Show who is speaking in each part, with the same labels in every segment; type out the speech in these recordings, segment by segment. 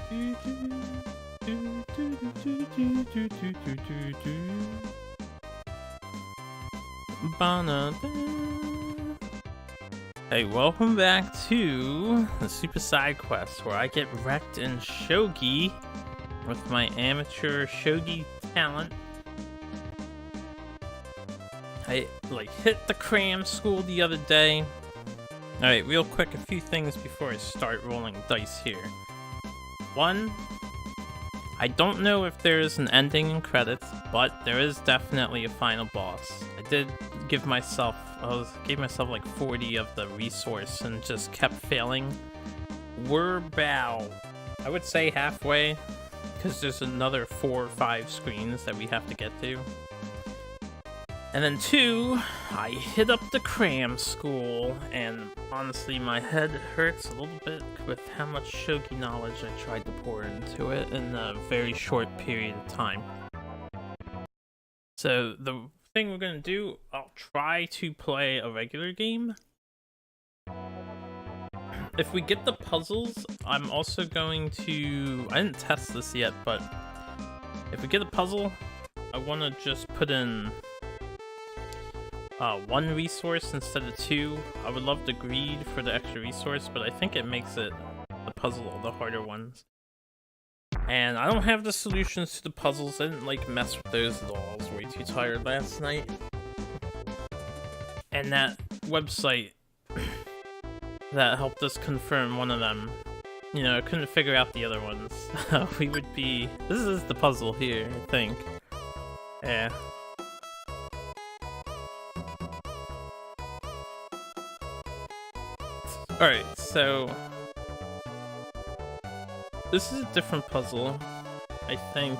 Speaker 1: Hey, welcome back to the Super Side Quest, where I get wrecked in Shogi with my amateur Shogi talent. I hit the cram school the other day. Alright, real quick, a few things before I start rolling dice here. One, I don't know if there is an ending in credits, but there is definitely a final boss. I did gave myself like 40 of the resource and just kept failing. We're about, I would say, halfway, because there's another 4 or 5 screens that we have to get to. And then 2, I hit up the cram school, and honestly my head hurts a little bit with how much Shogi knowledge I tried to pour into it in a very short period of time. So the thing we're gonna do, I'll try to play a regular game. If we get the puzzles, I'm also going to, I didn't test this yet, but if we get a puzzle, I want to just put in 1 resource instead of 2. I would love the greed for the extra resource, but I think it makes it the puzzle the harder ones. And I don't have the solutions to the puzzles. I didn't mess with those at all. I was way too tired last night. And that website that helped us confirm one of them, I couldn't figure out the other ones. We would be, this is the puzzle here, I think. Yeah. Alright, so this is a different puzzle, I think.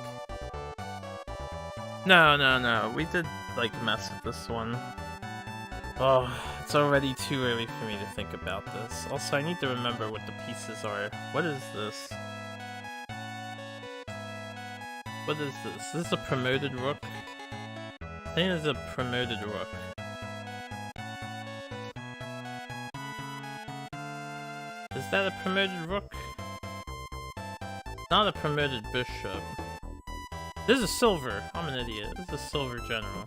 Speaker 1: No, we did mess with this one. Oh, it's already too early for me to think about this. Also, I need to remember what the pieces are. What is this? What is this? This is a promoted rook? I think it's a promoted rook. Is that a promoted rook? Not a promoted bishop. This is silver. I'm an idiot. This is a silver general.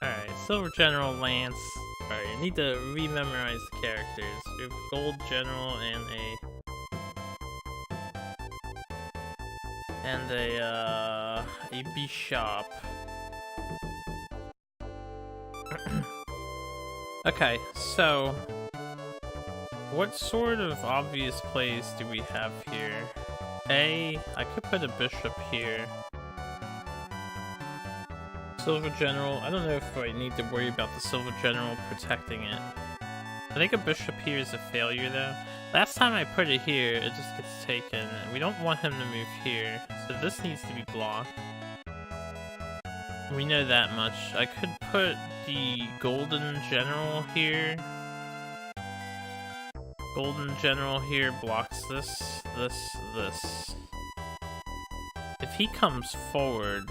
Speaker 1: Alright, silver general lance. Alright, I need to rememorize the characters. We have gold general and a bishop. Okay, so what sort of obvious plays do we have here? I could put a bishop here. Silver general. I don't know if I need to worry about the silver general protecting it. I think a bishop here is a failure though. Last time I put it here, it just gets taken. We don't want him to move here, so this needs to be blocked. We know that much. I could put the golden general here. Golden general here blocks this. If he comes forward,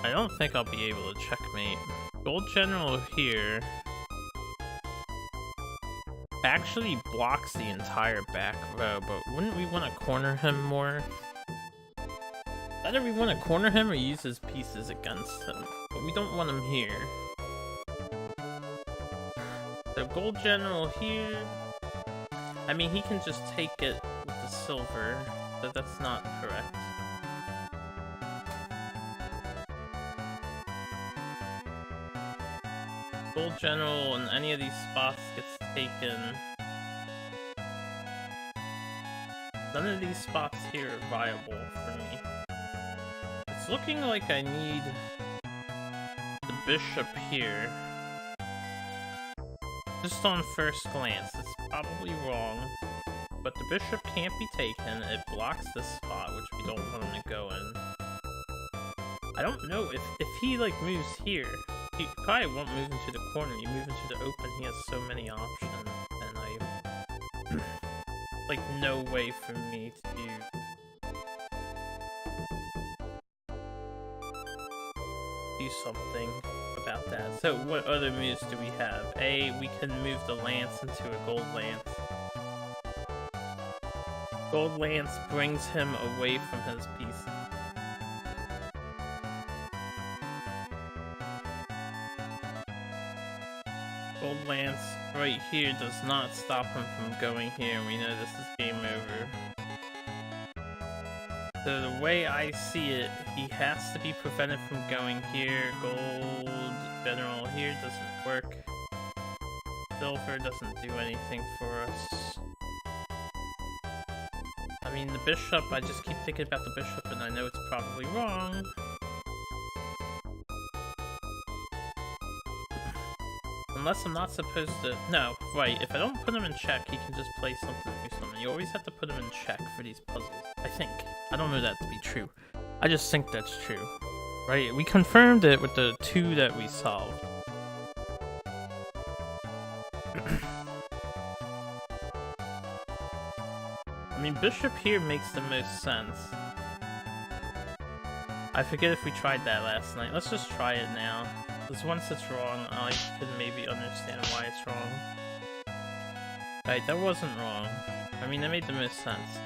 Speaker 1: I don't think I'll be able to checkmate. Gold general here actually blocks the entire back row, but wouldn't we want to corner him more? Either we want to corner him or use his pieces against him, but we don't want him here. So gold general here. I mean, he can just take it with the silver, but that's not correct. Gold general in any of these spots gets taken. None of these spots here are viable for me. It's looking like I need the bishop here. Just on first glance, it's probably wrong, but the bishop can't be taken. It blocks this spot, which we don't want him to go in. I don't know if he moves here. He probably won't move into the corner. You move into the open, he has so many options, and I no way for me to do something about that. So what other moves do we have? We can move the lance into a gold lance. Gold Lance brings him away from his piece. Gold Lance right here does not stop him from going here, and we know this is game over. So the way I see it, he has to be prevented from going here. Gold General here doesn't work. Silver doesn't do anything for us. I mean, the bishop, I just keep thinking about the bishop, and I know it's probably wrong. Unless I'm not supposed to... No, right, if I don't put him in check, he can just play something or something. You always have to put him in check for these puzzles, I think. I don't know that to be true. I just think that's true. Right, we confirmed it with the 2 that we solved. I mean, bishop here makes the most sense. I forget if we tried that last night. Let's just try it now. Because once it's wrong, I can maybe understand why it's wrong. Right, that wasn't wrong. I mean, that made the most sense.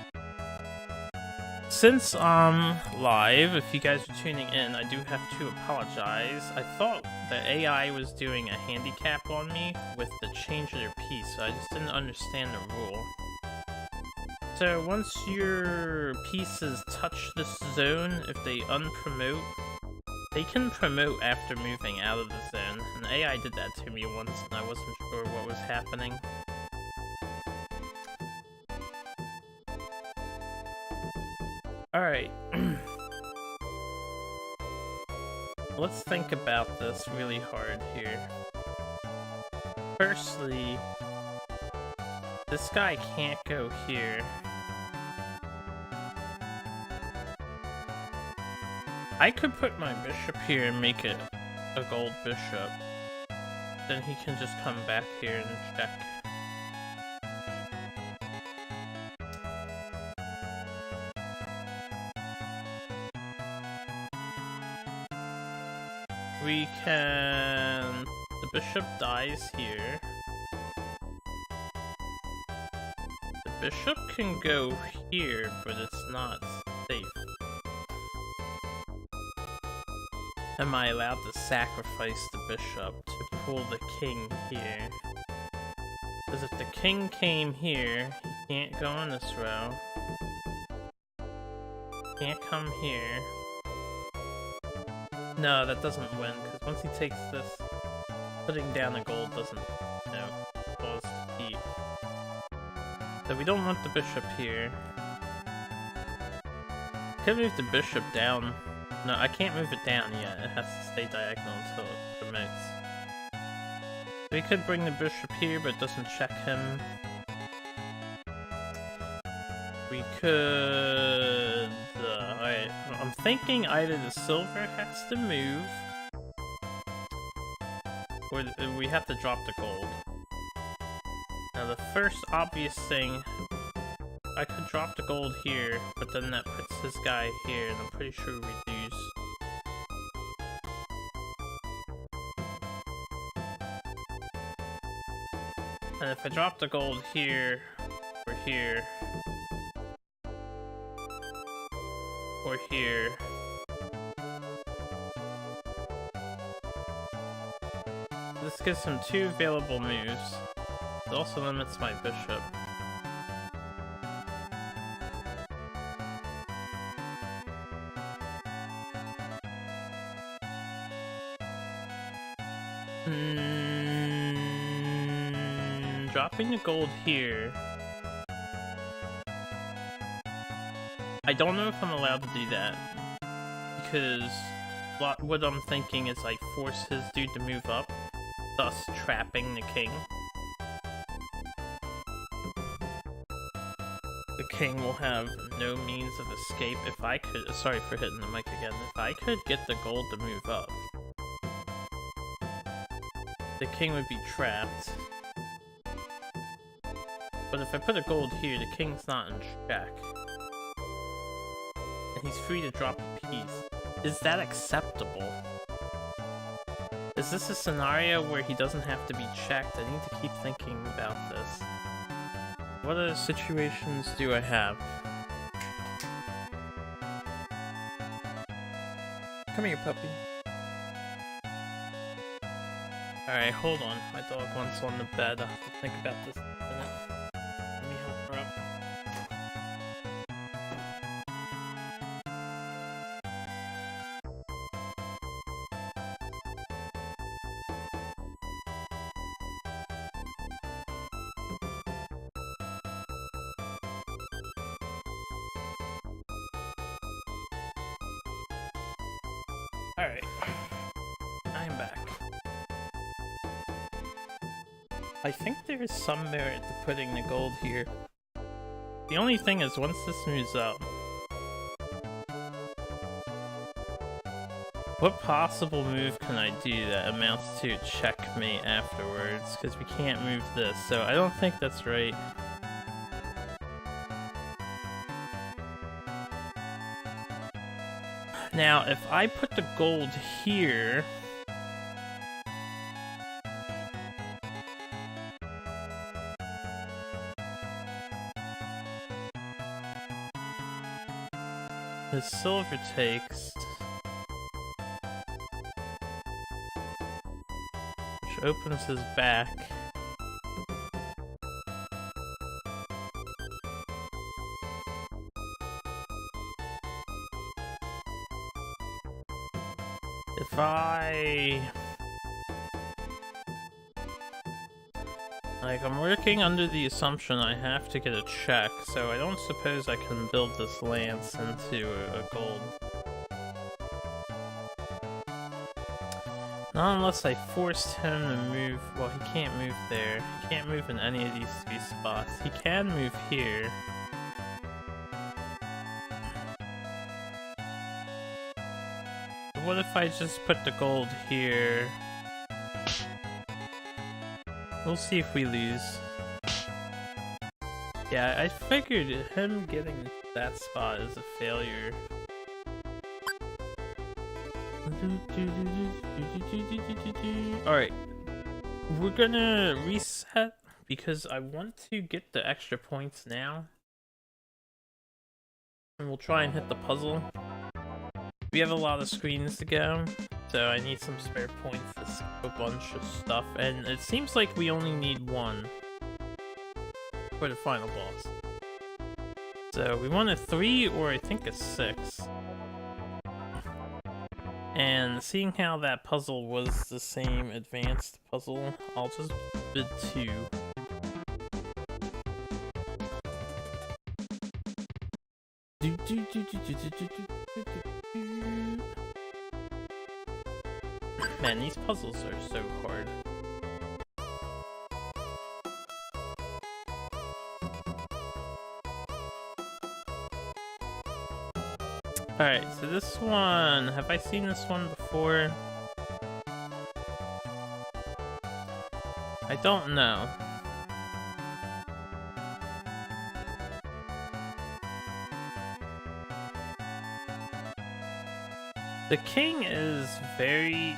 Speaker 1: Since I'm live, if you guys are tuning in, I do have to apologize. I thought the AI was doing a handicap on me with the change of their piece, so I just didn't understand the rule. So once your pieces touch this zone, if they unpromote, they can promote after moving out of the zone. And the AI did that to me once, and I wasn't sure what was happening. Alright. Let's think about this really hard here. Firstly, this guy can't go here. I could put my bishop here and make it a gold bishop. Then he can just come back here and check. We can... The bishop dies here. The bishop can go here, but it's not safe. Am I allowed to sacrifice the bishop to pull the king here? Because if the king came here, he can't go on this row. Can't come here. No, that doesn't win, because once he takes this, putting down the gold doesn't, you know, cause defeat. So we don't want the bishop here. Could move the bishop down. No, I can't move it down yet. It has to stay diagonal until it promotes. We could bring the bishop here, but it doesn't check him. We could... Alright, I'm thinking either the silver has to move, or we have to drop the gold. Now the first obvious thing, I could drop the gold here, but then that puts this guy here, and I'm pretty sure we lose. And if I drop the gold here, or here, or here, this gives him 2 available moves. It also limits my bishop. Dropping the gold here. I don't know if I'm allowed to do that, because what I'm thinking is I force his dude to move up, thus trapping the king. The king will have no means of escape. If I could, sorry for hitting the mic again, if I could get the gold to move up, the king would be trapped. But if I put a gold here, the king's not in check. And he's free to drop a piece. Is that acceptable? Is this a scenario where he doesn't have to be checked? I need to keep thinking about this. what other situations do I have? Come here, puppy. Alright, hold on. My dog wants on the bed. I'll have to think about this in a minute. Let me help her up. Alright. I'm back. I think there is some merit to putting the gold here. The only thing is, once this moves up, what possible move can I do that amounts to checkmate afterwards? Because we can't move this, so I don't think that's right. Now, if I put the gold here... his silver takes... which opens his back. If I'm working under the assumption I have to get a check, so I don't suppose I can build this lance into a gold. Not unless I forced him to move. Well, he can't move there. He can't move in any of these three spots. He can move here. What if I just put the gold here? We'll see if we lose. Yeah, I figured him getting that spot is a failure. Alright. We're gonna reset because I want to get the extra points now. And we'll try and hit the puzzle. We have a lot of screens to go, so I need some spare points to skip a bunch of stuff, and it seems like we only need one for the final boss. So we want a 3 or I think a 6. And seeing how that puzzle was the same advanced puzzle, I'll just bid 2. Man, these puzzles are so hard. Alright, so this one... have I seen this one before? I don't know. The king is very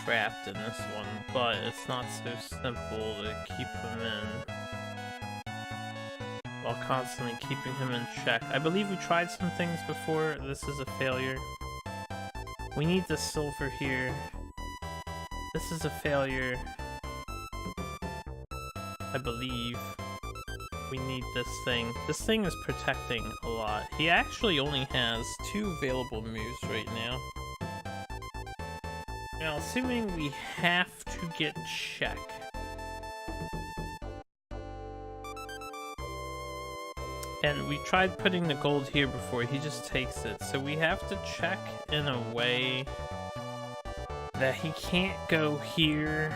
Speaker 1: trapped in this one, but it's not so simple to keep him in while constantly keeping him in check. I believe we tried some things before. This is a failure. We need the silver here. This is a failure. I believe. We need this thing. This thing is protecting a lot. He actually only has 2 available moves right now. Now, assuming we have to get check. And we tried putting the gold here before, he just takes it. So we have to check in a way that he can't go here.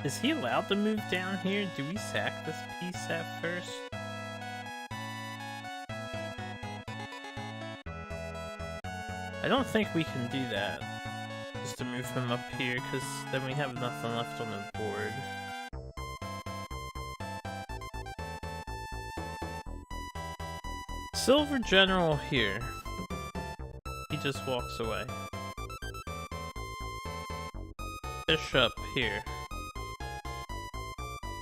Speaker 1: Is he allowed to move down here? Do we sack this piece at first? I don't think we can do that. Just to move him up here, because then we have nothing left on the board. Silver General here. He just walks away. bishop here.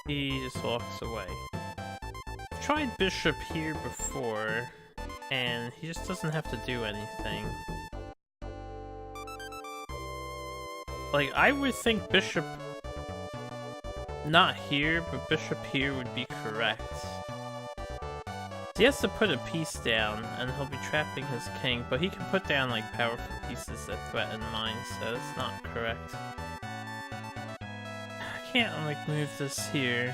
Speaker 1: He just walks away. I've tried bishop here before, and he just doesn't have to do anything. Like, I would think bishop... not here, but bishop here would be correct. He has to put a piece down, and he'll be trapping his king, but he can put down, like, powerful pieces that threaten mine, so that's not correct. I can't, like, move this here.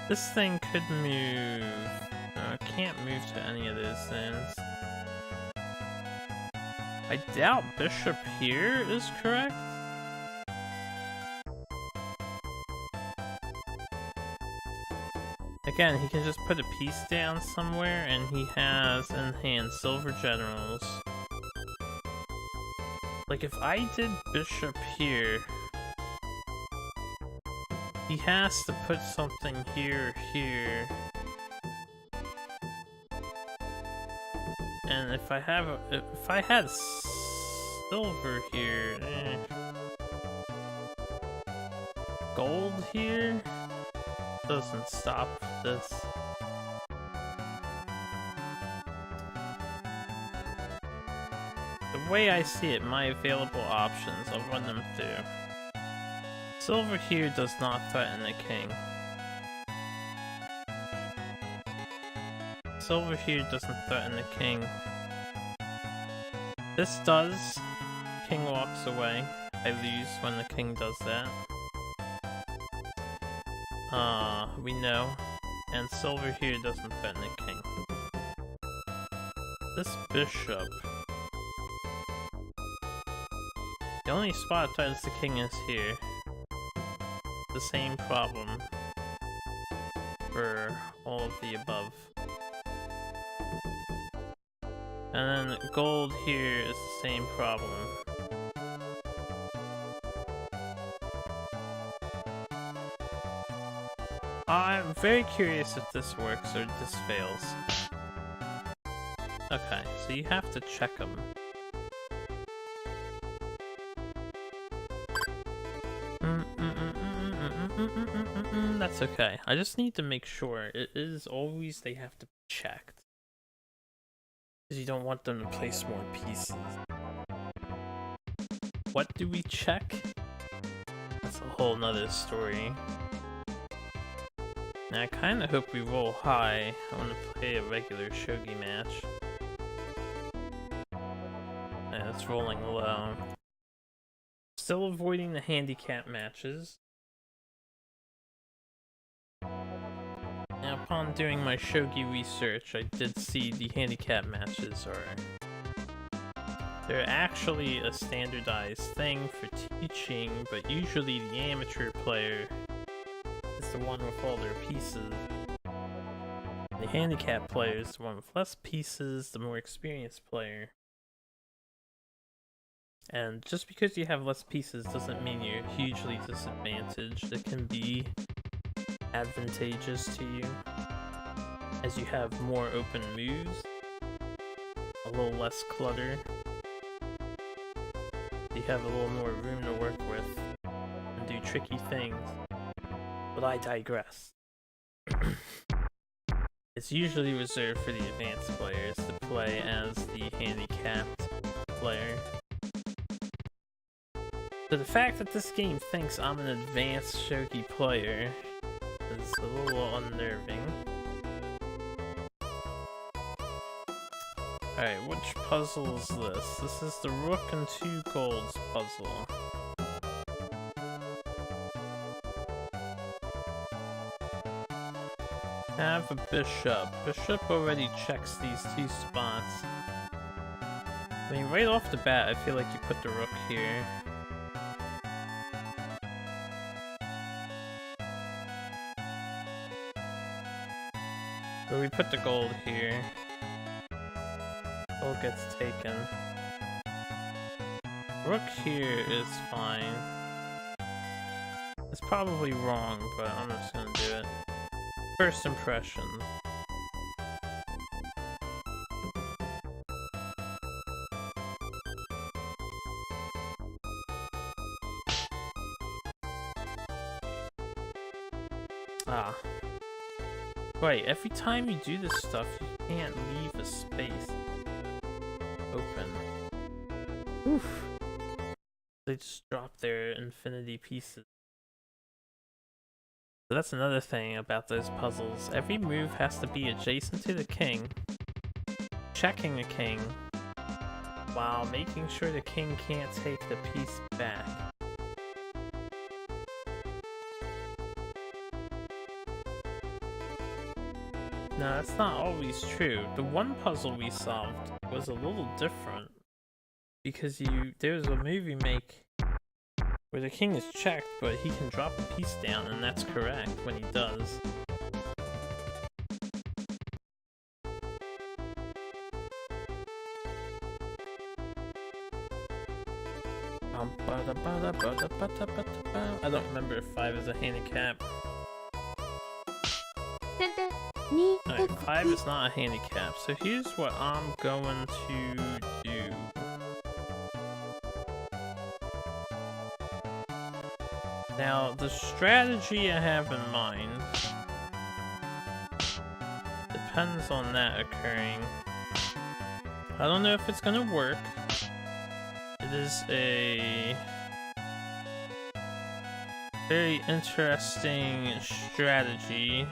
Speaker 1: This thing could move... No, I can't move to any of those things. I doubt bishop here is correct. Again, he can just put a piece down somewhere, and he has in hand silver generals. Like, if I did bishop here, he has to put something here or here. And if I had silver here, gold here doesn't stop this. The way I see it, my available options, I'll run them through. Silver here does not threaten the king. Silver here doesn't threaten the king. This does. King walks away. I lose when the king does that. We know. And silver here doesn't threaten the king. This bishop. The only spot that threatens the king is here. The same problem for all of the above. And then gold here is the same problem. I'm very curious if this works or this fails. Okay, so you have to check them. That's okay. I just need to make sure. It is always they have to be checked. Because you don't want them to place more pieces. What do we check? That's a whole nother story. Now, I kind of hope we roll high. I want to play a regular Shogi match. Yeah, it's rolling low. Still avoiding the handicap matches. Now, upon doing my Shogi research, I did see the handicap matches they're actually a standardized thing for teaching, but usually the amateur player is the one with all their pieces. The handicap player is the one with less pieces, the more experienced player. And just because you have less pieces doesn't mean you're hugely disadvantaged. It can be advantageous to you, as you have more open moves, a little less clutter, you have a little more room to work with and do tricky things. But I digress. It's usually reserved for the advanced players to play as the handicapped player. So the fact that this game thinks I'm an advanced Shogi player is a little unnerving. Alright, which puzzle is this? This is the Rook and 2 Golds puzzle. Have a bishop. Bishop already checks these 2 spots. I mean, right off the bat, I feel like you put the Rook here. But we put the gold here. Gold gets taken. Rook here is fine. It's probably wrong, but I'm just gonna do it. First impression. Ah. Wait, every time you do this stuff, you can't leave a space open. Oof. They just drop their infinity pieces. So that's another thing about those puzzles. Every move has to be adjacent to the king, checking the king, while making sure the king can't take the piece back. No, that's not always true. The one puzzle we solved was a little different because there's a move you make where the king is checked, but he can drop a piece down, and that's correct when he does. I don't remember if 5 is a handicap. Alright, 5 is not a handicap, so here's what I'm going to do. Now, the strategy I have in mind depends on that occurring. I don't know if it's gonna work. It is a very interesting strategy.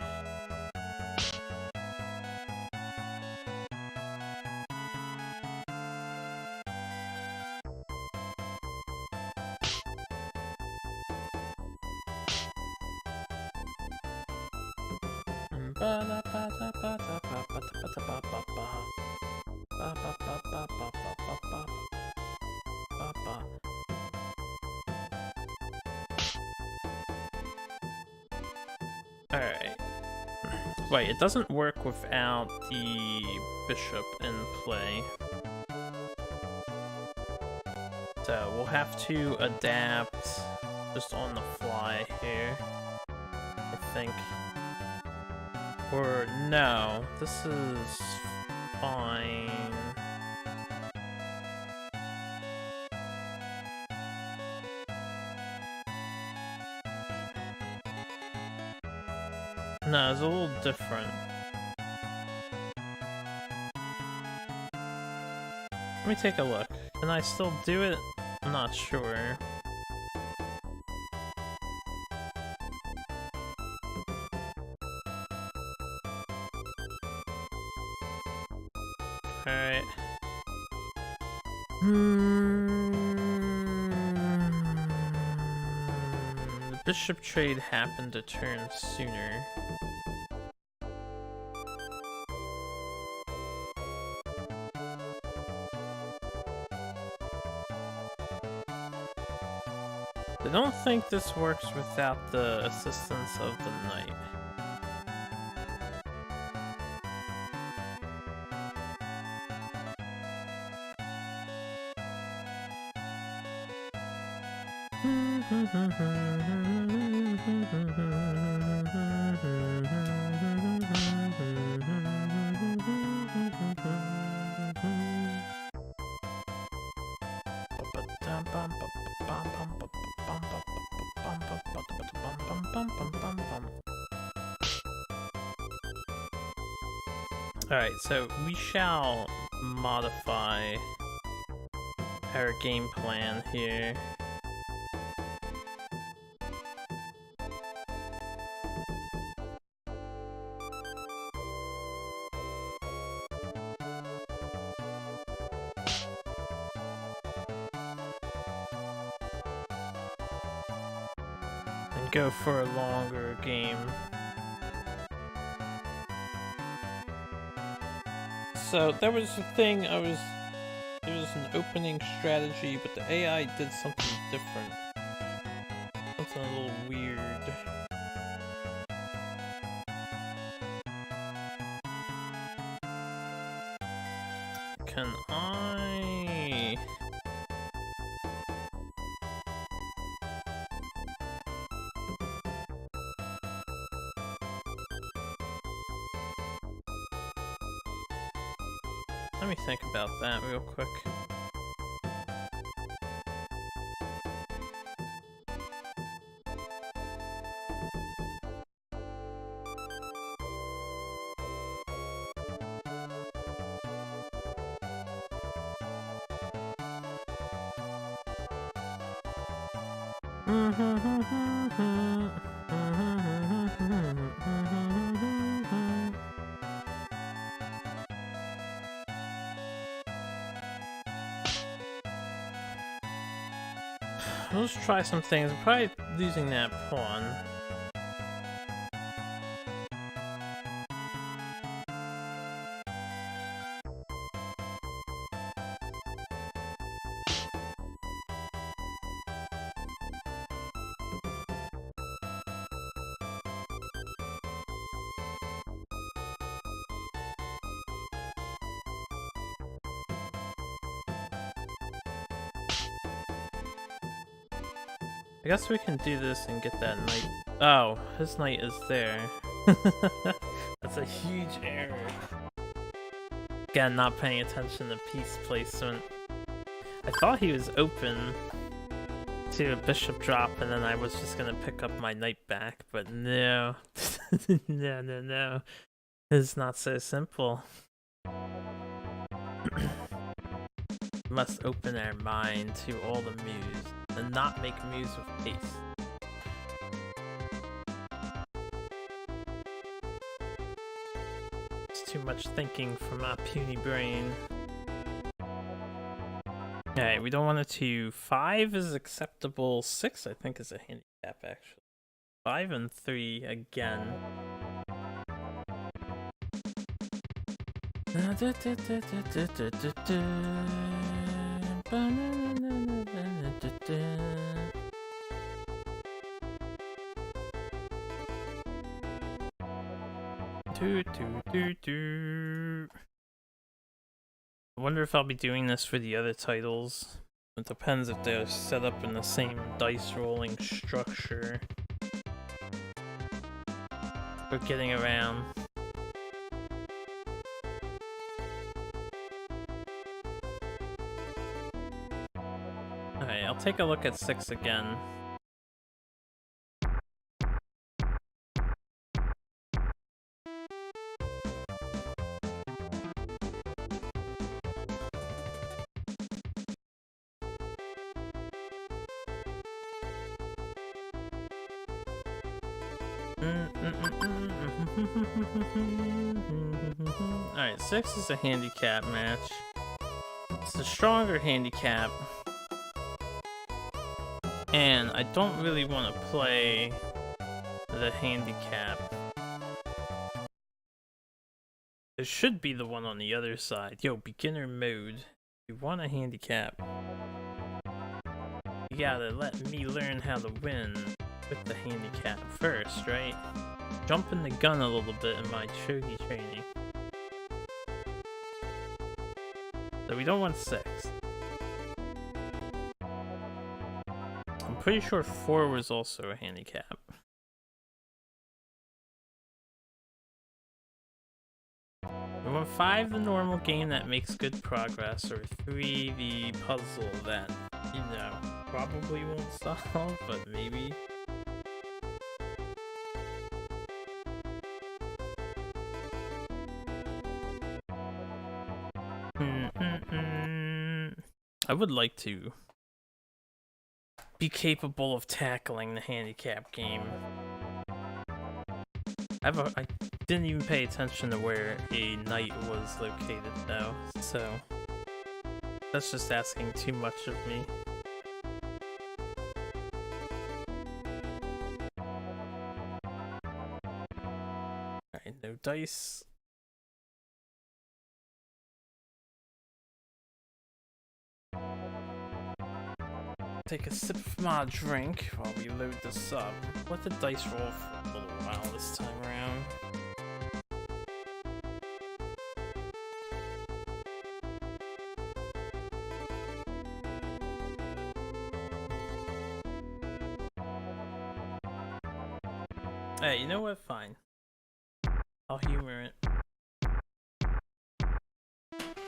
Speaker 1: Alright. Wait, it doesn't work without the bishop in play. So we'll have to adapt just on the fly here, I think. Or no, this is fine. No, it's a little different. Let me take a look. Can I still do it? I'm not sure. Alright. The bishop trade happened a turn sooner. I don't think this works without the assistance of the knight. Alright, so we shall modify our game plan here. And go for a longer game. So there was a thing it was an opening strategy, but the AI did something different. Something a little weird. Can I... Let me think about that real quick. Let's try some things. I'm probably losing that pawn. I guess we can do this and get that knight. Oh, his knight is there. That's a huge error. Again, not paying attention to piece placement. I thought he was open to a bishop drop and then I was just gonna pick up my knight back, but no. No. It's not so simple. Must open our mind to all the moves and not make moves with haste. It's too much thinking for my puny brain. Alright, we don't want it to. 5 is acceptable. 6, I think, is a handicap, actually. 5 and 3 again. I wonder if I'll be doing this for the other titles. It depends if they're set up in the same dice rolling structure. We're getting around. Alright, I'll take a look at 6 again. Alright, 6 is a handicap match. It's a stronger handicap. And I don't really want to play the handicap. There should be the one on the other side. Yo, beginner mode. You want a handicap. You gotta let me learn how to win with the handicap first, right? Jumping the gun a little bit in my Shogi training. So we don't want 6. I'm pretty sure 4 was also a handicap. We want 5, the normal game that makes good progress, or 3, the puzzle that, you know, probably won't solve, but maybe. I would like to be capable of tackling the handicap game. I didn't even pay attention to where a knight was located though, so that's just asking too much of me. Alright, no dice. Take a sip of my drink while we load this up. Let the dice roll for a little while this time around. Hey, you know what? Fine. I'll humor it.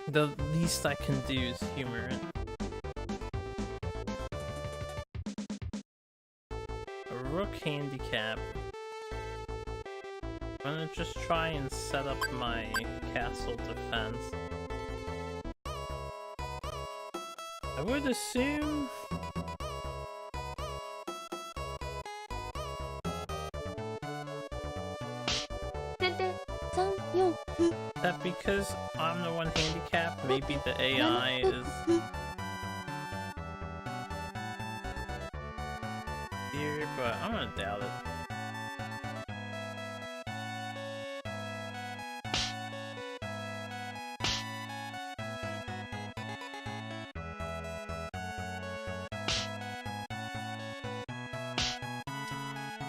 Speaker 1: The least I can do is humor it. Rook handicap. I'm gonna just try and set up my castle defense. I would assume that because I'm the one handicapped, maybe the AI is here, but I'm gonna doubt it.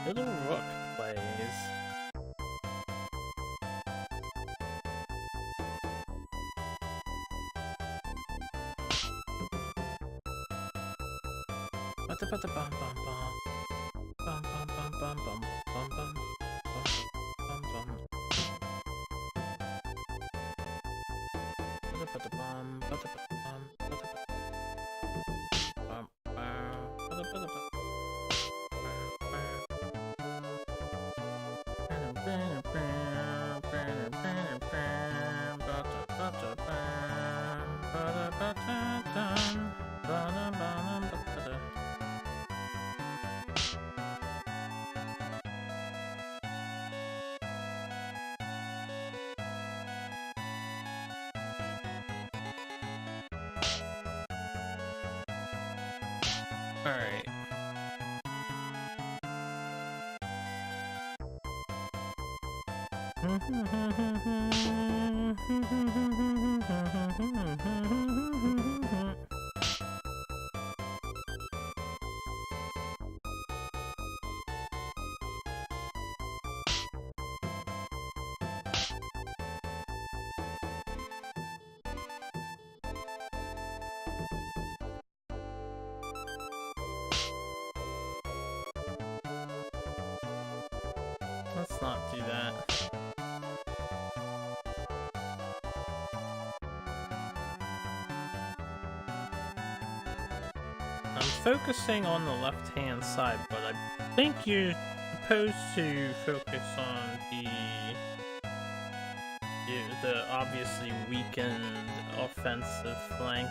Speaker 1: Little Rook plays. Bum bum bum. Bum bum bum bum bum bum bum bum bum. Bum Alright. Let's not do that. I'm focusing on the left-hand side, but I think you're supposed to focus on the obviously weakened offensive flank.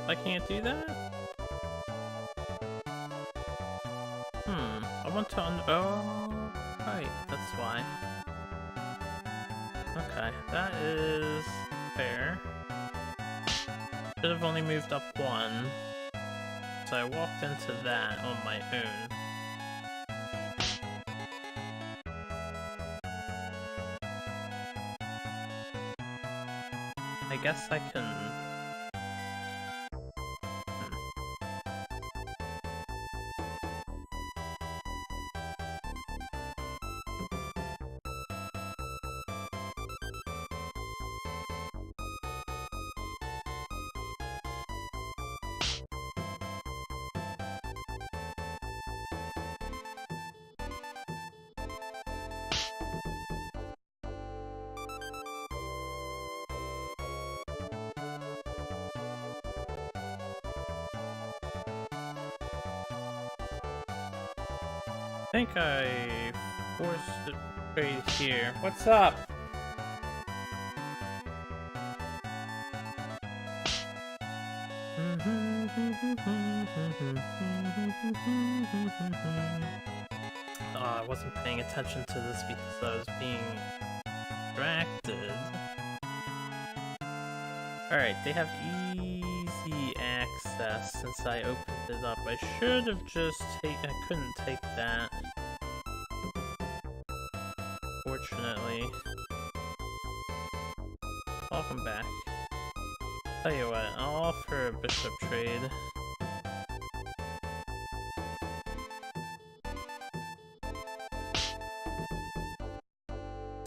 Speaker 1: I can't do that? I want to oh, right, that's why. Okay, that is fair. Should have only moved up one. So I walked into that on my own. I guess I can... I think I forced it right here. What's up? I wasn't paying attention to this because I was being distracted. Alright, they have easy access since I opened it up. I should have just taken... I couldn't take that. Fortunately. Welcome back. Tell you what, I'll offer a bishop trade.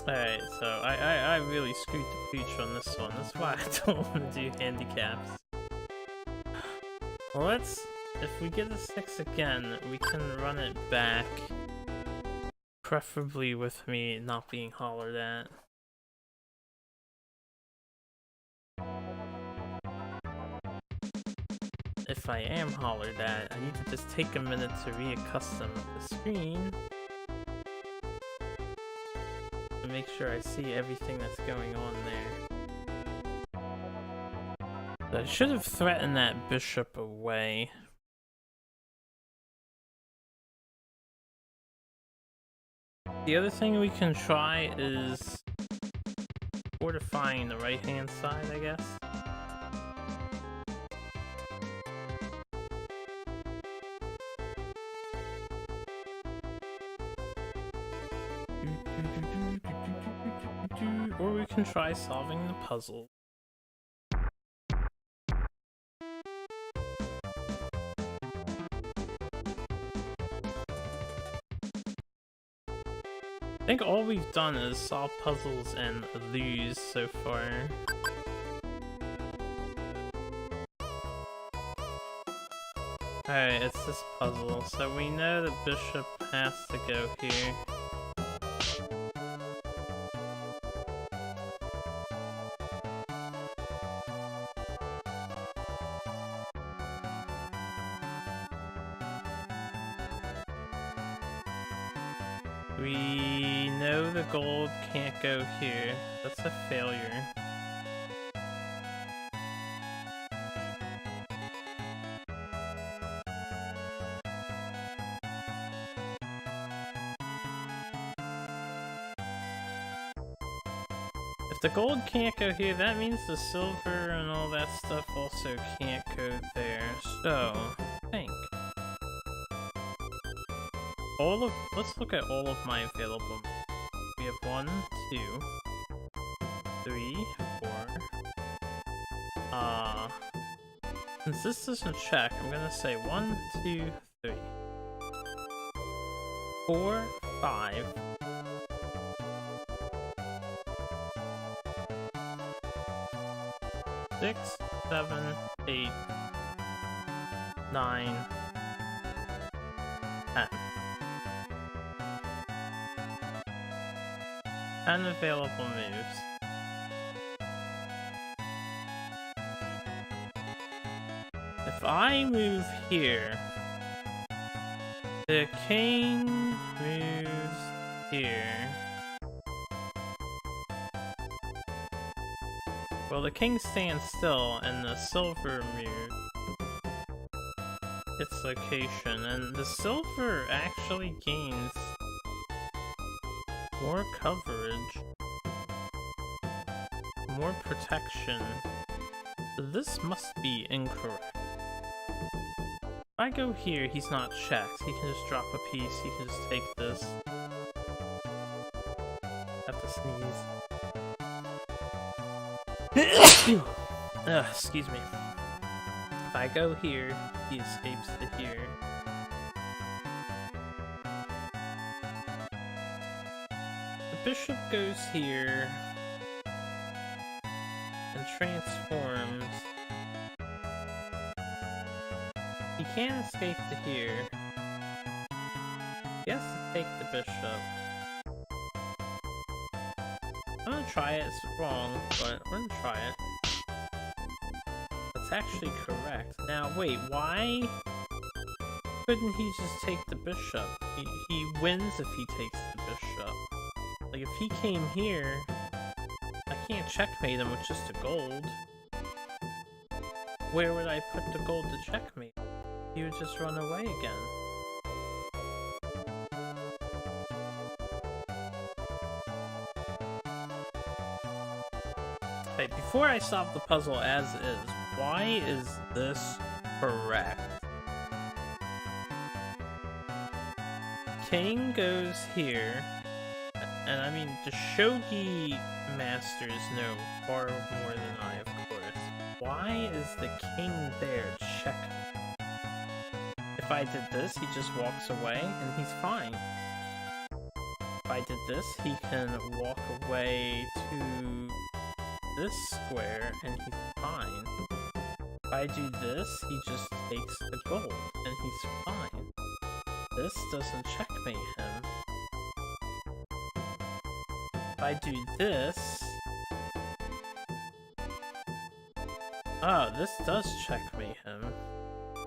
Speaker 1: Alright, so I really screwed the pooch on this one. That's why I don't want to do handicaps. Well, if we get a 6 again, we can run it back Preferably with me not being hollered at. If I am hollered at, I need to just take a minute to reaccustom the screen to make sure I see everything that's going on there. So I should have threatened that bishop away. The other thing we can try is fortifying the right-hand side, I guess. Or we can try solving the puzzle. I think all we've done is solve puzzles and lose so far. Alright, it's this puzzle, so we know the bishop has to go here. We know the gold can't go here. That's a failure. If the gold can't go here, that means the silver and all that stuff also can't go there. So, I think let's look at all of my available. We have 1, 2, 3, 4. Since this doesn't check, I'm gonna say 1, 2, 3, 4, 5. 6, 7, 8, 9, 10. 10 available moves. If I move here, the king moves here. Well, the king stands still, and the silver moves its location, and the silver actually gains more coverage, more protection. So this must be incorrect. If I go here, he's not checked. He can just drop a piece, he can just take this. Have to sneeze. Excuse me. If I go here, he escapes to here. The bishop goes here and transforms. He can't escape to here. He has to take the bishop. I'm gonna try it, it's wrong, but we're gonna try it. That's actually correct. Now wait, why couldn't he just take the bishop? He wins if he takes the bishop. Like if he came here, I can't checkmate him with just a gold. Where would I put the gold to checkmate? He would just run away again. Okay, before I solve the puzzle as is, why is this correct? King goes here, and I mean, the Shogi masters know far more than I, of course. Why is the king there? Check. If I did this, he just walks away, and he's fine. If I did this, he can walk away to this square, and he's fine. If I do this, he just takes the gold, and he's fine. This doesn't checkmate him. I do this... Oh, this does checkmate him.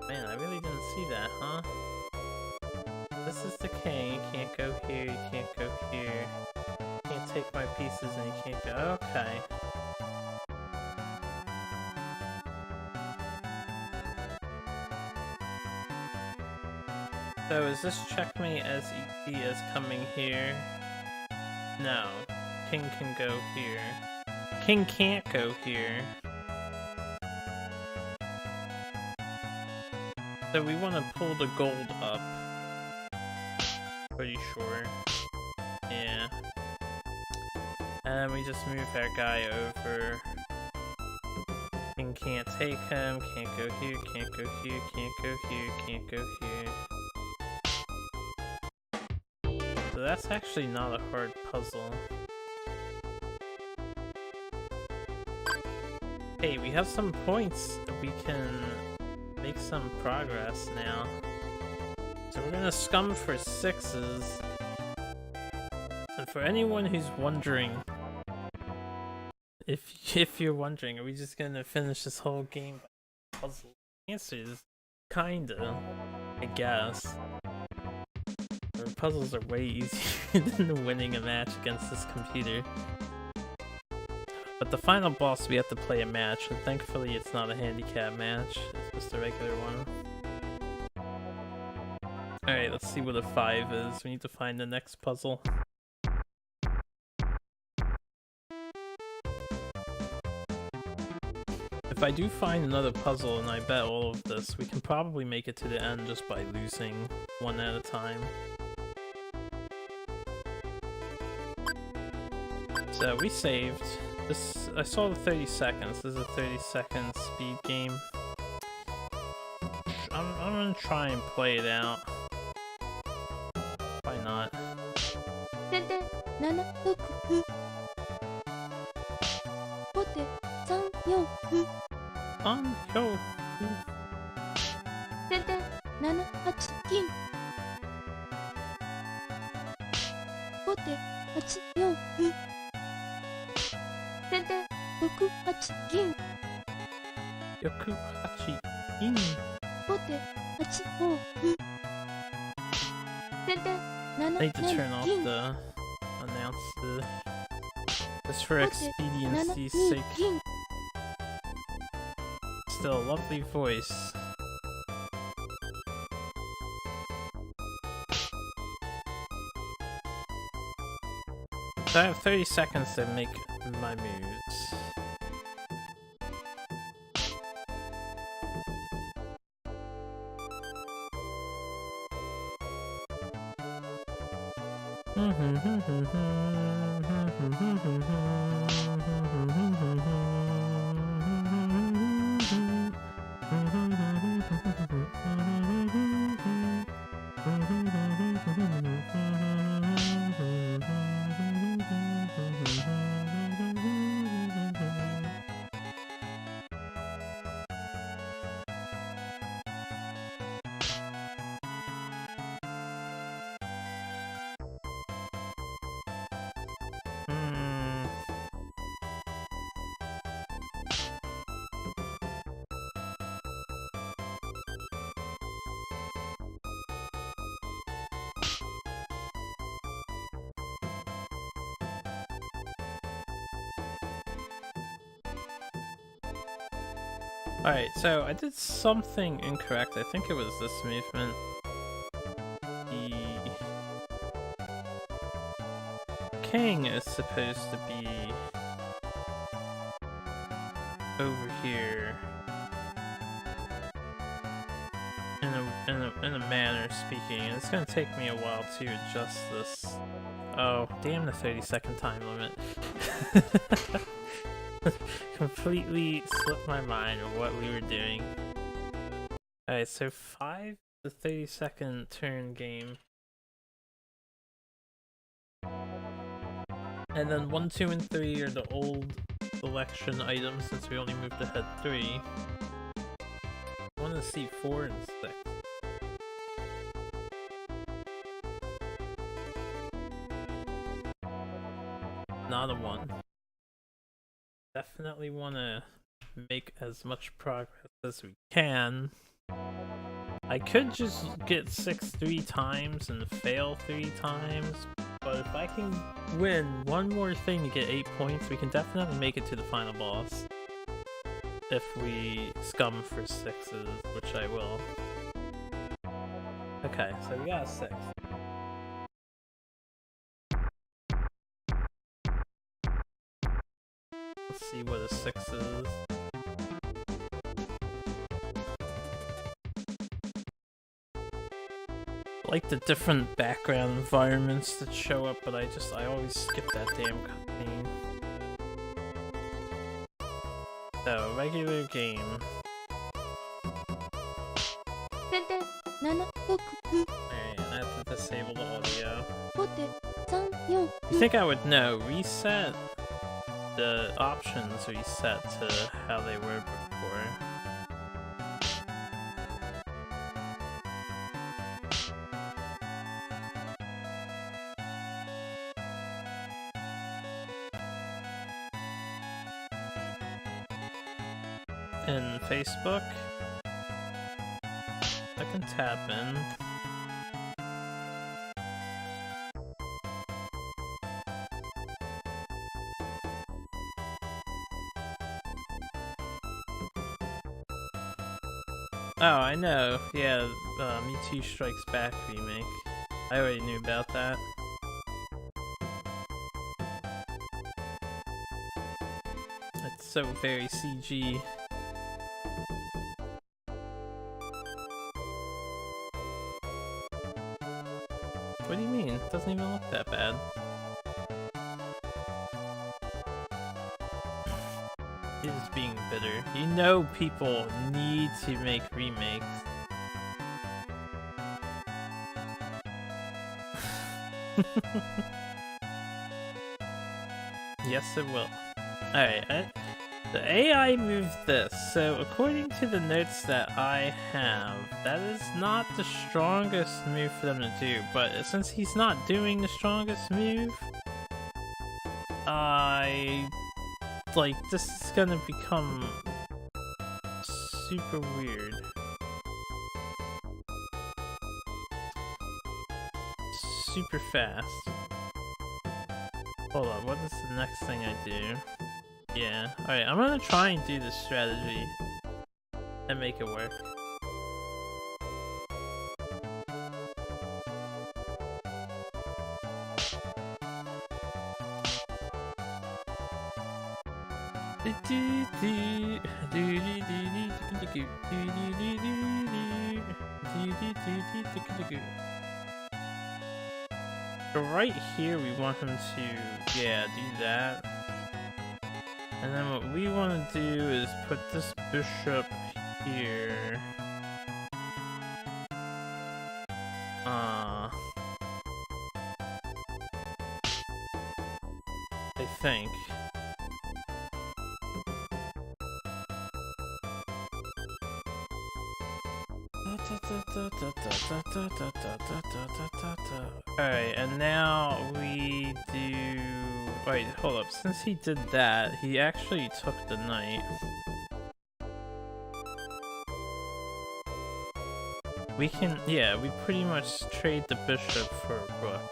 Speaker 1: Man, I really didn't see that, huh? This is the king. You can't go here, you can't go here. You can't take my pieces and you can't go... Okay. So is this checkmate as easy as coming here? No. King can go here. King can't go here. So we want to pull the gold up. Pretty sure. Yeah. And we just move our guy over. King can't take him, can't go here, can't go here, can't go here, can't go here. So that's actually not a hard puzzle. Hey, we have some points. We can make some progress now. So we're gonna scum for 6s. And for anyone who's wondering, if you're wondering, are we just gonna finish this whole game by puzzle? The answer is kinda, I guess. The puzzles are way easier than winning a match against this computer. But the final boss, we have to play a match, and thankfully it's not a handicap match, it's just a regular one. Alright, let's see what a 5 is. We need to find the next puzzle. If I do find another puzzle, and I bet all of this, we can probably make it to the end just by losing one at a time. So we saved. This, I saw the 30 seconds. This is a 30-second speed game. I'm gonna try and play it out. Why not? I need to turn off the announcer just for expediency's sake. Still a lovely voice. So I have 30 seconds to make my moves. Alright, so I did something incorrect. I think it was this movement. The king is supposed to be over here in a manner speaking, and it's gonna take me a while to adjust this. Oh, damn the 30-second time limit. Completely slipped my mind of what we were doing. Alright, so 5 the 30-second turn game. And then 1, 2, and 3 are the old selection items since we only moved ahead 3. I want to see 4 and 6. another one. Definitely want to make as much progress as we can. I could just get 6 3 times and fail 3 times, but if I can win one more thing to get 8 points, we can definitely make it to the final boss. If we scum for 6s, which I will. Okay, so we got a 6. Let's see what a 6 is. I like the different background environments that show up, but I always skip that damn cutscene. So, regular game. Alright, I have to disable the audio. You think I would know? Reset the options reset to how they were before. In Facebook, I can tap in. Oh, I know. Yeah, Mewtwo Strikes Back remake. I already knew about that. It's so very CG. What do you mean? It doesn't even look that bad. He is being bitter. You know people need to make remakes. Yes, it will. Alright, the AI moved this, so according to the notes that I have, that is not the strongest move for them to do, but since he's not doing the strongest move, this is gonna become super weird. Super fast. Hold on, what is the next thing I do? Yeah, alright, I'm gonna try and do this strategy and make it work. So right here we want him to, yeah, do that. And then what we want to do is put this bishop here. I think. Alright, and now we do... Wait, hold up. Since he did that, he actually took the knight. We can... Yeah, we pretty much trade the bishop for a rook.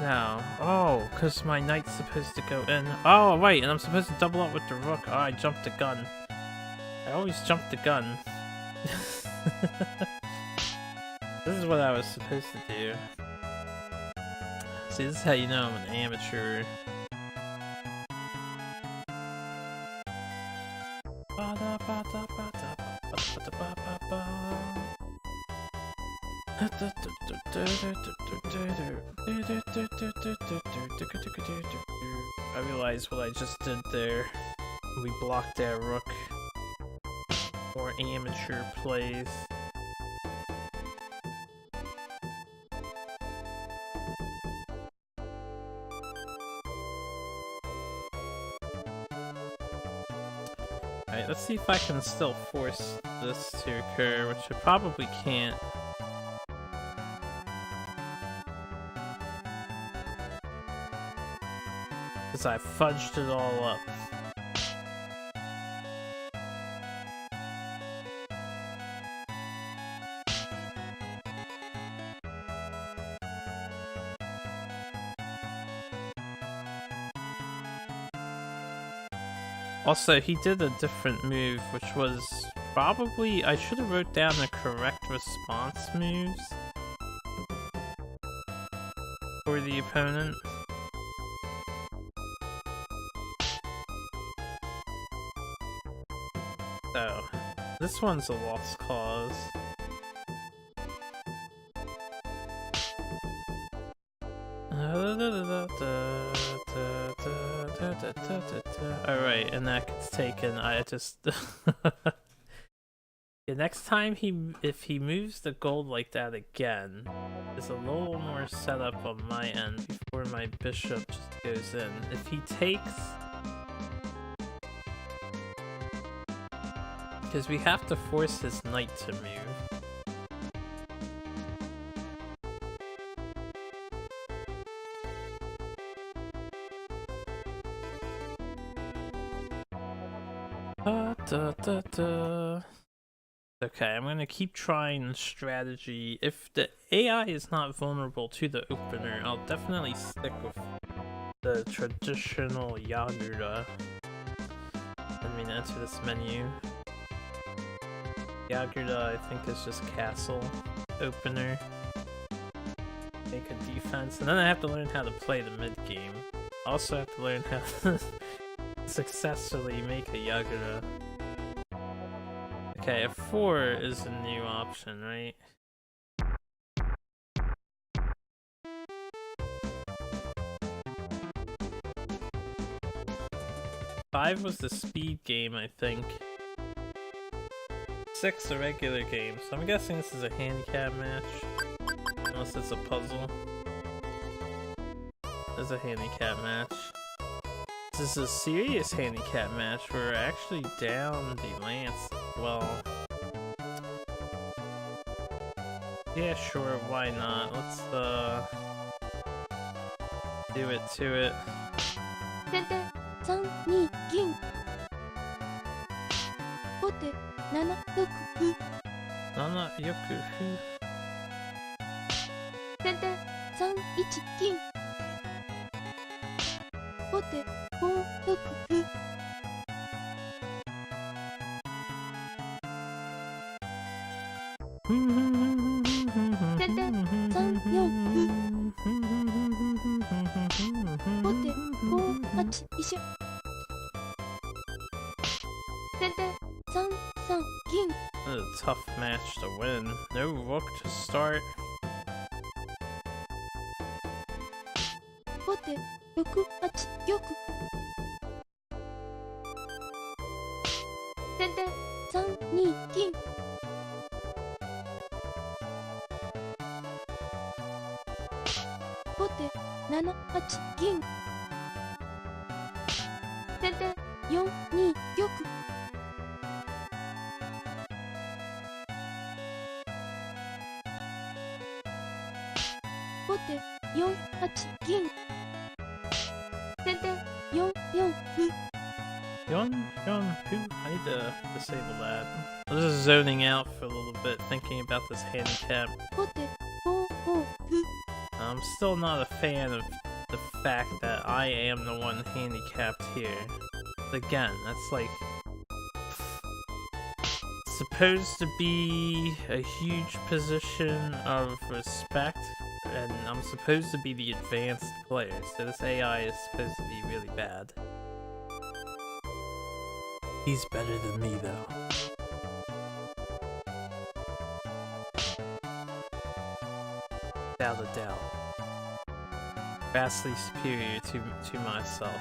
Speaker 1: No. Oh, because my knight's supposed to go in. Oh, right, and I'm supposed to double up with the rook. Oh, I jumped the gun. I always jump the gun. This is what I was supposed to do. See, this is how you know I'm an amateur. I realized what I just did there. We blocked that rook. More amateur plays. Alright, let's see if I can still force this to occur, which I probably can't. Because I fudged it all up. Also, he did a different move, which was probably... I should have wrote down the correct response moves for the opponent. So, this one's a lost cause. Alright, and that gets taken. I just... Yeah, next time if he moves the gold like that again, there's a little more setup on my end before my bishop just goes in. If he takes... Because we have to force his knight to move. Okay, I'm gonna keep trying strategy. If the AI is not vulnerable to the opener, I'll definitely stick with the traditional Yagura. Let me enter this menu. Yagura, I think, is just castle opener. Make a defense, and then I have to learn how to play the mid game. Also have to learn how to successfully make a Yagura. Okay, F4 is a new option, right? Five was the speed game, I think. 6 a regular game, so I'm guessing this is a handicap match. Unless it's a puzzle. It's a handicap match. This is a serious handicap match. We're actually down the lance. Well, yeah, sure, why not? Let's do it to it.
Speaker 2: 先手3二銀後手7六歩
Speaker 1: 7よく歩
Speaker 2: 先手3一銀後手5六歩先手3四歩後手5八飛車先手3三銀
Speaker 1: This is a tough match to win. No rook to start.
Speaker 2: 後手6八玉先手3二銀後手7八銀先手4二玉後手4八銀先手4四歩
Speaker 1: Yon, who? I need to disable that. I was just zoning out for a little bit, thinking about this handicap.
Speaker 2: 後手5五歩
Speaker 1: I'm still not a fan of the fact that I am the one handicapped here. Again, that's like supposed to be a huge position of respect, and I'm supposed to be the advanced player, so this AI is supposed to be really bad. He's better than me, though. Without a doubt. Vastly superior to myself.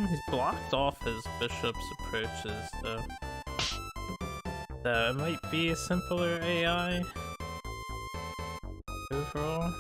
Speaker 1: He's blocked off his bishop's approaches, though. that it might be a simpler AI overall.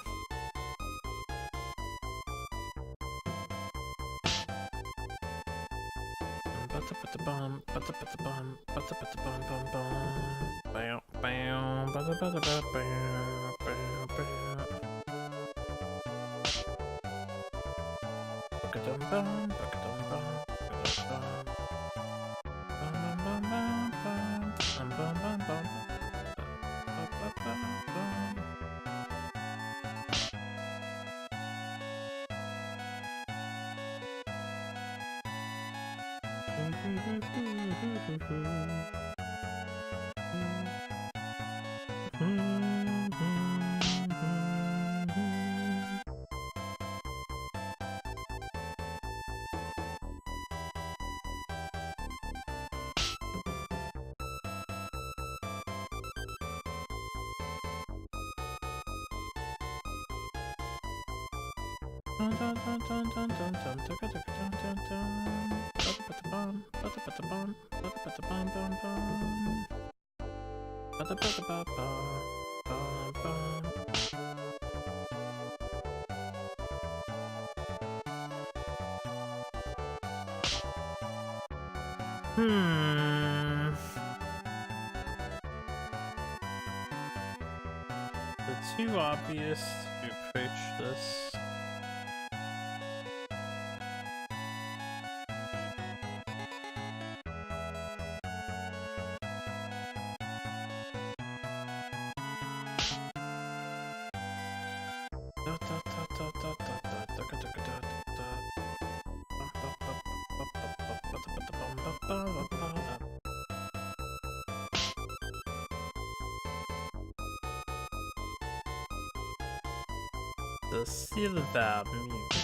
Speaker 1: It's too obvious to approach this. The Silva mute.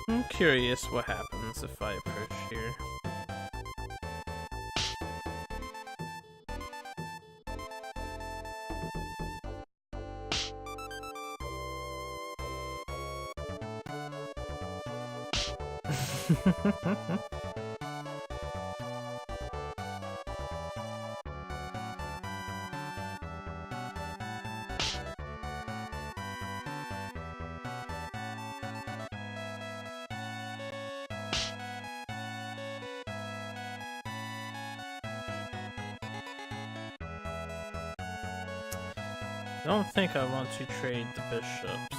Speaker 1: I'm curious what happens if I approach here. I don't think I want to trade the bishops.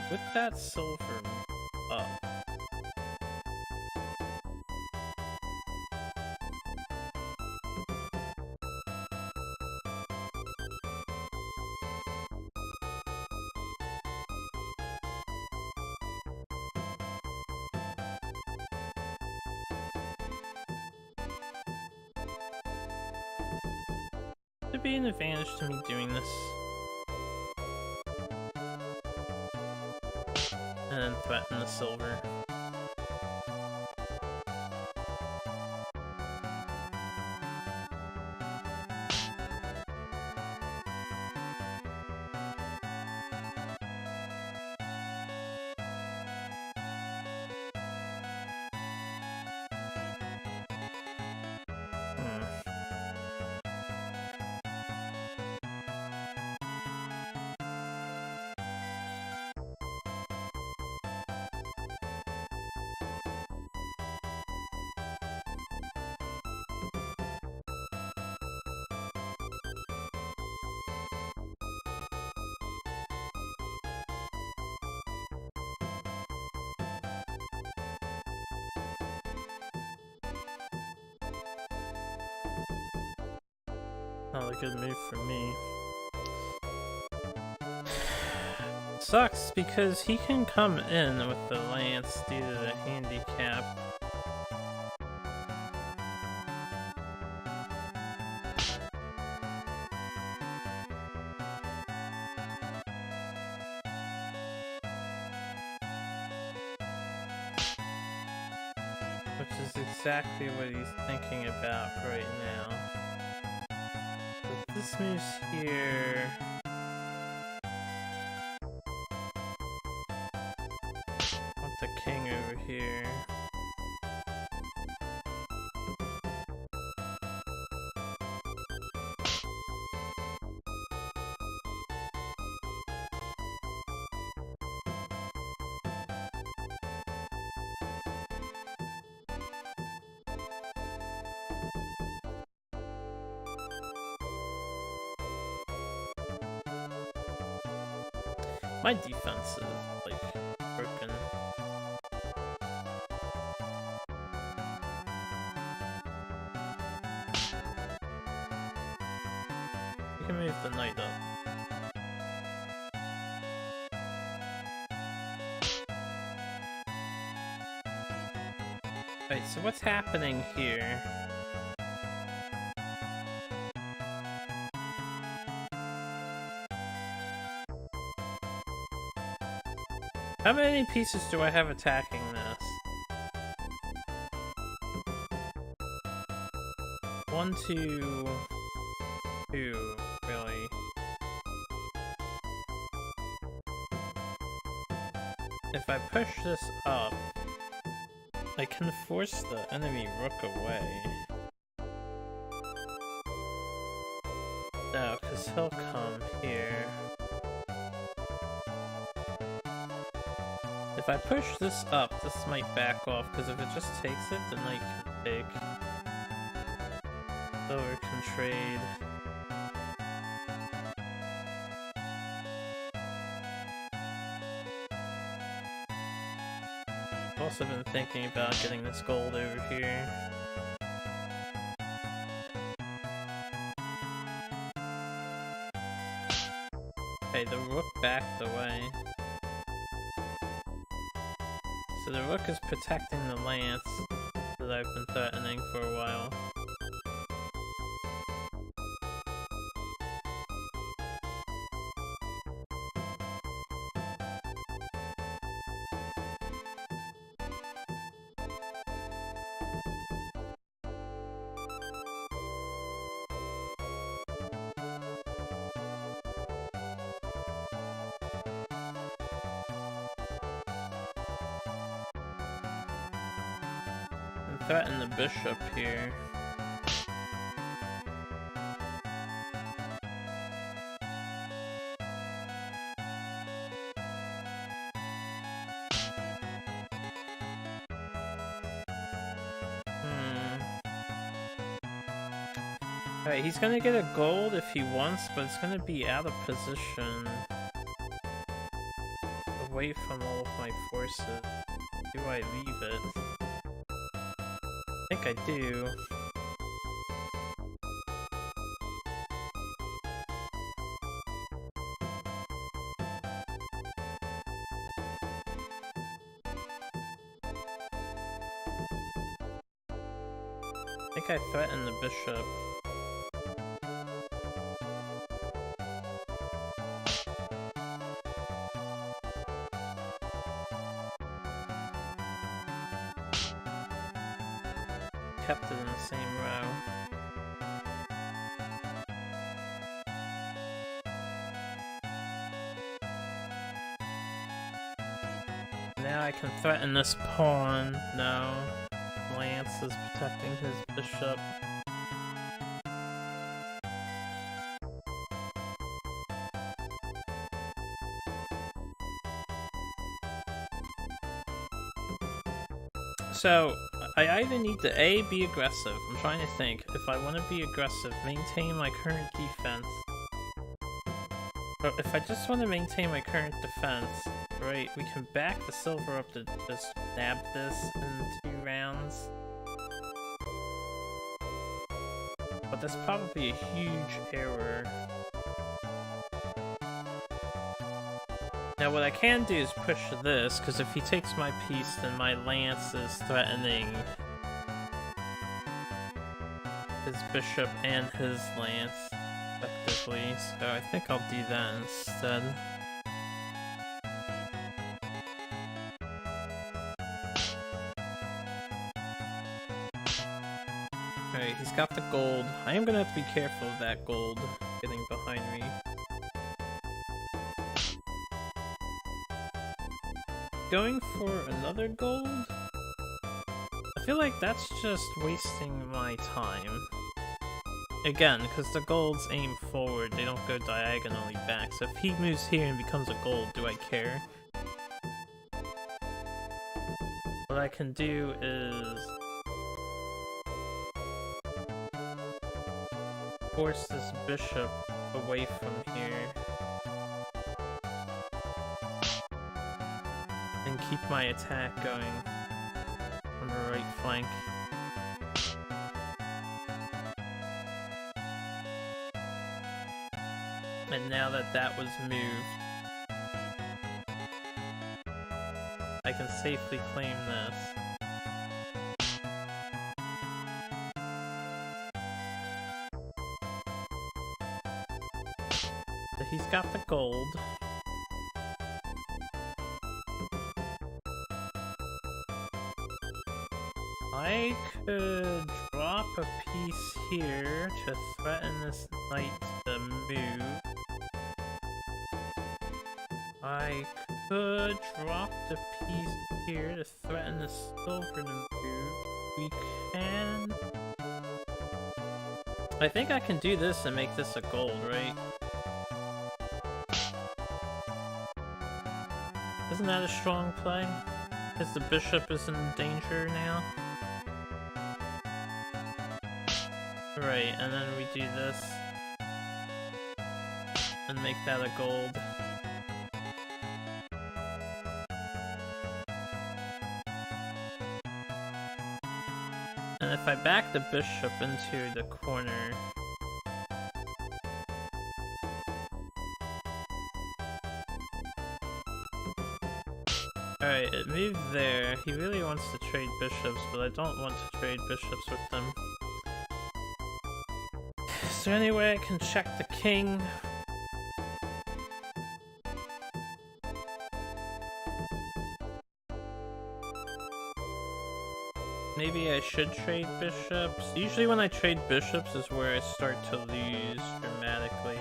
Speaker 1: With that silver up. There'd be an advantage to me doing this. And then threaten the silver. Not a good move for me. Sucks because he can come in with the lance due to the handicap. Which is exactly what he's thinking about right now. This moves here. Want the king over here. My defense is, like, broken. You can move the knight up. Right, so what's happening here? How many pieces do I have attacking this? 1, 2, 2, really. If I push this up, I can force the enemy rook away. No, because he'll come here. If I push this up, this might back off, because if it just takes it, the knight can take. Silver can trade. I've also been thinking about getting this gold over here. Okay, the rook backed away. So the rook is protecting the lance that I've been threatening for a while. threaten the bishop here. Alright, he's gonna get a gold if he wants, but it's gonna be out of position. Away from all of my forces. Do I leave it? I think I do. I think I threaten the bishop. Kept it in the same row. Now I can threaten this pawn. No. Lance is protecting his bishop. So, I either need to A, be aggressive. I'm trying to think. If I want to be aggressive, maintain my current defense. Or if I just want to maintain my current defense, right, we can back the silver up to just nab this in 2 rounds. But that's probably a huge error. Now what I can do is push this, because if he takes my piece, then my lance is threatening his bishop and his lance, effectively, so I think I'll do that instead. Alright, he's got the gold. I am gonna have to be careful of that gold getting behind me. Going for another gold? I feel like that's just wasting my time. Again, because the golds aim forward, they don't go diagonally back, so if he moves here and becomes a gold, do I care? What I can do is force this bishop away from here. And keep my attack going on the right flank. And now that that was moved, I can safely claim this. So he's got the gold. I could drop a piece here to threaten this knight to move. I could drop the piece here to threaten the silver to move. We can... I think I can do this and make this a gold, right? Isn't that a strong play? Because the bishop is in danger now. Right, and then we do this and make that a gold. And if I back the bishop into the corner, alright, it moved there. He really wants to trade bishops, but I don't want to trade bishops with them. Is there any way I can check the king? Maybe I should trade bishops. Usually when I trade bishops is where I start to lose dramatically.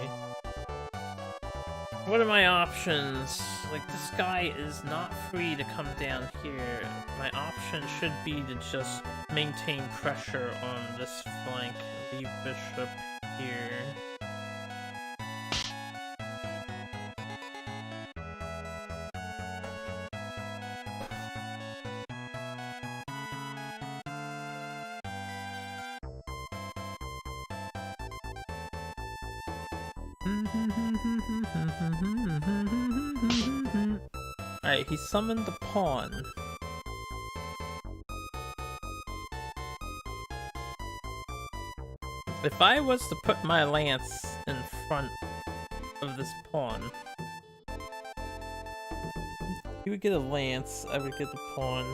Speaker 1: What are my options? Like, this guy is not free to come down here. My option should be to just maintain pressure on this flank. Leave bishop here. Alright, he summoned the pawn. If I was to put my lance in front of this pawn, he would get a lance, I would get the pawn.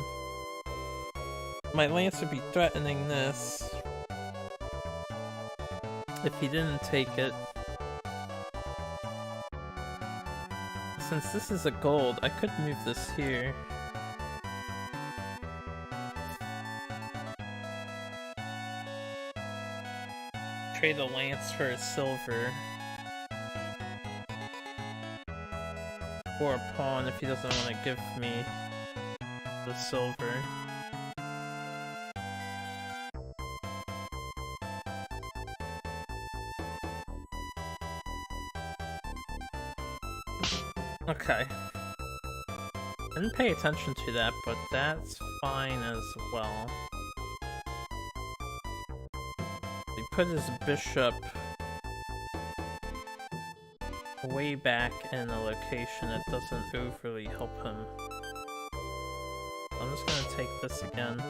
Speaker 1: My lance would be threatening this if he didn't take it. Since this is a gold, I could move this here. Trade a lance for a silver. Or a pawn if he doesn't want to give me the silver. Okay. Didn't pay attention to that, but that's fine as well. He put his bishop way back in a location that doesn't overly help him. I'm just gonna take this again.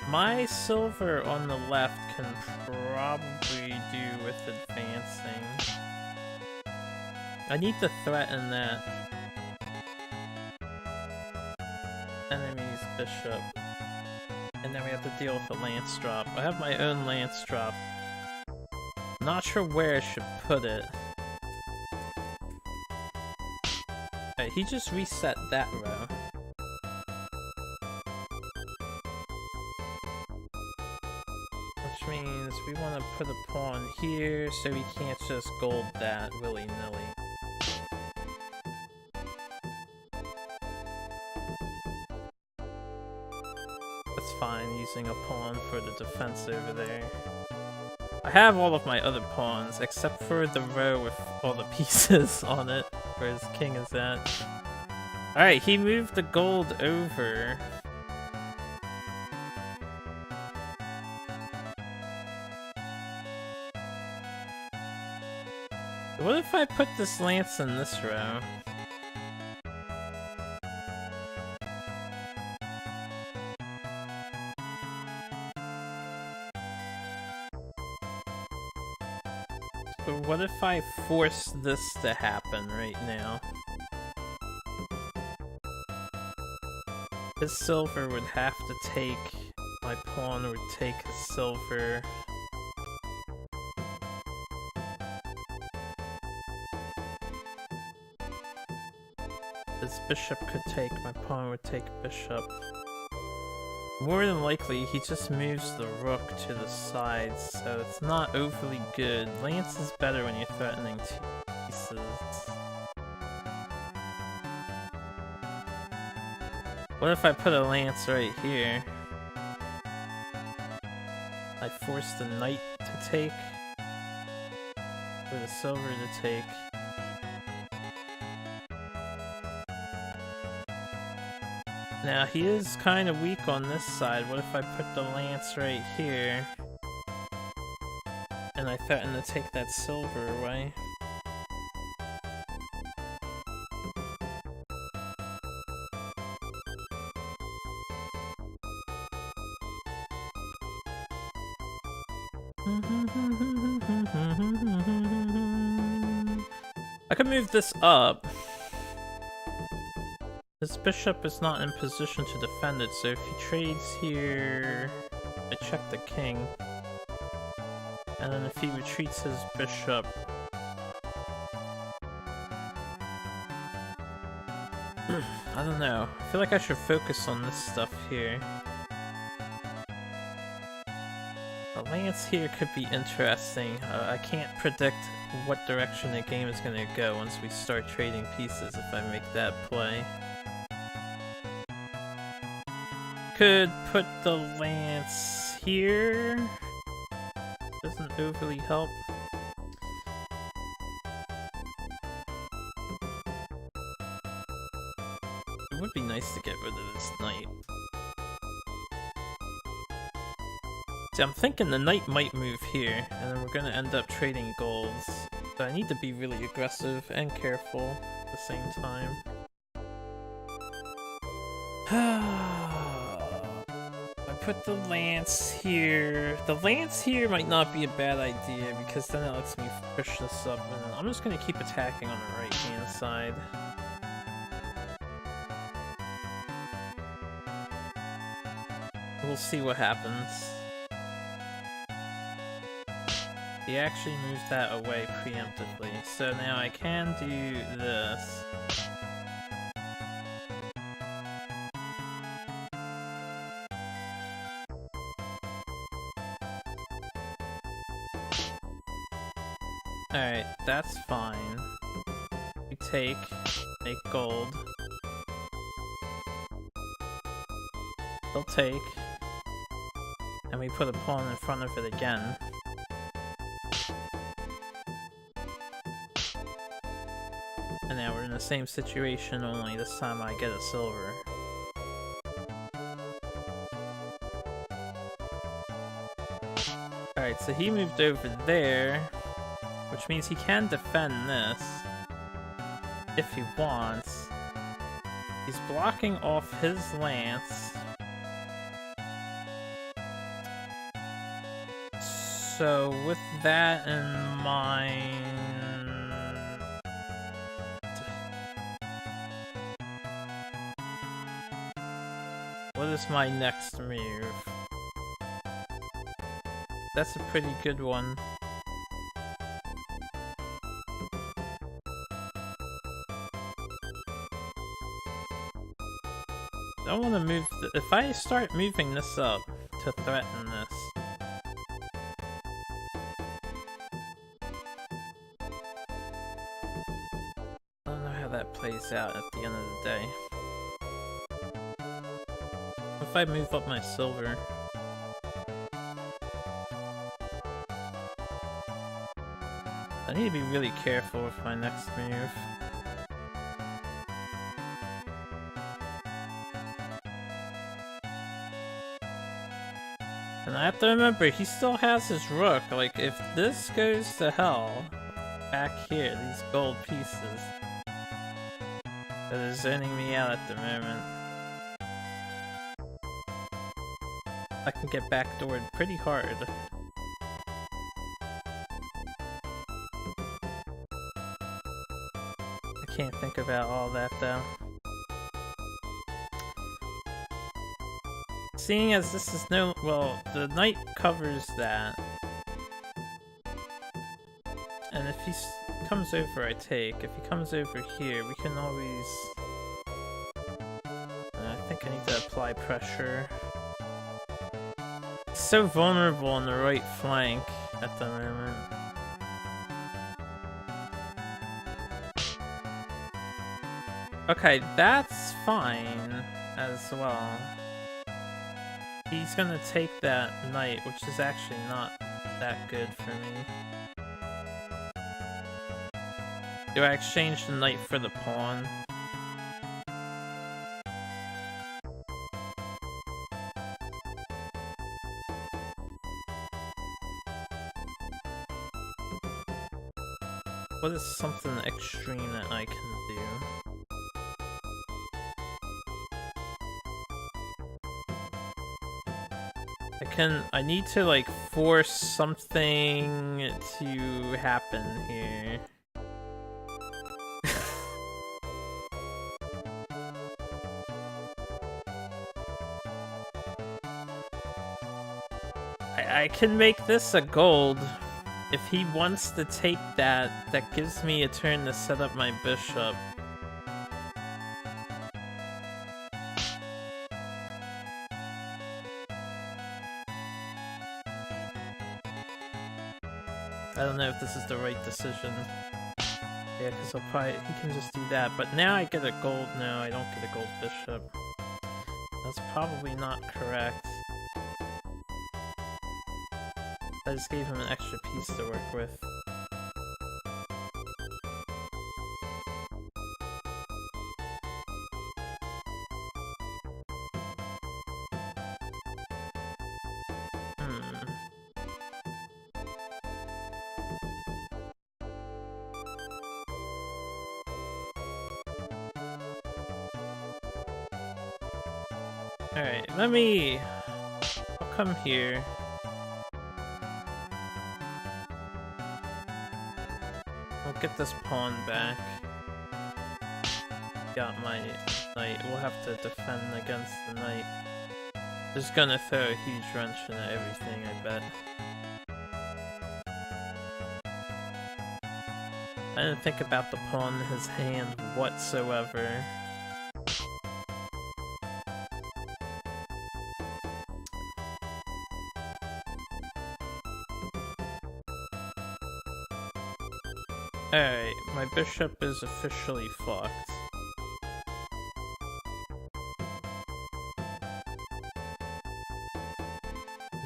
Speaker 1: My silver on the left can probably do with advancing. I need to threaten that enemy's bishop. And then we have to deal with the lance drop. I have my own lance drop. Not sure where I should put it. Alright, he just reset that row. Which means we want to put a pawn here so we can't just gold that willy-nilly. That's fine, using a pawn for the defense over there. I have all of my other pawns, except for the row with all the pieces on it, where his king is at. Alright, he moved the gold over. What if I put this lance in this row? But what if I force this to happen right now? His silver would have to take, my pawn would take his silver. His bishop could take, my pawn would take bishop. More than likely, he just moves the rook to the side, so it's not overly good. Lance is better when you're threatening two pieces. What if I put a lance right here? I force the knight to take, or the silver to take. Now, he is kind of weak on this side. What if I put the lance right here? And I threaten to take that silver away? I could move this up. This bishop is not in position to defend it, so if he trades here, I check the king. And then if he retreats his bishop, I don't know. I feel like I should focus on this stuff here. The lance here could be interesting. I can't predict what direction the game is gonna go once we start trading pieces if I make that play. Could put the lance here. Doesn't overly help. It would be nice to get rid of this knight. See, I'm thinking the knight might move here, and then we're gonna end up trading golds. So I need to be really aggressive and careful at the same time. I put the lance here. The lance here might not be a bad idea because then it lets me push this up, and I'm just gonna keep attacking on the right hand side. We'll see what happens. He actually moves that away preemptively, so now I can do this. Alright, that's fine. We take, make gold. They'll take. And we put a pawn in front of it again. And now we're in the same situation, only this time I get a silver. Alright, so he moved over there, which means he can defend this if he wants. He's blocking off his lance. So with that in mind, what is my next move? That's a pretty good one. I want to move. If I start moving this up to threaten this, I don't know how that plays out at the end of the day. If I move up my silver, I need to be really careful with my next move. And I have to remember, he still has his rook. Like, if this goes to hell, back here, these gold pieces, that are zoning me out at the moment, I can get backdoored pretty hard. I can't think about all that though. Seeing as this is no, well, the knight covers that. And if he comes over, I take. If he comes over here, we can always... I think I need to apply pressure. He's so vulnerable on the right flank at the moment. Okay, that's fine as well. He's gonna take that knight, which is actually not that good for me. Do I exchange the knight for the pawn? What is something extreme that I can do? I need to like force something to happen here. I can make this a gold. If he wants to take that, that gives me a turn to set up my bishop. I don't know if this is the right decision. Yeah, because he can just do that. But now I get a gold. No, I don't get a gold bishop. That's probably not correct. I just gave him an extra piece to work with. Alright, I'll come here. I'll get this pawn back. Got my knight. We'll have to defend against the knight. Just gonna throw a huge wrench into everything, I bet. I didn't think about the pawn in his hand whatsoever. Alright, my bishop is officially fucked.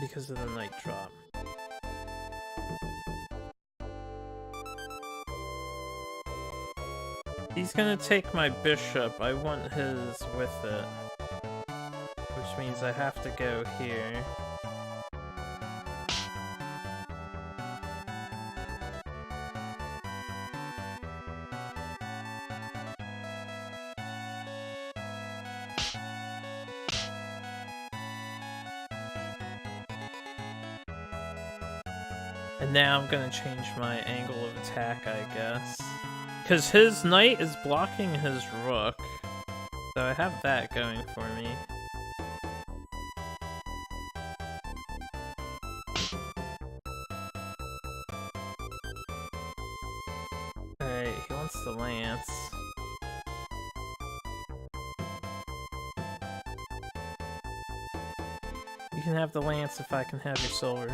Speaker 1: Because of the knight drop. He's gonna take my bishop. I want his with it. Which means I have to go here. And now I'm gonna change my angle of attack, I guess. Because his knight is blocking his rook. So I have that going for me. Alright, he wants the lance. You can have the lance if I can have your silver.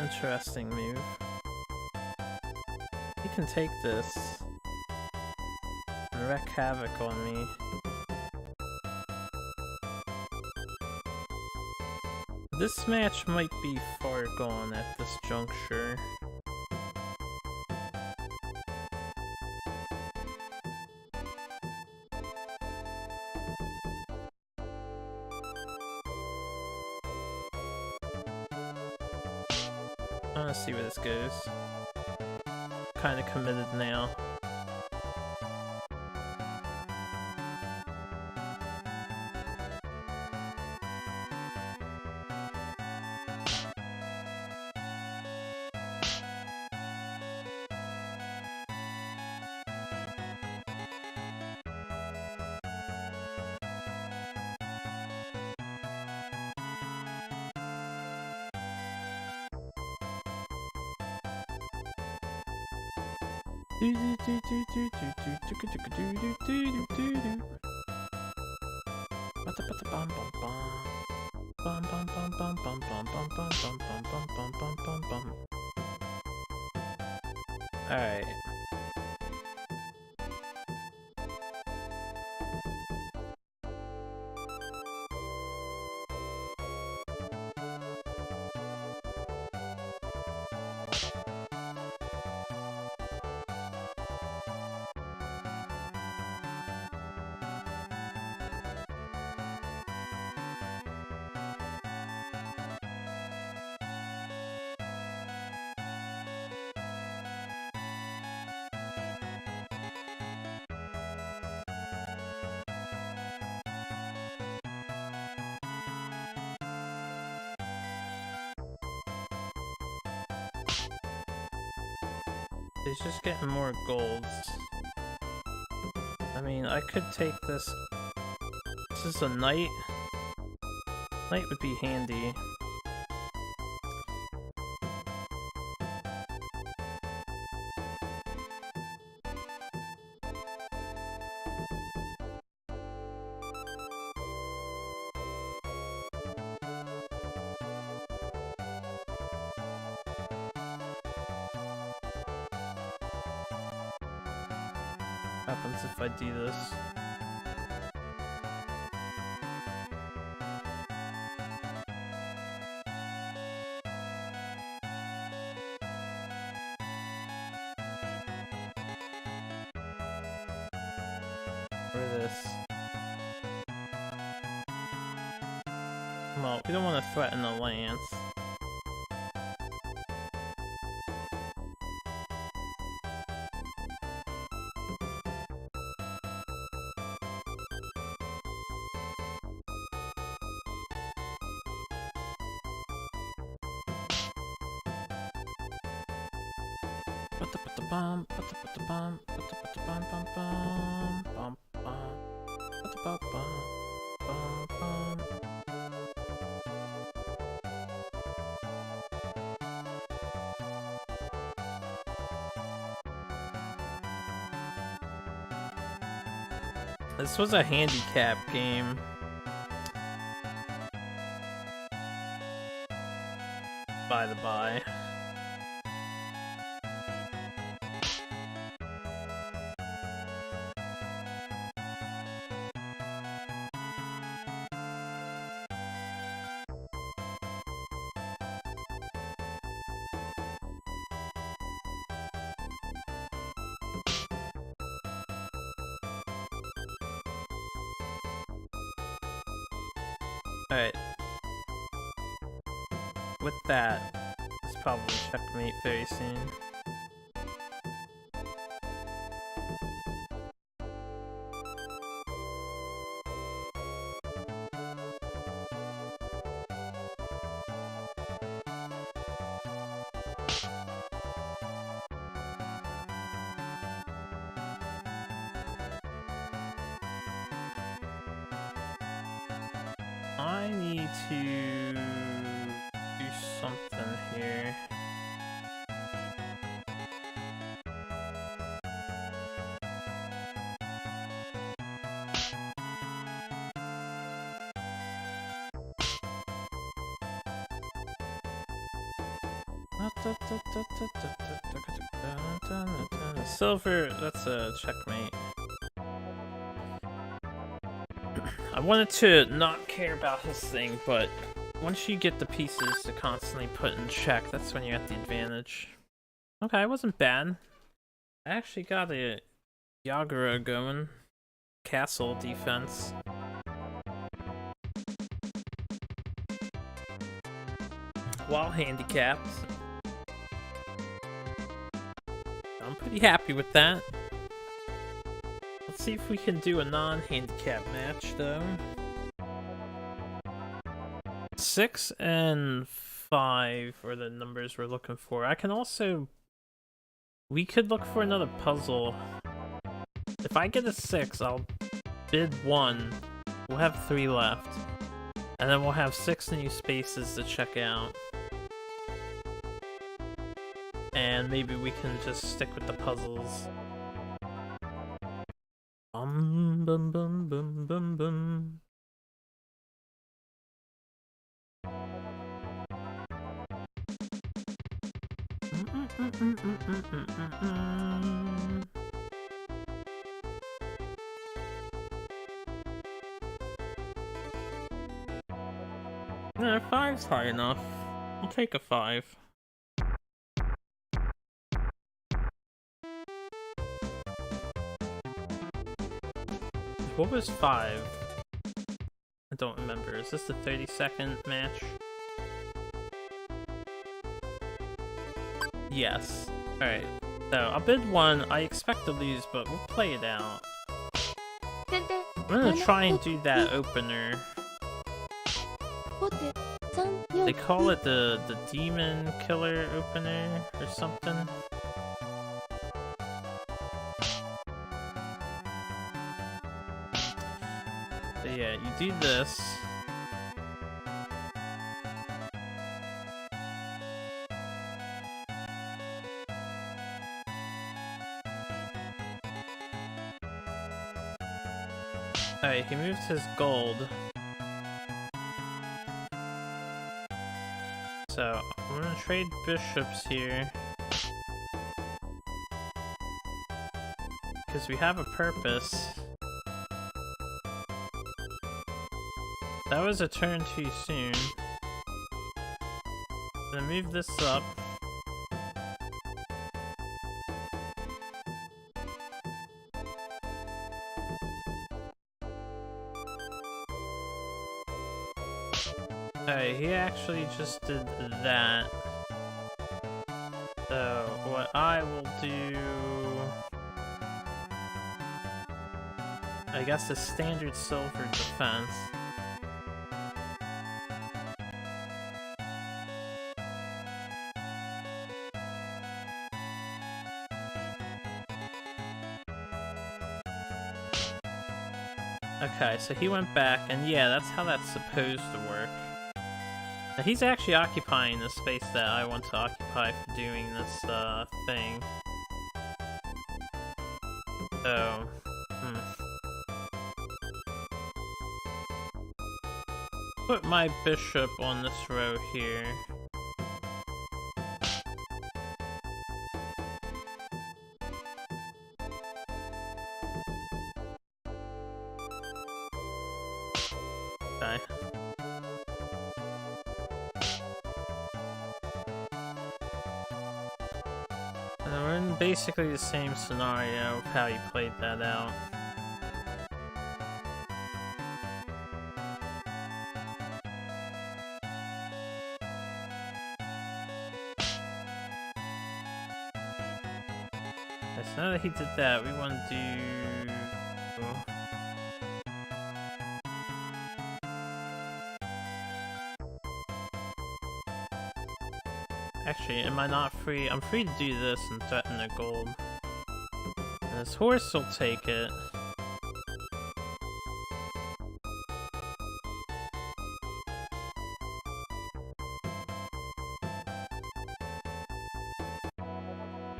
Speaker 1: Interesting move. He can take this and wreak havoc on me. This match might be far gone at this juncture. I want to see where this goes. Kind of committed now. Alright. He's just getting more golds. I mean, I could take this. This is a knight. Knight would be handy. What happens if I do this? Or this? Well, we don't want to threaten a lance. This was a handicap game. By the by. Alright. With that, it's probably checkmate very soon. I need to do something here. Silver, that's a checkmate. I wanted to not care about his thing, but once you get the pieces to constantly put in check, that's when you're at the advantage. Okay, it wasn't bad. I actually got a Yagura going. Castle defense. While handicapped. I'm pretty happy with that. Let's see if we can do a non-handicap match, though. 6 and 5 are the numbers we're looking for. I can also... We could look for another puzzle. If I get a 6, I'll bid 1. We'll have 3 left. And then we'll have 6 new spaces to check out. And maybe we can just stick with the puzzles. Bum bum bum bum bum bum. Nah, 5's high enough. I'll take a 5. What was 5? I don't remember. Is this the 30-second match? Yes. Alright. So, I'll bid 1. I expect to lose, but we'll play it out. I'm gonna try and do that opener. They call it the demon killer opener or something. So yeah, you do this. Alright, he moved his gold. So, I'm gonna trade bishops here. Because we have a purpose. That was a turn too soon. I'm gonna move this up. Alright, he actually just did that. So, what I will do... I guess a standard silver defense. Okay, so he went back, and yeah, that's how that's supposed to work. Now, he's actually occupying the space that I want to occupy for doing this, thing. So, put my bishop on this row here. Okay. And we're in basically the same scenario of how you played that out. Okay, so now that he did that, we want to do... Actually, am I not free? I'm free to do this and threaten the gold. And his horse will take it.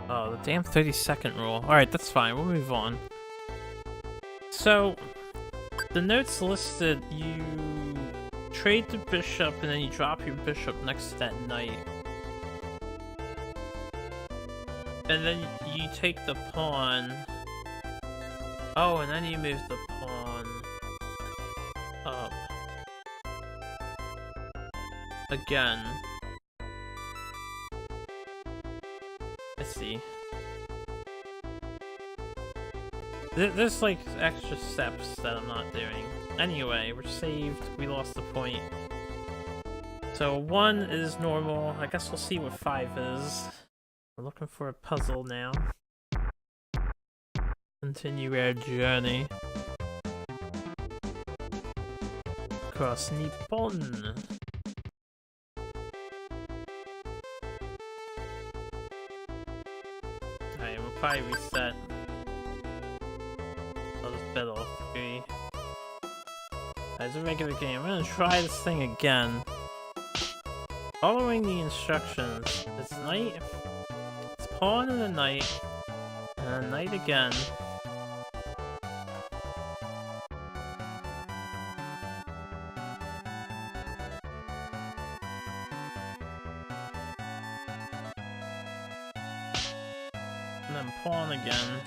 Speaker 1: Oh, the damn 30-second rule. Alright, that's fine. We'll move on. So, the notes listed, you trade the bishop and then you drop your bishop next to that knight. And then you take the pawn. Oh, and then you move the pawn up. Again. I see. There's like extra steps that I'm not doing. Anyway, we're saved. We lost the point. So 1 is normal. I guess we'll see what 5 is. We're looking for a puzzle now. Continue our journey across Nippon. Alright, we'll probably reset. I'll just bet all 3. It's a regular game. I'm gonna try this thing again. Following the instructions. It's knight. It's pawn and a knight. And a knight again. And then pawn again.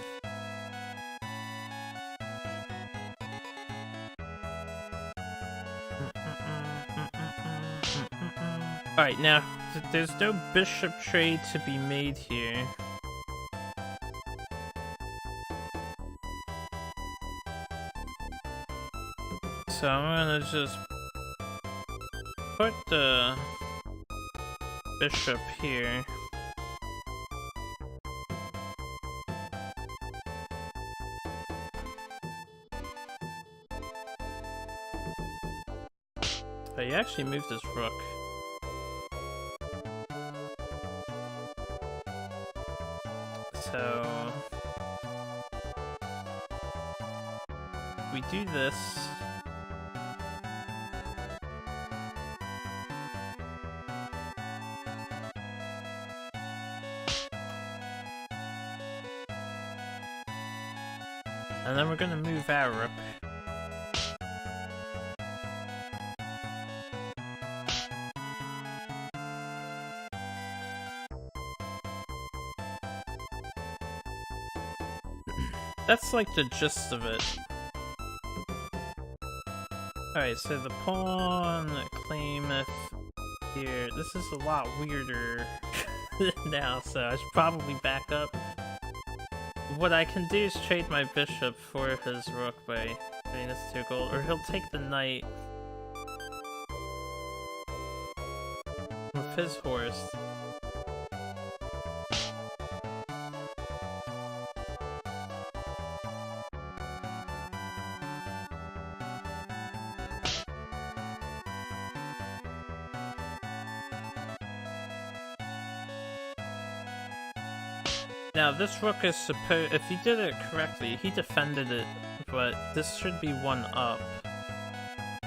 Speaker 1: Alright, now, there's no bishop trade to be made here. So I'm gonna just put the bishop here. Oh, he actually moved his rook. So we do this. And then we're gonna move our rook. That's like the gist of it. Alright, so the pawn claimeth here. This is a lot weirder now, so I should probably back up. What I can do is trade my bishop for his rook by getting this 2 gold, or he'll take the knight with his horse. Now this rook is supposed, if he did it correctly, he defended it, but this should be 1 up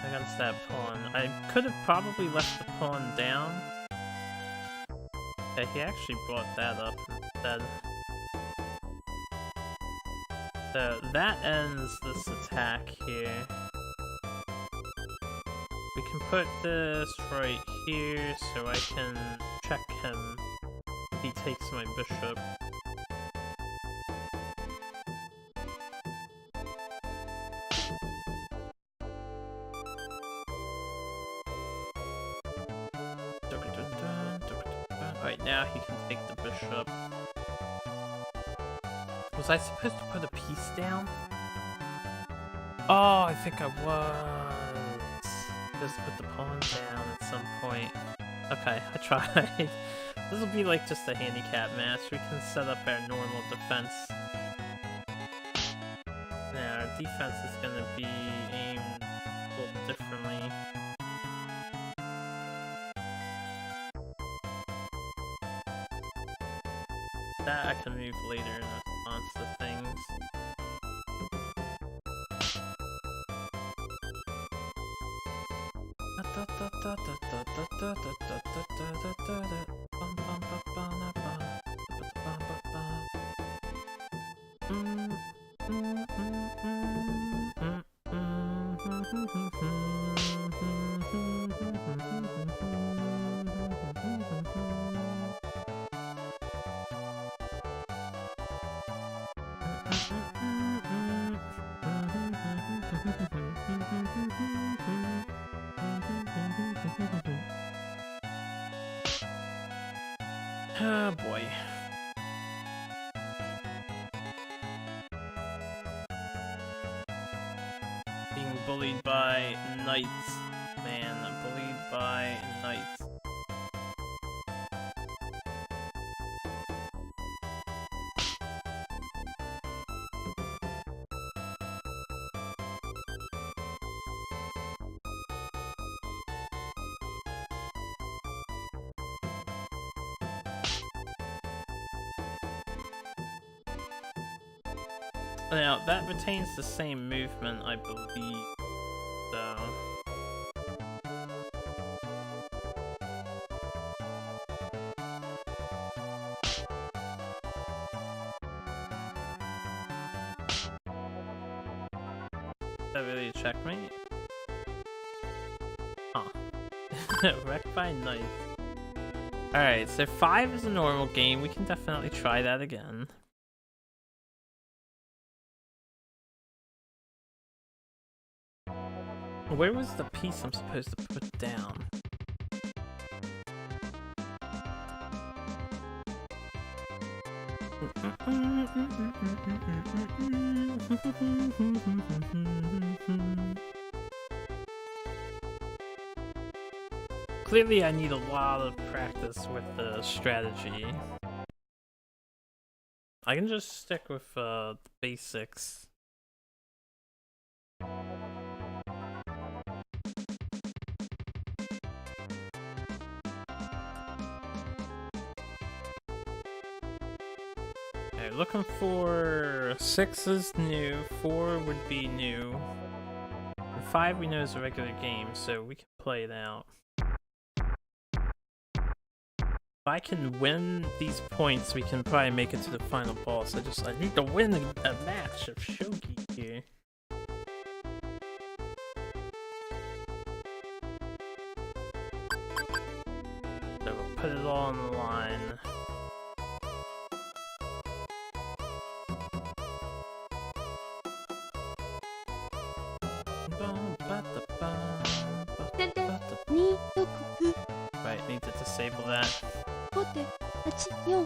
Speaker 1: against that pawn. I could have probably left the pawn down. Yeah, he actually brought that up instead. So that ends this attack here. We can put this right here so I can check him if he takes my bishop. Alright, now he can take the bishop. Was I supposed to put a piece down? Oh, I think I was. Supposed to put the pawn down at some point. Okay, I tried. This will be like just a handicap match. We can set up our normal defense. Now, our defense is going to be aimed a little differently. That I can move later in response to things. Oh boy. Being bullied by knights. Man, bullied by knights. Now, that retains the same movement, I believe, so... Is that really a checkmate? Huh. Wrecked by knife. Alright, so 5 is a normal game. We can definitely try that again. Where was the piece I'm supposed to put down? Clearly I need a lot of practice with the strategy. I can just stick with the basics. Looking for 6 is new, 4 would be new, and 5 we know is a regular game, so we can play it out. If I can win these points, we can probably make it to the final boss. I need to win a match of Shogi. here. So we'll put it all on the line. Right, need to disable that.
Speaker 2: 後手8四歩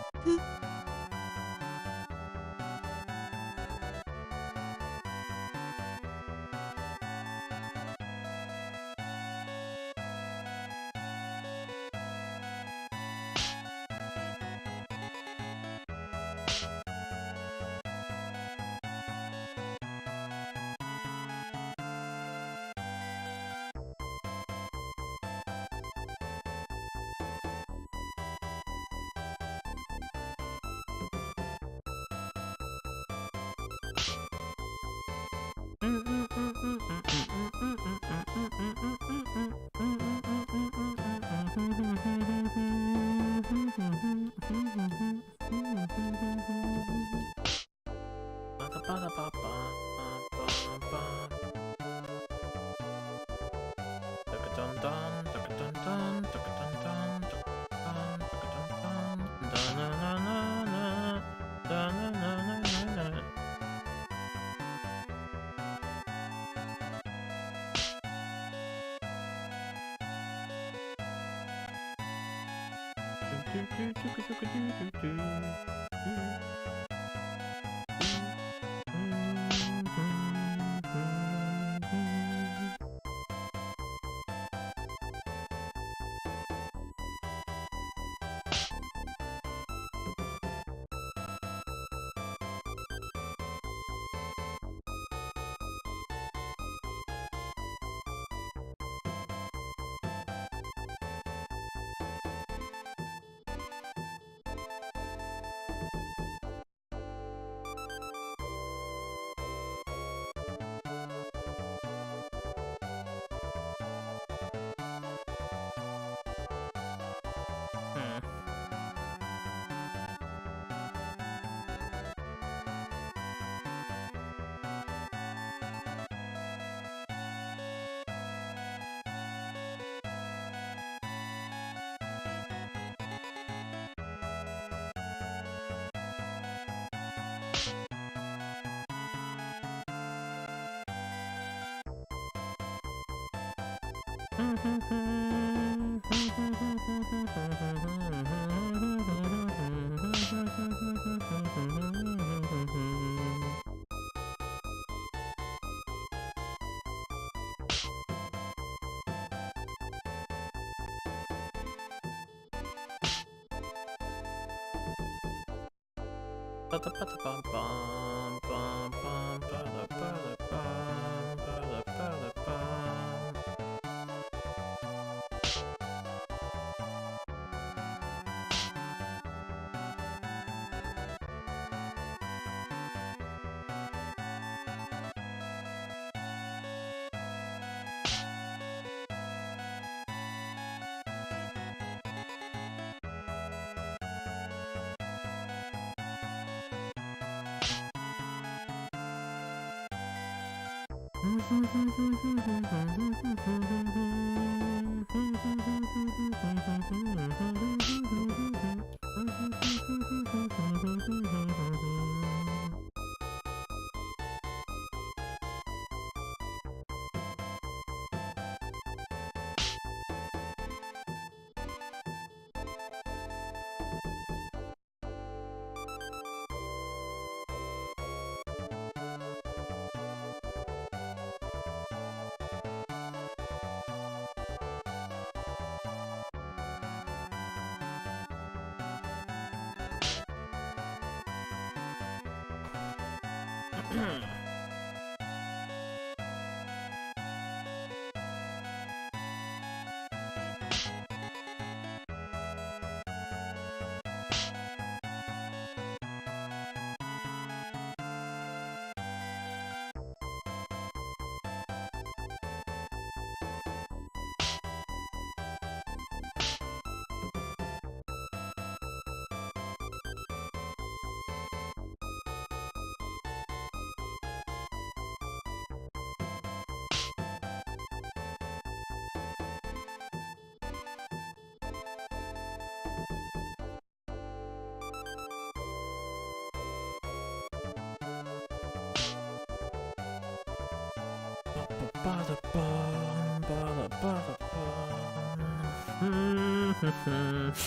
Speaker 1: Ba-da-bum, ba-da-ba-da-bum.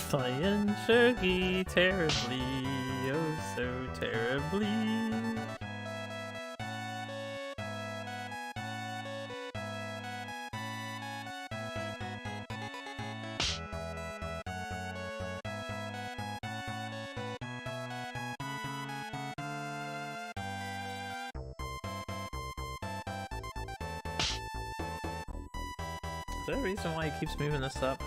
Speaker 1: Playing Shogi terribly, oh so terribly. Is there a reason why he keeps moving this up?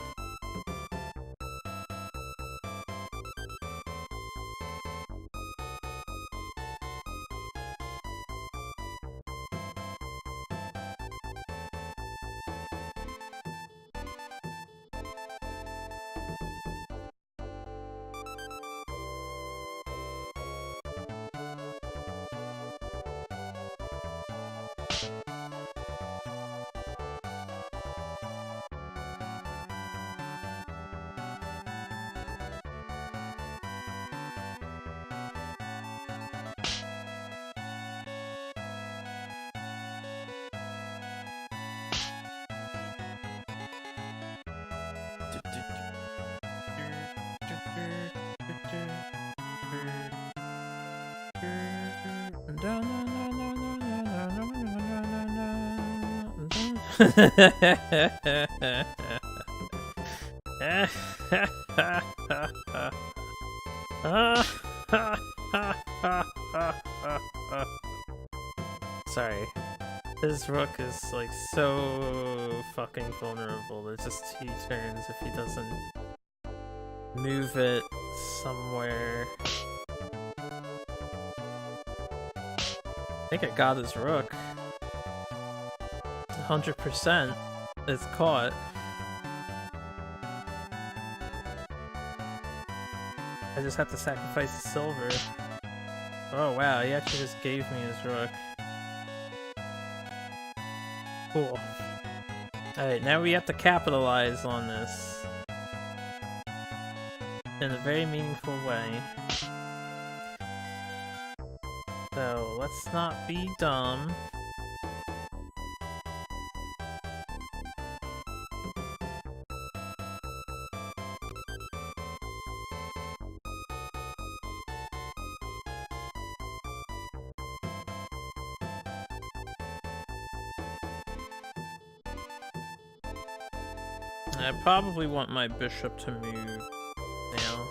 Speaker 1: Sorry. His rook is like so fucking vulnerable. There's just 2 turns if he doesn't move it somewhere. I think I got his rook. 100% is caught. I just have to sacrifice the silver. Oh wow, he actually just gave me his rook. Cool. Alright, now we have to capitalize on this in a very meaningful way. So, let's not be dumb. I probably want my bishop to move now,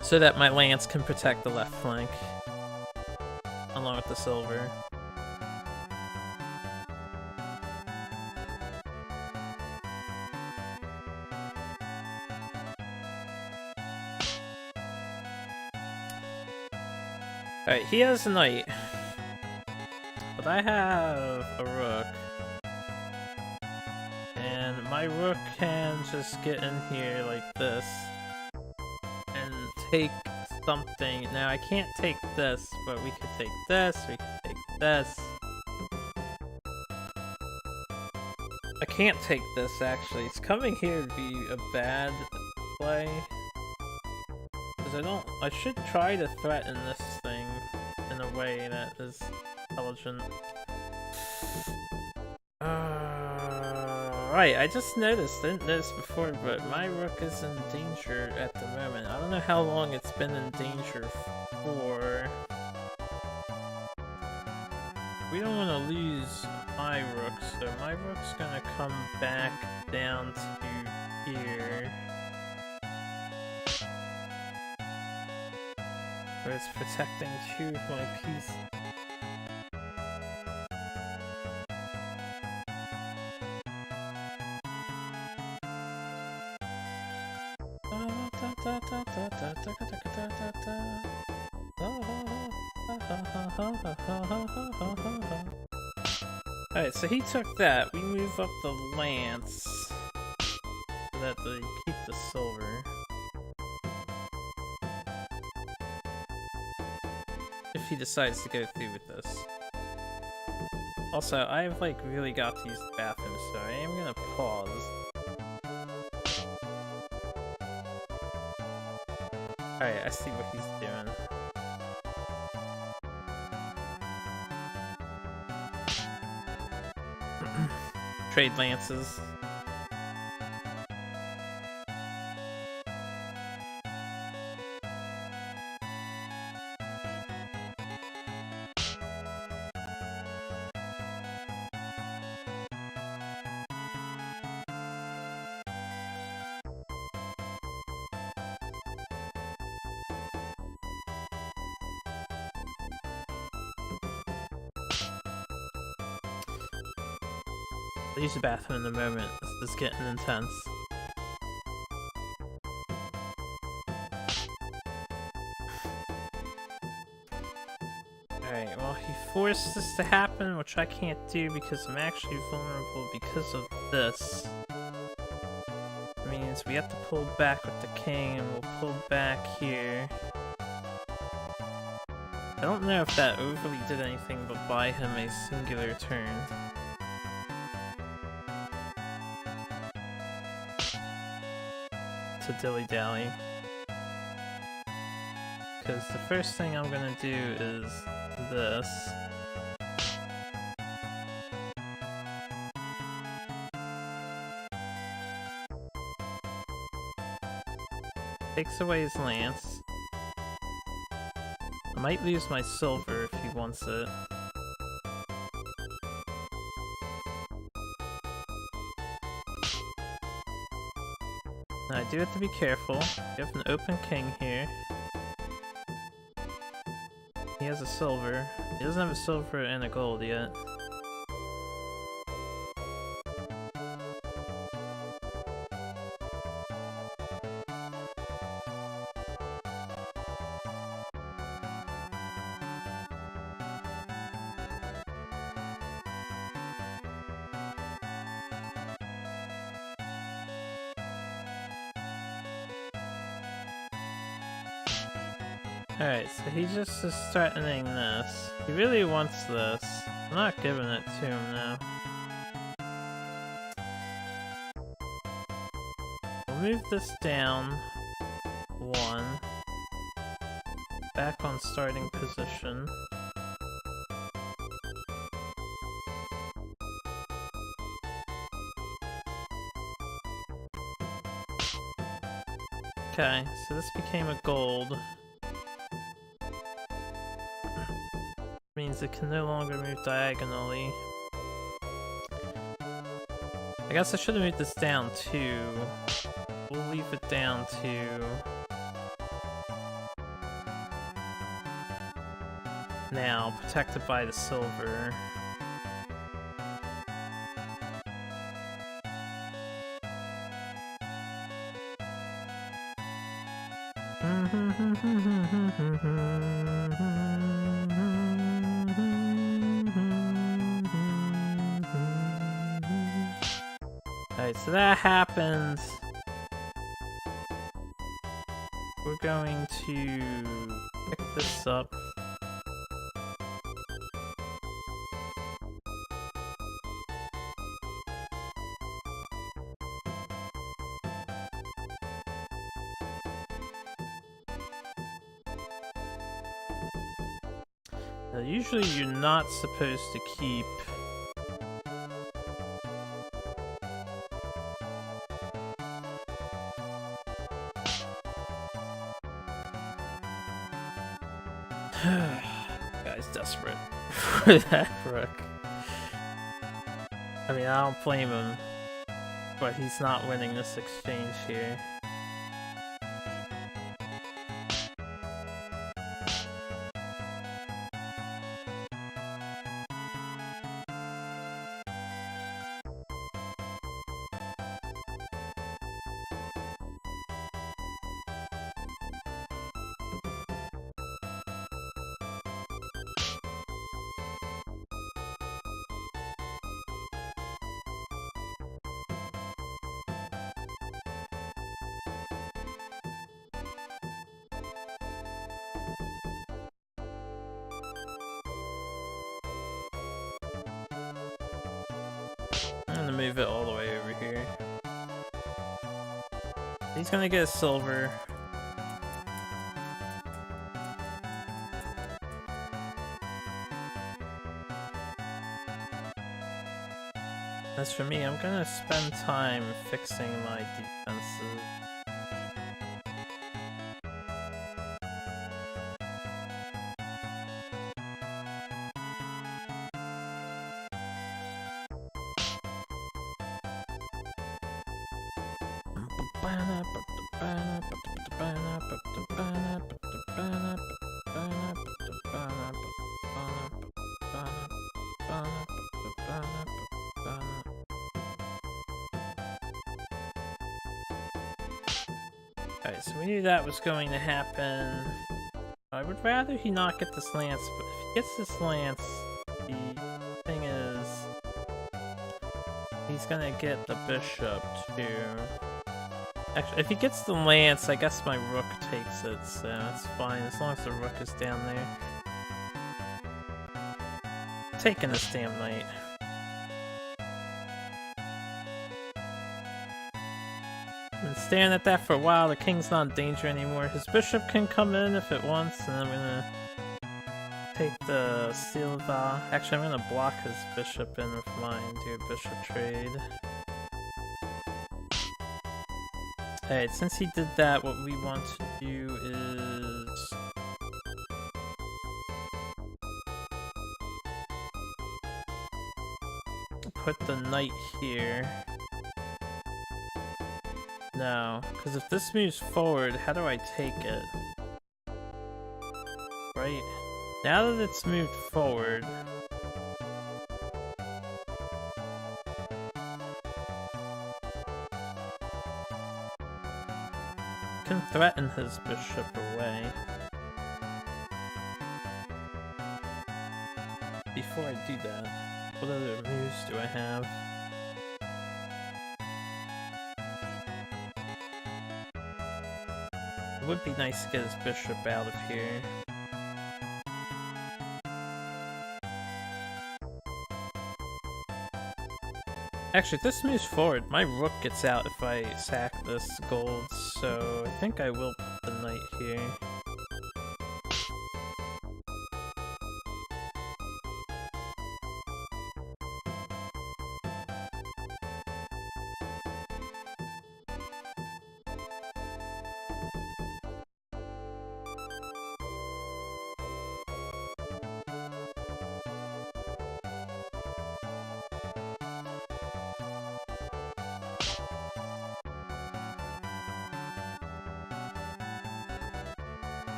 Speaker 1: so that my lance can protect the left flank, along with the silver. Alright, he has a knight, but I have a rook. My rook can just get in here like this and take something. Now I can't take this, but we could take this, we could take this. I can't take this actually. It's coming here to be a bad play. Because I should try to threaten this thing in a way that is intelligent. Right, I just noticed, didn't notice before, but my rook is in danger at the moment. I don't know how long it's been in danger for. We don't want to lose my rook, so my rook's gonna come back down to here. Where it's protecting 2 of my pieces. Alright, so he took that. We move up the lance so that they keep the silver. If he decides to go through with this. Also, I've like really got to use the bathroom, so I am gonna pause. Alright, I see what he's doing. trade lances. I'll use the bathroom in a moment. This is getting intense. Alright, well, he forced this to happen, which I can't do because I'm actually vulnerable because of this. That means we have to pull back with the king, and we'll pull back here. I don't know if that overly did anything but buy him a singular turn. To dilly-dally. Because the first thing I'm gonna do is this. Takes away his lance. I might lose my silver if he wants it. Now, I do have to be careful. We have an open king here. He has a silver. He doesn't have a silver and a gold yet. Alright, so he just is threatening this. He really wants this. I'm not giving it to him now. We'll move this down 1. Back on starting position. Okay, so this became a gold. Means it can no longer move diagonally. I guess I should have moved this down too. We'll leave it down to now, protected by the silver. Alright, so that happens. We're going to pick this up. Now, usually you're not supposed to keep guy's desperate for that rook. I mean, I don't blame him, but he's not winning this exchange here. I'm gonna move it all the way over here. He's gonna get a silver. As for me, I'm gonna spend time fixing my defenses. Alright, so we knew that was going to happen. I would rather he not get this lance, but if he gets this lance, the thing is, he's gonna get the bishop too. Actually, if he gets the lance, I guess my rook takes it, so that's fine, as long as the rook is down there. Taking this damn knight. Been staring at that for a while. The king's not in danger anymore. His bishop can come in if it wants, and I'm gonna take the Silva. Actually, I'm gonna block his bishop in with mine, do a bishop trade. Alright, since he did that, what we want to do is put the knight here. No, because if this moves forward, how do I take it? Right? Now that it's moved forward... I can threaten his bishop away. Before I do that, what other moves do I have? It would be nice to get his bishop out of here. Actually, if this moves forward, my rook gets out if I sack this gold, so I think I will put the knight here.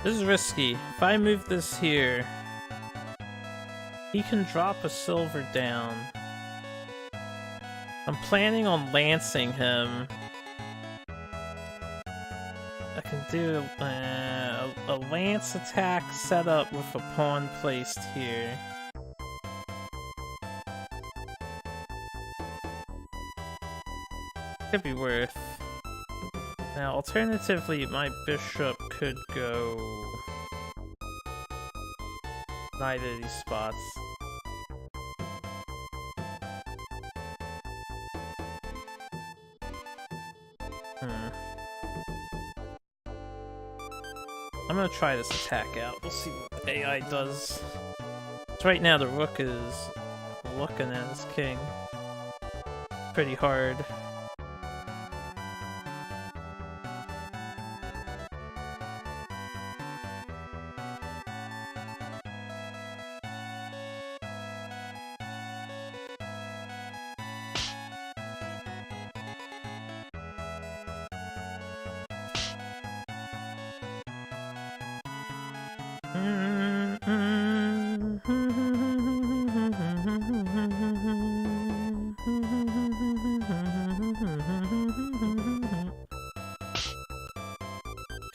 Speaker 1: This is risky. If I move this here, he can drop a silver down. I'm planning on lancing him. I can do a lance attack set up with a pawn placed here. Could be worth. Now, alternatively, my bishop could go neither of these spots. I'm gonna try this attack out. We'll see what the AI does. So right now, the rook is looking at his king. Pretty hard.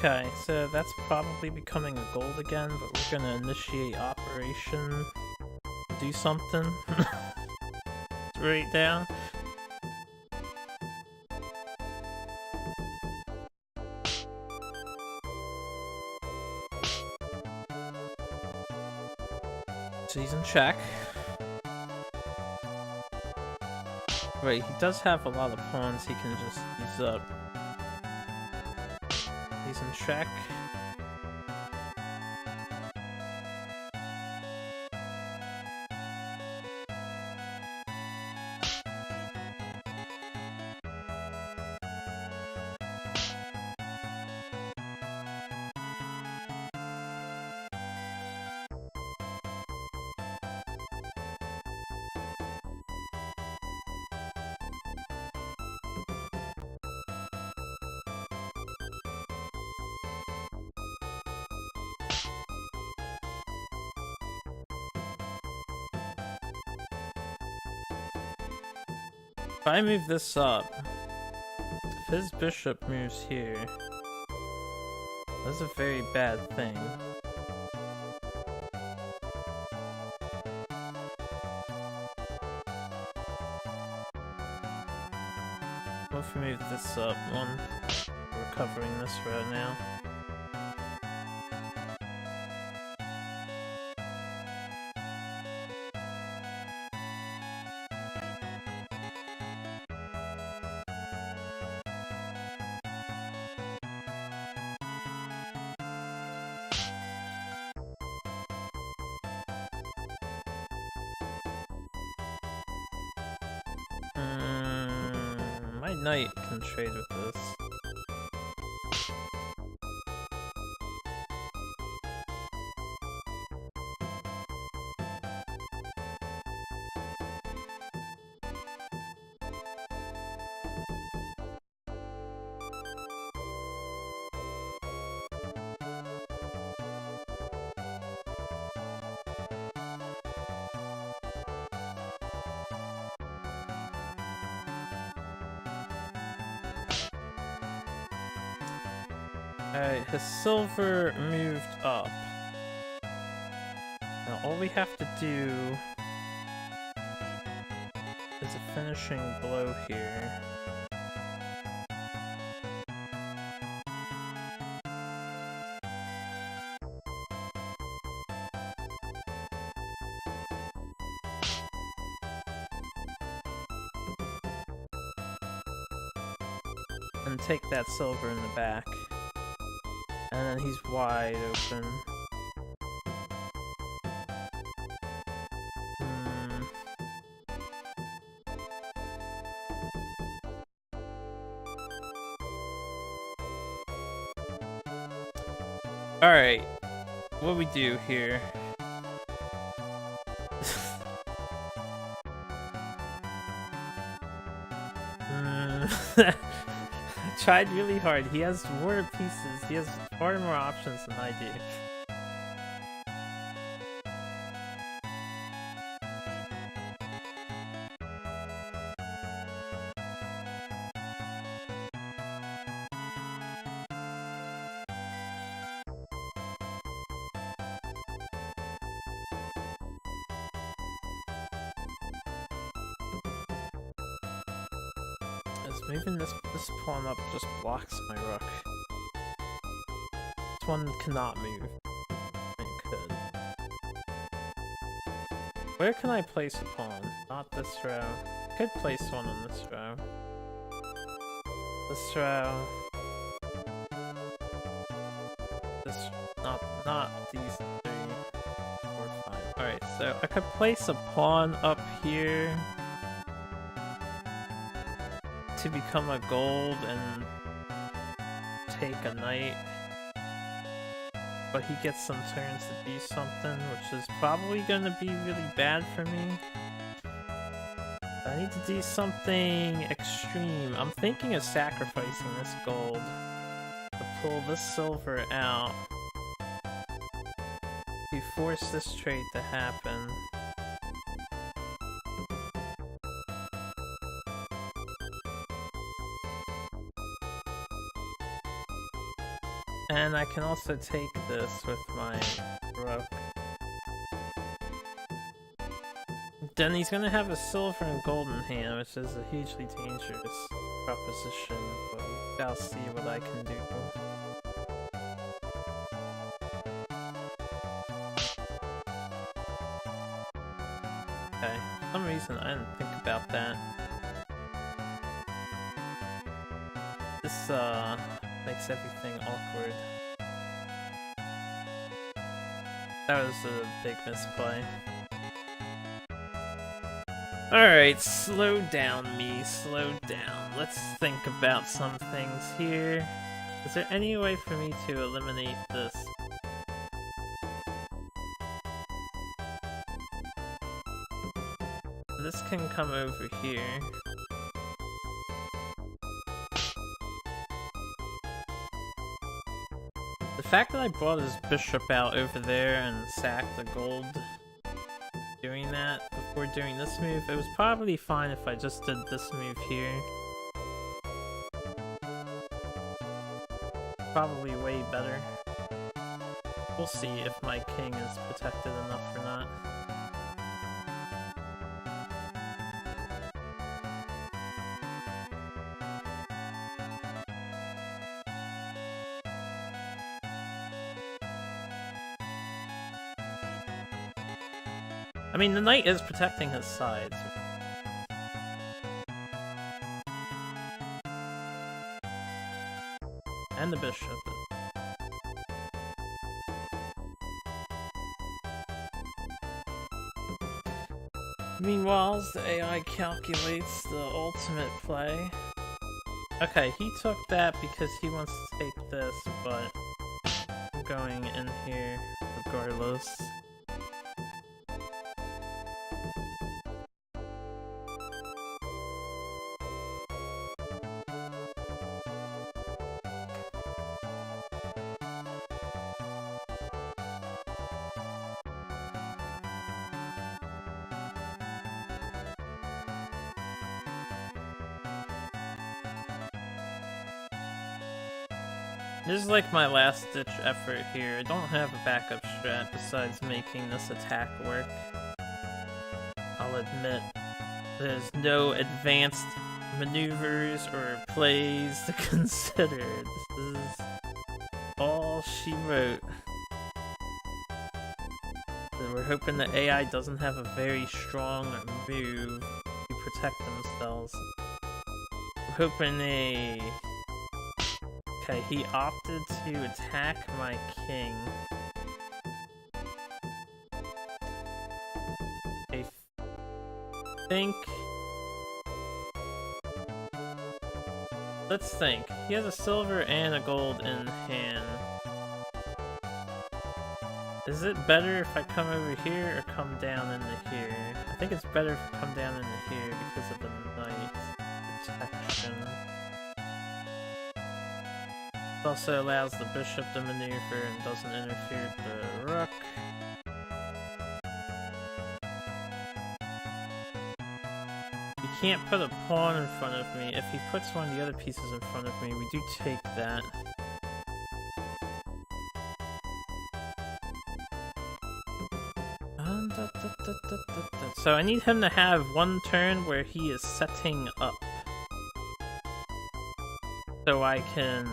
Speaker 1: Okay, so that's probably becoming a gold again, but we're gonna initiate operation. Do something. Right down. So he's in check. Wait, he does have a lot of pawns he can just use up. He's in check. If I move this up, if his bishop moves here, that's a very bad thing. What if we move this up one? We're covering this row now. My knight can trade with this. Alright, his silver moved up. Now all we have to do is a finishing blow here. And take that silver in the back. And then he's wide open. Alright, what do we do here? I tried really hard. He has more pieces. He has far more options than I do. Moving this pawn up just blocks my rook. This one cannot move. It could. Where can I place a pawn? Not this row. I could place one on this row. This row. This not these 3, 4, 5. Alright, so I could place a pawn up here to become a gold and take a knight, but he gets some turns to do something, which is probably going to be really bad for me. I need to do something extreme. I'm thinking of sacrificing this gold to pull this silver out to force this trade to happen. And I can also take this with my rook. Then he's gonna have a silver and golden hand, which is a hugely dangerous proposition, but I'll see what I can do. Okay, for some reason I didn't think about that. This, makes everything awkward. That was a big misplay. Alright, slow down me, slow down. Let's think about some things here. Is there any way for me to eliminate this? This can come over here. The fact that I brought his bishop out over there and sacked the gold doing that before doing this move. It was probably fine if I just did this move here. Probably way better. We'll see if my king is protected enough or not. I mean, the knight is protecting his sides. And the bishop. Meanwhile, the AI calculates the ultimate play. Okay, he took that because he wants to take this, but I'm going in here regardless. This is like my last-ditch effort here. I don't have a backup strat besides making this attack work. I'll admit, there's no advanced maneuvers or plays to consider. This is all she wrote. So we're hoping the AI doesn't have a very strong move to protect themselves. We're hoping they... Okay, he opted to attack my king. I think... Let's think. He has a silver and a gold in hand. Is it better if I come over here or come down into here? I think it's better if I come down into here because of the knight's protection. It also allows the bishop to maneuver and doesn't interfere with the rook. He can't put a pawn in front of me. If he puts one of the other pieces in front of me, we do take that. So I need him to have one turn where he is setting up. So I can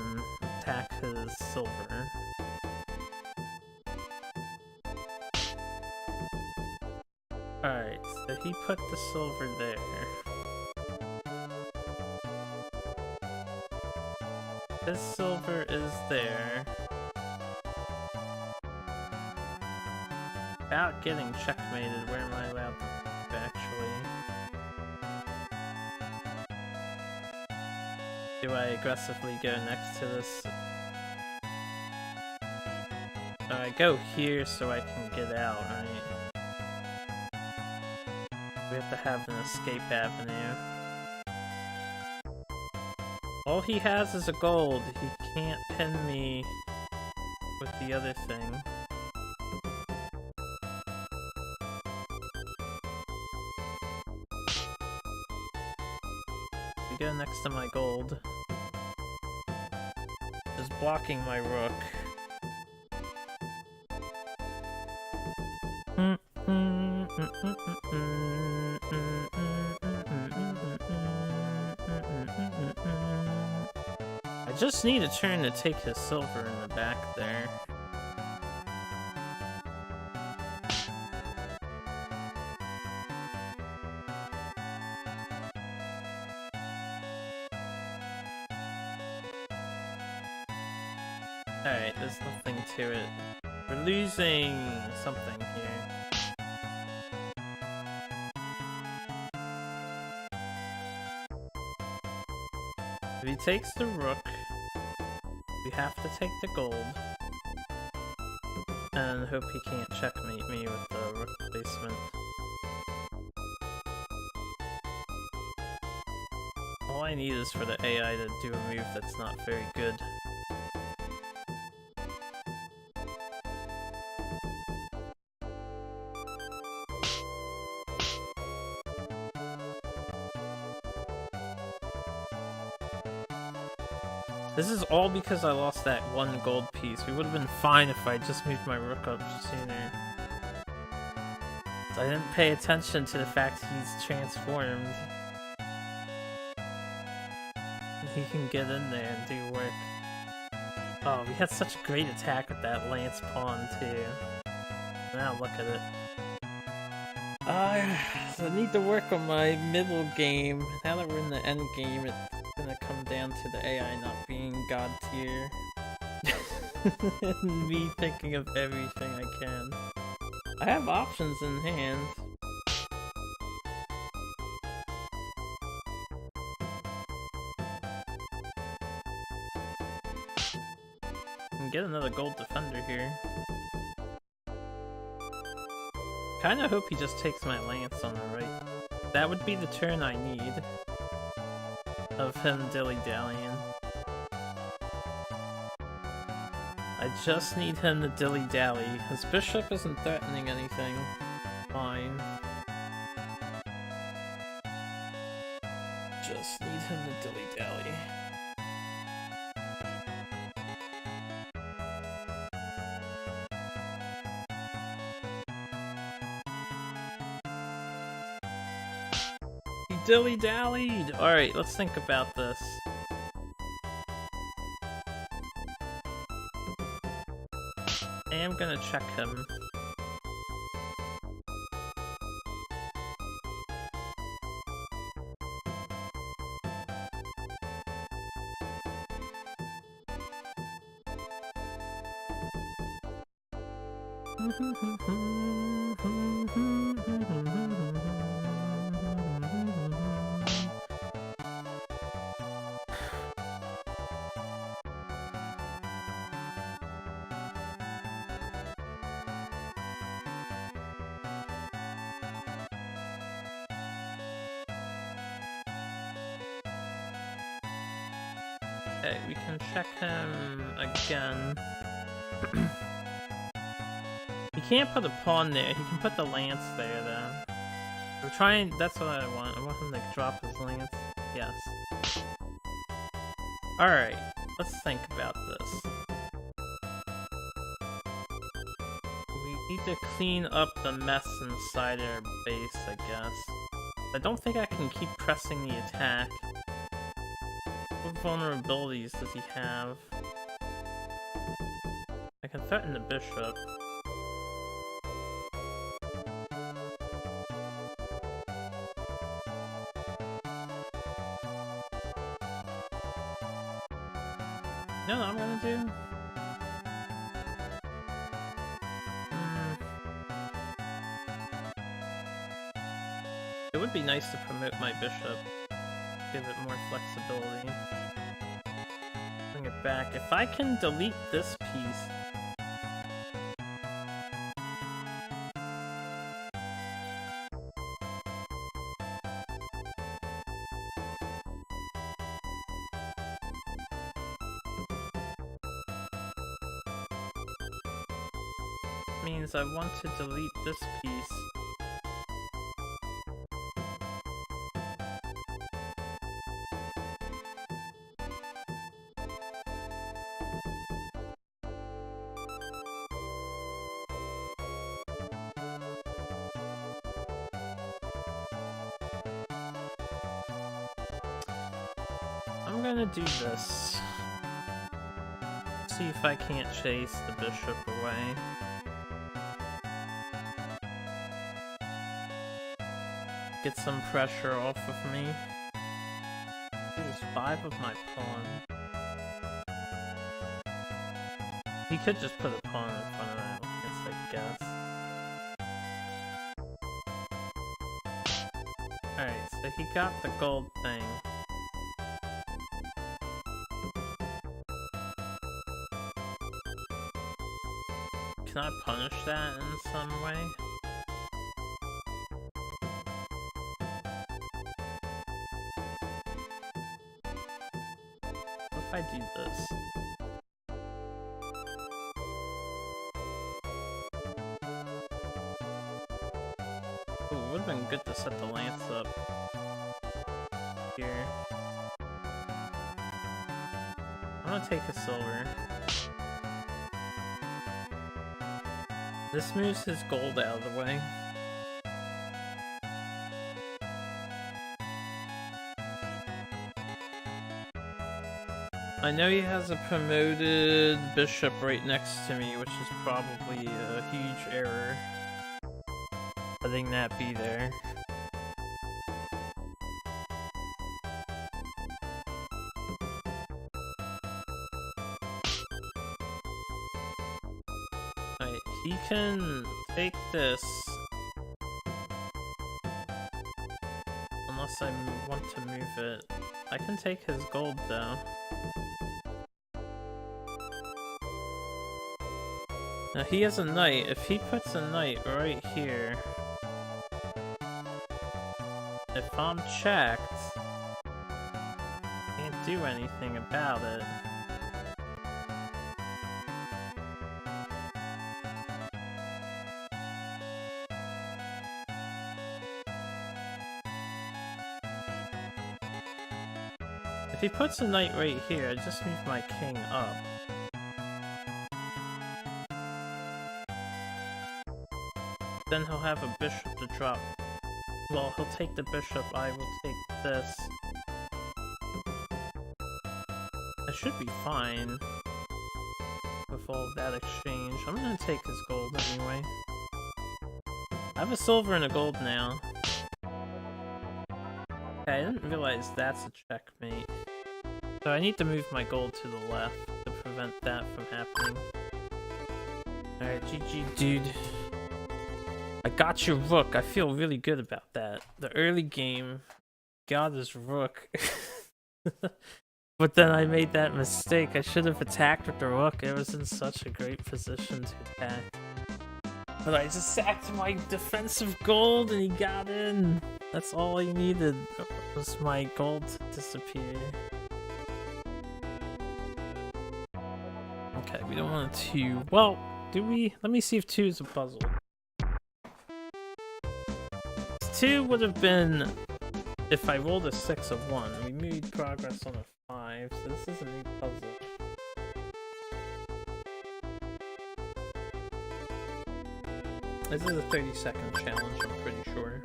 Speaker 1: attack his silver. Alright, so he put the silver there. His silver is there. Without getting checkmated, where am I allowed to move, actually? Do I aggressively go next to this? I go here so I can get out, right? We have to have an escape avenue. All he has is a gold. He can't pin me with the other thing. Go next to my gold. Just blocking my rook. I just need a turn to take his silver in the back there. Alright, there's nothing to it. We're losing something here. If he takes the rook, we have to take the gold. And hope he can't checkmate me with the rook placement. All I need is for the AI to do a move that's not very good. This is all because I lost that one gold piece. We would have been fine if I just moved my rook up sooner. So I didn't pay attention to the fact he's transformed. He can get in there and do work. Oh, we had such a great attack with that lance pawn too. Now look at it. So I need to work on my middle game. Now that we're in the end game, it's gonna come down to the AI not being god tier. And me thinking of everything I can. I have options in hand. Can get another gold defender here. Kinda hope he just takes my lance on the right. That would be the turn I need. Of him dilly-dallying. I just need him to dilly-dally. His bishop isn't threatening anything. Fine. Just need him to dilly-dally. Dilly-dallied! Alright, let's think about this. I am gonna check him. Okay, we can check him again. He can't put a pawn there, he can put the lance there though. We're trying, that's what I want him to drop his lance. Yes. Alright, let's think about this. We need to clean up the mess inside our base, I guess. I don't think I can keep pressing the attack. What vulnerabilities does he have? I can threaten the bishop. You know what I'm gonna do? It would be nice to promote my bishop. Give it more flexibility. Bring it back. If I can delete this piece... means I want to delete this piece. I'm gonna do this. See if I can't chase the bishop away. Get some pressure off of me. There's 5 of my pawn. He could just put a pawn in front of that, I guess. Alright, so he got the gold thing. Can I punish that in some way? What if I do this? Ooh, it would have been good to set the lance up here. I'm gonna take a silver. This moves his gold out of the way. I know he has a promoted bishop right next to me, which is probably a huge error. Letting that be there. Alright, he can take this. Unless I want to move it. I can take his gold though. Now he has a knight. If he puts a knight right here, if I'm checked, can't do anything about it. If he puts a knight right here, I just move my king up. Then he'll have a bishop to drop. Well, he'll take the bishop, I will take this. I should be fine with all of that exchange. I'm gonna take his gold anyway. I have a silver and a gold now. Okay, I didn't realize that's a checkmate. So I need to move my gold to the left to prevent that from happening. Alright, GG dude. I got your rook. I feel really good about that. The early game got his rook. But then I made that mistake. I should have attacked with the rook. It was in such a great position to attack. But I just sacked my defensive gold and he got in. That's all he needed was my gold to disappear. Okay, we don't want a 2. Well, do we? Let me see if 2 is a puzzle. 2 would have been if I rolled a 6 of 1. We made progress on a 5, so this is a new puzzle. This is a 30-second challenge, I'm pretty sure.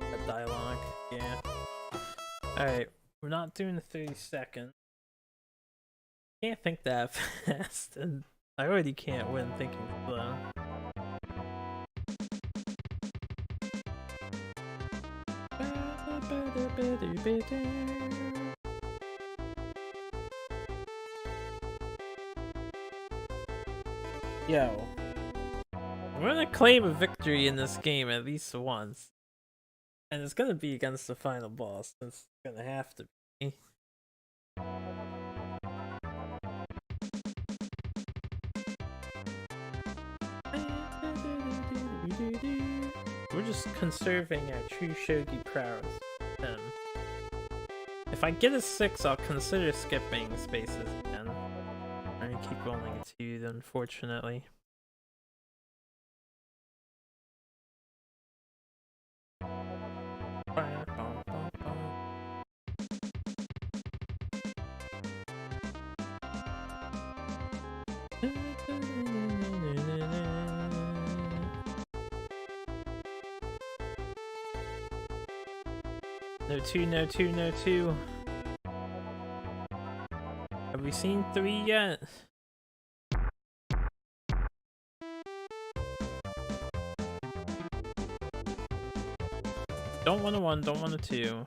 Speaker 1: A dialogue, yeah. Alright, we're not doing the 30 seconds. Can't think that fast, and I already can't win thinking slow. Yo. I'm gonna claim a victory in this game at least once. And it's gonna be against the final boss. It's gonna have to be. We're just conserving our true Shogi prowess. If I get a 6, I'll consider skipping spaces again. I'm gonna keep rolling a 2, unfortunately. No 2, no 2, no 2. Have we seen 3 yet? Don't want a 1, don't want a 2.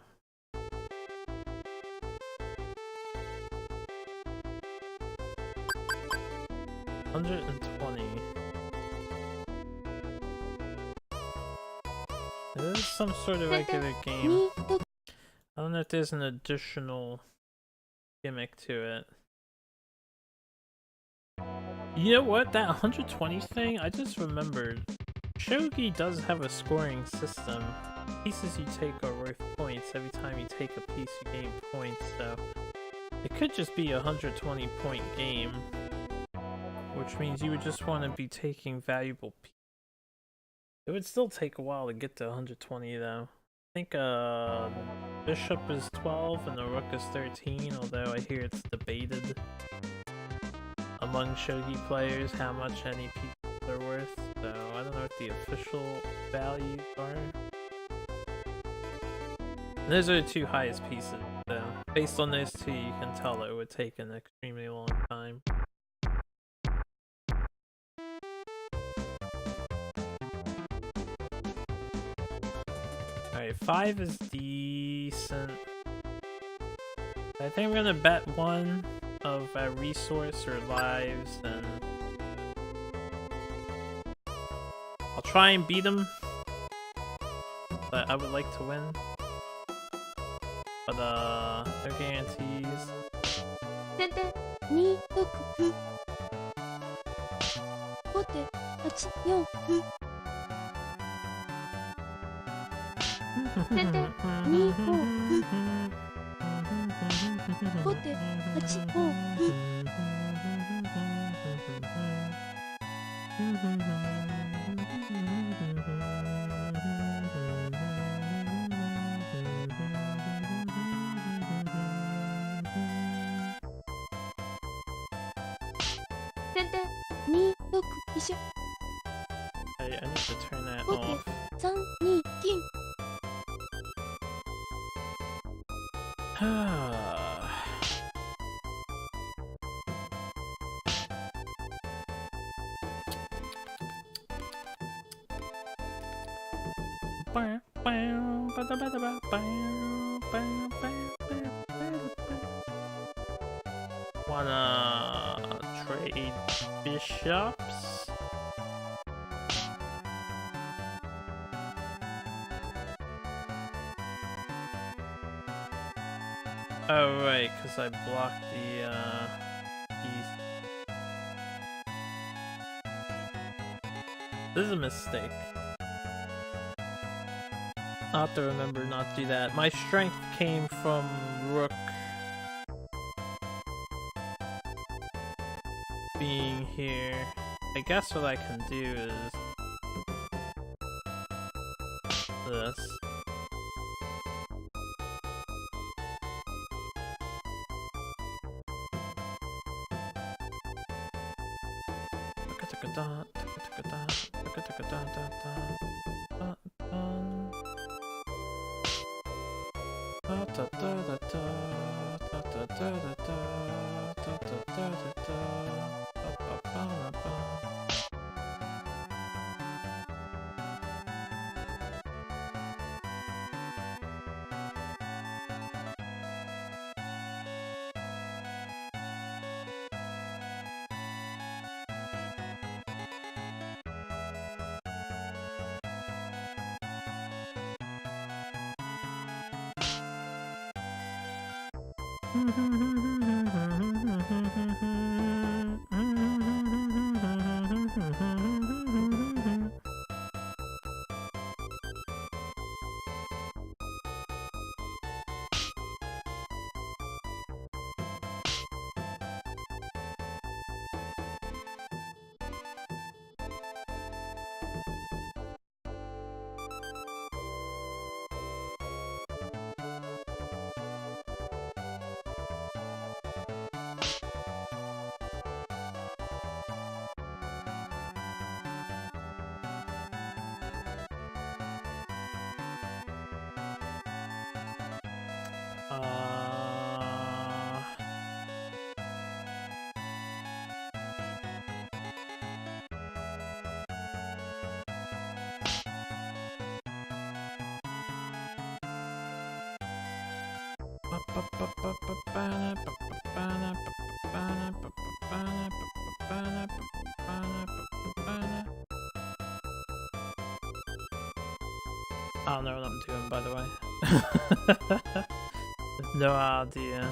Speaker 1: $120. This is some sort of regular game. I don't know if there's an additional gimmick to it. You know what? That 120 thing, I just remembered. Shogi does have a scoring system. Pieces you take are worth points. Every time you take a piece, you gain points, so it could just be a 120 point game, which means you would just want to be taking valuable pieces. It would still take a while to get to 120 though. think bishop is 12 and the rook is 13, although I hear it's debated among shogi players how much any pieces are worth, so I don't know what the official values are. And those are the two highest pieces, so based on those two you can tell that it would take an extremely long time. Alright, 5 is decent. I think I'm gonna bet one of a resource or lives, and I'll try and beat him. But I would like to win. But no guarantees.
Speaker 2: 先手2六歩後手8四歩先手2五歩後手8五歩先手2六飛車
Speaker 1: I need to turn that
Speaker 2: 後手
Speaker 1: off.
Speaker 2: 3二金
Speaker 1: Wanna trade bishops? Oh right, because I blocked the east. This is a mistake. I'll have to remember not to do that. My strength came from rook being here. I guess what I can do is this. I don't know what I'm doing, by the way. No idea.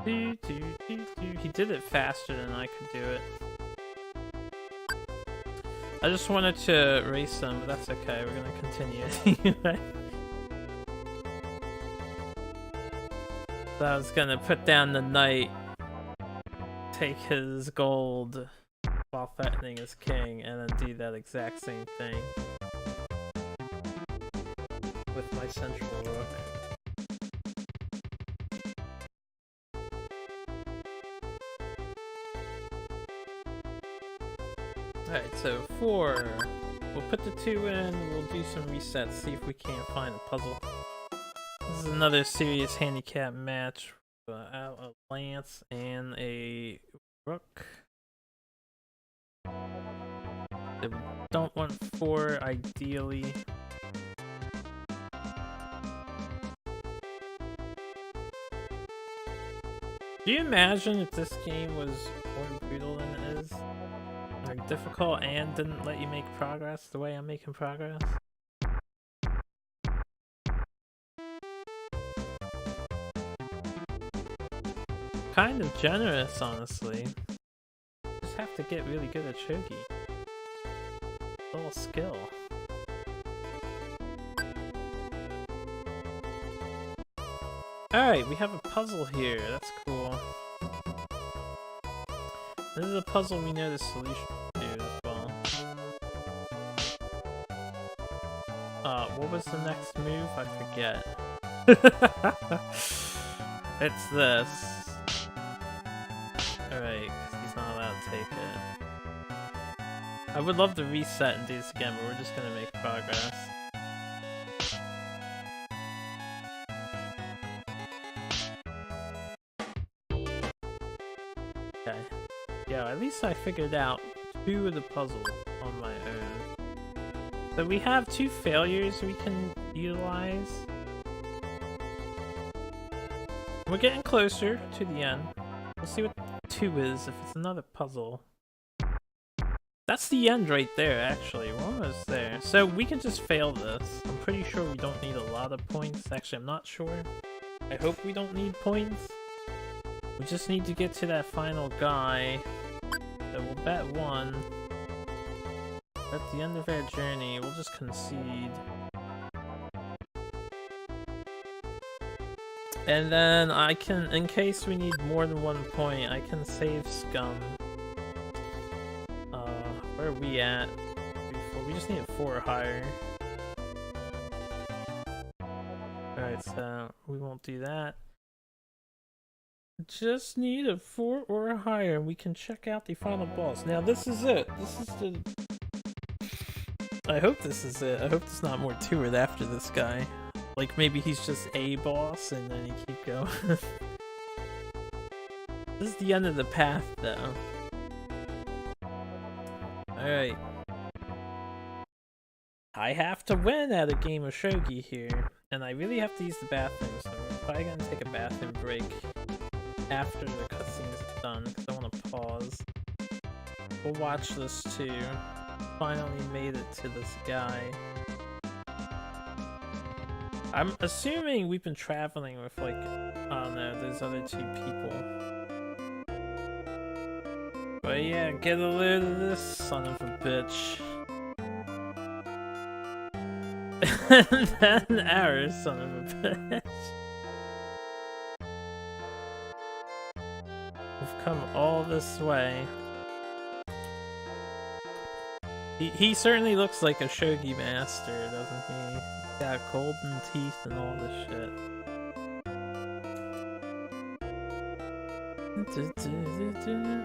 Speaker 1: He did it faster than I could do it. I just wanted to race them, but that's okay. We're gonna continue anyway. So I was gonna put down the knight, take his gold while threatening his king, and then do that exact same thing with my central rook. Alright, so 4. We'll put the 2 in, we'll do some resets, see if we can't find a puzzle. This is another serious handicap match. A lance and a rook. We don't want 4 ideally. Do you imagine if this game was more brutal than it is? Like difficult and didn't let you make progress the way I'm making progress? Kind of generous, honestly. Just have to get really good at Shogi. It's all skill. Alright, we have a puzzle here. That's cool. This is a puzzle we know the solution to as well. What was the next move? I forget. It's this. Alright, because he's not allowed to take it. I would love to reset and do this again, but we're just gonna make progress. Okay. Yeah, at least I figured out 2 of the puzzles on my own. So we have 2 failures we can utilize. We're getting closer to the end. We'll see what 2 is, if it's another puzzle. That's the end right there, actually. We're almost there. So we can just fail this. I'm pretty sure we don't need a lot of points. Actually, I'm not sure. I hope we don't need points. We just need to get to that final guy. So we'll bet 1. At the end of our journey, we'll just concede. And then I can, in case we need more than 1 point, I can save scum. Where are we at? We just need a 4 or higher. Alright, so we won't do that. Just need a 4 or higher and we can check out the final boss. Now this is it. This is the... I hope this is it. I hope there's not more to it after this guy. Like maybe he's just a boss and then you keep going. This is the end of the path though. Alright. I have to win at a game of Shogi here. And I really have to use the bathroom, so I'm probably gonna take a bathroom break after the cutscene is done, because I want to pause. We'll watch this too. Finally made it to this guy. I'm assuming we've been traveling with like, oh no, there's other 2 people. But yeah, get a load of this son of a bitch. And then our son of a bitch. We've come all this way. He certainly looks like a Shogi master, doesn't he? He's got golden teeth and all this shit.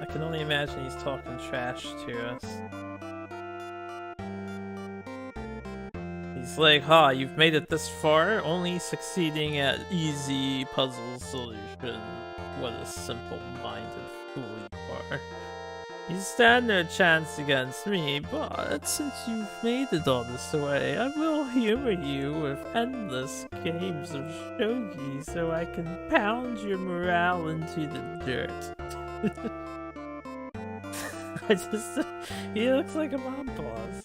Speaker 1: I can only imagine he's talking trash to us. He's like, "Ha, you've made it this far, only succeeding at easy puzzle solution. What a simple-minded fool you are. You stand no chance against me, but since you've made it all this way, I will humor you with endless games of shogi so I can pound your morale into the dirt." He looks like a mob boss.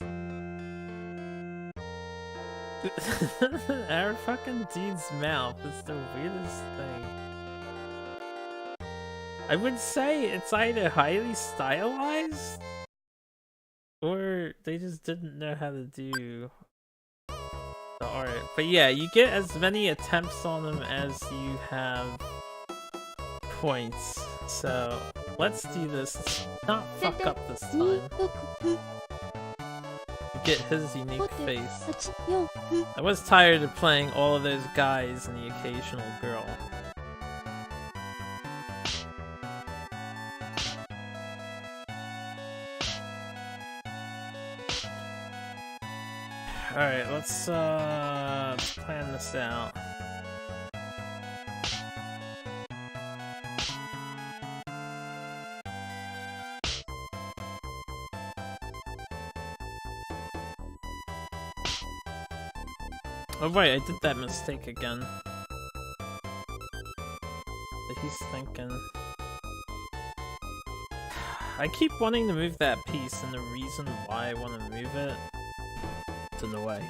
Speaker 1: Our fucking dude's mouth is the weirdest thing. I would say it's either highly stylized or they just didn't know how to do the art. But yeah, you get as many attempts on them as you have points. So let's do this. Let's not fuck up this time. You get his unique face. I was tired of playing all of those guys and the occasional girl. Alright, let's plan this out. Oh right, I did that mistake again. That he's thinking. I keep wanting to move that piece, and the reason why I want to move it is in the way.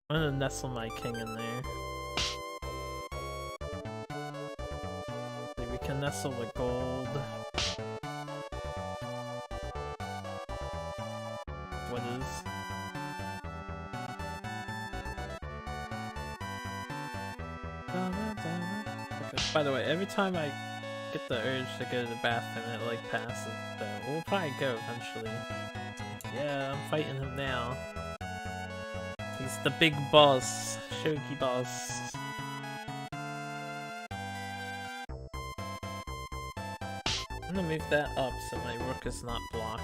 Speaker 1: I'm gonna nestle my king in there. We can nestle the gold. What is? Okay. By the way, every time I get the urge to go to the bathroom, it like passes. So we'll probably go eventually. Yeah, I'm fighting him now. He's the big boss, Shogi boss. I'm gonna move that up so my rook is not blocked.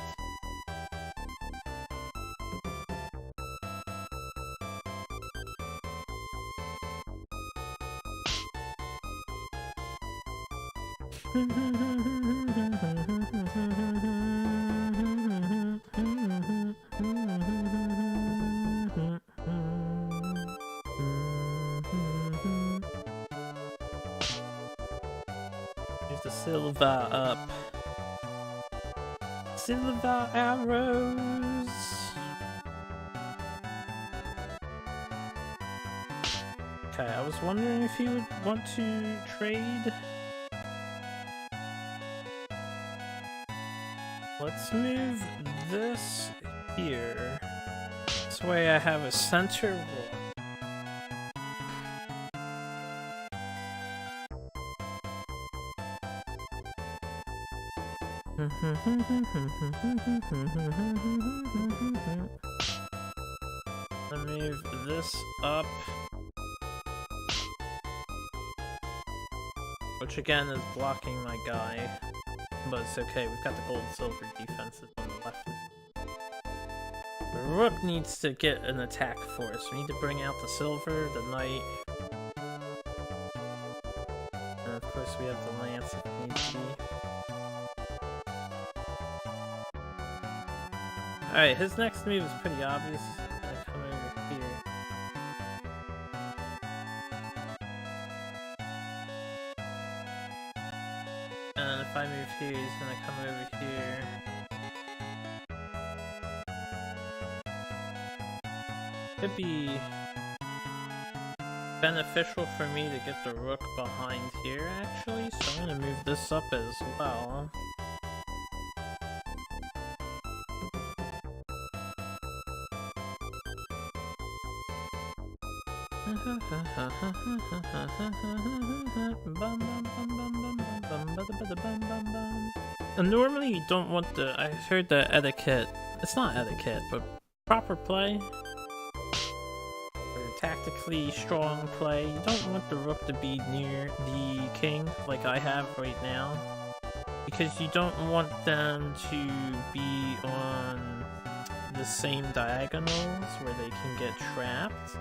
Speaker 1: Here's the silver up. Silver arrows. Okay, I was wondering if you would want to trade. Let's move this here. This way I have a center rook. I'll move this up. Which again is blocking my guy. But it's okay, we've got the gold and silver defenses on the left. The rook needs to get an attack for us. We need to bring out the silver, the knight. And of course we have the lance if need be. Alright, his next move is pretty obvious. He's gonna come over here. And if I move here, he's gonna come over here. Could be beneficial for me to get the rook behind here, actually, so I'm gonna move this up as well. And normally you don't want the, I heard the etiquette, it's not etiquette, but proper play, or tactically strong play, you don't want the rook to be near the king like I have right now, because you don't want them to be on the same diagonals where they can get trapped.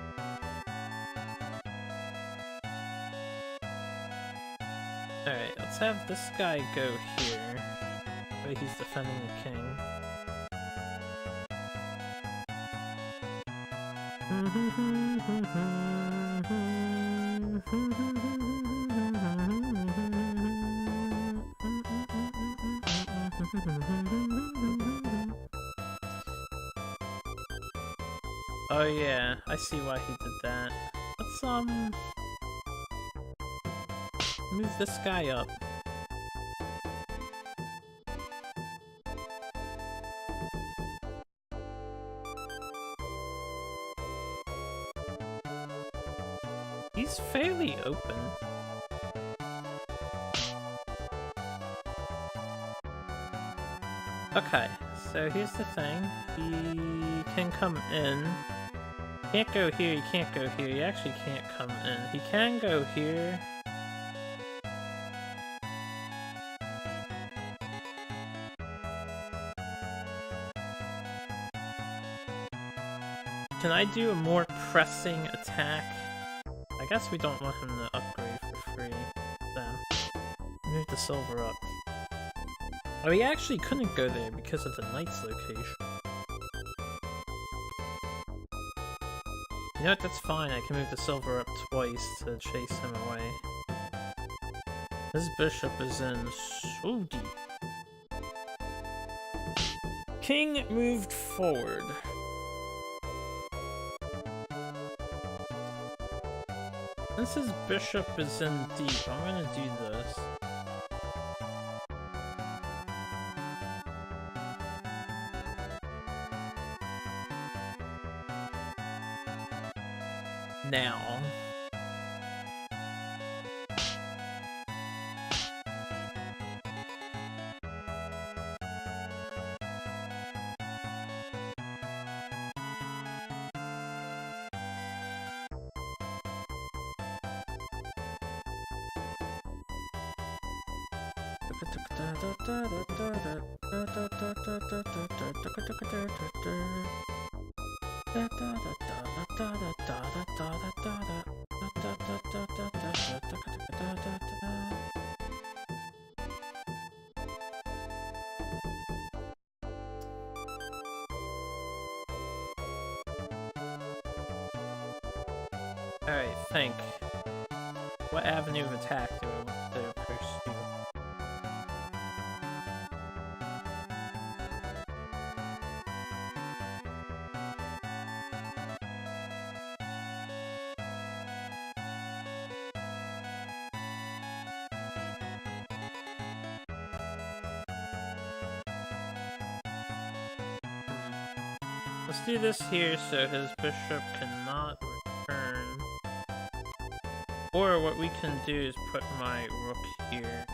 Speaker 1: Alright, let's have this guy go here, where he's defending the king. Oh yeah, I see why he did that. Let's move this guy up. He's fairly open. Okay, so here's the thing. He can come in. Can't go here, he can't go here. He actually can't come in. He can go here. Can I do a more pressing attack? I guess we don't want him to upgrade for free. Then move the silver up. Oh, he actually couldn't go there because of the knight's location. You know what, that's fine. I can move the silver up twice to chase him away. This bishop is in Shogi. King moved forward. Since his bishop is in deep, I'm gonna do this. Now. Alright, think. What avenue of attack do I want to pursue? Let's do this here so his bishop cannot return. Or what we can do is put my rook here.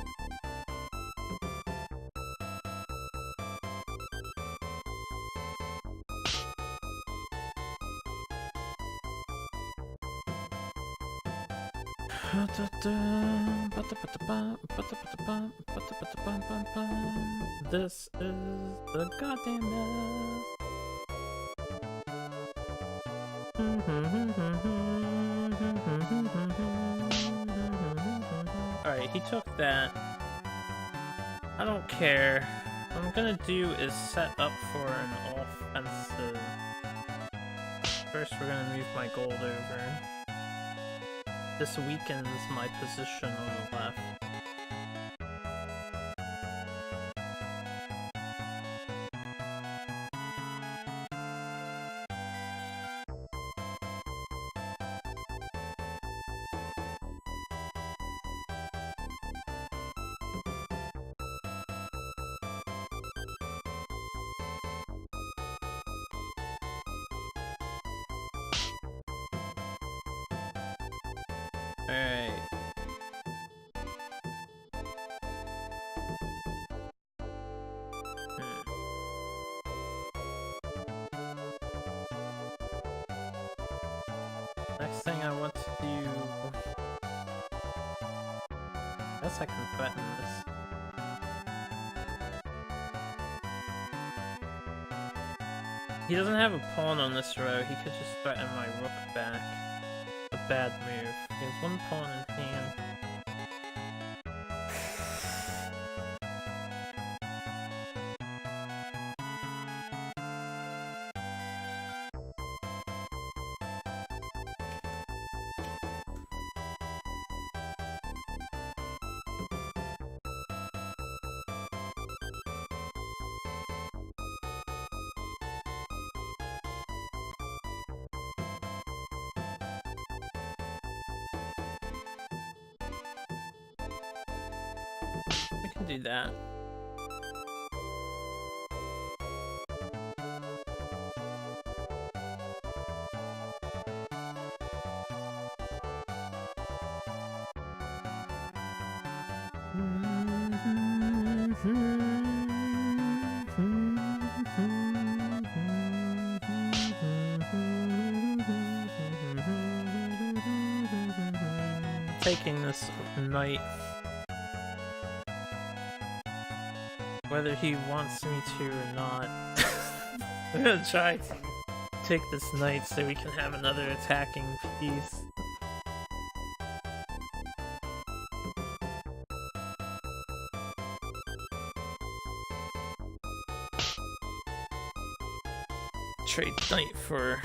Speaker 1: This is the goddamn mess. Alright, he took that. I don't care. What I'm gonna do is set up for an offensive. First, we're gonna move my gold over. This weakens my position on the left. Alright. Next thing I want to do... I guess I can threaten this. He doesn't have a pawn on this row, he could just threaten my rook back. A bad move. He has one pawn in hand. do that. Taking this knight, whether he wants me to or not. I'm gonna try to take this knight so we can have another attacking piece. Trade knight for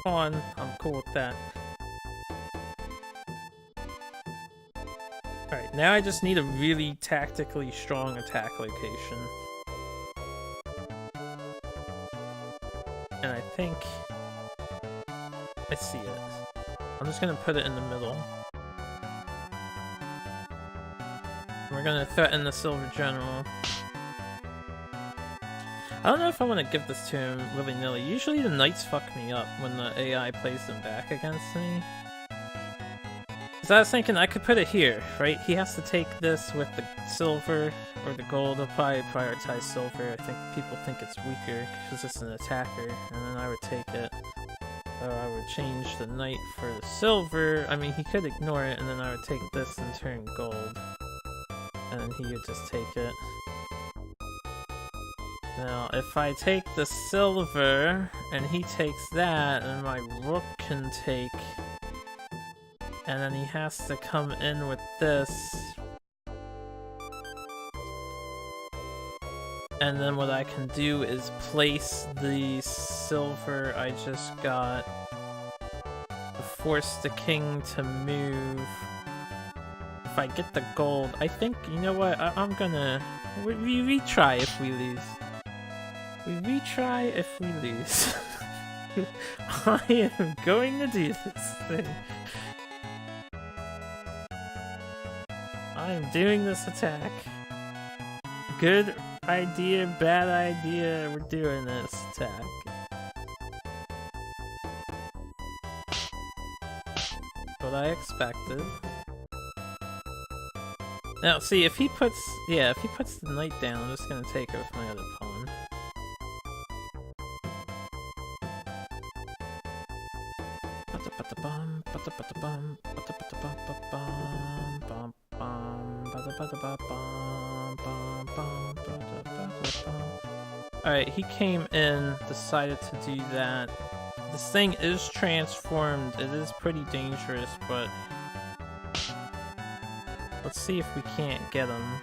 Speaker 1: pawn, I'm cool with that. Alright, now I just need a really tactically strong attack location. And I think I see it. I'm just gonna put it in the middle. We're gonna threaten the Silver General. I don't know if I want to give this to him willy-nilly. Usually the knights fuck me up when the AI plays them back against me. So I was thinking I could put it here, right? He has to take this with the silver or the gold. I'll probably prioritize silver. I think people think it's weaker because it's an attacker, and then I would take it. Or I would change the knight for the silver. I mean, he could ignore it, and then I would take this and turn gold. And then he would just take it. Now, if I take the silver, and he takes that, and my rook can take... And then he has to come in with this. And then what I can do is place the silver I just got to force the king to move. If I get the gold, I think, you know what, I'm gonna... We retry if we lose. We retry if we lose. I am going to do this thing. I am doing this attack. Good idea, bad idea, we're doing this attack. What I expected. Now, see, if he puts the knight down, I'm just gonna take it with my other pawn. Alright, he came in, decided to do that. This thing is transformed. It is pretty dangerous, but let's see if we can't get him.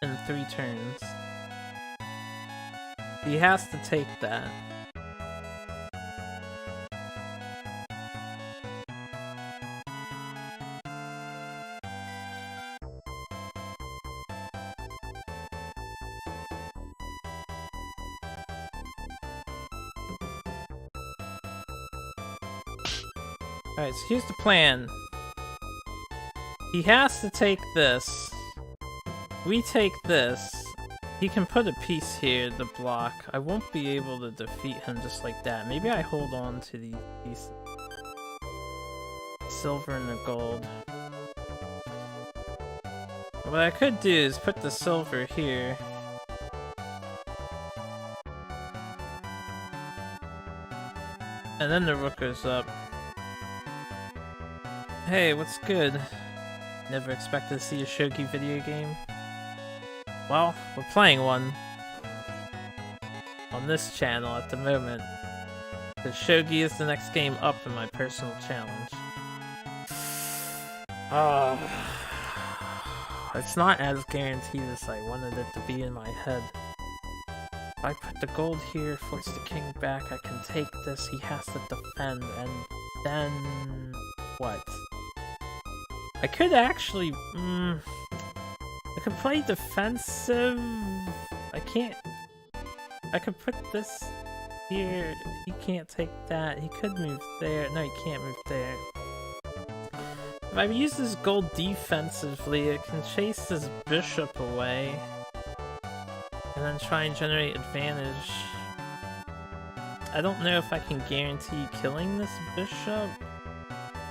Speaker 1: In 3 turns. He has to take that. Alright, so here's the plan. He has to take this. We take this. He can put a piece here to block. I won't be able to defeat him just like that. Maybe I hold on to these pieces. Silver and the gold. What I could do is put the silver here. And then the rook goes up. Hey, what's good? Never expected to see a Shogi video game. Well, we're playing one on this channel at the moment. Because Shogi is the next game up in my personal challenge. It's not as guaranteed as I wanted it to be in my head. If I put the gold here, force the king back, I can take this, he has to defend, and then... what? I could actually... I could play defensive... I can't... I could put this here, he can't take that, he could move there, no he can't move there. If I use this gold defensively, it can chase this bishop away. And then try and generate advantage. I don't know if I can guarantee killing this bishop.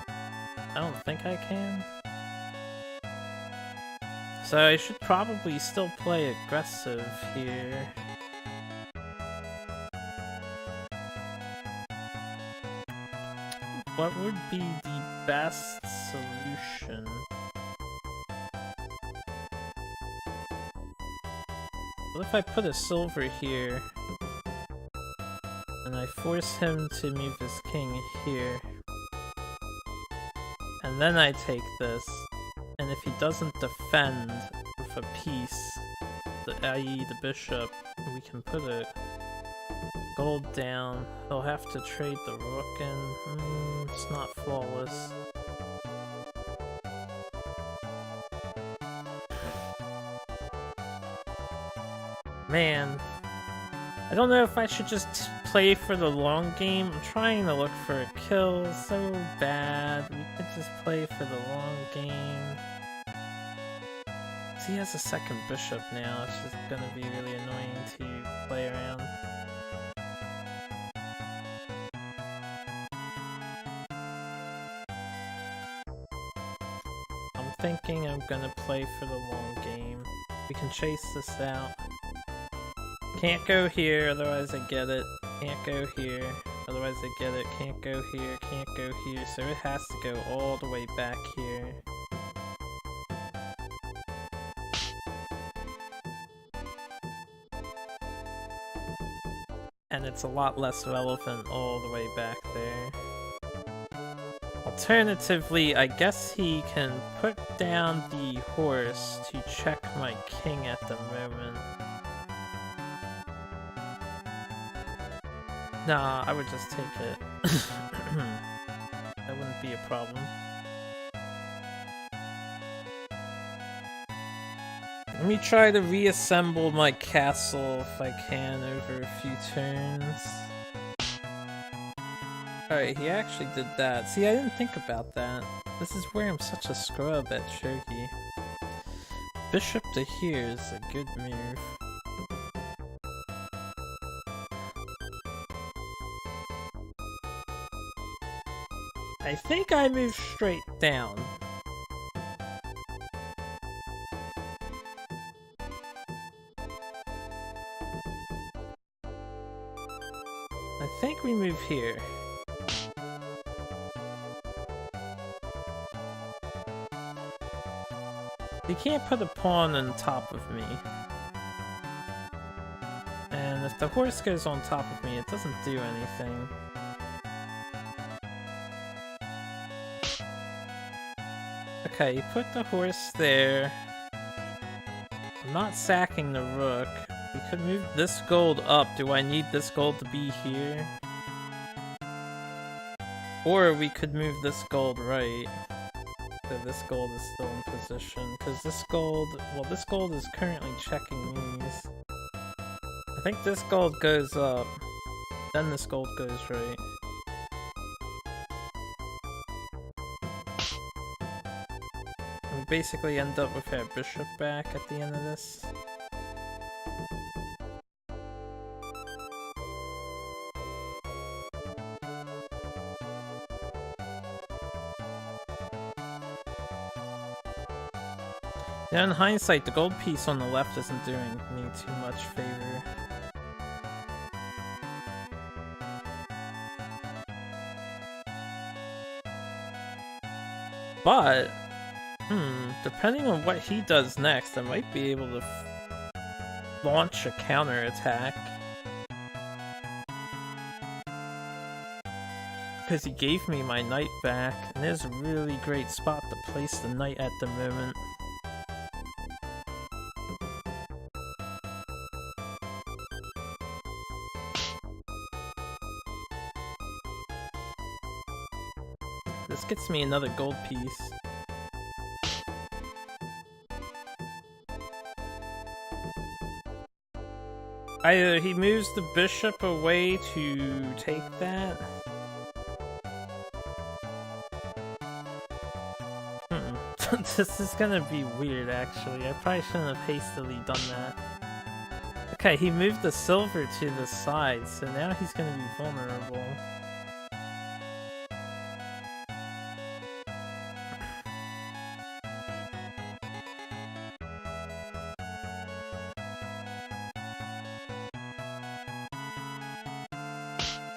Speaker 1: I don't think I can. So I should probably still play aggressive here. What would be the best solution? What if I put a silver here and I force him to move his king here? And then I take this, and if he doesn't defend with a piece, i.e. the bishop, we can put a gold down. He'll have to trade the rook in. It's not flawless. Man, I don't know if I should just play for the long game. I'm trying to look for a kill so bad. We could just play for the long game. He has a second bishop now. It's just gonna be really annoying to play around. I'm thinking I'm gonna play for the long game. We can chase this out. Can't go here, otherwise I get it. Can't go here, otherwise I get it. Can't go here, can't go here. So it has to go all the way back here. And it's a lot less relevant all the way back there. Alternatively, I guess he can put down the horse to check my king at the moment. Nah, I would just take it. That wouldn't be a problem. Let me try to reassemble my castle if I can over a few turns. Alright, he actually did that. See, I didn't think about that. This is where I'm such a scrub at Shogi. Bishop to here is a good move. I think I move straight down. I think we move here. You can't put a pawn on top of me. And if the horse goes on top of me, it doesn't do anything. Okay, you put the horse there. I'm not sacking the rook. We could move this gold up. Do I need this gold to be here? Or we could move this gold right. So this gold is still in position. Because this gold... Well, this gold is currently checking these. I think this gold goes up. Then this gold goes right. We basically end up with our bishop back at the end of this. Now in hindsight, the gold piece on the left isn't doing me too much favor. But, depending on what he does next, I might be able to launch a counterattack. Because he gave me my knight back, and there's a really great spot to place the knight at the moment. This gets me another gold piece. Either he moves the bishop away to take that, This is gonna be weird, actually. I probably shouldn't have hastily done that. Okay, he moved the silver to the side, so now he's gonna be vulnerable.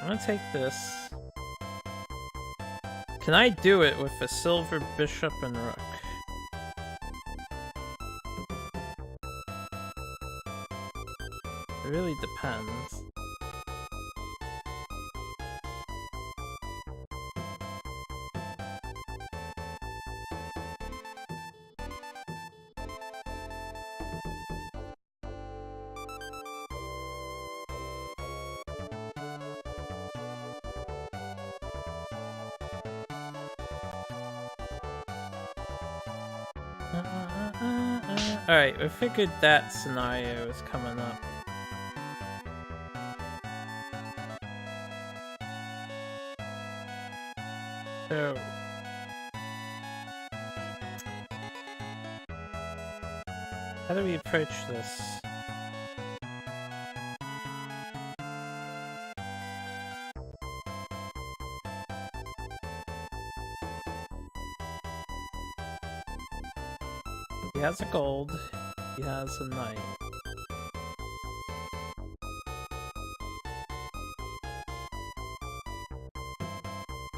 Speaker 1: I'm gonna take this. Can I do it with a silver bishop and rook? It really depends. Alright, we figured that scenario was coming up. So... how do we approach this? He has a gold, he has a knight.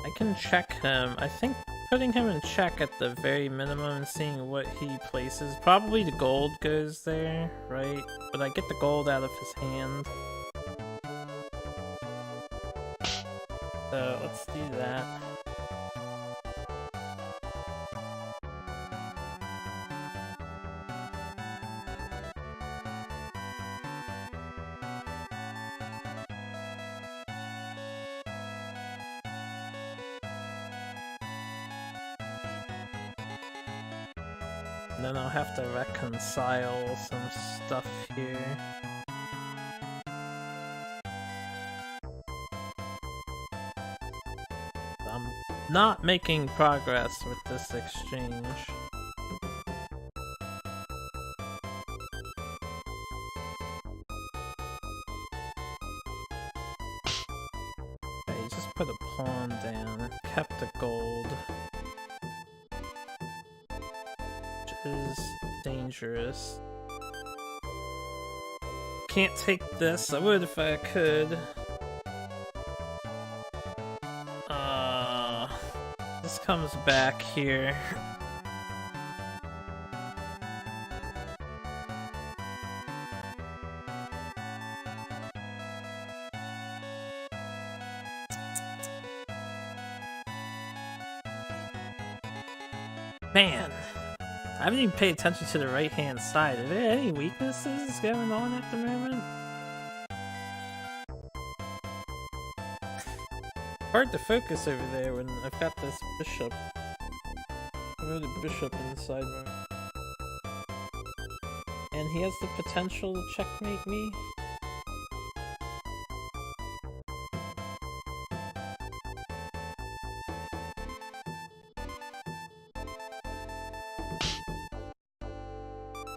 Speaker 1: I can check him. I think putting him in check at the very minimum and seeing what he places. Probably the gold goes there, right? But I get the gold out of his hand. So let's do that. And then I'll have to reconcile some stuff here. I'm not making progress with this exchange. Okay, he just put a pawn down, kept the gold. Is dangerous. Can't take this. I would if I could. This comes back here. Man. I haven't even paid attention to the right-hand side. Are there any weaknesses going on at the moment? Hard to focus over there when I've got this bishop. I wrote a bishop inside my... and he has the potential to checkmate me?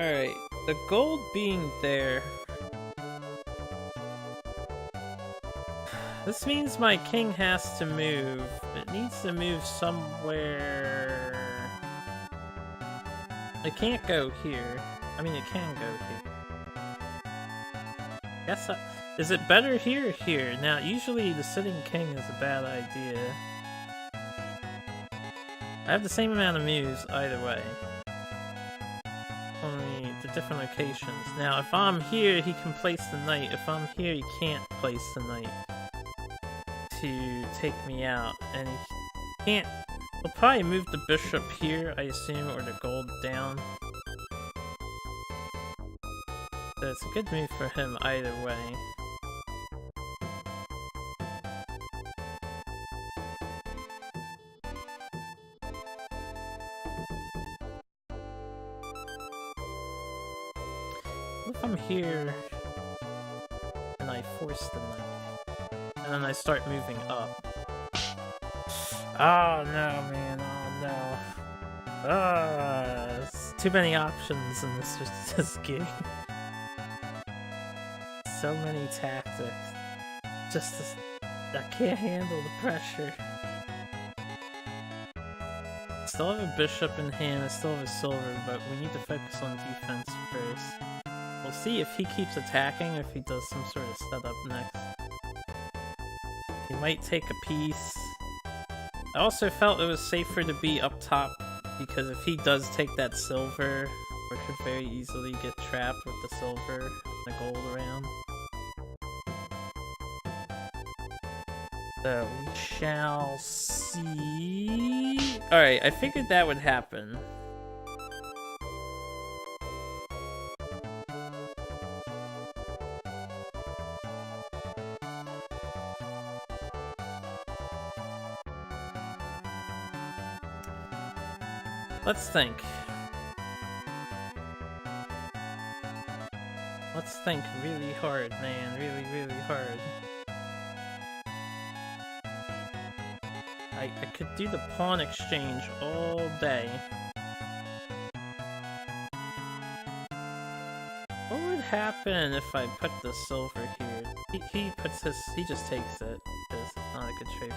Speaker 1: Alright, the gold being there... this means my king has to move. It needs to move somewhere... it can't go here. I mean, it can go here. Guess is it better here or here? Now, usually the sitting king is a bad idea. I have the same amount of moves either way. Only the different locations. Now, if I'm here, he can place the knight. If I'm here, he can't place the knight to take me out. And he can't... he'll probably move the bishop here, I assume, or the gold down. So it's a good move for him either way. What if I'm here and I force the knight? And then I start moving up. Oh no, man, oh no. It's too many options in this game. So many tactics. I can't handle the pressure. Still have a bishop in hand, I still have a silver, but we need to focus on defense first. We'll see if he keeps attacking or if he does some sort of setup next. He might take a piece. I also felt it was safer to be up top, because if he does take that silver, we could very easily get trapped with the silver and the gold around. So we shall see. Alright, I figured that would happen. Let's think. Let's think really hard, man. Really hard. I could do the pawn exchange all day. What would happen if I put the silver here? He puts his. He just takes it because it's not a good trade.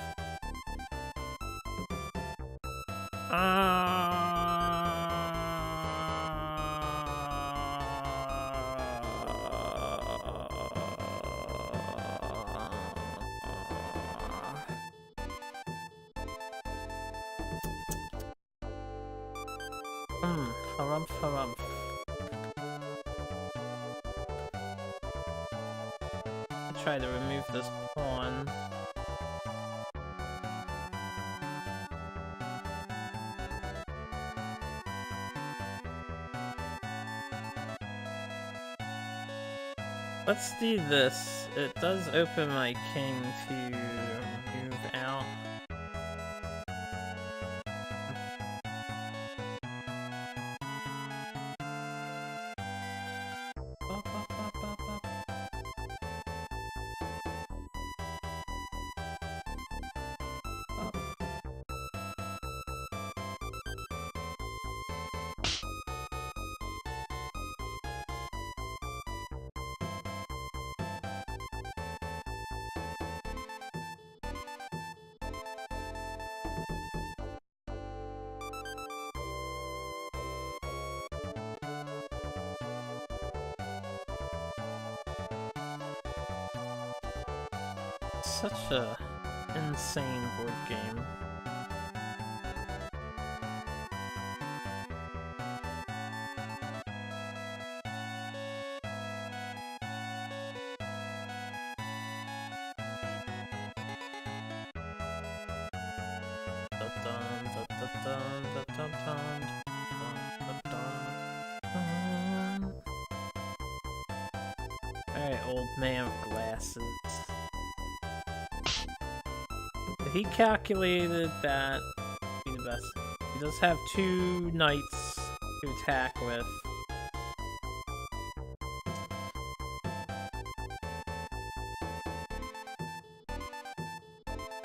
Speaker 1: Harumph. Try to remove this pawn. Let's do this. It does open my king to move out. Such a insane board game. Alright, old man with glasses. He calculated that would be the best. He does have 2 knights to attack with.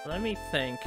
Speaker 1: Let me think.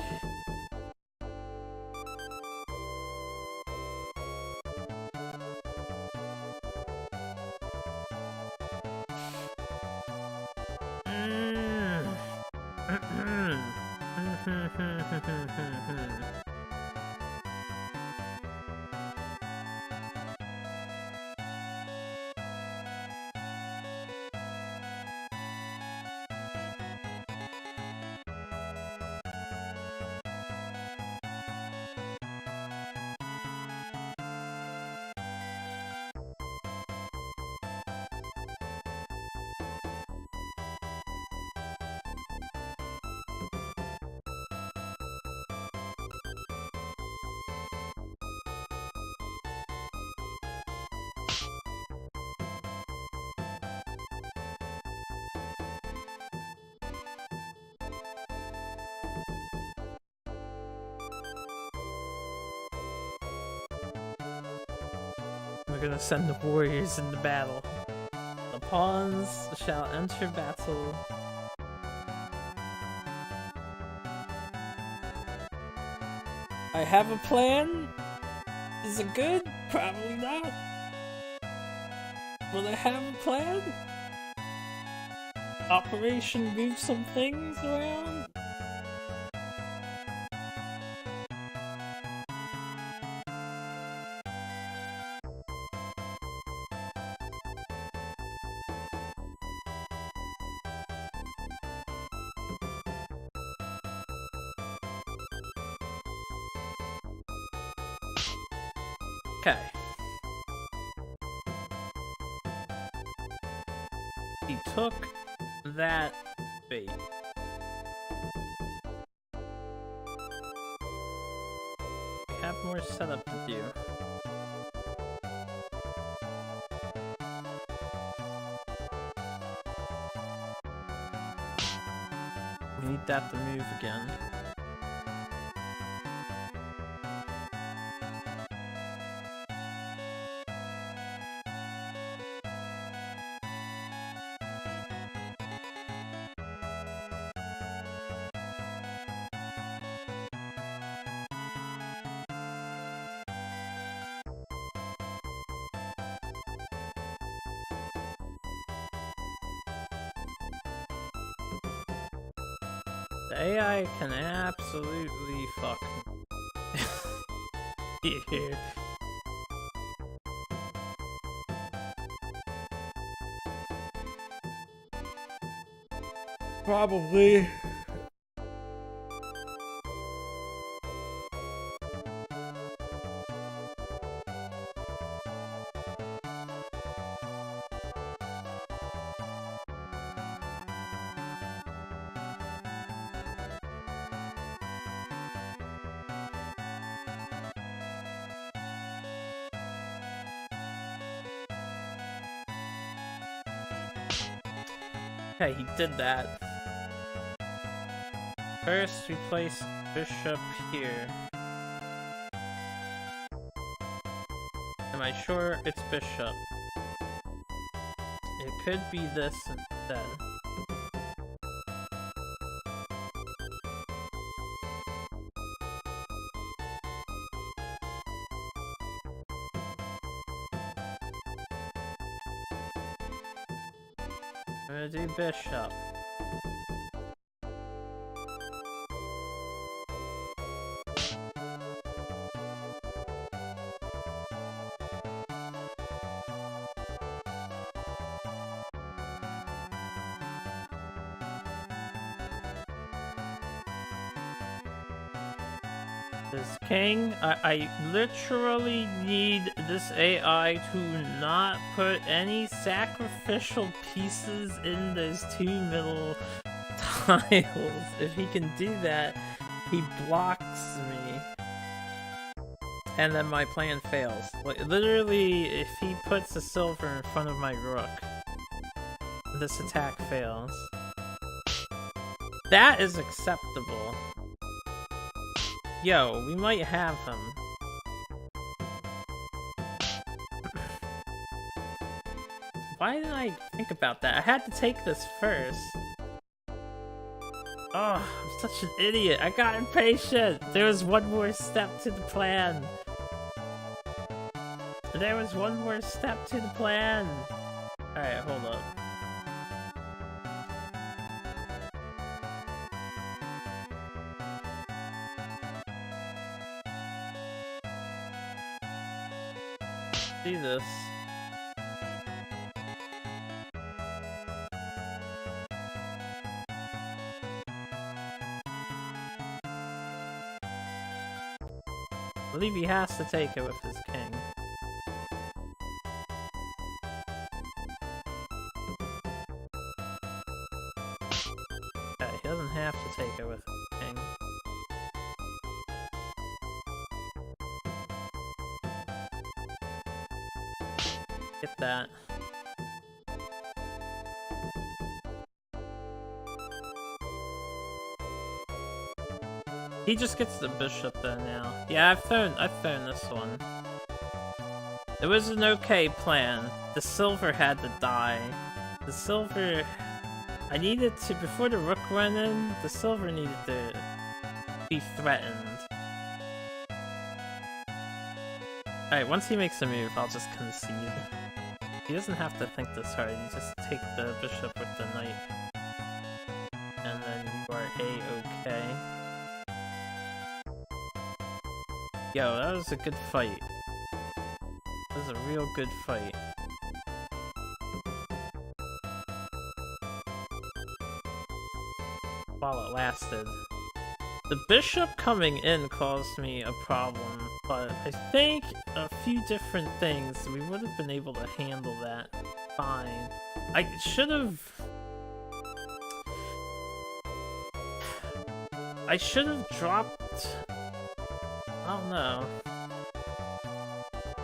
Speaker 1: We're gonna send the warriors into battle. The pawns shall enter battle. I have a plan. Is it good? Probably not. Will I have a plan? Operation move some things around? Okay. He took that bait. We have more setup to do. We need that to move again. The AI can absolutely fuck here. Probably. Okay, he did that. First, we place Bishop here. Am I sure it's Bishop? It could be this instead. I'm gonna do Bishop. This king, I literally need this AI to not put any sacrificial pieces in those two middle tiles. If he can do that, he blocks me. And then my plan fails. Like, literally, if he puts a silver in front of my rook, this attack fails. That is acceptable. Yo, we might have him. Why didn't I think about that? I had to take this first. Oh, I'm such an idiot. I got impatient. There was one more step to the plan. There was one more step to the plan. Alright, hold up. See this. I believe he has to take it with his king. Okay, he doesn't have to take it with his king. Get that. He just gets the bishop there now. Yeah, I've thrown this one. It was an okay plan. The silver had to die. The silver... I needed to... Before the rook went in, the silver needed to be threatened. Alright, once he makes a move, I'll just concede. He doesn't have to think this hard, you just take the bishop with the knight. And then you are A-okay. Yo, that was a good fight. That was a real good fight. While it lasted. The bishop coming in caused me a problem, but I think a few different things, we would have been able to handle that fine. I should have dropped... I don't know.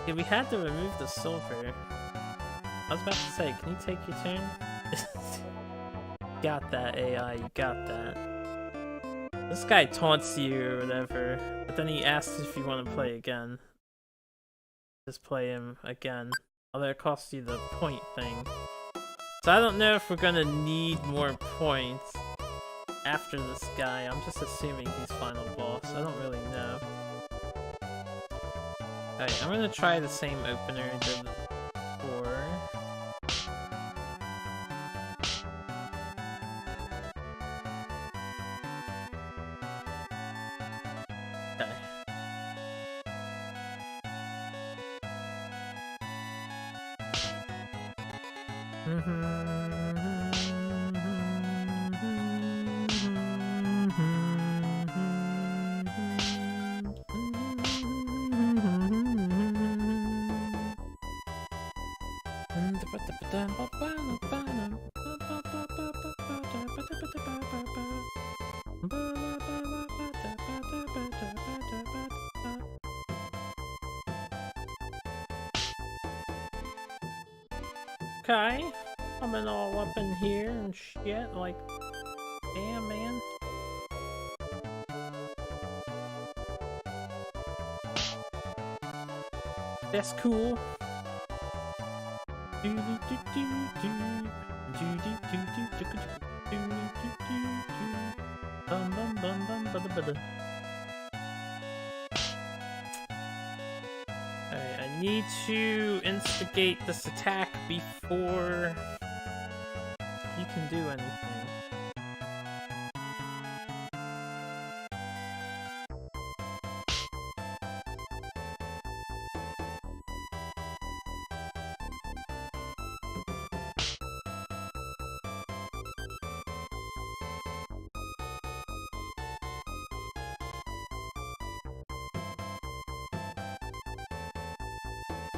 Speaker 1: Yeah, we had to remove the silver. I was about to say, can you take your turn? Got that, AI, you got that. This guy taunts you or whatever, but then he asks if you want to play again. Just play him again. Although it costs you the point thing. So I don't know if we're gonna need more points after this guy. I'm just assuming he's final boss. I don't really know. Alright, I'm gonna try the same opener I did before. Okay. Okay, coming all up in here and shit, like, damn, man. That's cool. Alright, I need to instigate this attack before he can do anything.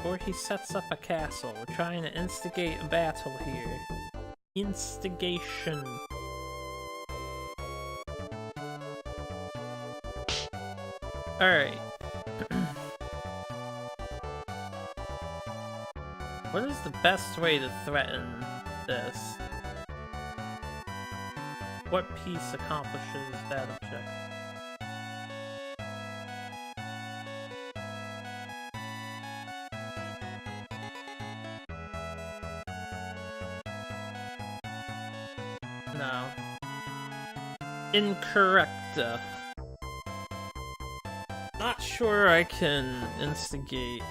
Speaker 1: Or he sets up a castle. We're trying to instigate a battle here. Instigation. Alright. What is the best way to threaten this? What piece accomplishes that objective? No. Incorrect. Not sure I can instigate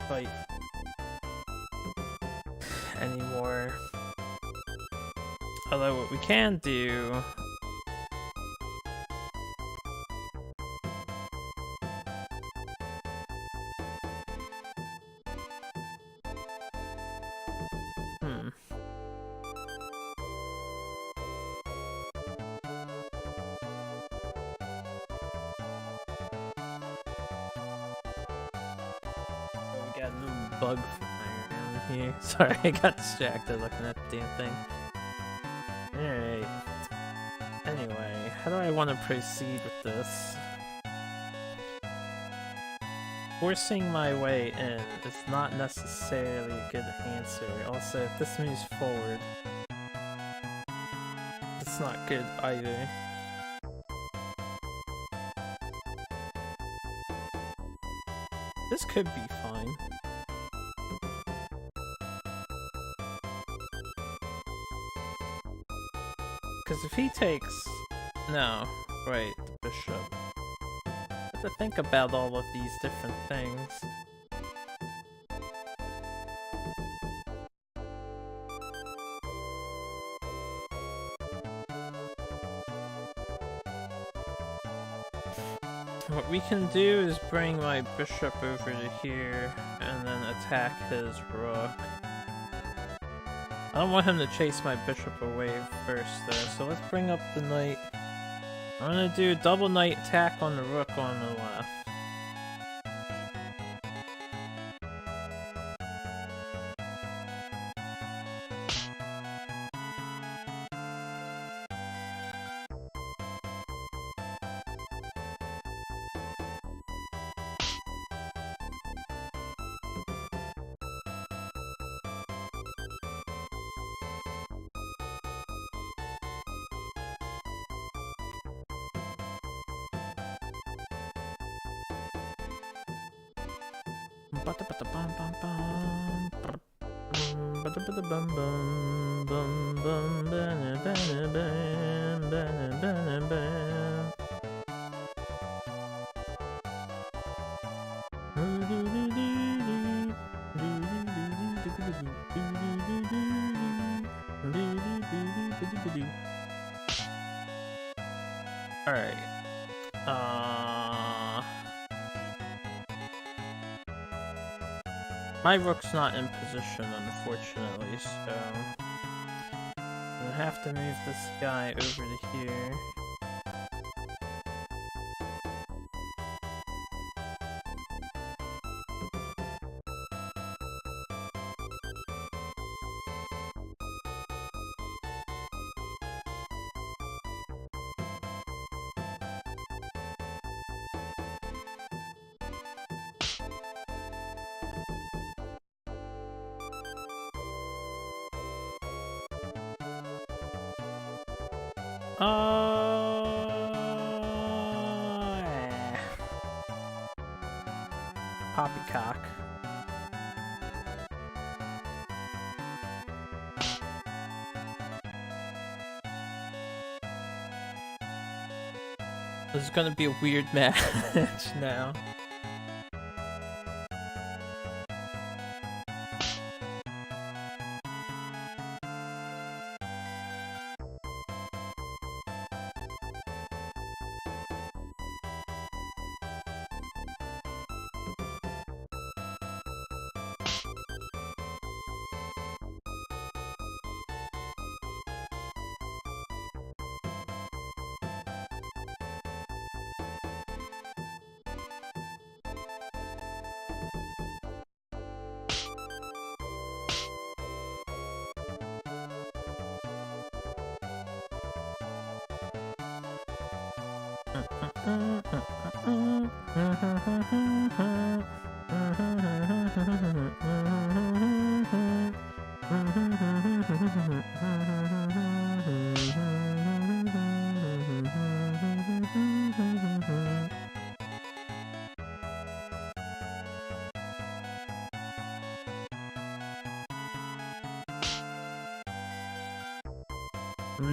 Speaker 1: fight anymore. Although what we can do... bug flying around here. Sorry, I got distracted looking at the damn thing. Alright. Anyway, how do I want to proceed with this? Forcing my way in is not necessarily a good answer. Also, if this moves forward, it's not good either. This could be fine. Because if he takes... No, right, the bishop. I have to think about all of these different things. What we can do is bring my bishop over to here and then attack his rook. I don't want him to chase my bishop away first though, so let's bring up the knight. I'm gonna do a double knight attack on the rook on the left. Alright. My rook's not in position, unfortunately, so I'm gonna have to move this guy over to here. Poppycock. This is gonna be a weird match now.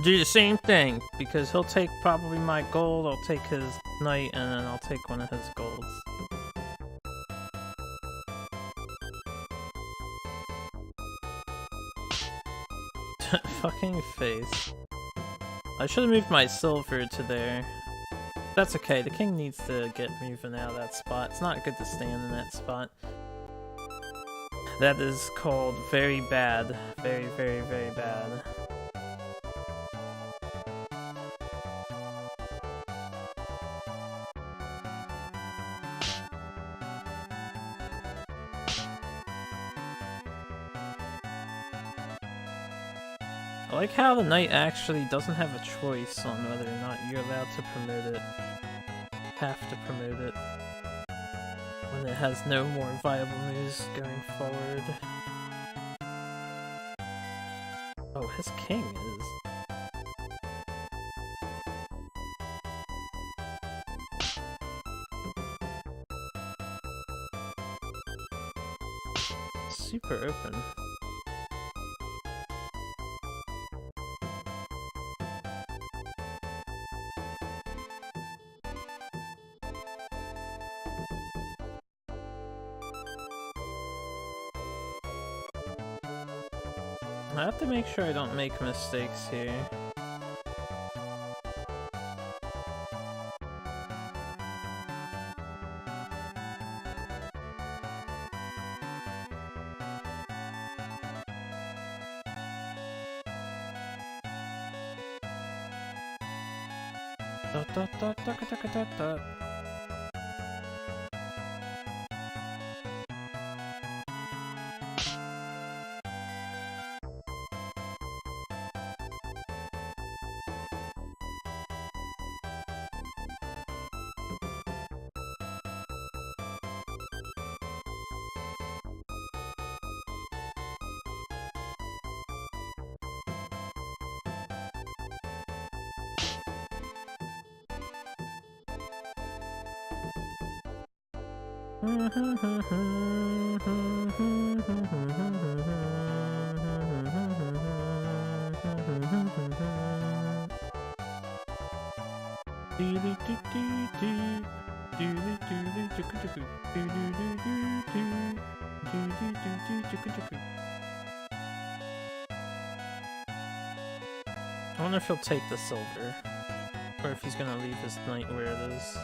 Speaker 1: Do the same thing, because he'll take probably my gold, I'll take his knight, and then I'll take one of his golds. Fucking face. I should have moved my silver to there. That's okay, the king needs to get moving out of that spot. It's not good to stand in that spot. That is called very bad. Very, very, very bad. I like how the knight actually doesn't have a choice on whether or not you're allowed to promote it. Have to promote it. When it has no more viable moves going forward. Oh, his king is... super open. I have to make sure I don't make mistakes here. Da, da, da, da, da, da, da, da. I wonder if he'll take the silver, or if he's gonna leave his knight where it is.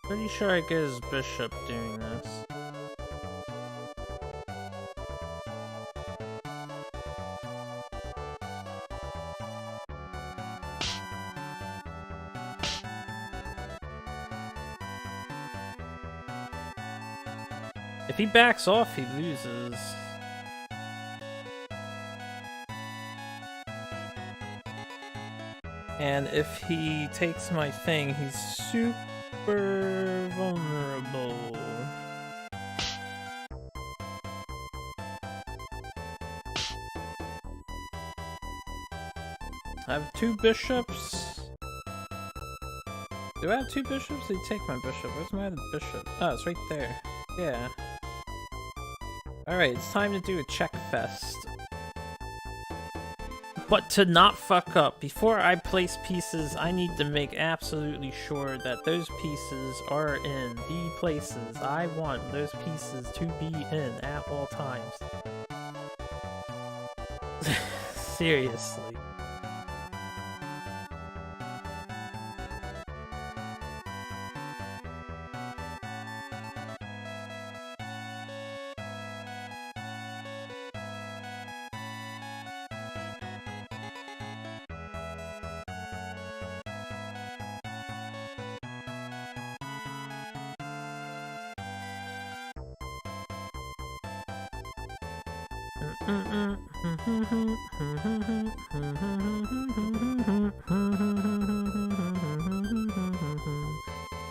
Speaker 1: Pretty sure I get his bishop doing this. If he backs off, he loses. And if he takes my thing, he's super vulnerable. I have 2 bishops. Do I have 2 bishops? They take my bishop. Where's my other bishop? Oh, it's right there. Yeah. Alright, it's time to do a check fest. But to not fuck up, before I place pieces, I need to make absolutely sure that those pieces are in the places I want those pieces to be in at all times. Seriously.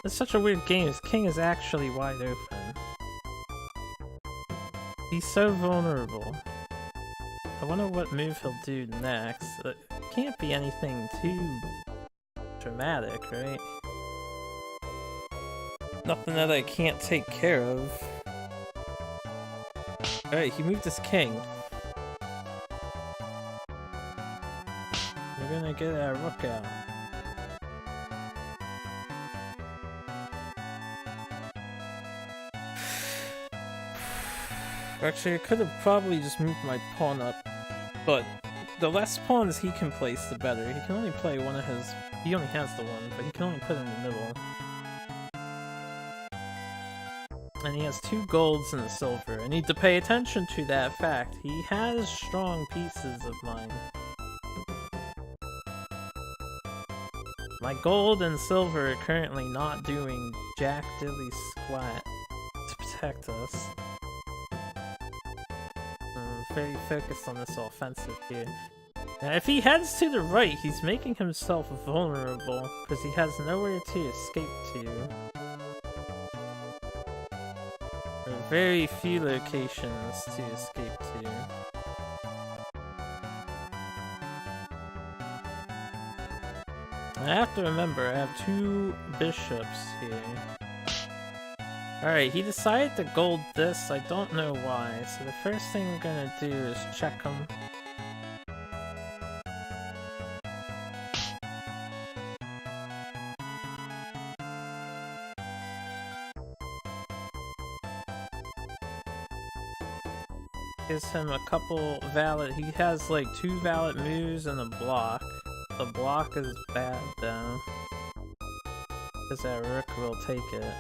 Speaker 1: It's such a weird game. His king is actually wide open. He's so vulnerable. I wonder what move he'll do next. It can't be anything too dramatic, right? Nothing that I can't take care of. Alright, he moved his king. We're gonna get our rook out. Actually, I could have probably just moved my pawn up, but the less pawns he can place, the better. He can only play one of his... He only has the one, but he can only put it in the middle. And he has 2 golds and a silver. I need to pay attention to that fact. He has strong pieces of mine. My gold and silver are currently not doing jack dilly squat to protect us. I'm very focused on this offensive here. Now, if he heads to the right, he's making himself vulnerable because he has nowhere to escape to. There are very few locations to escape to. I have to remember, I have 2 bishops here. Alright, he decided to gold this, I don't know why, so the first thing we're gonna do is check him. Gives him a couple valid. He has like 2 valid moves and a block. The block is bad though, because that rook will take it.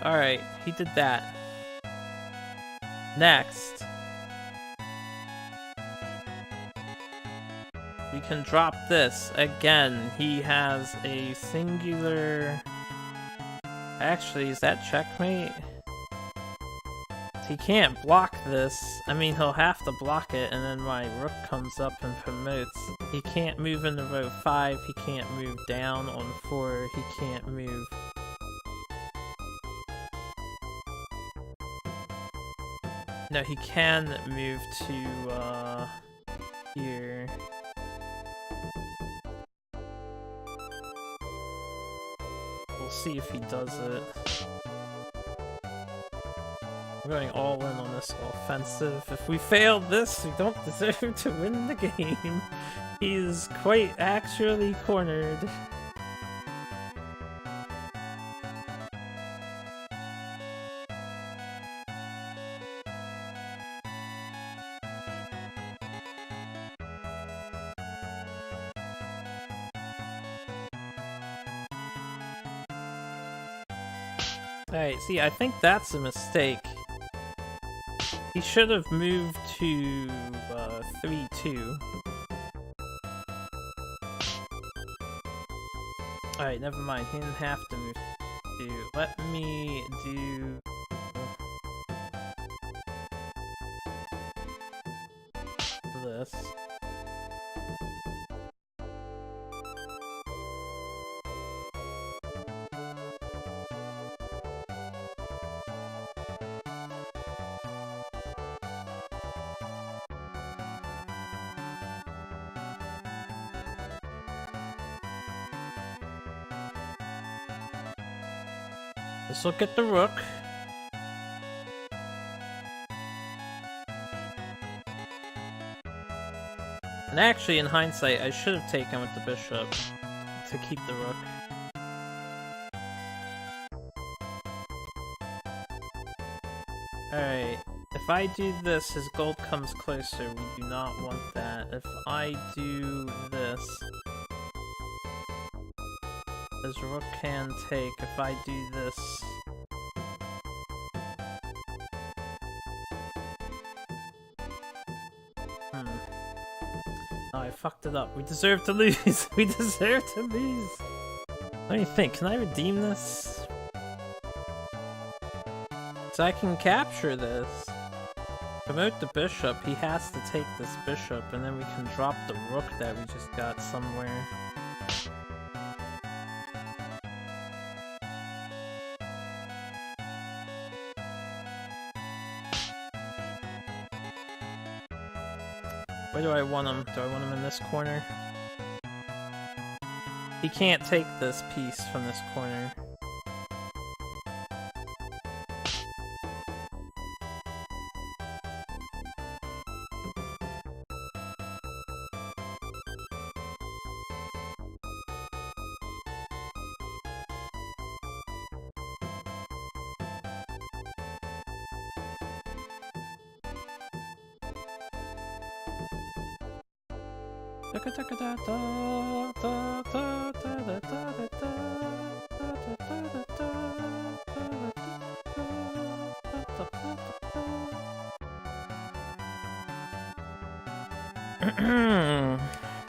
Speaker 1: Alright, he did that. Next, we can drop this. Again, he has a singular... Actually, is that checkmate? He can't block this. I mean, he'll have to block it, and then my rook comes up and promotes. He can't move into row 5, he can't move down on 4, he can't move... No, he can move to, here. We'll see if he does it. I'm going all in on this offensive. If we fail this, we don't deserve to win the game. He is quite actually cornered. Alright, see, I think that's a mistake. He should have moved to 3-2. Alright, never mind. He didn't have to move to... Let me do... this. Let's look at the rook. And actually, in hindsight, I should have taken with the bishop to keep the rook. Alright, if I do this, his gold comes closer. We do not want that. If I do this, his rook can take. If I do this... Oh, I fucked it up. We deserve to lose. We deserve to lose. Let me think. Can I redeem this? So I can capture this. Promote the bishop. He has to take this bishop, and then we can drop the rook that we just got somewhere. Where do I want him? Do I want him in this corner? He can't take this piece from this corner.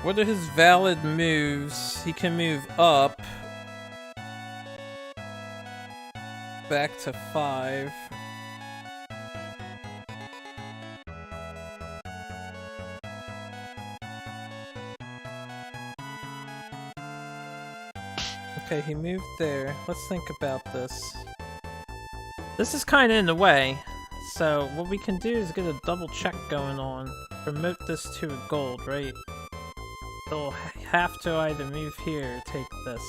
Speaker 1: What are his valid moves? He can move up. Back to 5. Okay, he moved there. Let's think about this. This is kind of in the way. So what we can do is get a double check going on. promote this to a gold, right? He'll have to either move here or take this.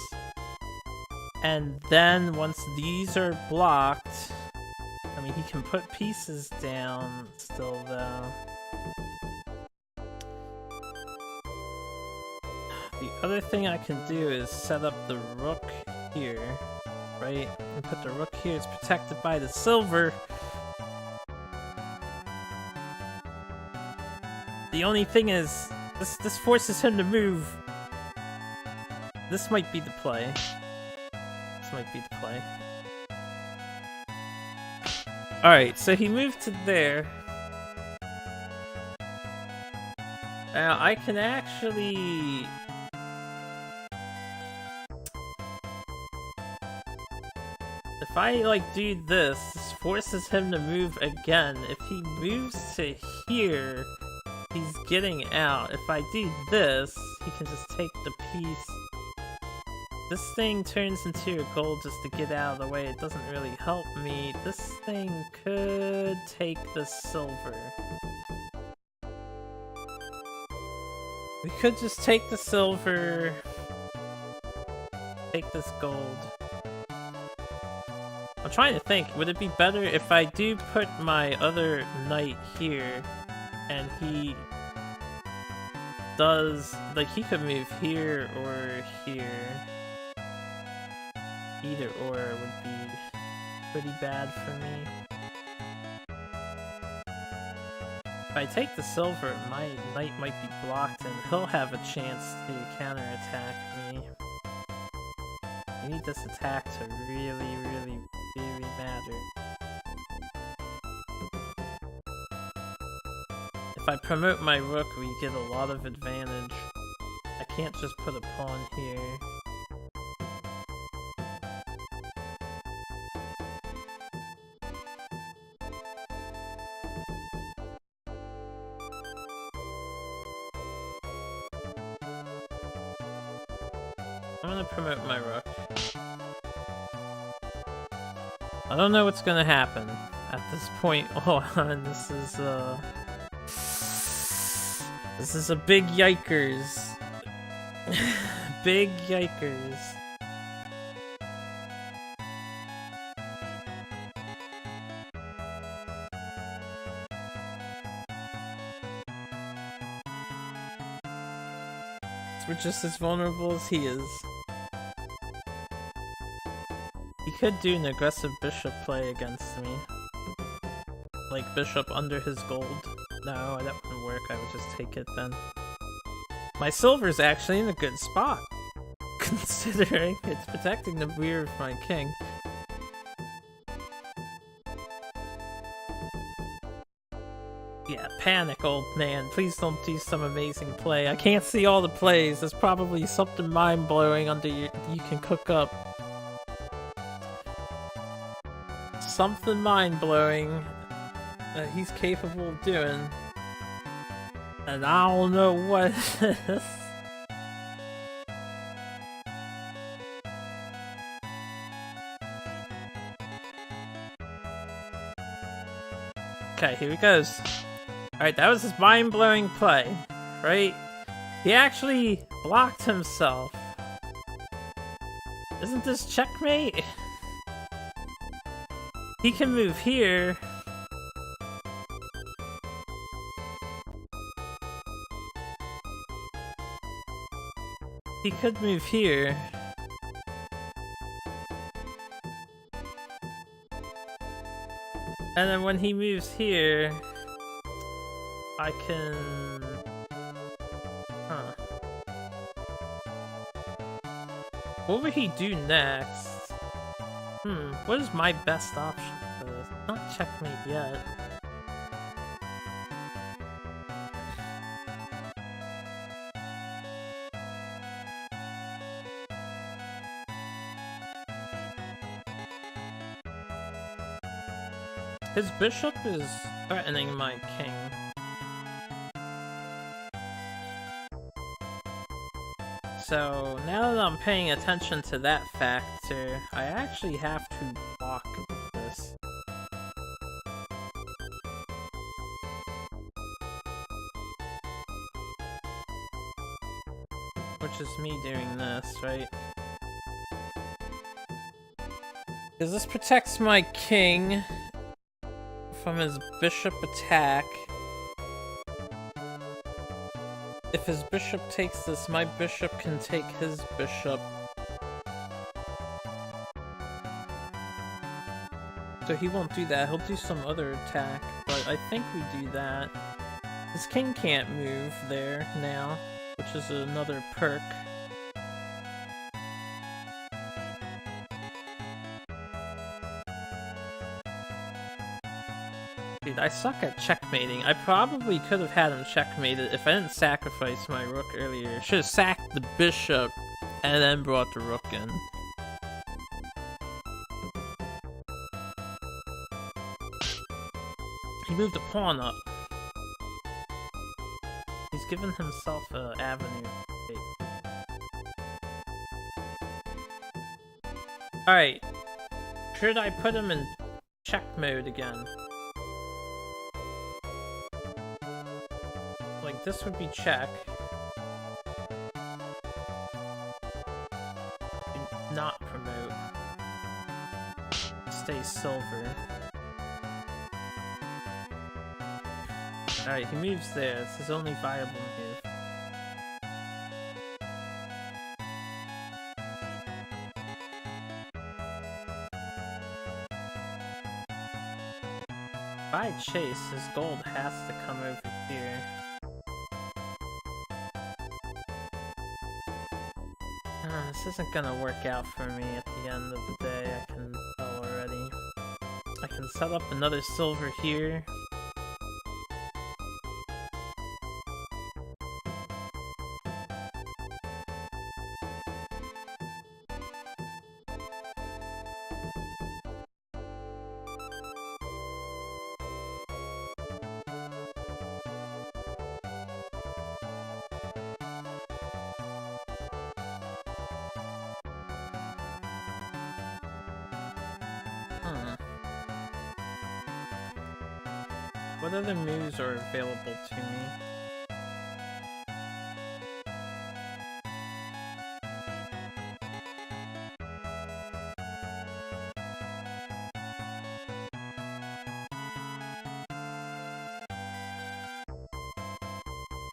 Speaker 1: And then once these are blocked, I mean, he can put pieces down still, though. The other thing I can do is set up the rook here, right? And put the rook here. It's protected by the silver. The only thing is, this forces him to move. This might be the play. This might be the play. Alright, so he moved to there. Now, I can actually... If I, like, do this, this forces him to move again. If he moves to here, he's getting out. If I do this, he can just take the piece. This thing turns into a gold just to get out of the way. It doesn't really help me. This thing could take the silver. We could just take the silver, take this gold. I'm trying to think, would it be better if I do put my other knight here, and he does, like, he could move here or here. Either or would be pretty bad for me. If I take the silver, my knight might be blocked and he'll have a chance to counterattack me. I need this attack to really matter. If I promote my rook, we get a lot of advantage. I can't just put a pawn here. I'm gonna promote my rook. I don't know what's gonna happen at this point on. This is a big yikers. Big yikers. We're just as vulnerable as he is. He could do an aggressive bishop play against me. Like bishop under his gold. No, that wouldn't work. I would just take it then. My silver's actually in a good spot, considering it's protecting the rear of my king. Yeah, panic, old man. Please don't do some amazing play. I can't see all the plays. There's probably something mind-blowing under you can cook up. Something mind-blowing that he's capable of doing. And I don't know what it is. Okay, here he goes. Alright, that was his mind-blowing play, right? He actually blocked himself. Isn't this checkmate? He can move here. He could move here. And then when he moves here, I can... Huh. What would he do next? What is my best option for this? Not checkmate yet. His bishop is threatening my king. So now that I'm paying attention to that factor, I actually have to block this. just me doing this, right? Because this protects my king from his bishop attack. If his bishop takes this, my bishop can take his bishop. So he won't do that, he'll do some other attack, but I think we do that. His king can't move there now, which is another perk. Dude, I suck at checkmating. I probably could have had him checkmated if I didn't sacrifice my rook earlier. Should have sacked the bishop and then brought the rook in. He moved a pawn up. He's given himself an avenue. Alright. Should I put him in check mode again? Like, this would be check. Not promote. Stay silver. Alright, he moves there. It's his only viable move. If I chase, his gold has to come over here. This isn't gonna work out for me at the end of the day, I can tell already. I can set up another silver here. What other moves are available to me?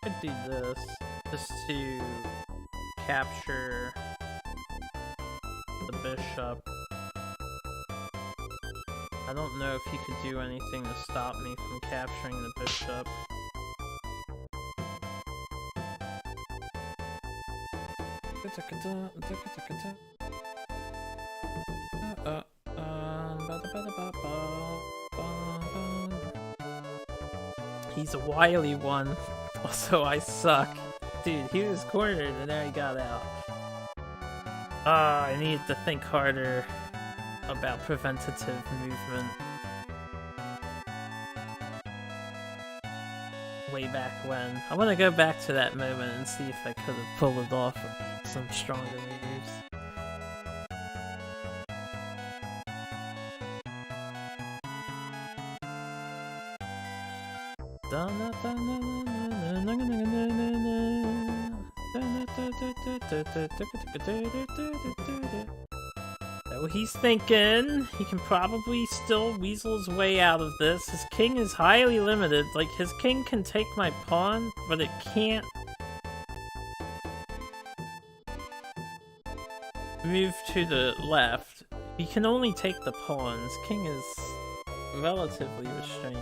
Speaker 1: Could do this just to capture the bishop. I don't know if he could do anything to stop me from capturing the bishop. He's a wily one. Also, I suck. Dude, he was cornered and now he got out. I needed to think harder about preventative movement. Way back when. I want to go back to that moment and see if I could have pulled it off with some stronger moves. So he's thinking he can probably still weasel his way out of this. His king is highly limited. Like, his king can take my pawn, but it can't move to the left. He can only take the pawn. His king is relatively restrained.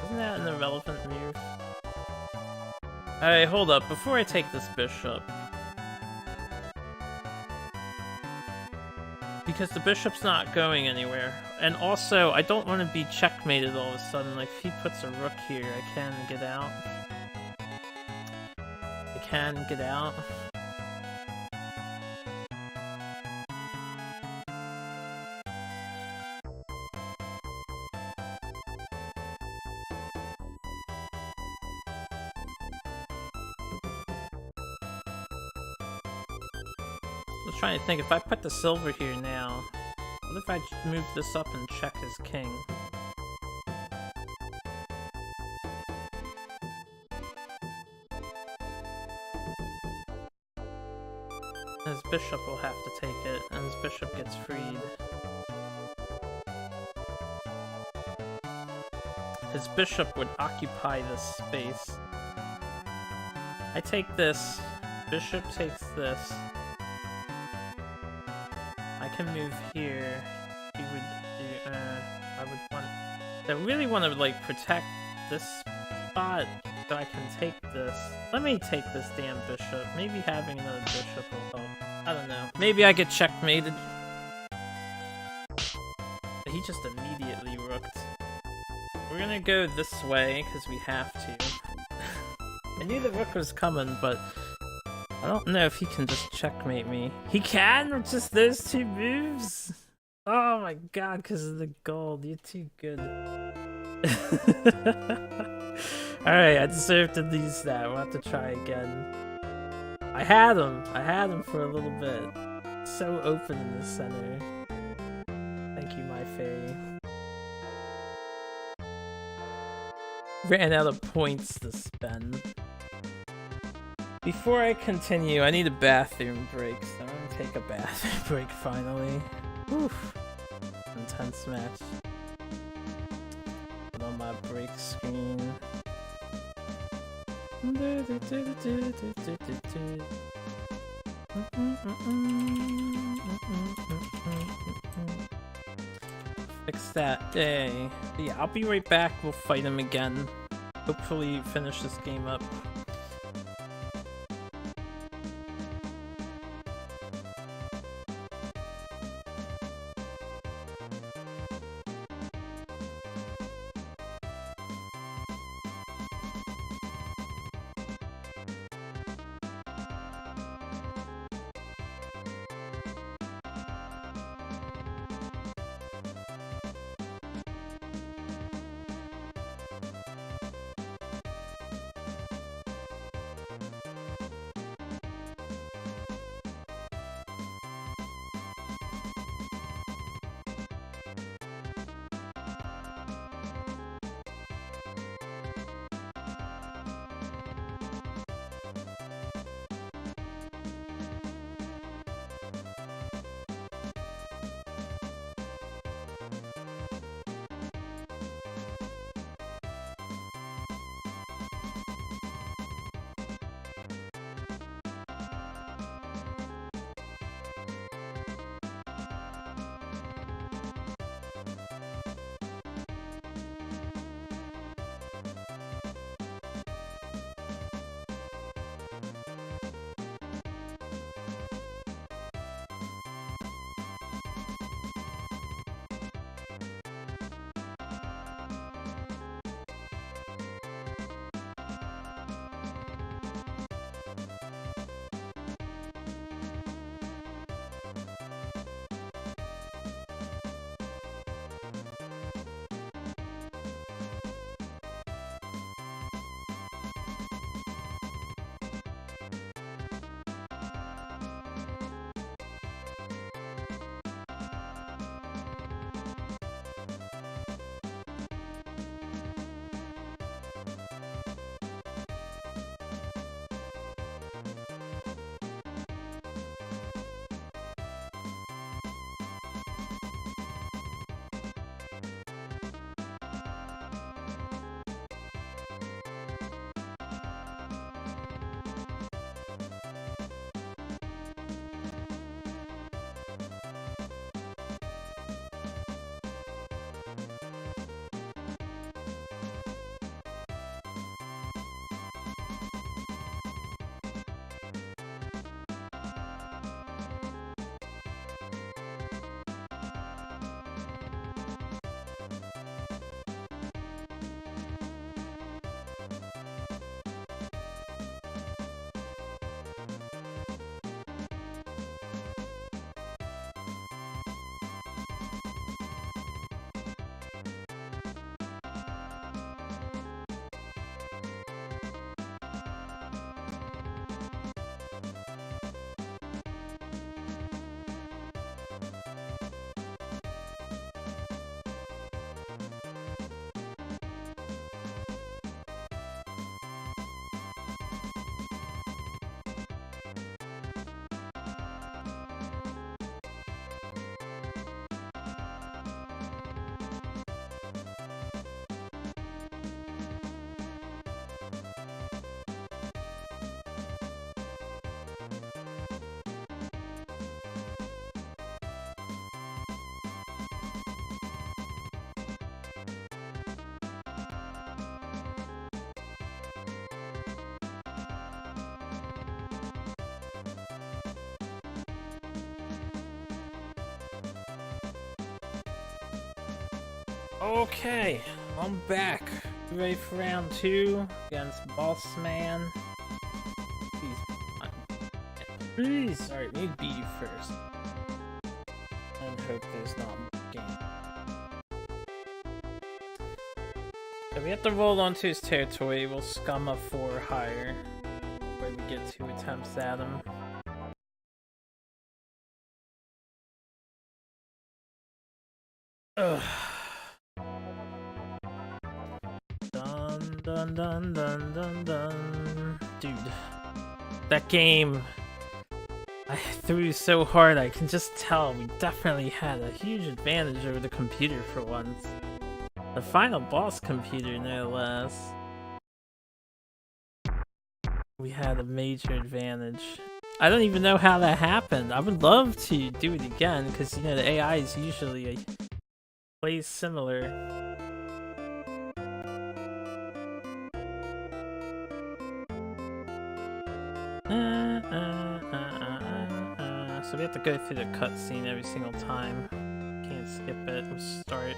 Speaker 1: Isn't that an irrelevant move? Alright, hold up. Before I take this bishop, because the bishop's not going anywhere. And also, I don't want to be checkmated all of a sudden. Like, if he puts a rook here, I can get out. I can get out. I was trying to think, if I put the silver here now, what if I just move this up and check his king? His bishop will have to take it, and his bishop gets freed. His bishop would occupy this space. I take this. Bishop takes this. I can move here. He would do, I would want... I really want to, like, protect this spot so I can take this. Let me take this damn bishop. Maybe having another bishop will help. I don't know. Maybe I get checkmated. He just immediately rooked. We're gonna go this way, because we have to. I knew the rook was coming, but I don't know if he can just checkmate me. He can with just those two moves? Oh my god, because of the gold. You're too good. Alright, I deserve to lose that. We'll have to try again. I had him. I had him for a little bit. So open in the center. Thank you, my fairy. Ran out of points to spend. Before I continue, I need a bathroom break, so I'm gonna take a bathroom break finally. Oof. Intense match. Put on my break screen. Fix that. Yay. Yeah, I'll be right back. We'll fight him again. Hopefully finish this game up. Okay, I'm back. Ready for round 2 against Boss Man. Please, alright, let me beat you first. And hope there's not a game. If we have to roll onto his territory, we'll scum a 4 or higher. Where we get 2 attempts at him. Ugh. Dun dun dun dun dun dun. Dude. That game, I threw so hard, I can just tell we definitely had a huge advantage over the computer for once. The final boss computer, no less. We had a major advantage. I don't even know how that happened. I would love to do it again, because, you know, the AI is usually plays similar. So we have to go through the cutscene every single time. Can't skip it. We'll start.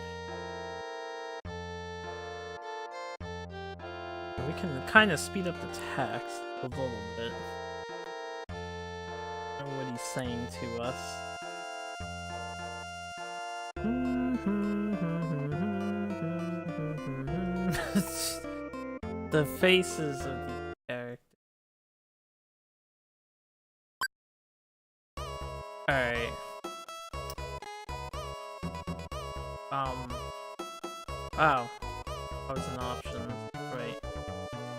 Speaker 1: We can kind of speed up the text a little bit. Know what he's saying to us. The faces of the characters. Alright. Wow. That was an option. Right.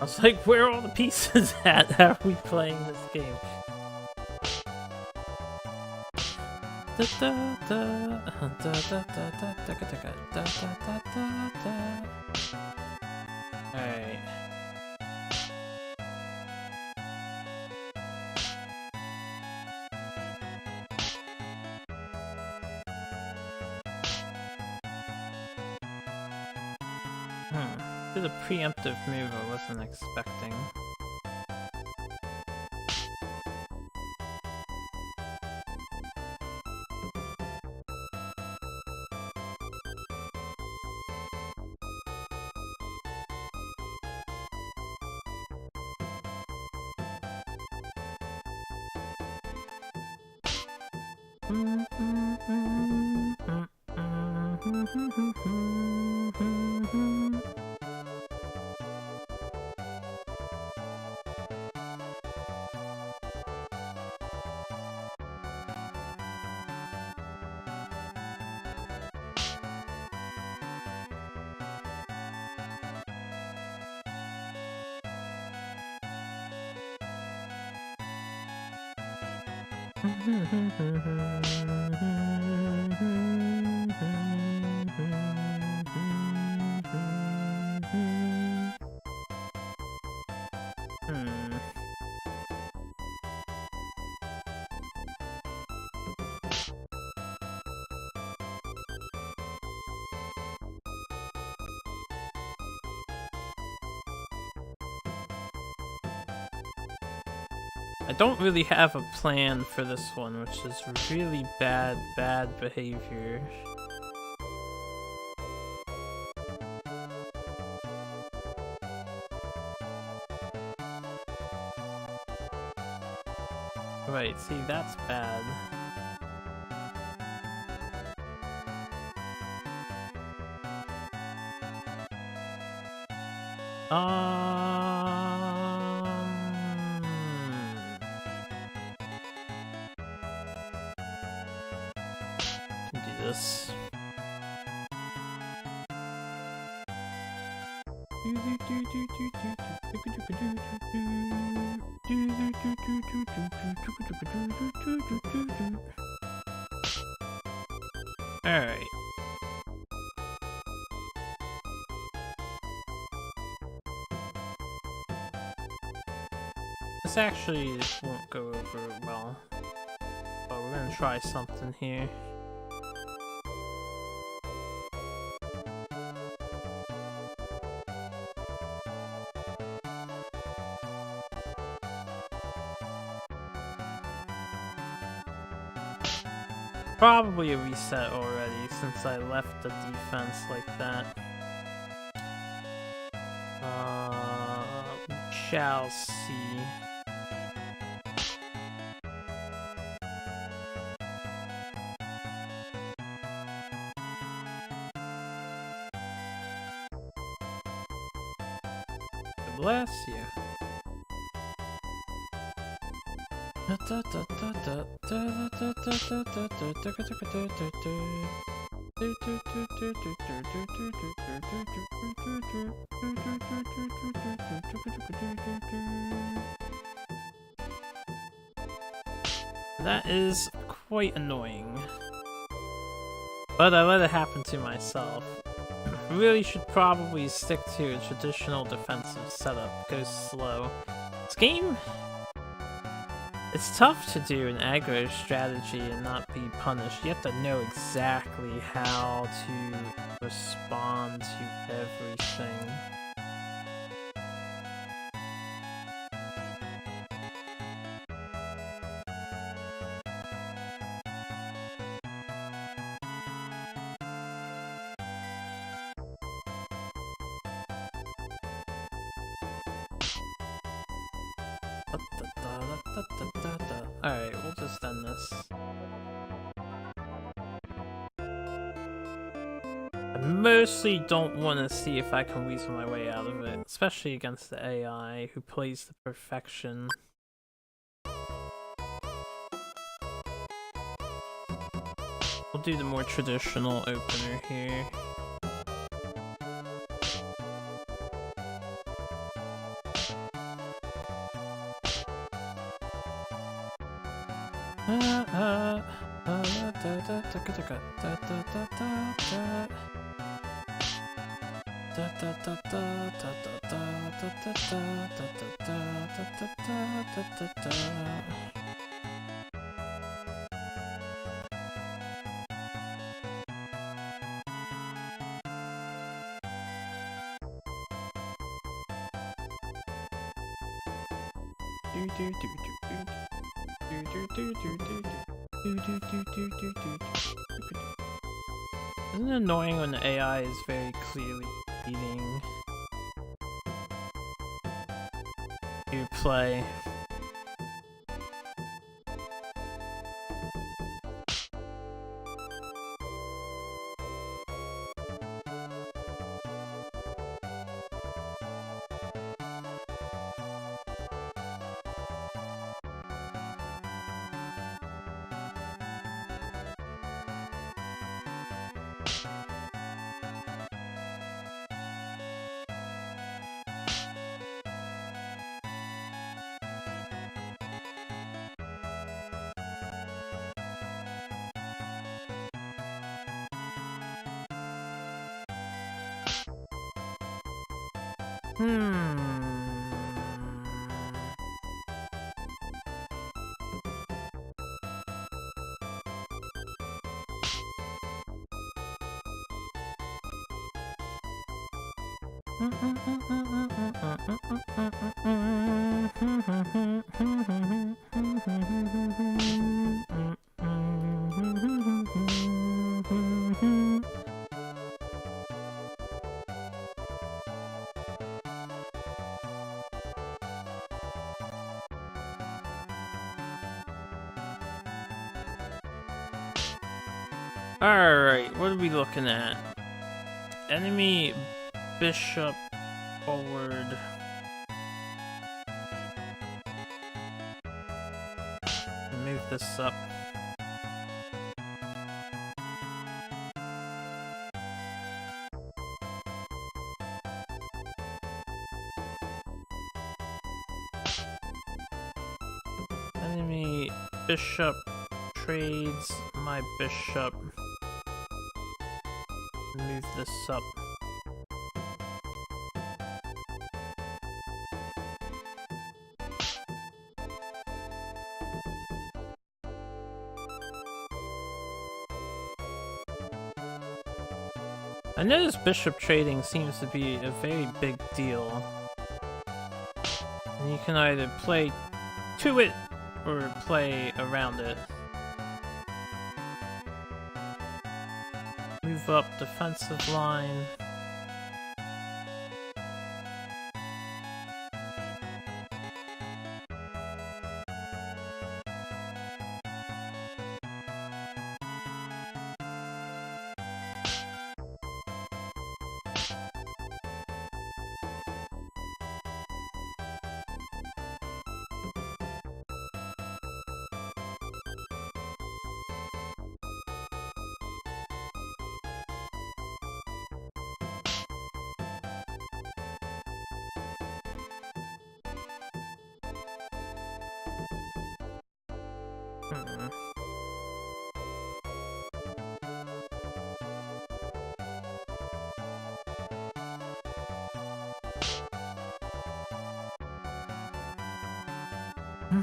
Speaker 1: I was like, where are all the pieces at? How are we playing this game? Alright. Did a preemptive move I wasn't expecting. I don't really have a plan for this one, which is really bad behavior. Right, see, that's bad. Can do this. Alright. This actually won't go over well, but we're gonna try something here. probably a reset already since I left the defense like that. We shall see. Bless you. That is quite annoying. But I let it happen to myself. Really should probably stick to a traditional defensive setup. Go slow. This game, it's tough to do an aggro strategy and not be punished. You have to know exactly how to respond to everything. Alright, we'll just end this. I mostly don't want to see if I can weasel my way out of it, especially against the AI who plays to perfection. We'll do the more traditional opener here. Isn't it annoying when the AI is very clearly reading your play? Alright, what are we looking at? Enemy bishop forward. Move this up. Enemy bishop trades my bishop. Move this up. I noticed bishop trading seems to be a very big deal. And you can either play to it or play around it. move up defensive line. I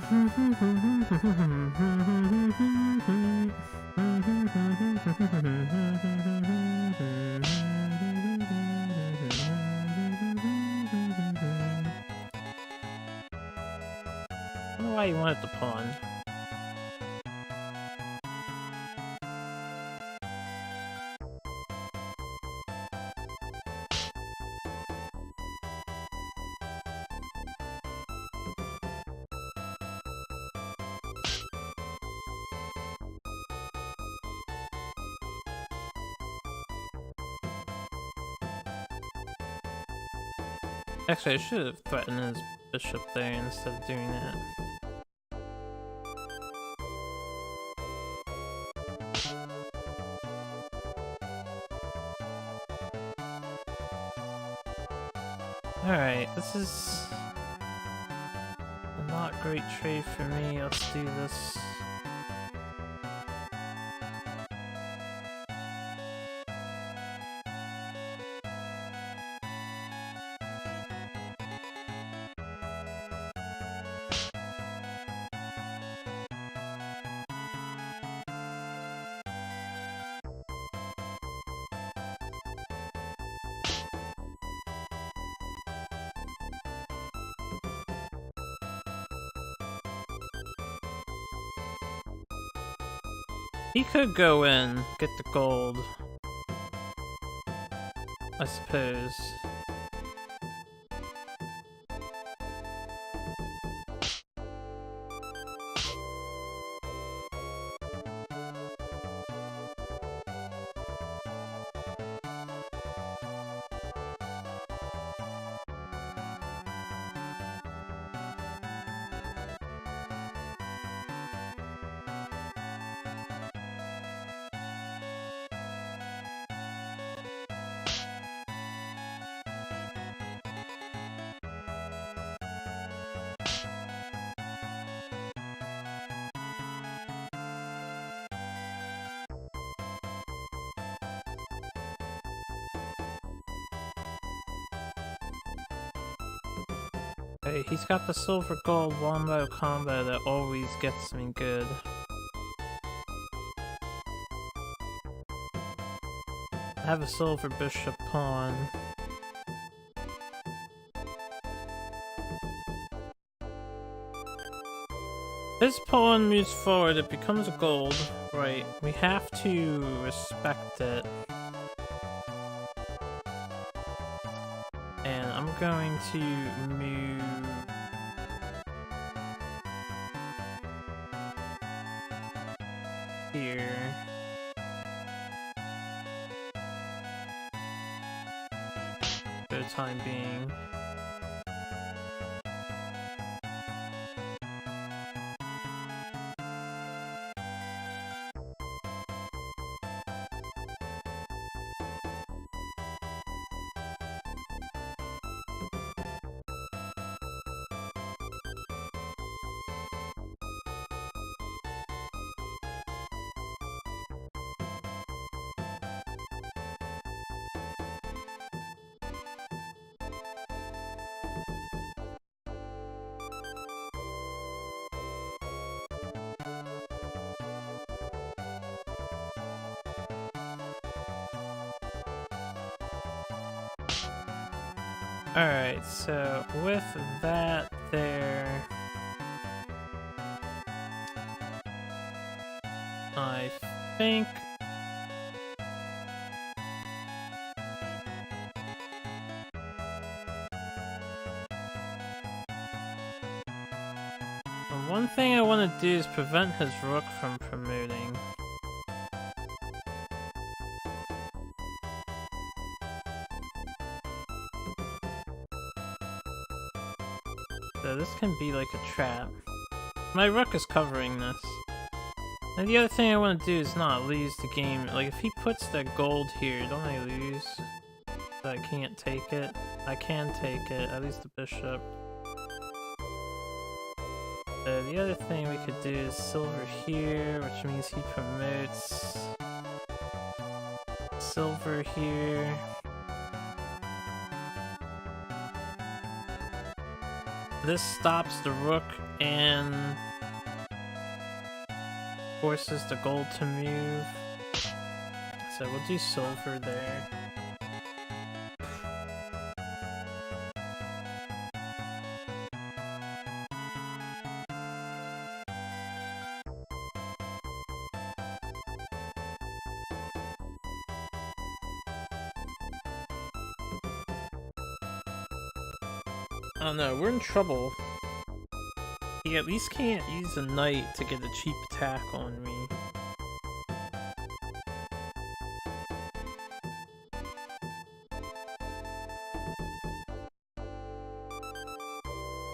Speaker 1: don't know why you wanted the pawn. Actually, I should have threatened his bishop there instead of doing that. Alright, this is a not great trade for me. Let's do this. He could go in, get the gold, I suppose. Hey, he's got the silver gold wombo combo that always gets me good. I have a silver bishop pawn. His pawn moves forward, it becomes a gold, right? We have to respect it. And I'm going to move here. For the time being. Alright, so with that there, I think one thing I want to do is prevent his rook from promoting. So this can be like a trap. My rook is covering this. And the other thing I want to do is not lose the game. Like, if he puts that gold here, don't I lose? So I can't take it. I can take it. I lose the bishop. So the other thing we could do is silver here, which means he promotes. Silver here. This stops the rook and forces the gold to move. So we'll do silver there. Oh no, we're in trouble. He at least can't use a knight to get a cheap attack on me.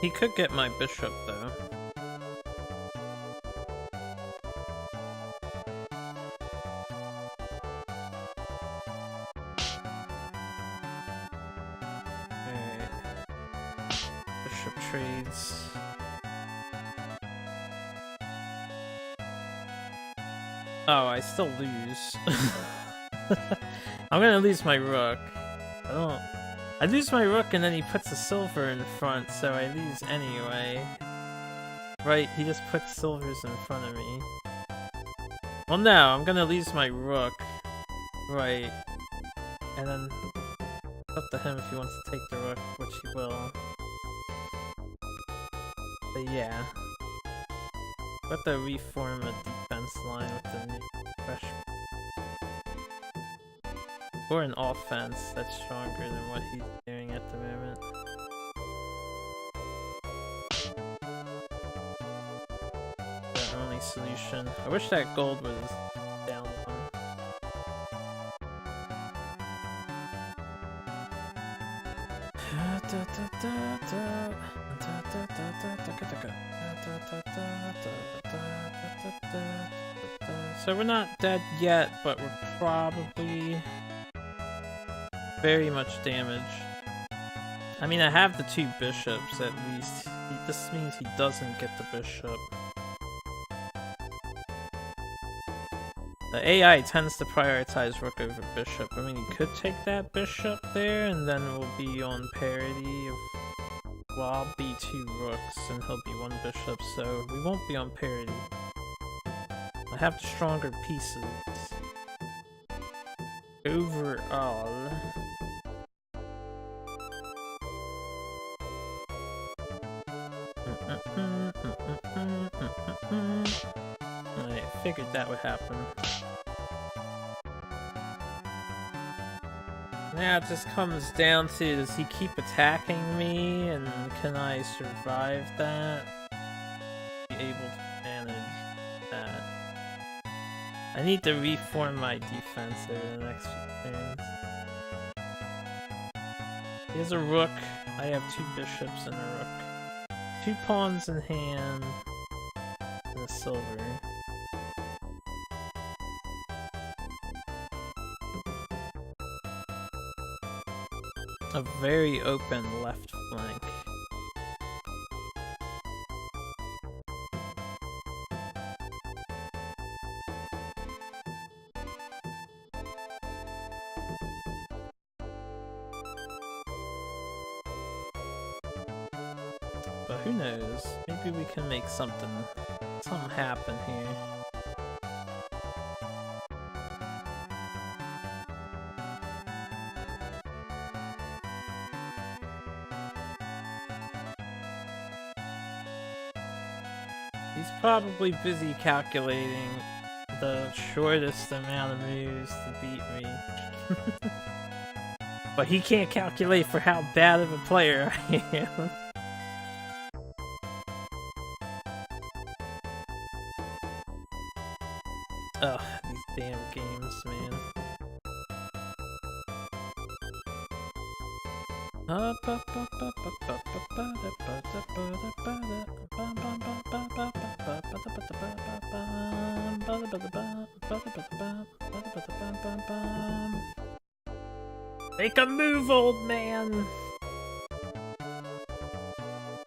Speaker 1: He could get my bishop though. Trades. Oh, I still lose. I'm gonna lose my rook. I lose my rook and then he puts the silver in front, so I lose anyway. Right, he just puts silvers in front of me. Well, no, I'm gonna lose my rook. Right. And then it's up to him if he wants to take the rook, which he will. But yeah, got to reform a defense line with the new fresh, or an offense that's stronger than what he's doing at the moment. The only solution. I wish that gold was down one. So we're not dead yet, but we're probably very much damaged. I mean, I have the two bishops at least. This means he doesn't get the bishop. The AI tends to prioritize rook over bishop. I mean, he could take that bishop there, and then we'll be on parity of... Well, I'll be 2 rooks, and he'll be 1 bishop, so we won't be on parity. I have the stronger pieces. Overall... I figured that would happen. Now it just comes down to, does he keep attacking me, and can I survive that? Be able to manage that. I need to reform my defense over the next few turns. He has a rook. I have 2 bishops and a rook. 2 pawns in hand, and a silver. A very open left flank. But who knows? Maybe we can make something happen here. He's probably busy calculating the shortest amount of moves to beat me. But he can't calculate for how bad of a player I am. Ugh, these damn games, man. Make a move, old man!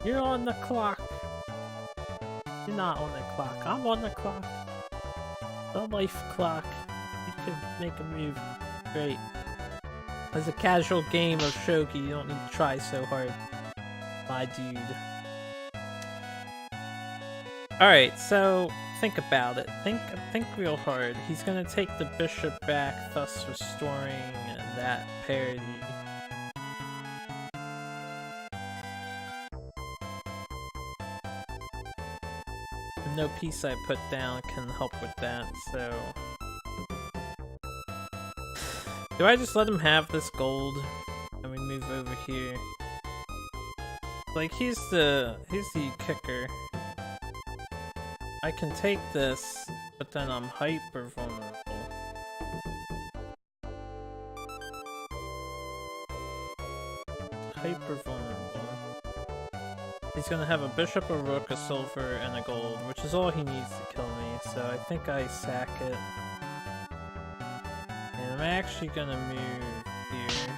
Speaker 1: You're on the clock. You're not on the clock. I'm on the clock. The life clock. You could make a move. Great. As a casual game of Shogi, you don't need to try so hard, my dude. Alright, so think about it. Think real hard. He's gonna take the bishop back, thus restoring that parity. No piece I put down can help with that, so... Do I just let him have this gold? And we move over here. Like, he's the kicker. I can take this, but then I'm hyper vulnerable. Hyper vulnerable. He's gonna have a bishop, a rook, a silver, and a gold, which is all he needs to kill me, so I think I sack it. And I'm actually gonna move here.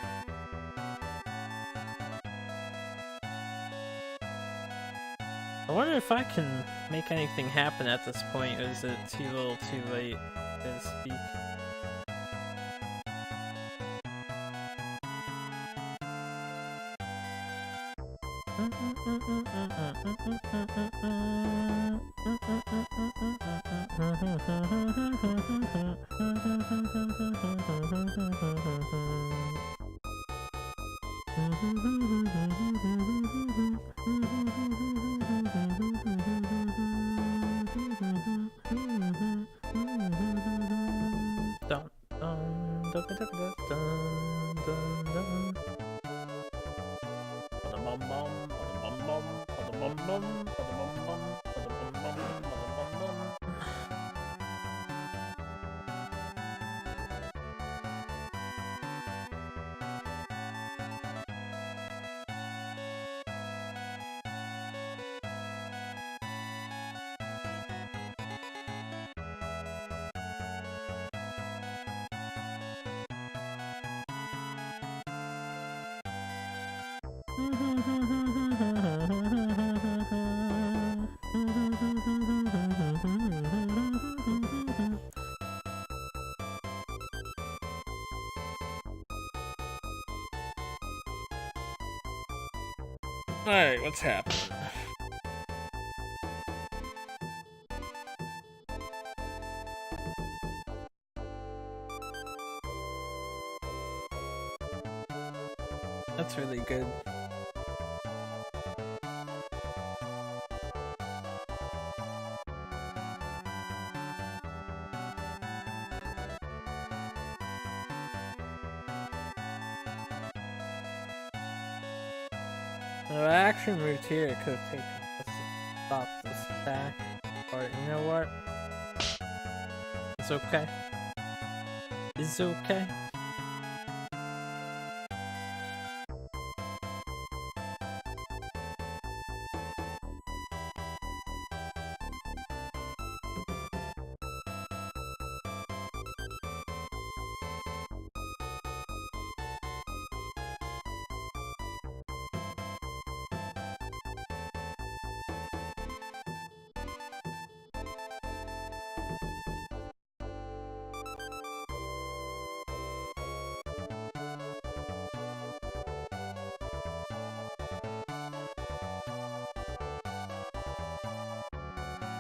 Speaker 1: I wonder if I can make anything happen at this point, or is it too little too late, so to speak? Alright, what's happening? That's really good. If I actually moved here, it could have taken this to stop this attack. But you know what? It's okay. It's okay.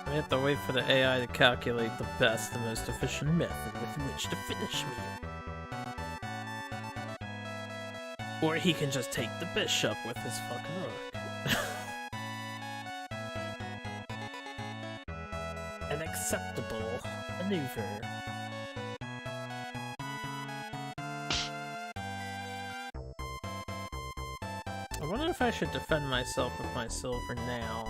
Speaker 1: We have to wait for the AI to calculate the best and most efficient method with which to finish me. Or he can just take the bishop with his fucking rook. An acceptable maneuver. I wonder if I should defend myself with my silver now.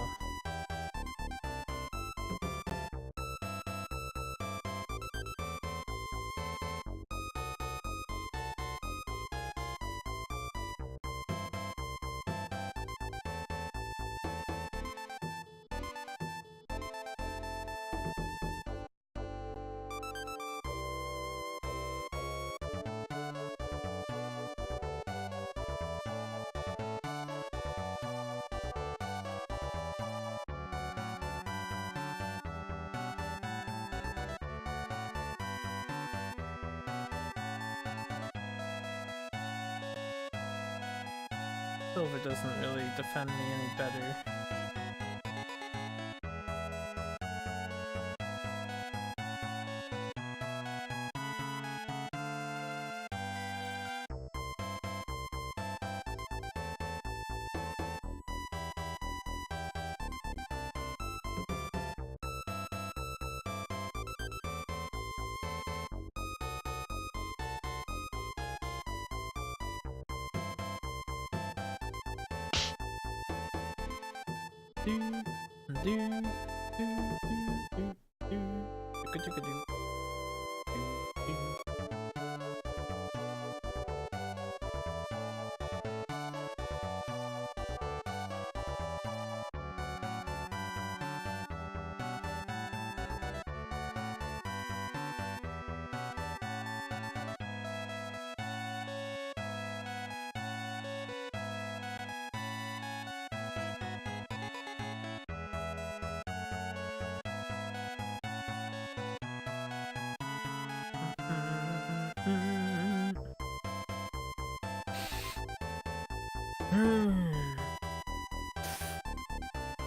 Speaker 1: silver doesn't really defend me any better.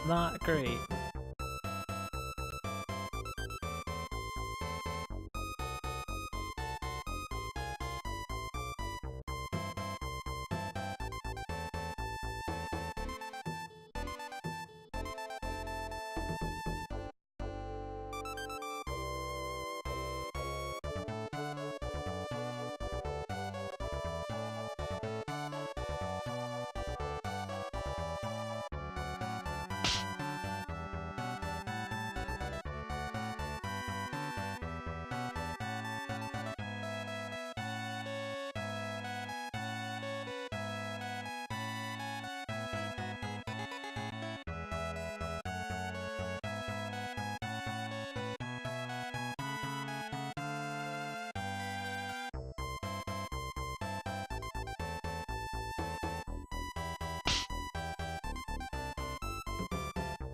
Speaker 1: Not great.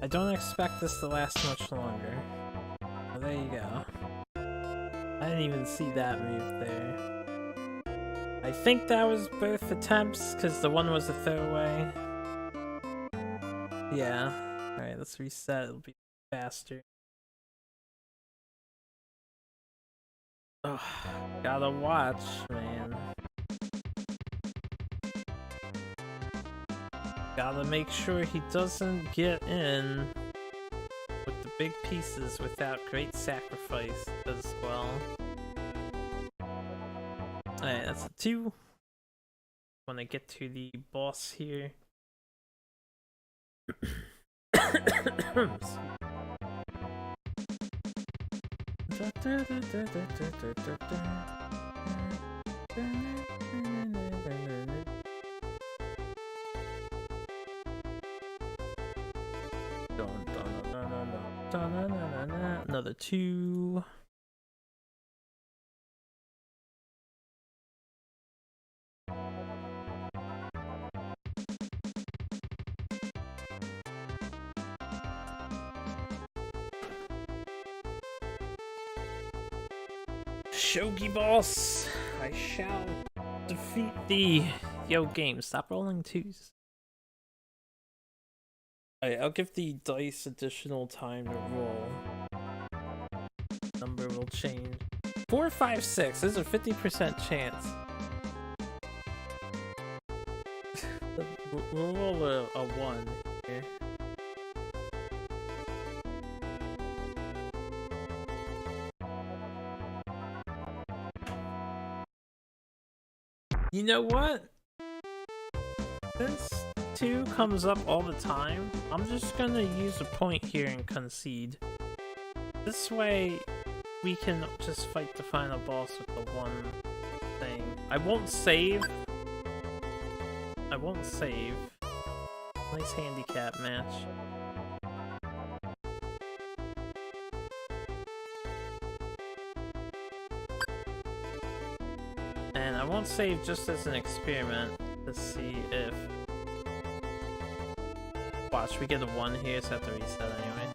Speaker 1: I don't expect this to last much longer. Well, there you go. I didn't even see that move there. I think that was both attempts, because the one was a throwaway. Yeah. Alright, let's reset. It'll be faster. Ugh, gotta watch, man. Gotta make sure he doesn't get in with the big pieces without great sacrifice as well. Alright, that's a 2. When I get to the boss here. Another 2. Shogi boss, I shall defeat thee. Yo, game, stop rolling 2s. Alright, I'll give the dice additional time to roll. Number will change. 4, 5, 6. There's a 50% chance. We'll roll a 1 here. You know what? Since 2 comes up all the time, I'm just gonna use a point here and concede. This way, we can just fight the final boss with the 1 thing. I won't save. Nice handicap match. And I won't save just as an experiment to see if... Watch, we get a 1 here, so I have to reset anyway.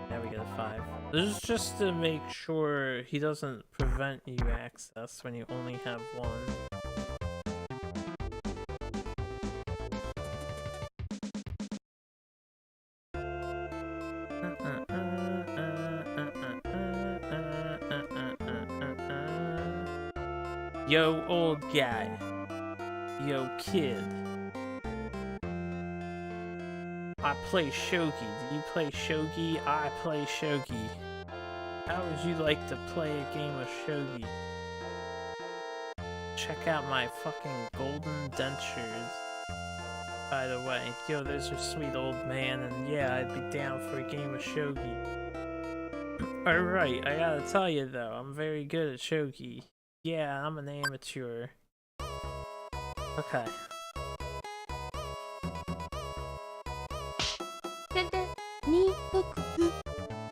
Speaker 1: Yeah, we get a 5. This is just to make sure he doesn't prevent you access when you only have 1. Yo, old guy. Yo, kid. I play Shogi. Do you play Shogi? I play Shogi. How would you like to play a game of Shogi? Check out my fucking golden dentures. By the way, yo, there's your sweet old man, and yeah, I'd be down for a game of Shogi. Alright, I gotta tell you though, I'm very good at Shogi. Yeah, I'm an amateur. Okay.
Speaker 2: 先手2六歩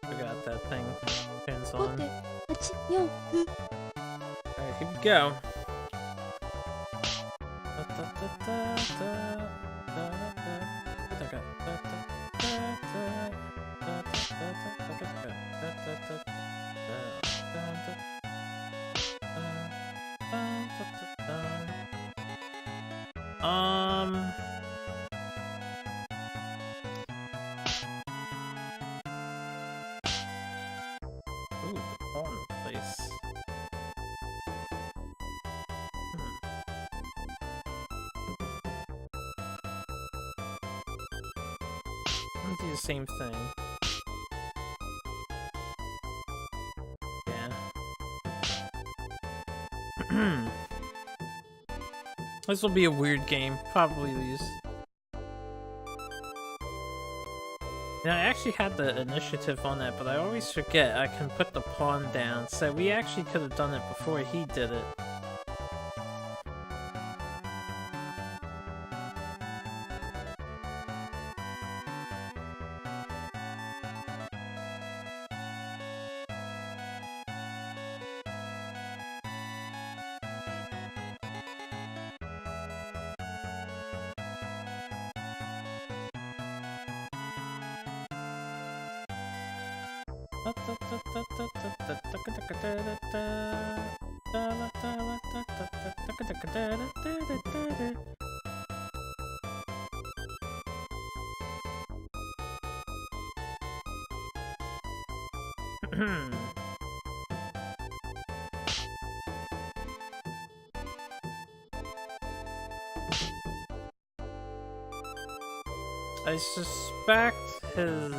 Speaker 1: Forgot that thing turns
Speaker 2: 後
Speaker 1: on.
Speaker 2: 手8四歩
Speaker 1: Alright, here we go. Ooh, the pawn place. I'll do the same thing. Yeah. This will be a weird game. Probably lose. Now, I actually had the initiative on that, but I always forget I can put the pawn down. So we actually could have done it before he did it. I suspect his,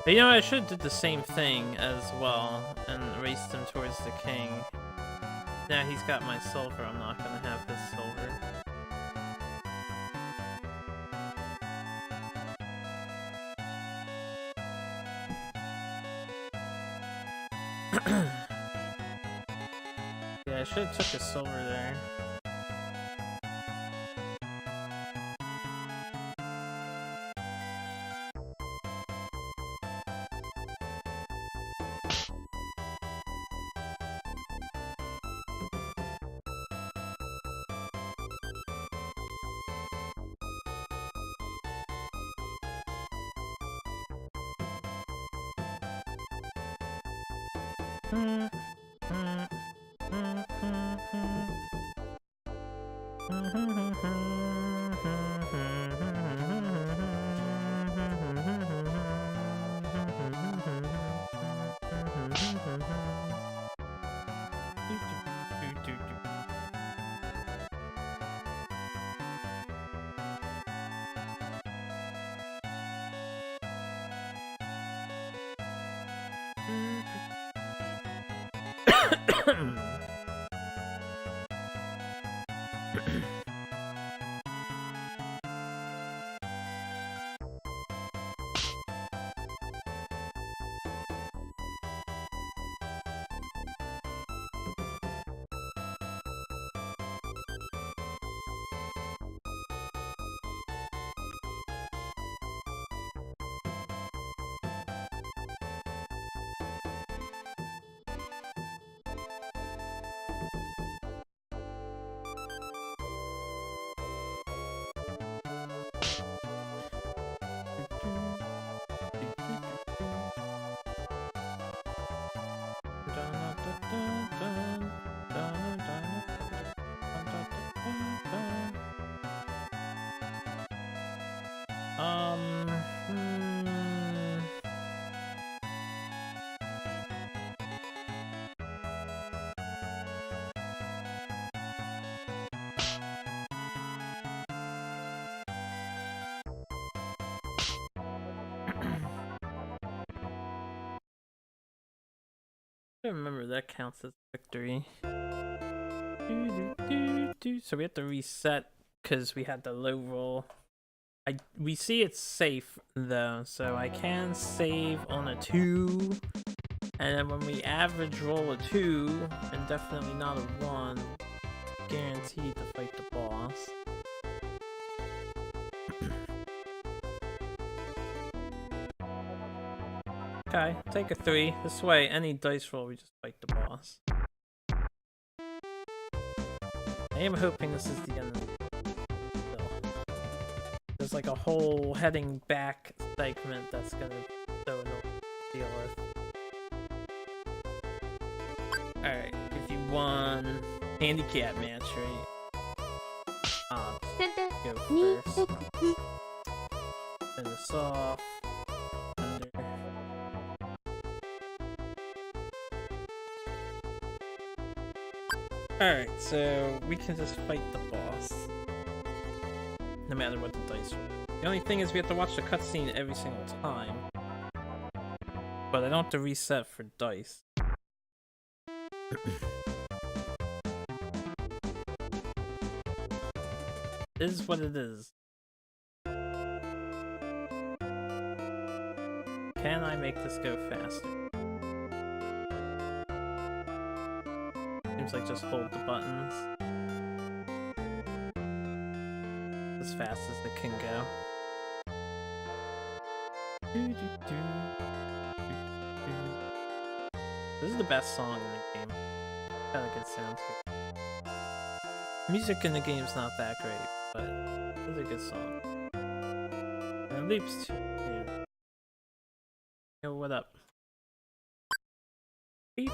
Speaker 1: you know, I should have did the same thing as well and raced him towards the king. Now he's got my silver, I'm not gonna have his silver. Yeah, I should have took his silver there. I remember that counts as victory. So we have to reset because we had the low roll. We see it's safe though, so I can save on a 2, and then when we average roll a 2, and definitely not a 1, guaranteed to fight the boss. Okay, take a 3. This way, any dice roll, we just fight the boss. I am hoping this is the end. There's like a whole heading back segment that's gonna so annoying to deal with. Alright, give you one handicap match, right? Go first. Turn this off. Under. Alright, so we can just fight the boss. No matter what the dice roll. The only thing is we have to watch the cutscene every single time. But I don't have to reset for dice. It is what it is. Can I make this go faster? Seems like just hold the buttons. As fast as it can go. This is the best song in the game. Got a good sound to it. Music in the game's not that great, but it's a good song. And it leaps too. Yeah. Yo, what up? Beep.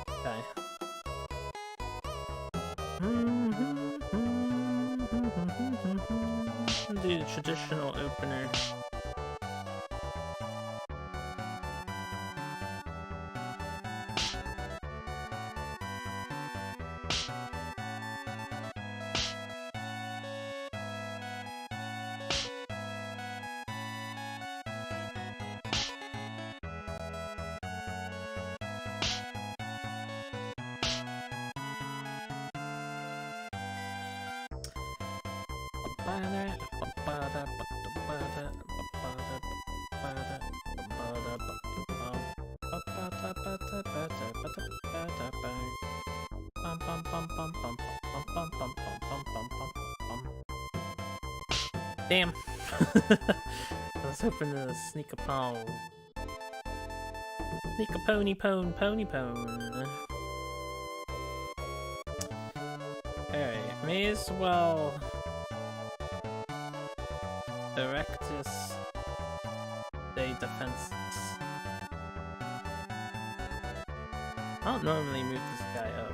Speaker 1: Okay. Do the traditional opener. Damn. I was hoping to sneak a paw. Sneak a pony pone, pony pone. Alright, may as well Erectus de defenses. I don't normally move this guy up.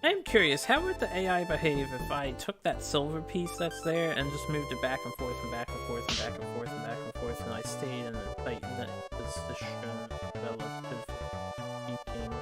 Speaker 1: I'm curious, how would the AI behave if I took that silver piece that's there and just moved it back and forth and back and forth and back and forth and back and forth, and I stayed in a tight position relative speaking?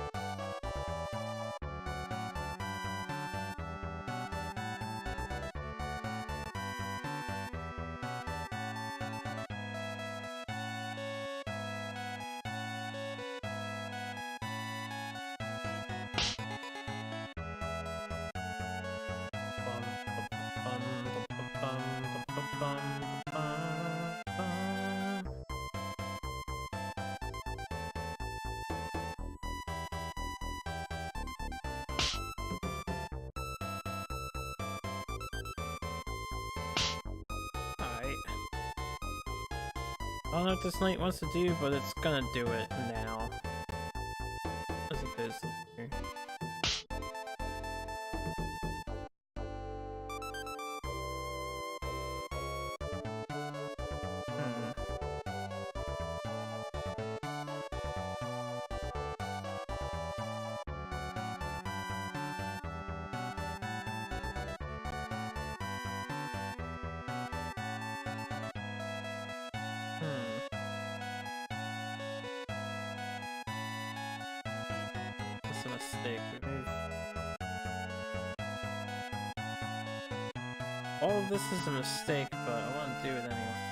Speaker 1: I don't know what this knight wants to do, but it's gonna do it now. As opposed to here. a mistake. Remove. All of this is a mistake, but I want to do it anyway.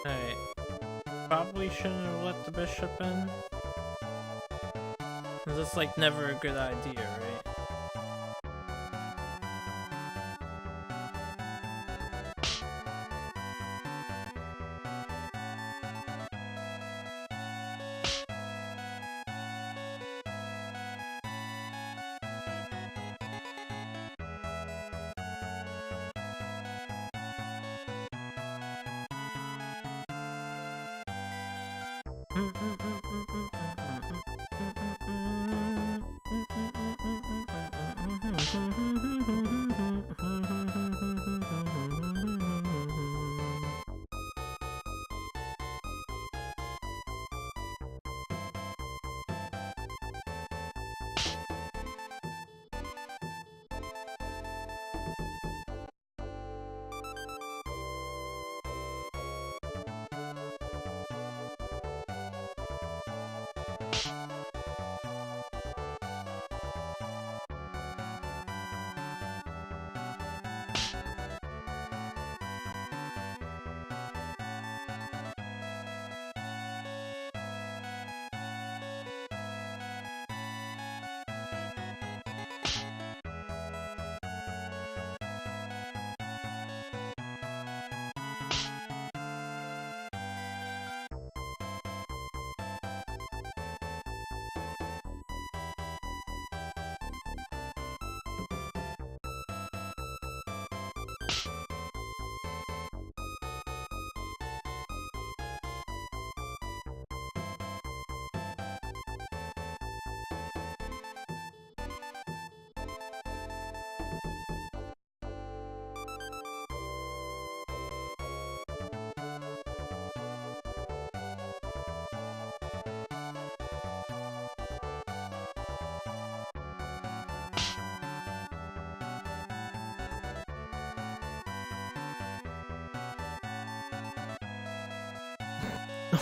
Speaker 1: Alright. Probably shouldn't have let the bishop in. Cause it's like never a good idea, right?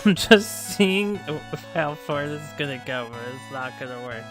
Speaker 1: I'm just seeing how far this is gonna go, but it's not gonna work.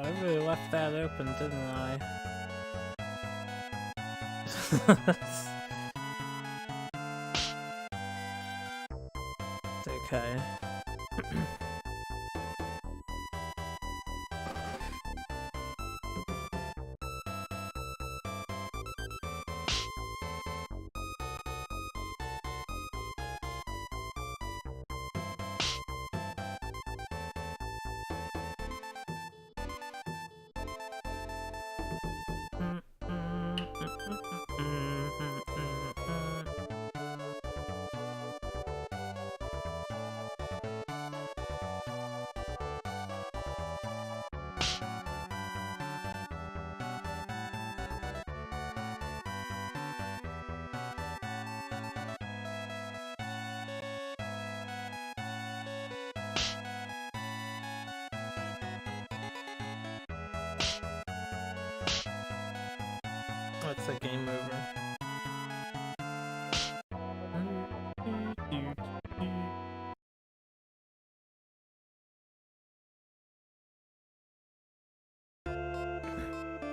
Speaker 1: I really left that open, didn't I? It's okay. That's a game over.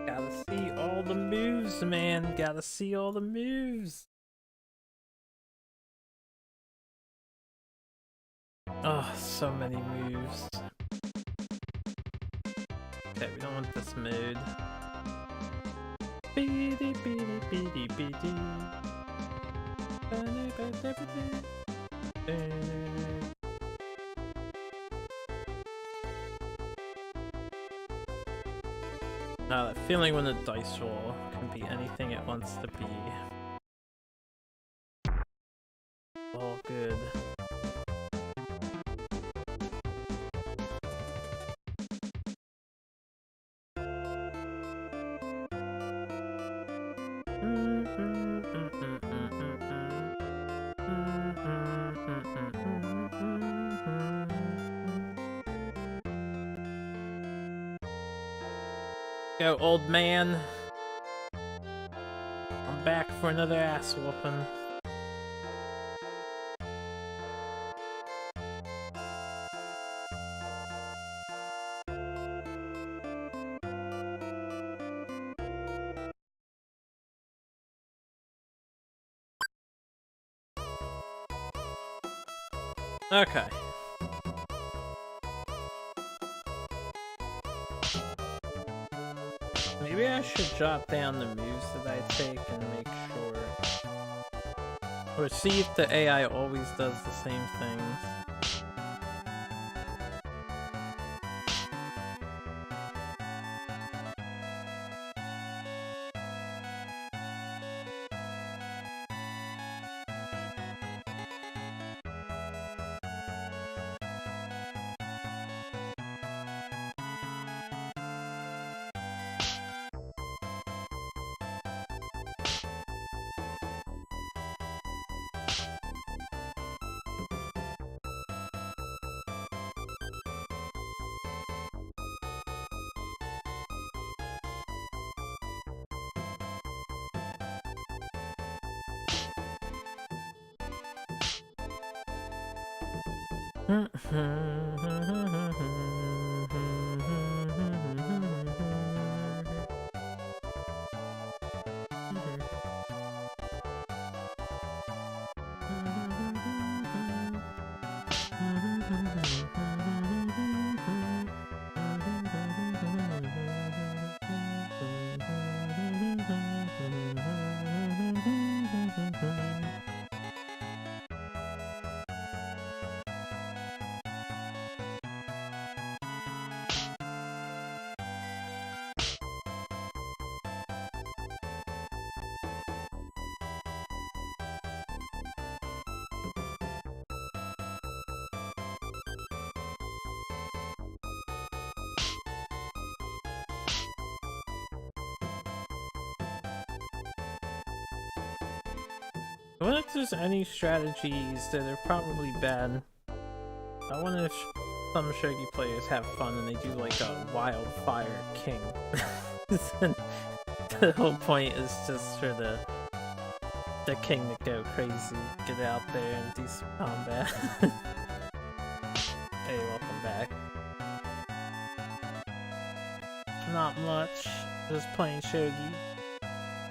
Speaker 1: Gotta see all the moves, man. Gotta see all the moves. Oh, so many moves. Okay, we don't want this mode. Beady, beady, beady, beady. Now that feeling when the dice roll can be anything it wants to be. All good. Go, old man. I'm back for another ass whooping. Okay. Maybe I should jot down the moves that I take and make sure. Or see if the AI always does the same things. I wonder if there's any strategies that are probably bad. I wonder if some Shogi players have fun and they do like a wildfire king. The whole point is just for the king to go crazy, get out there and do some combat. Hey, welcome back. Not much. Just playing Shogi.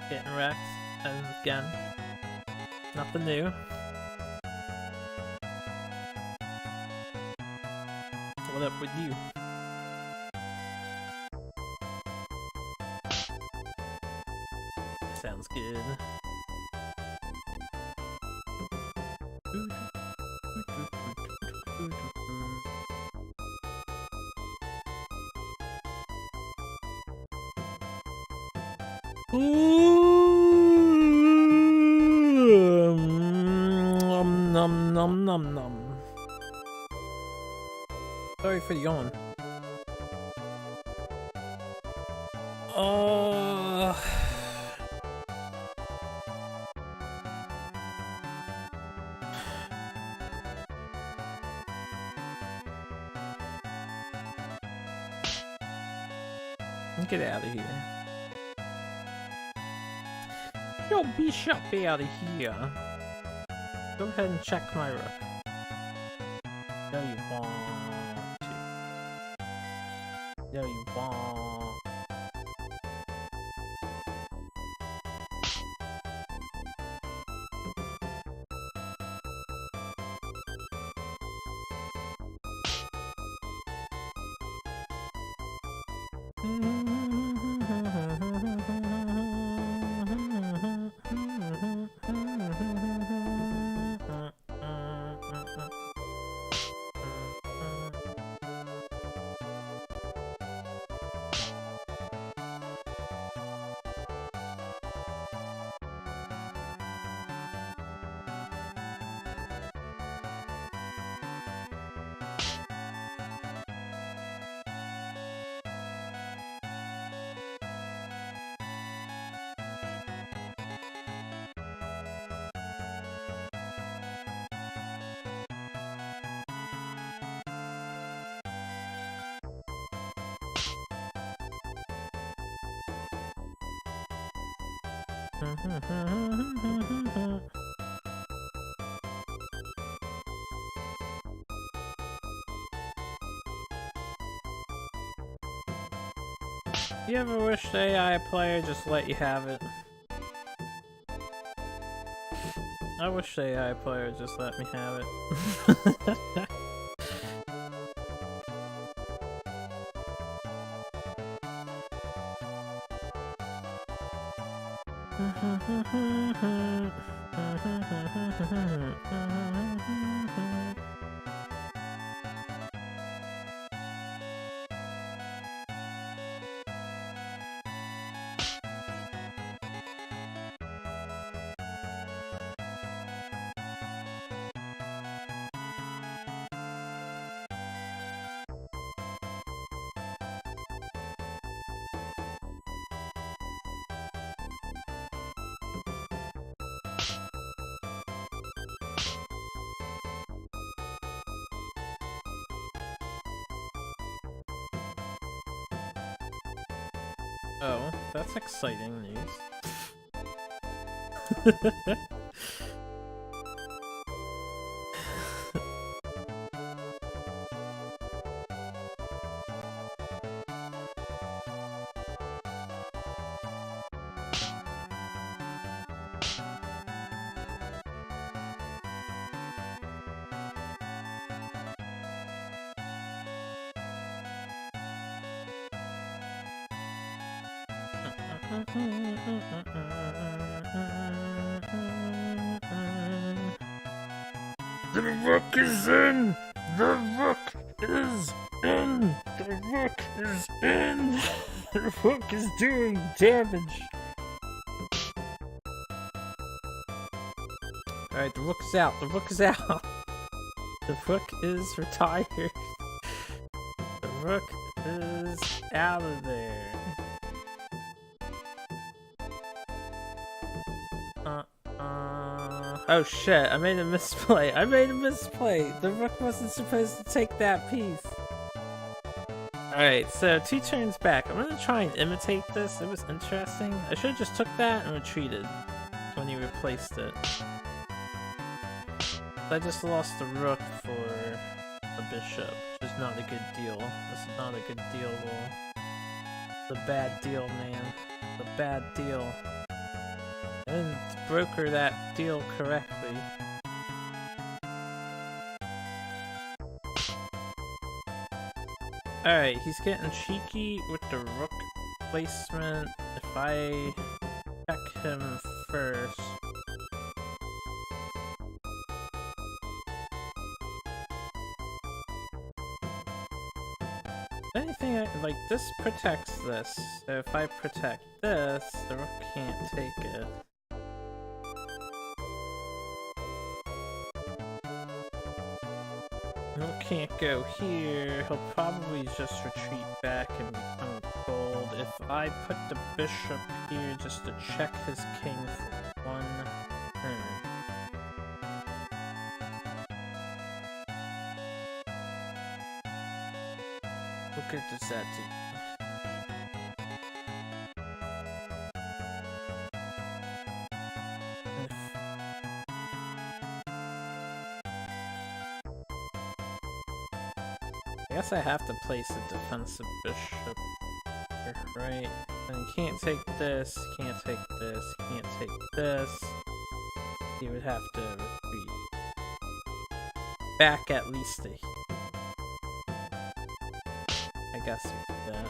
Speaker 1: Getting wrecked. And again. Nothing new. What up with you? Sounds good. Nom nom nom nom. Sorry for the yawn. Get out of here. Yo, Bishop out of here. Go ahead and check my rook. No, you want to. No, you won't. You ever wish the AI player just let you have it? I wish the AI player just let me have it. Oh, that's exciting news. The rook is in! The rook is in! The rook is in! The rook is doing damage! Alright, the rook is out. The rook is out. The rook is retired. The rook is out of there. Oh shit, I made a misplay. I made a misplay. The rook wasn't supposed to take that piece. Alright, so 2 turns back. I'm gonna try and imitate this. It was interesting. I should have just took that and retreated when you replaced it. I just lost the rook for a bishop, which is not a good deal. This is not a good deal at all. The bad deal, man. The bad deal. I didn't broker that deal correctly. Alright, he's getting cheeky with the rook placement. If I check him first. Anything like this protects this. So if I protect this, the rook can't take it. Rook can't go here. He'll probably just retreat back and become gold. If I put the bishop here just to check his king for one turn. What good does that do? I guess I have to place a defensive bishop here, right? And he can't take this, can't take this, can't take this. He would have to retreat back at least a... I guess with that.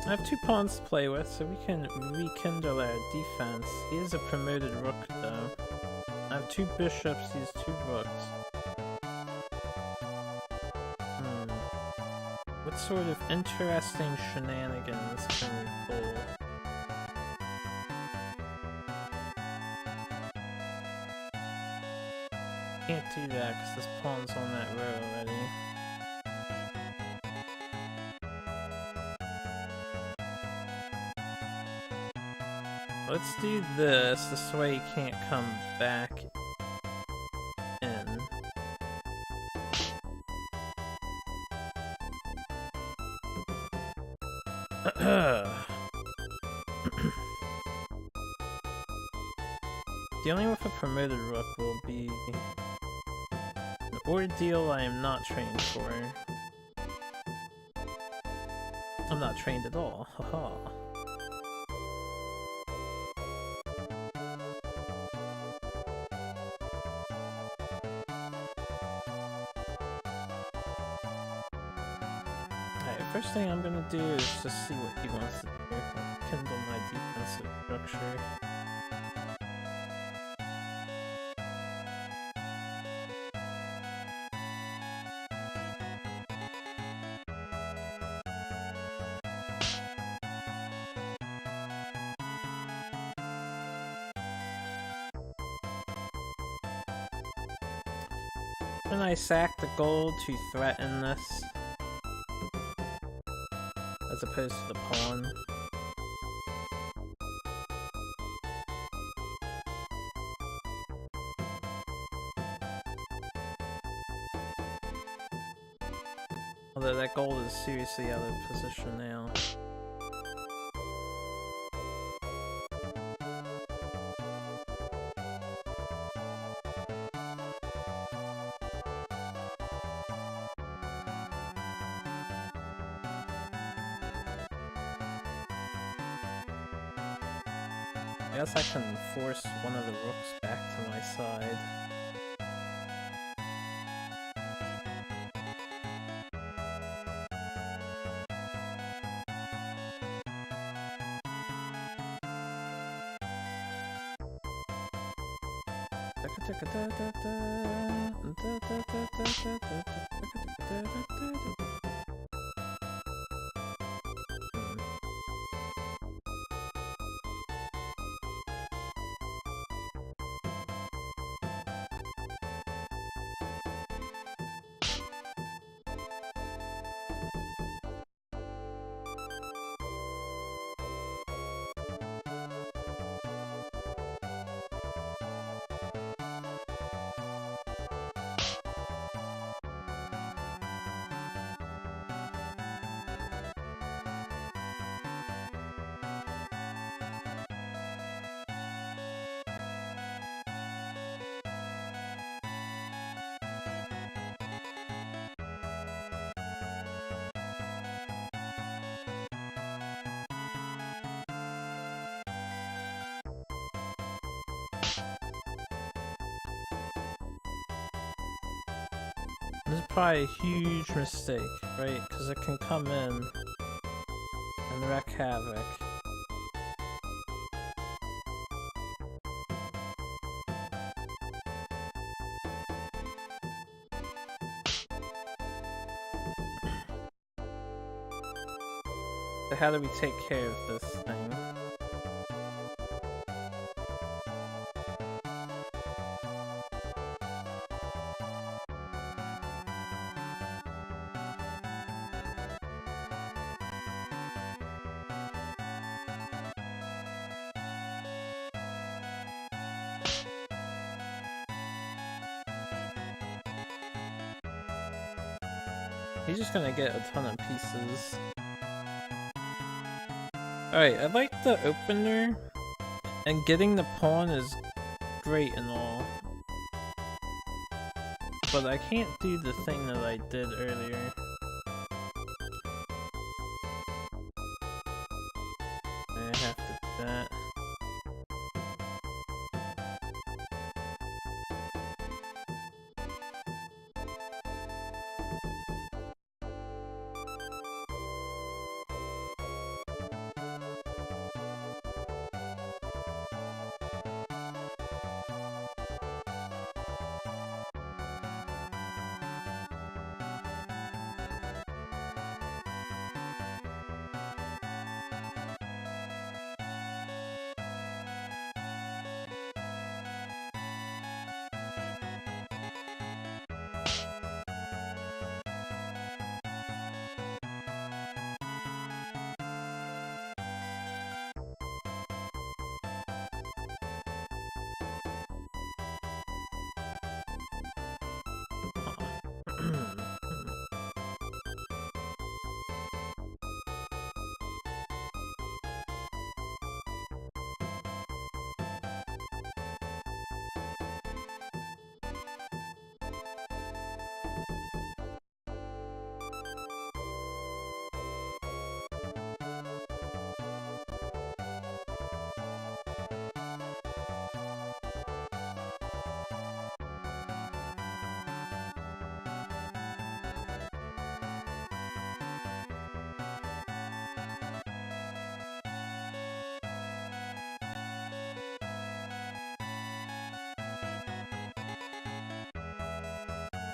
Speaker 1: I have 2 pawns to play with, so we can rekindle our defense. He is a promoted rook, though. I have 2 bishops, he has 2 rooks. What sort of interesting shenanigans can we pull? Can't do that because this pawn's on that row already. Let's do this. This way he can't come back in. Dealing with a promoted rook will be an ordeal I am not trained for. I'm not trained at all, haha. First thing I'm gonna do is just see what he wants to do. I'll kindle my defensive structure. And I sack the gold to threaten this, as opposed to the pawn. Although that gold is seriously out of position now. I guess I can force one of the rooks back to my side. This is probably a huge mistake, right? Because it can come in and wreak havoc. So how do we take care of this thing? He's just gonna get a ton of pieces. Alright, I like the opener, and getting the pawn is great and all. But I can't do the thing that I did earlier. I have to do that.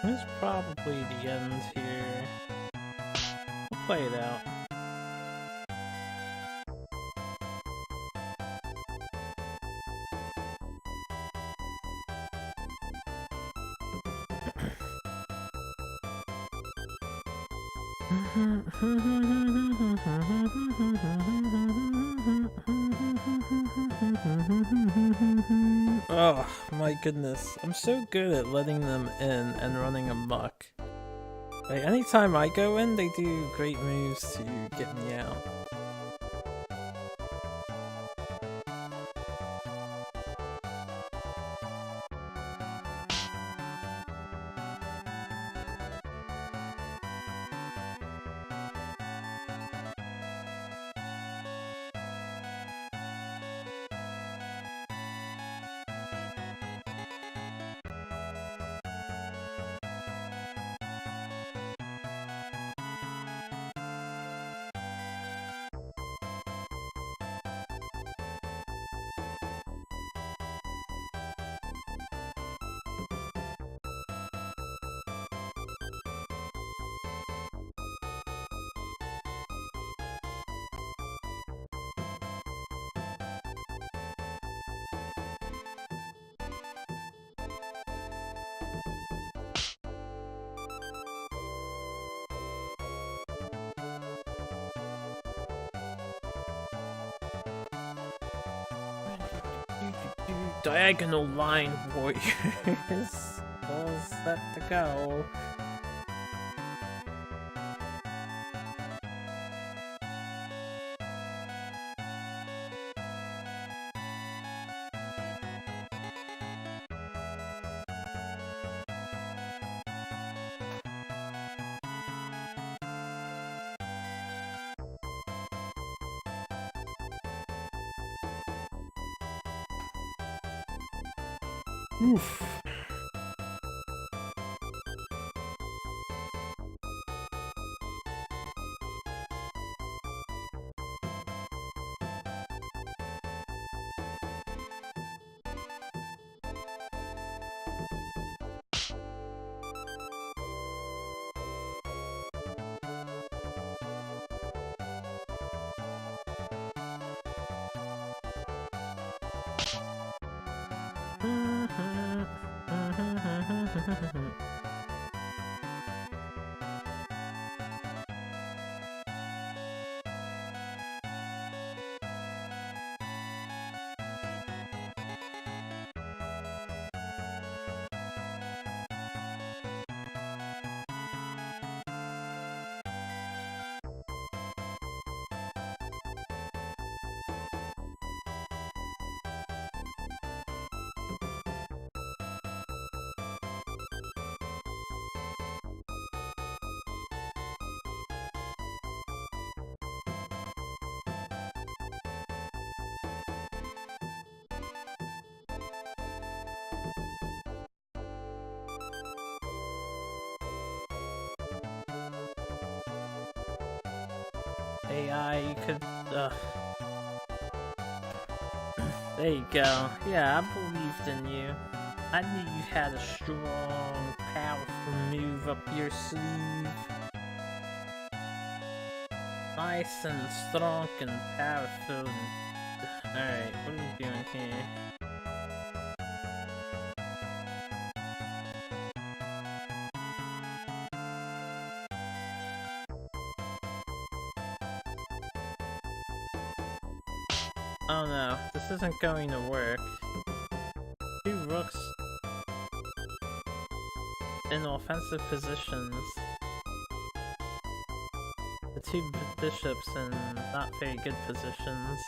Speaker 1: This is probably the end here. We'll play it out. Oh my goodness, I'm so good at letting them in and running amok. Like, anytime I go in, they do great moves to get me out. Diagonal line warriors. All set to go. Oof. AI, you could, there you go. Yeah, I believed in you. I knew you had a strong, powerful move up your sleeve. Nice and strong and powerful. Alright, what are we doing here? Oh no, this isn't going to work. Two rooks in offensive positions. The two bishops in not very good positions.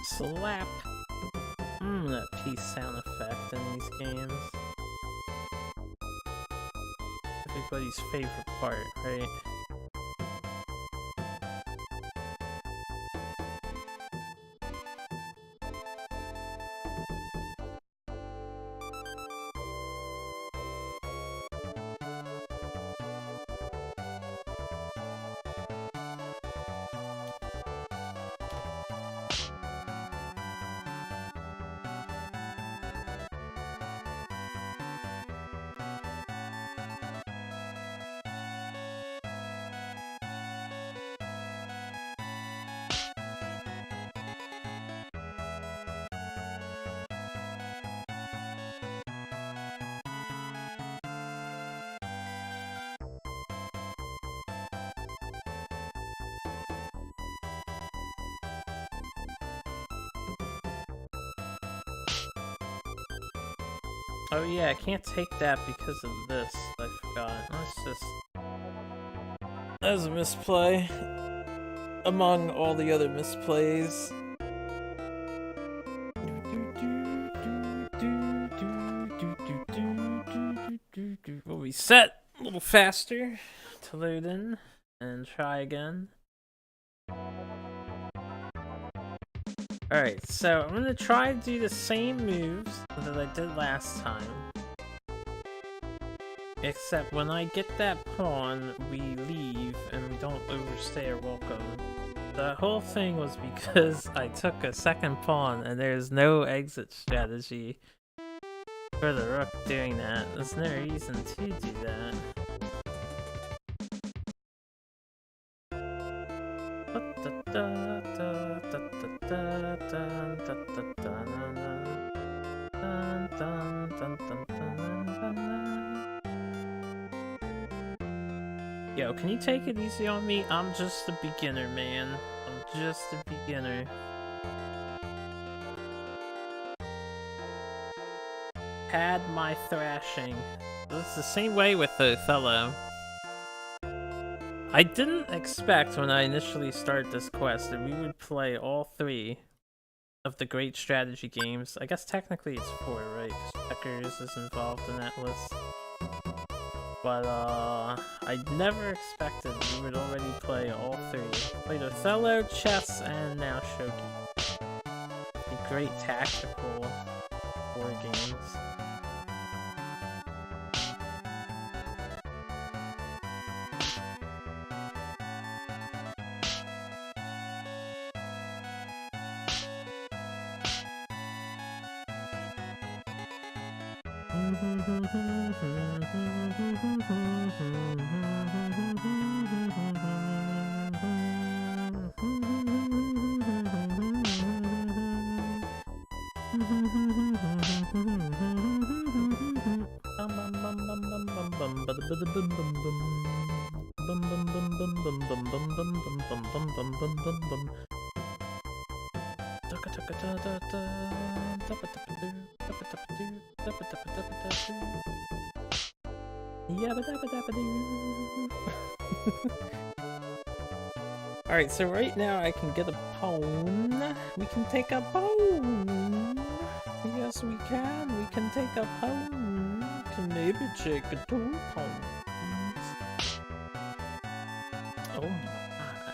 Speaker 1: Slap! That peace sound effect in these games. Everybody's favorite part, right? Oh yeah, I can't take that because of this. I forgot. Let's just... That was a misplay. Among all the other misplays. We'll reset a little faster to load in and try again. Alright, so I'm gonna try to do the same moves that I did last time. Except when I get that pawn, we leave and we don't overstay our welcome. The whole thing was because I took a second pawn and there's no exit strategy for the rook doing that. There's no reason to do that. Yo, can you take it easy on me? I'm just a beginner, man. I'm just a beginner. Had my thrashing. It's the same way with Othello. I didn't expect when I initially started this quest that we would play all 3 of the great strategy games. I guess technically it's 4, right? Because checkers is involved in that list. But, I never expected we would already play all 3. Played Othello, chess, and now Shogi. The great tactical 4 games. Alright, so right now I can get a pawn. We can take a pawn. Yes, we can. We can take a pawn. We can maybe take a 2 pawns. Oh my.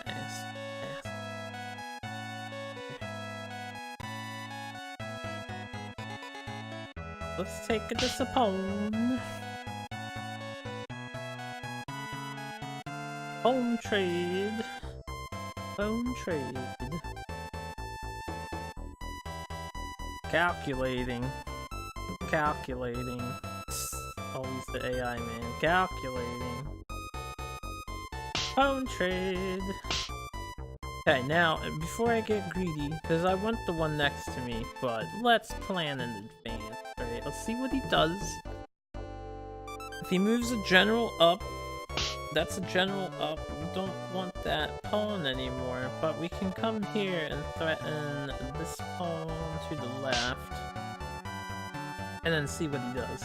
Speaker 1: Yes. Let's take this a pawn. Pawn trade. Pawn trade. Calculating. Calculating. Always the AI man. Calculating. Pawn trade. Okay, now, before I get greedy, because I want the one next to me, but let's plan in advance. Alright, let's see what he does. If he moves a general up, that's a general up. We don't want that pawn anymore, but we can come here and threaten this pawn to the left. And then see what he does.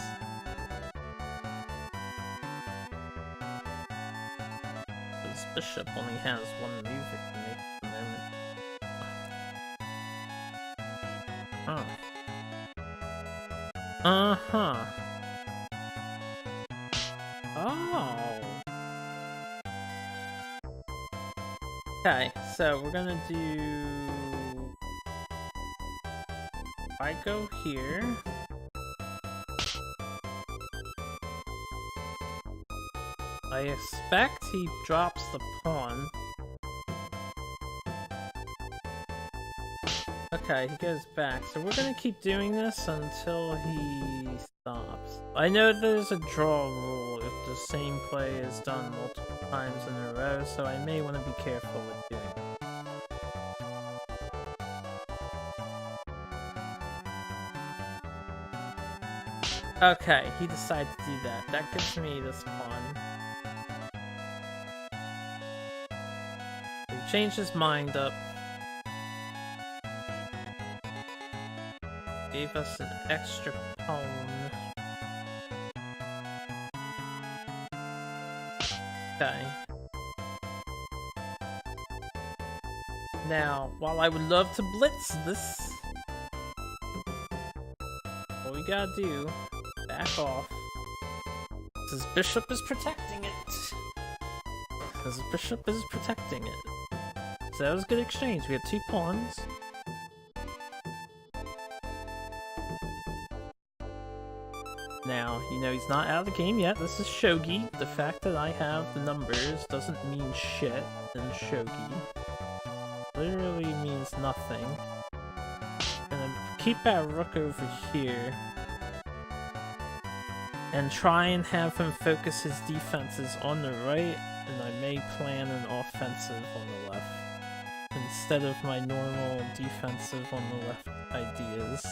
Speaker 1: This bishop only has one move it can make at the moment. Uh-huh. Oh. Okay, so we're gonna do... I go here. I expect he drops the pawn. Okay, he goes back. So we're gonna keep doing this until he stops. I know there's a draw rule if the same play is done multiple times in a row, so I may want to be careful with doing it. Okay, he decided to do that. That gives me this pawn. He changed his mind up. Gave us an extra pawn. Okay. Now, while I would love to blitz this, what we gotta do, back off. This bishop is protecting it. This bishop is protecting it. So that was a good exchange. We had 2 pawns. Now, you know he's not out of the game yet. This is Shogi. The fact that I have the numbers doesn't mean shit in Shogi. Literally means nothing. Gonna keep that rook over here. And try and have him focus his defenses on the right, and I may plan an offensive on the left. Instead of my normal defensive on the left ideas.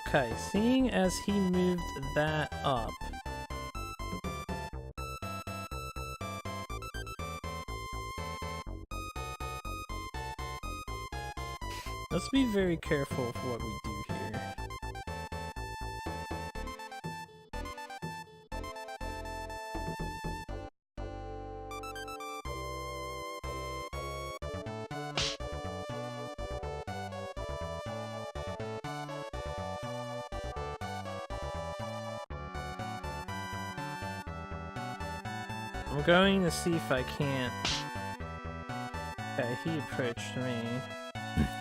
Speaker 1: Okay, seeing as he moved that up, let's be very careful of what we do here. I'm going to see if I can't. Okay, he approached me.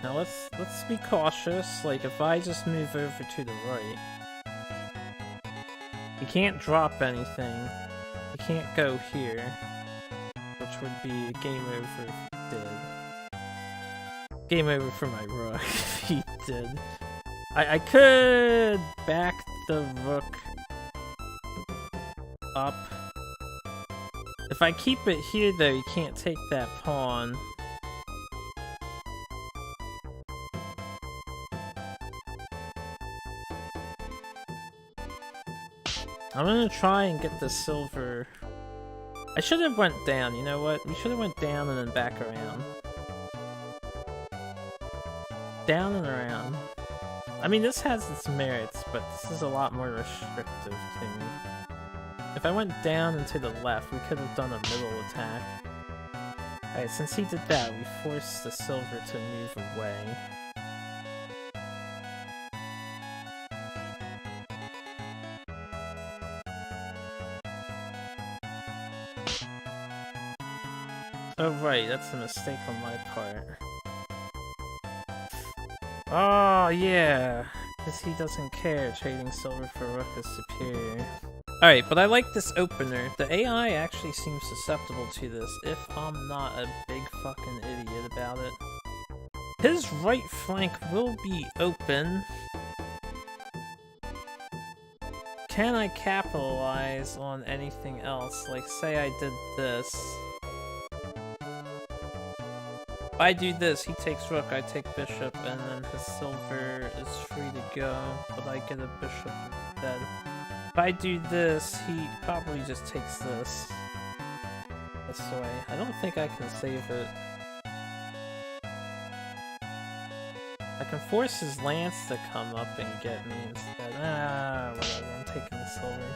Speaker 1: Now let's be cautious. Like if I just move over to the right, he can't drop anything. He can't go here, which would be a game over if he did. Game over for my rook if he did. I could back the rook up. If I keep it here though, you can't take that pawn. I'm gonna try and get the silver. I should have went down, you know what? We should have went down and then back around. Down and around. I mean, this has its merits, but this is a lot more restrictive to me. If I went down and to the left, we could have done a middle attack. Alright, since he did that, we forced the silver to move away. Oh right, that's a mistake on my part. Oh yeah, because he doesn't care. Trading silver for rook is superior. Alright, but I like this opener. The AI actually seems susceptible to this, if I'm not a big fucking idiot about it. His right flank will be open. Can I capitalize on anything else? Like, say I did this. If I do this, he takes rook, I take bishop, and then his silver is free to go, but I get a bishop instead. If I do this, he probably just takes this way. I don't think I can save it. I can force his lance to come up and get me instead. Ah, whatever, I'm taking the silver.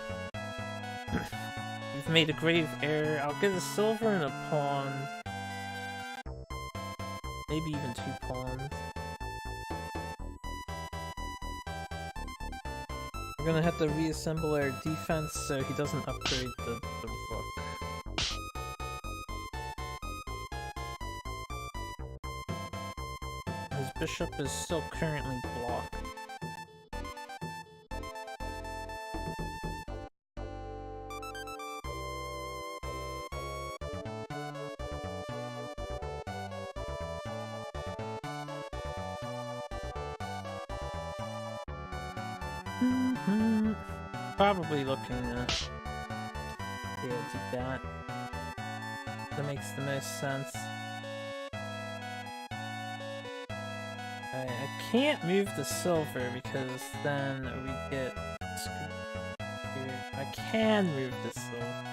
Speaker 1: You've made a grave error. I'll get a silver and a pawn. Maybe even 2 pawns. We're gonna have to reassemble our defense so he doesn't upgrade the rook. His bishop is still currently blocked. Probably looking to do that. That makes the most sense. I can't move the silver because then we get screwed here. I can move the silver.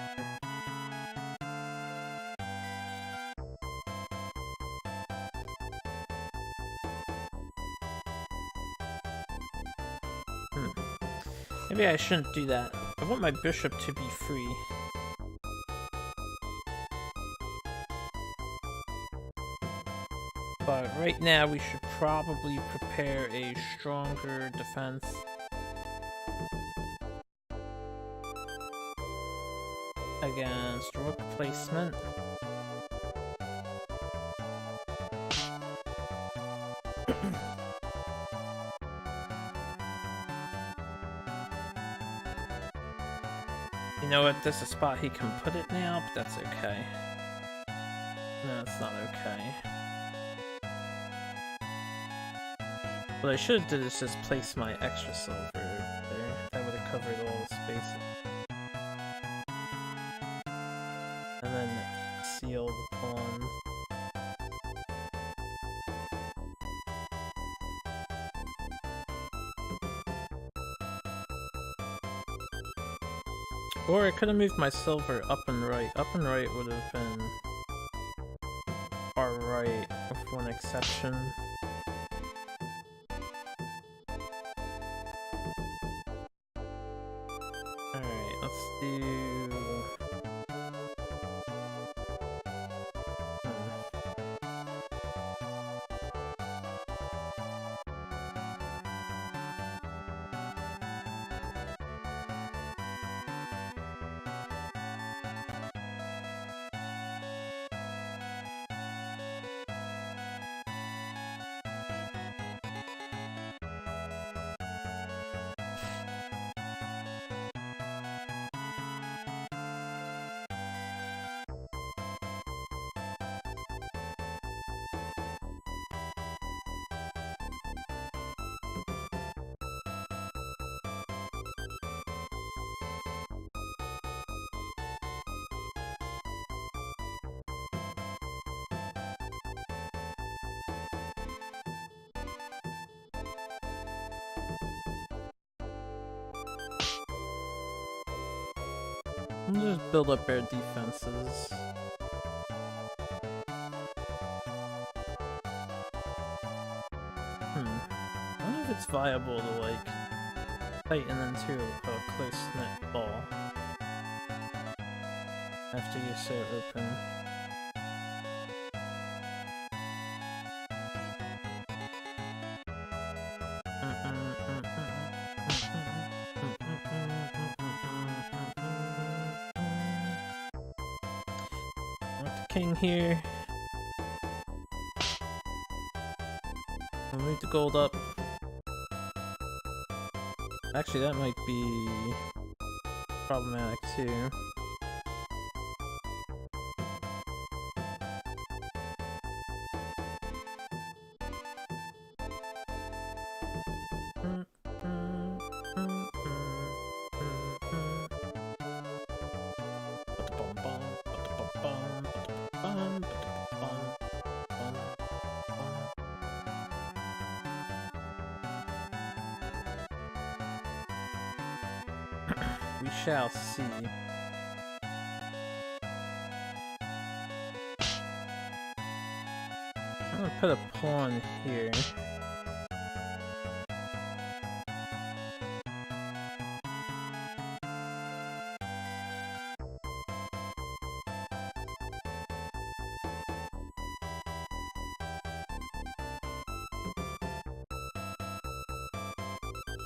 Speaker 1: Maybe I shouldn't do that. I want my bishop to be free. But right now we should probably prepare a stronger defense. Against rook placement. You know what, there's a spot he can put it now, but that's okay. No, it's not okay. What I should have did is just place my extra silver there. That would have covered all the spaces. And then seal the pawns. Or I could have moved my silver up and right. Up and right would have been far right, with one exception. Alright, let's do... We'll just build up air defenses. I wonder if it's viable to, like, tighten into a close-knit ball after you set it open. King here. We'll move the gold up. Actually, that might be problematic too. We shall see. I'm gonna put a pawn here.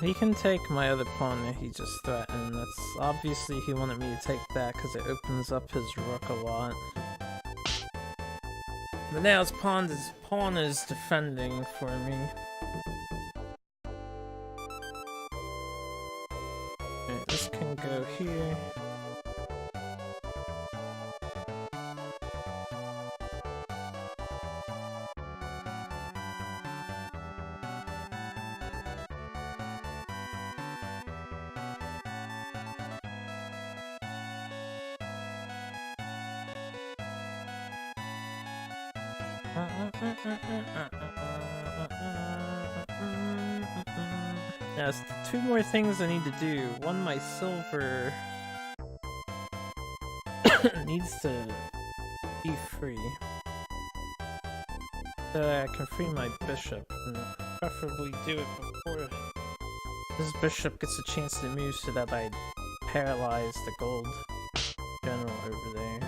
Speaker 1: He can take my other pawn that he just threatened. That's obviously he wanted me to take that because it opens up his rook a lot. But now his pawn is defending for me. Alright, this can go here. Yes, two more things I need to do. One, my silver needs to be free. So that I can free my bishop, and preferably do it before This bishop gets a chance to move so that I paralyze the gold general over there.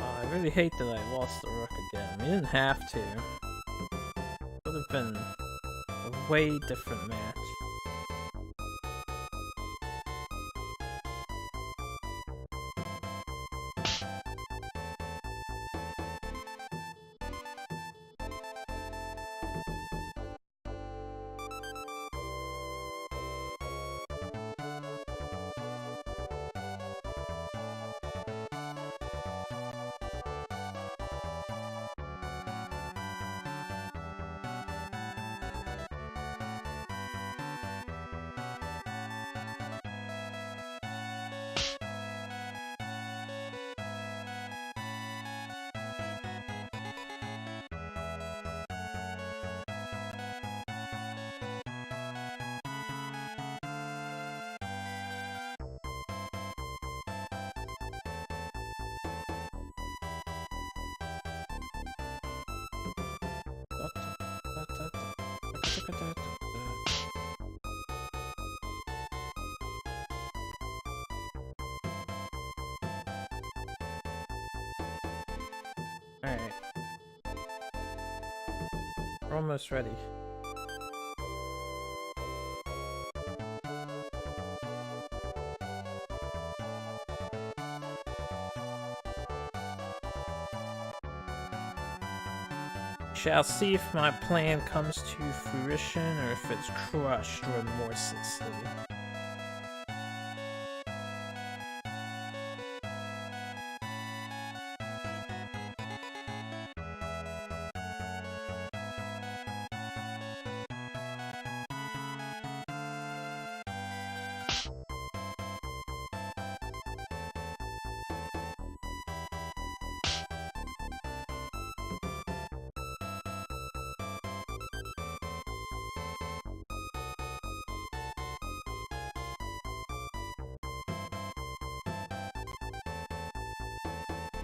Speaker 1: I really hate that I lost the rook again. We didn't have to. Would have been a way different match. Alright. We're almost ready. Shall see if my plan comes to fruition or if it's crushed remorselessly.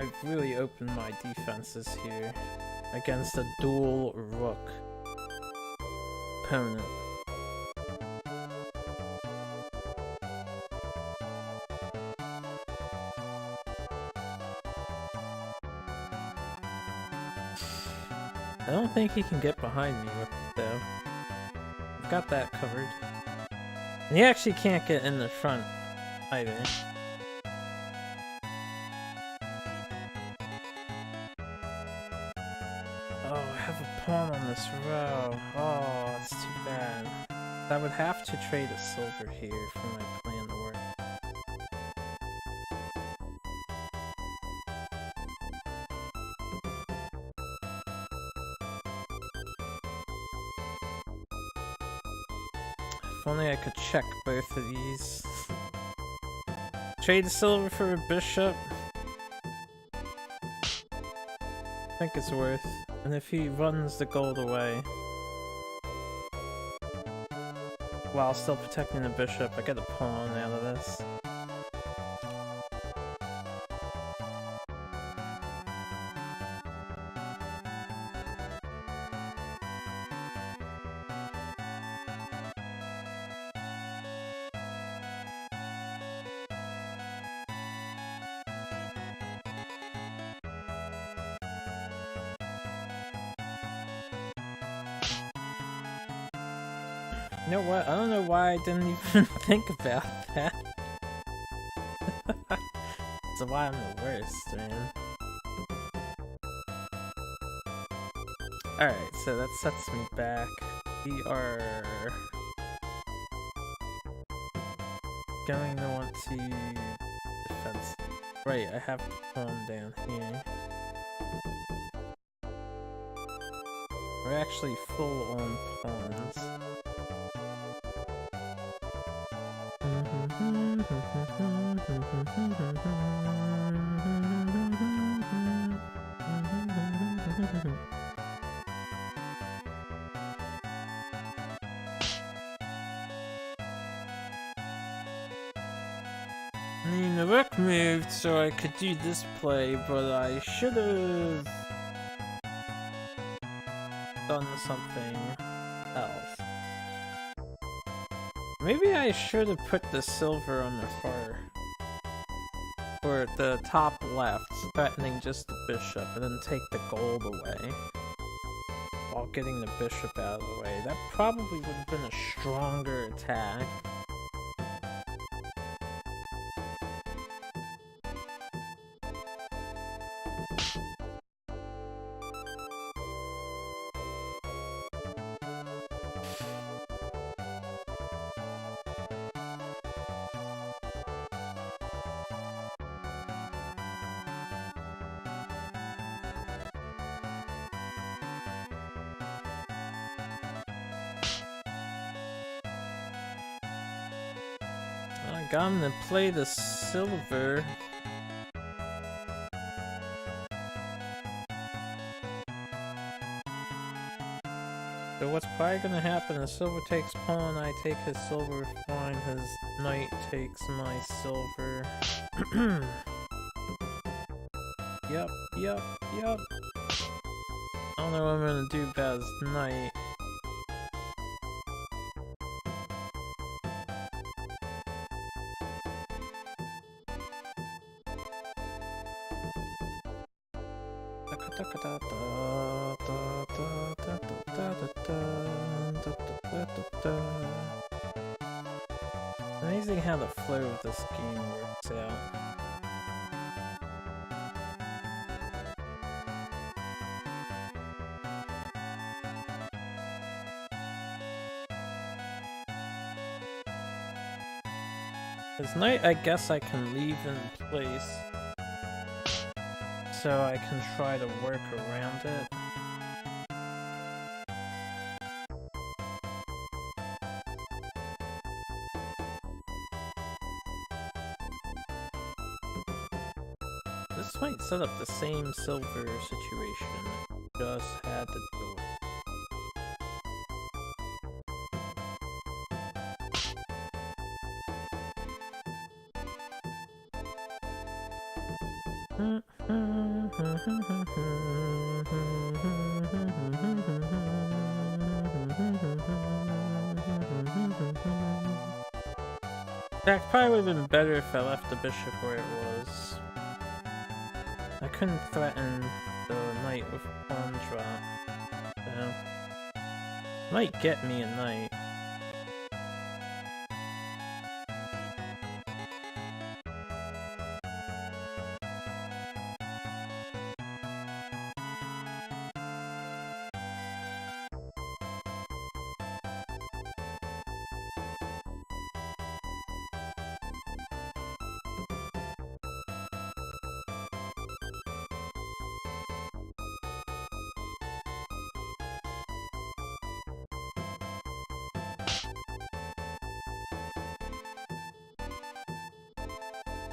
Speaker 1: I've really opened my defenses here against a dual rook opponent. I don't think he can get behind me with it though. I've got that covered. And he actually can't get in the front either. Pawn on this row. Oh, that's too bad. I would have to trade a silver here for my plan to work. If only I could check both of these. Trade the silver for a bishop. I think it's worth. And if he runs the gold away while still protecting the bishop, I get a pawn out of this. You know what? I don't know why I didn't even think about that. That's why I'm the worst, man. Alright, so that sets me back. We are... going to want to defense. Right, I have the pawn down here. We're actually full on pawns. I mean, the rook moved so I could do this play, but I should have done something else. Maybe I should have put the silver on the far, or the top left, threatening just the bishop, and then take the gold away while getting the bishop out of the way. That probably would have been a stronger attack. I got him to play the silver. So what's probably gonna happen is silver takes pawn, I take his silver, fine, his knight takes my silver. Yep. I don't know what I'm gonna do about his knight. Amazing how the flow of this game works out. His knight, I guess I can leave in place, so I can try to work around it. This might set up the same silver situation, just had to do it. That probably would have been better if I left the bishop where it was. I couldn't threaten the knight with a pawn drop. So, might get me a knight.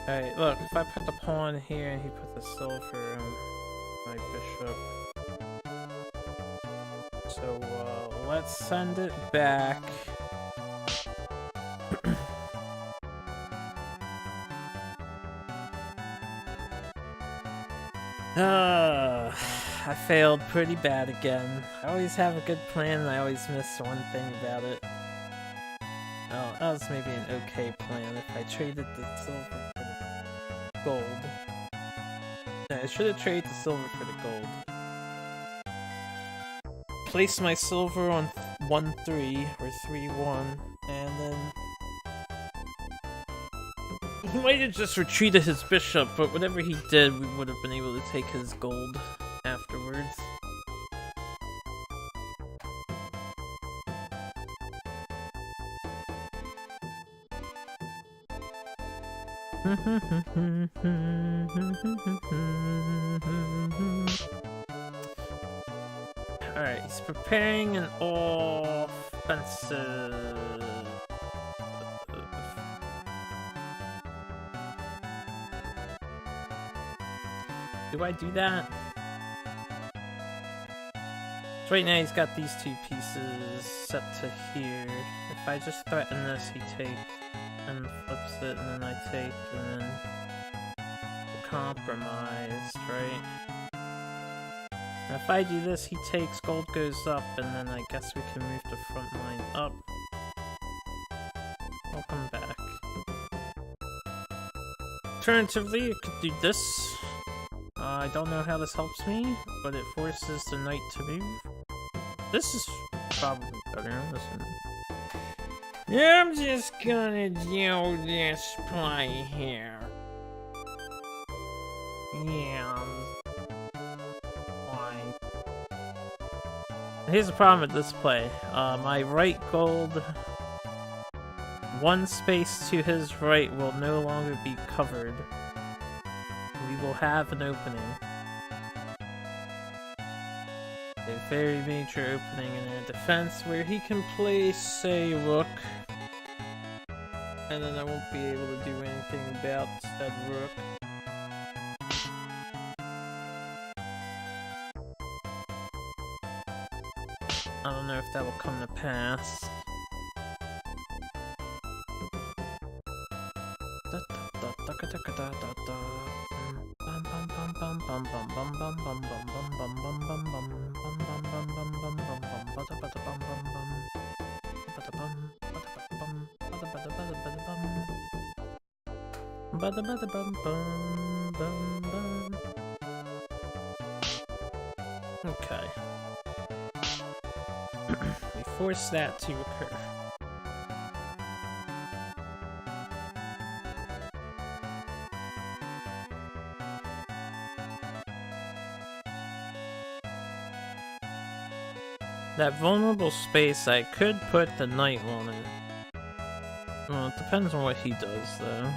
Speaker 1: Alright, look, if I put the pawn here and he put the silver on my bishop. So, let's send it back. I failed pretty bad again. I always have a good plan and I always miss one thing about it. Oh, that was maybe an okay plan if I traded the silver for the gold. Yeah, I should have traded the silver for the gold. Place my silver on 1-3 or 3-1, and then he might have just retreated his bishop, but whatever he did, we would have been able to take his gold afterwards. Alright, he's preparing an offensive. Do I do that? So right now he's got these two pieces set to here. If I just threaten this, he takes and flips it, and then I take, and then compromise, right? Now if I do this, he takes, gold goes up, and then I guess we can move the front line up. I'll come back. Alternatively, you could do this. I don't know how this helps me, but it forces the knight to move. This is probably better. Listen. I'm just gonna do this play here. Yeah. Fine. Here's the problem with this play. My right gold, one space to his right will no longer be covered. We will have an opening. A very major opening in our defense where he can place, say, rook. And then I won't be able to do anything about said rook. I don't know if that will come to pass. Okay. We force that to occur. That vulnerable space, I could put the knight on it. Well, it depends on what he does, though.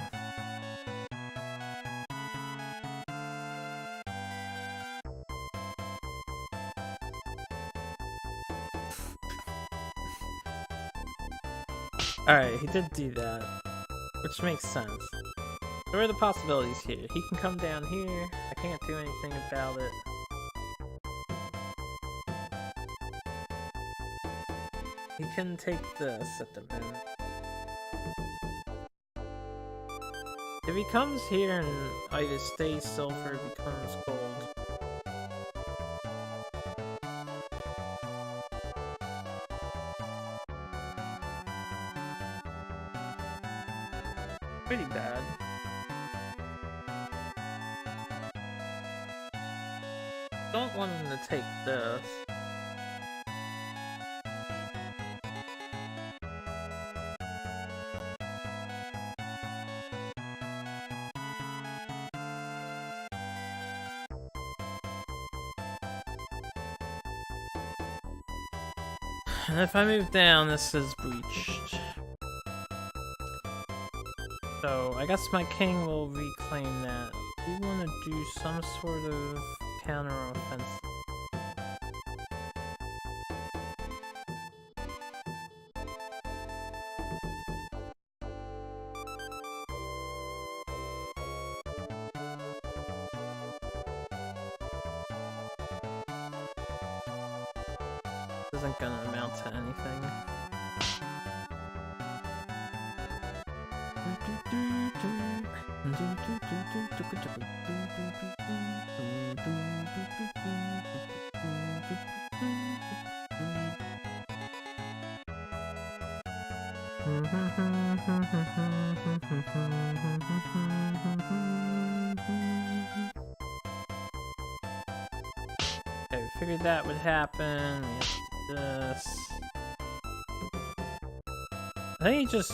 Speaker 1: Alright, he did do that, which makes sense. There are the possibilities here. He can come down here, I can't do anything about it. He can take this at the moment. If he comes here and either stays silver or becomes gold. Pretty bad. Don't want him to take this. And if I move down, this is breached. So, I guess my king will reclaim that. We want to do some sort of counter-offensive. Isn't gonna amount to anything. Okay, we figured that would happen. We have to do this. I think he just...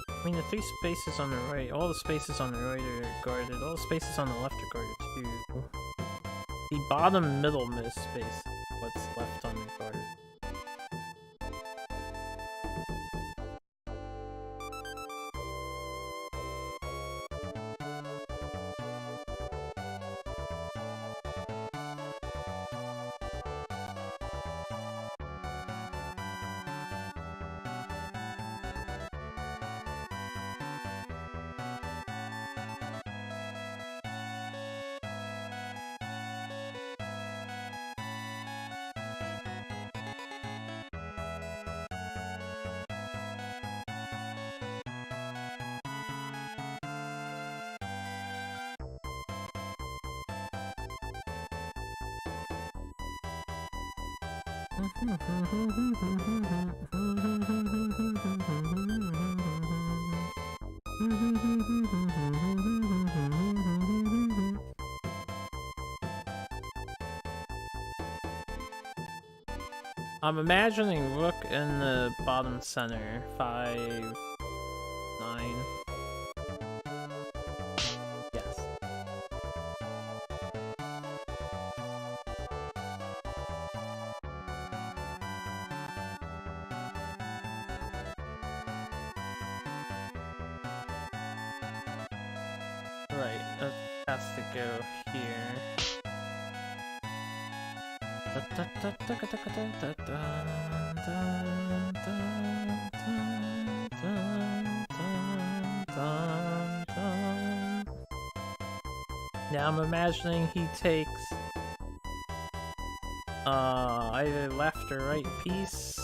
Speaker 1: I mean, the three spaces on the right, all the spaces on the right are guarded, all the spaces on the left are guarded too. The bottom middle-most space is what's left unguarded. I'm imagining Rook in the bottom center. 5, 9. Yes. Right, that has to go here. Now I'm imagining he takes either left or right piece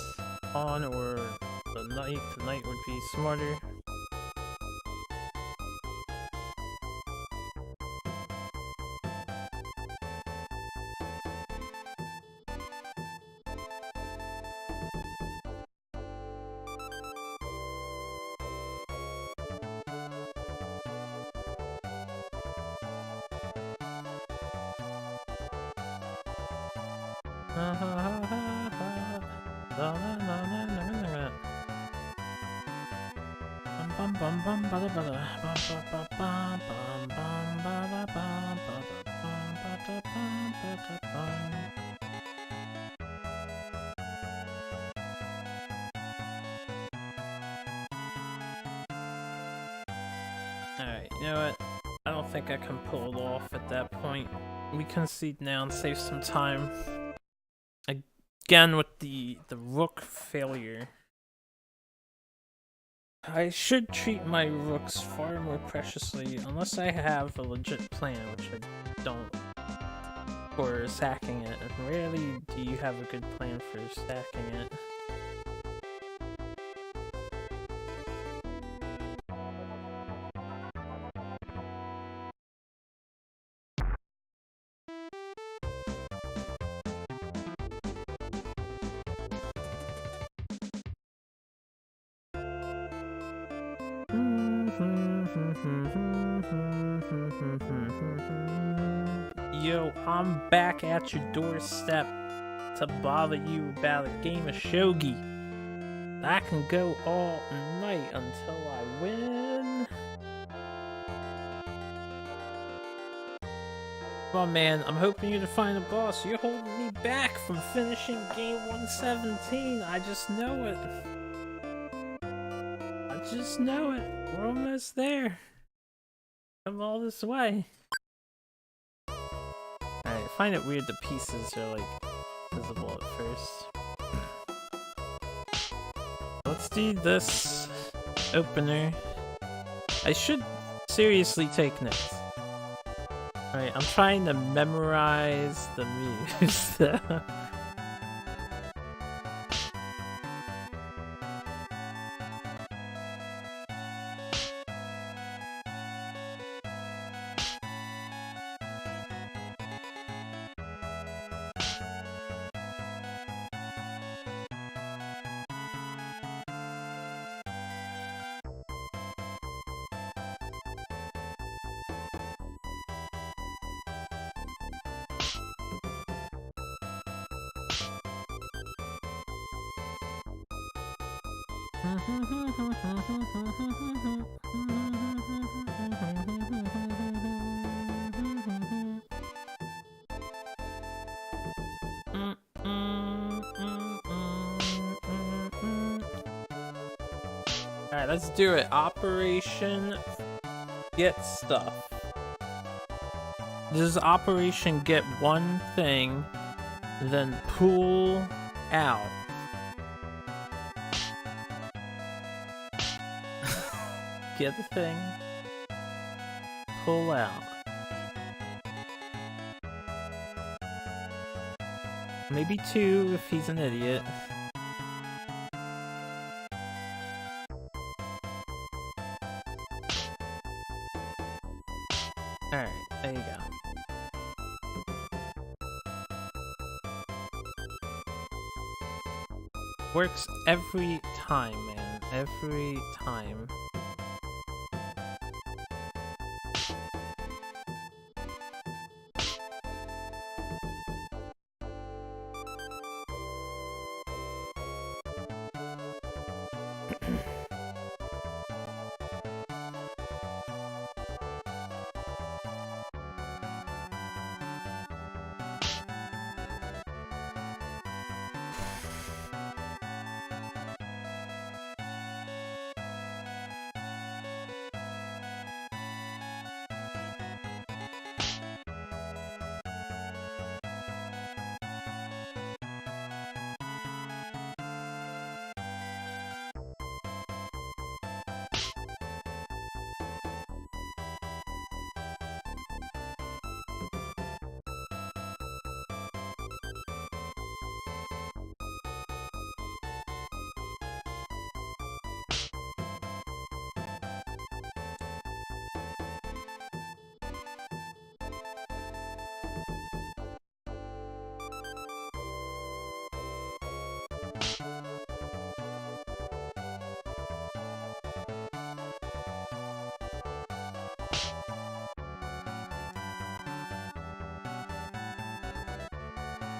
Speaker 1: on, or the knight. The knight would be smarter. Alright, you know what? I don't think I can pull it off at that point. We concede now and save some time. Again with the rook failure. I should treat my rooks far more preciously, unless I have a legit plan, which I don't, for sacking it. And rarely do you have a good plan for sacking it. Yo, I'm back at your doorstep to bother you about a game of Shogi. I can go all night until I win. Come on, man, I'm hoping you to find a boss. You're holding me back from finishing game 117. I just know it. I just know it. We're almost there. Come all this way. Alright, I find it weird the pieces are like visible at first. Let's do this opener. I should seriously take notes. Alright, I'm trying to memorize the moves. Alright, let's do it. Operation Get Stuff. This is Operation Get one thing, then pull out. Get the thing, pull out. Maybe 2 if he's an idiot. Alright, there you go. Works every time, man. Every time.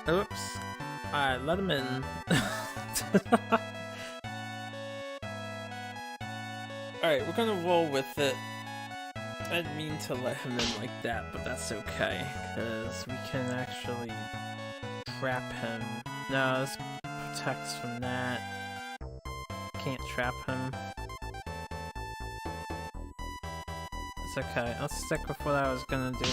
Speaker 1: Oops. Alright, let him in. Alright, we're gonna roll with it. I didn't mean to let him in like that, but that's okay. Because we can actually trap him. No, this protects from that. Can't trap him. It's okay. I'll stick with what I was gonna do.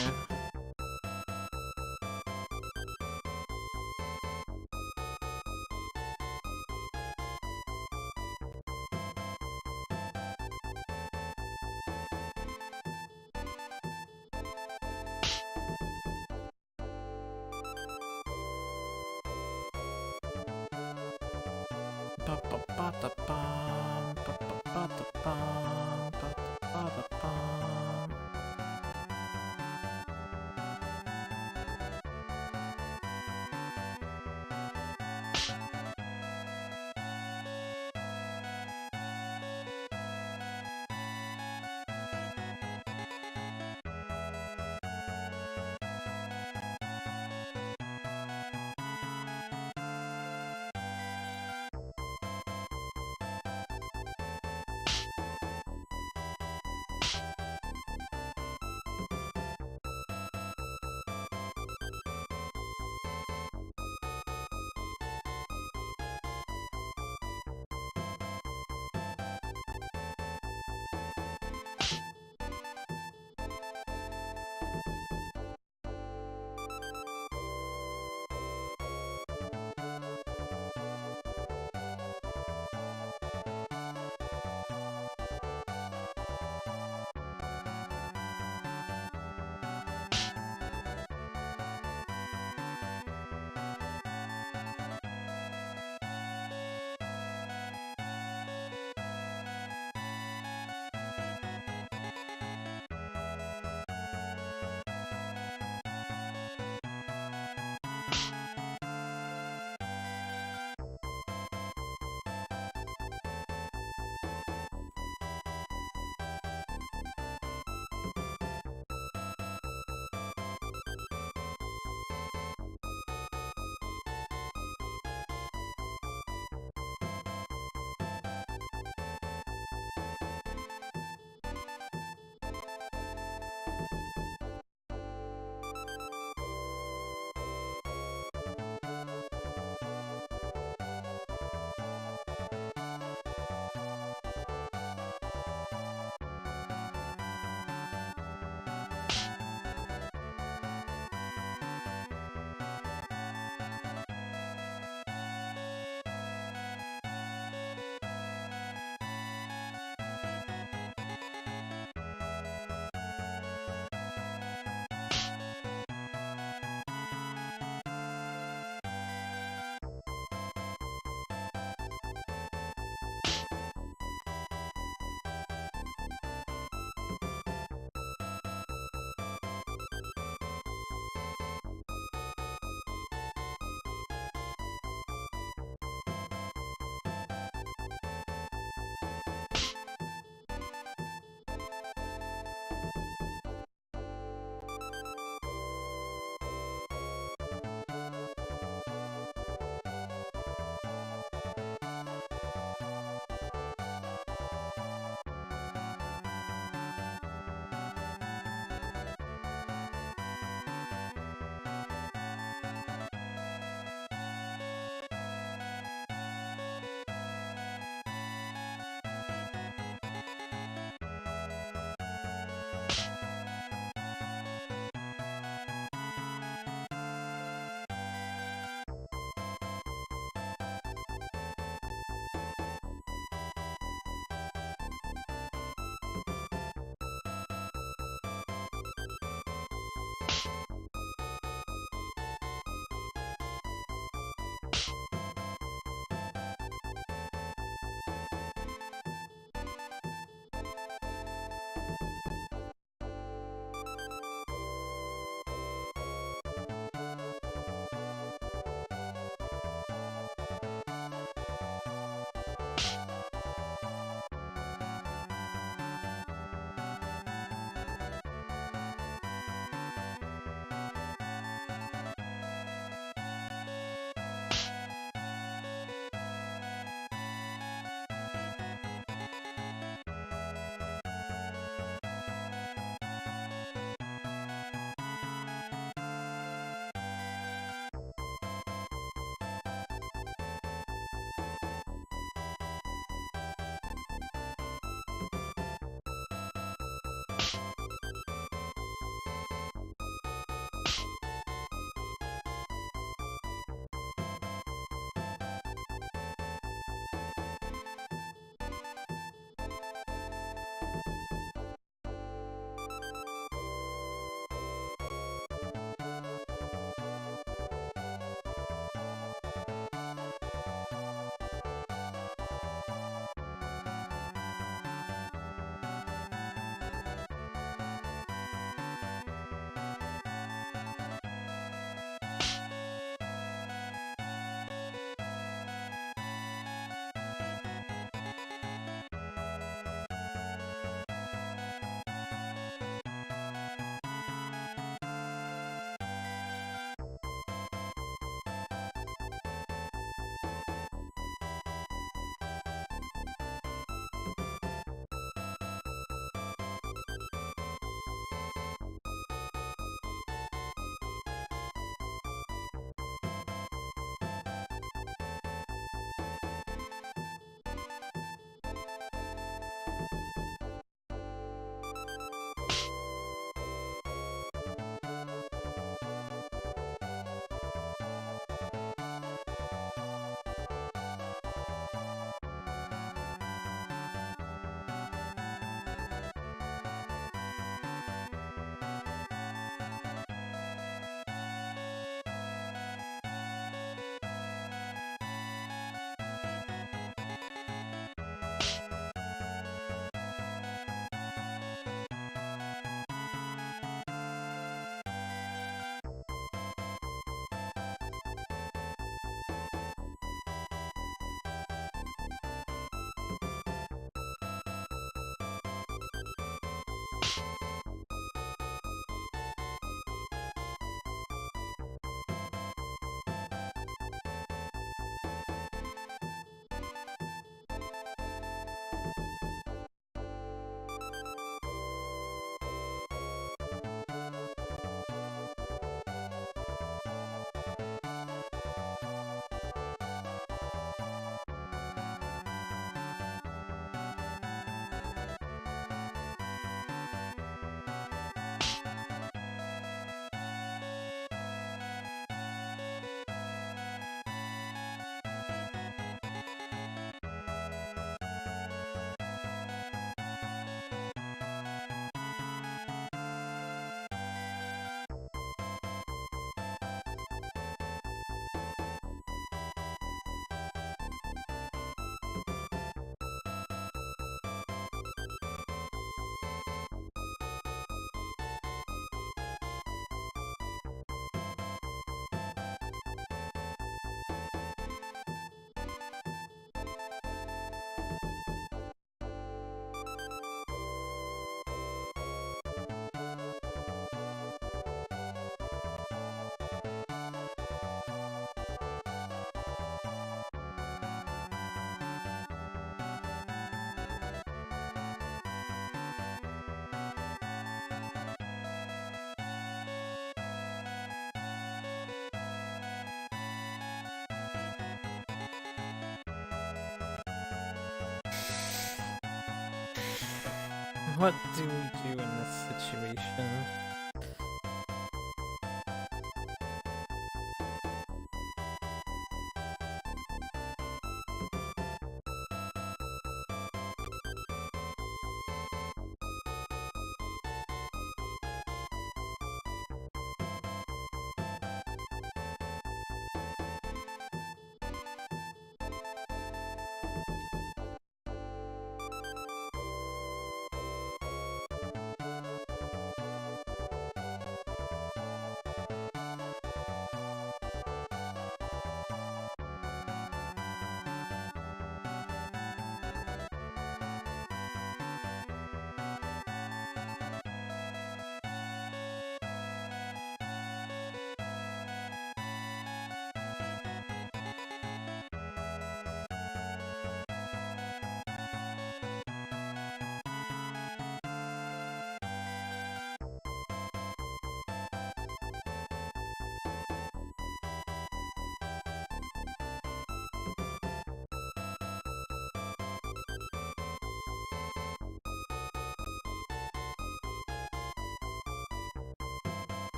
Speaker 1: What do we do in this situation?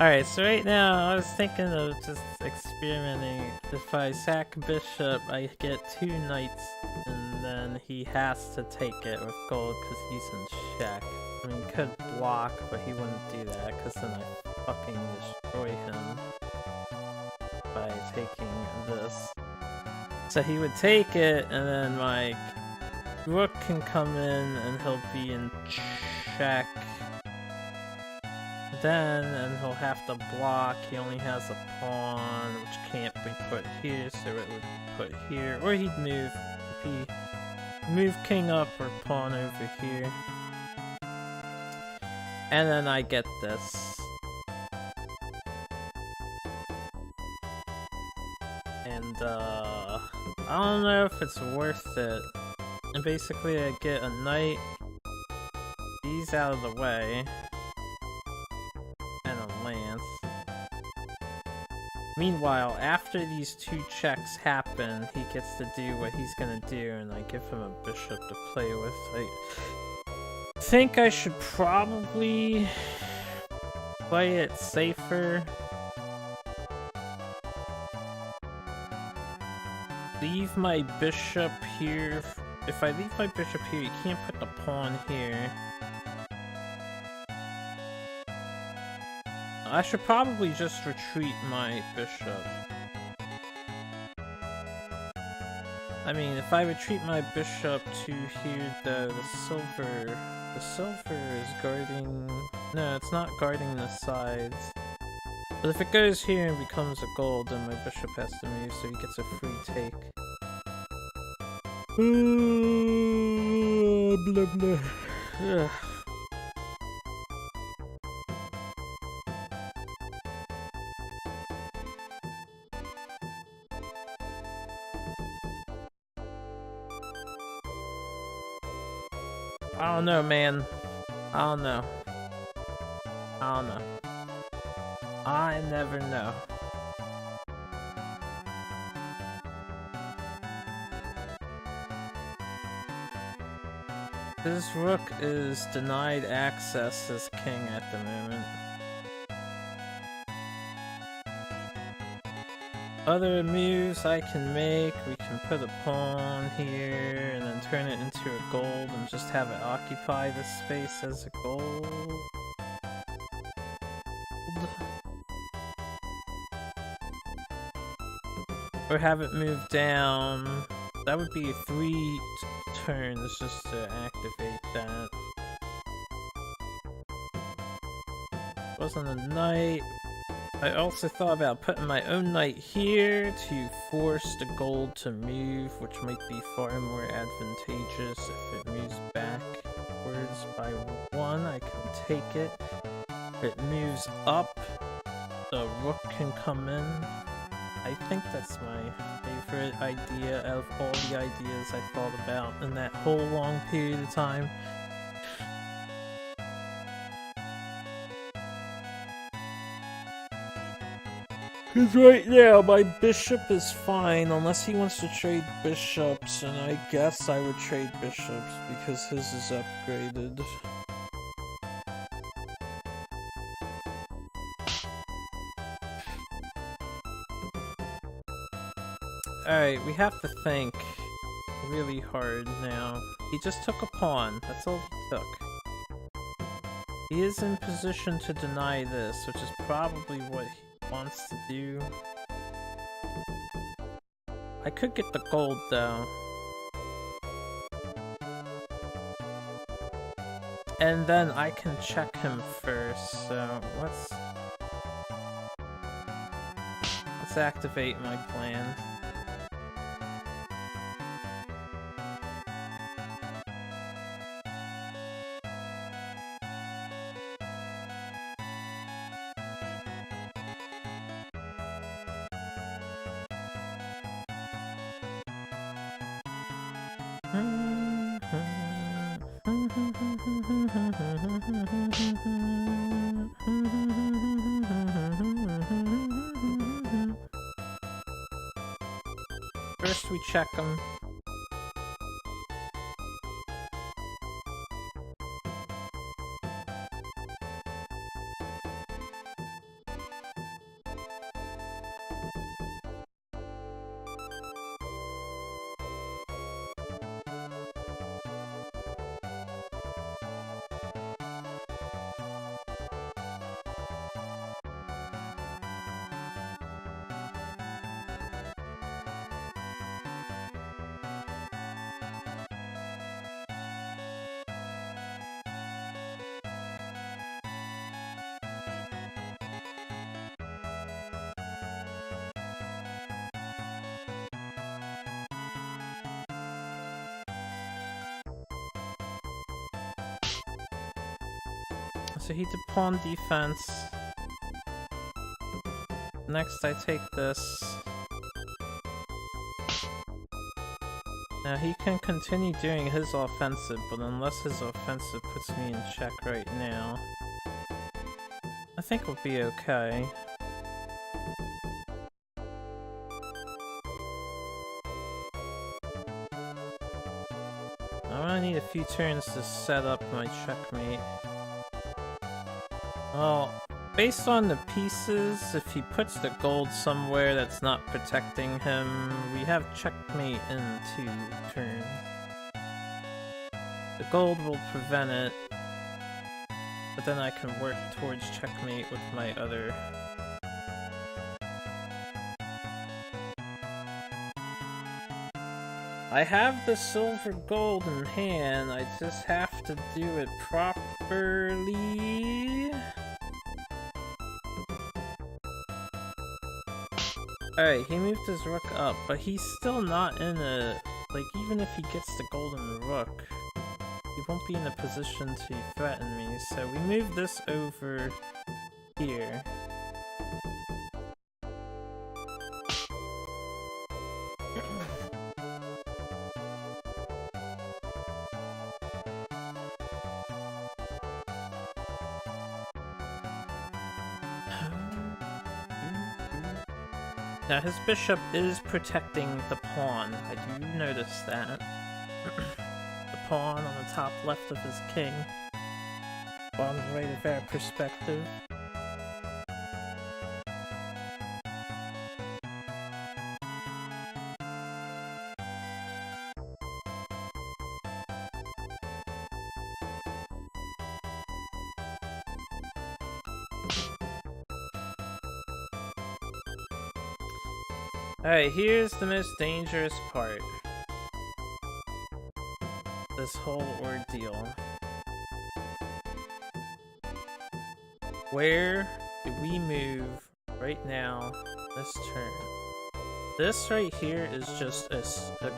Speaker 1: Alright, so right now I was thinking of just experimenting. If I sack Bishop, I get 2 knights, and then he has to take it with gold because he's in check. I mean, he could block, but he wouldn't do that because then I fucking destroy him by taking this. So he would take it, and then my rook can come in and he'll be in check. Then, and he'll have to block. He only has a pawn, which can't be put here, so it would put here. Or he'd move. If he move king up or pawn over here. And then I get this. And, I don't know if it's worth it. And basically I get a knight. These out of the way. Meanwhile, after these 2 checks happen, he gets to do what he's gonna do, and I give him a bishop to play with. I think I should probably play it safer. Leave my bishop here. If I leave my bishop here, you can't put the pawn here. I should probably just retreat my bishop. I mean, if I retreat my bishop to here, the silver is guarding... No, it's not guarding the sides. But if it goes here and becomes a gold, then my bishop has to move, so he gets a free take. Blah blah. Ugh. I don't know, man. I don't know. I don't know. I never know. This rook is denied access as king at the moment. Other moves I can make, we can put a pawn here and then turn it into a gold and just have it occupy this space as a gold. Or have it move down. That would be 3 turns just to activate that. Wasn't a knight. I also thought about putting my own knight here to force the gold to move, which might be far more advantageous if it moves backwards by 1. I can take it. If it moves up, the rook can come in. I think that's my favorite idea out of all the ideas I thought about in that whole long period of time. Because right now, my bishop is fine, unless he wants to trade bishops, and I guess I would trade bishops, because his is upgraded. Alright, we have to think really hard now. He just took a pawn, that's all he took. He is in position to deny this, which is probably what he wants to do. I could get the gold though. And then I can check him first, so let's activate my plan. First we check them. So he did pawn defense. Next I take this. Now he can continue doing his offensive, but unless his offensive puts me in check right now, I think we'll be okay. I'm gonna need a few turns to set up my checkmate. Well, based on the pieces, if he puts the gold somewhere that's not protecting him, we have checkmate in 2 turns. The gold will prevent it. But then I can work towards checkmate with my other... I have the silver gold in hand, I just have to do it properly. Alright, he moved his rook up, but he's still not in a... Like, even if he gets the golden rook, he won't be in a position to threaten me, so we move this over here. Now his bishop is protecting the pawn, I do notice that. The pawn on the top left of his king, bottom right of our perspective. Alright, here's the most dangerous part. This whole ordeal. Where do we move right now this turn? This right here is just a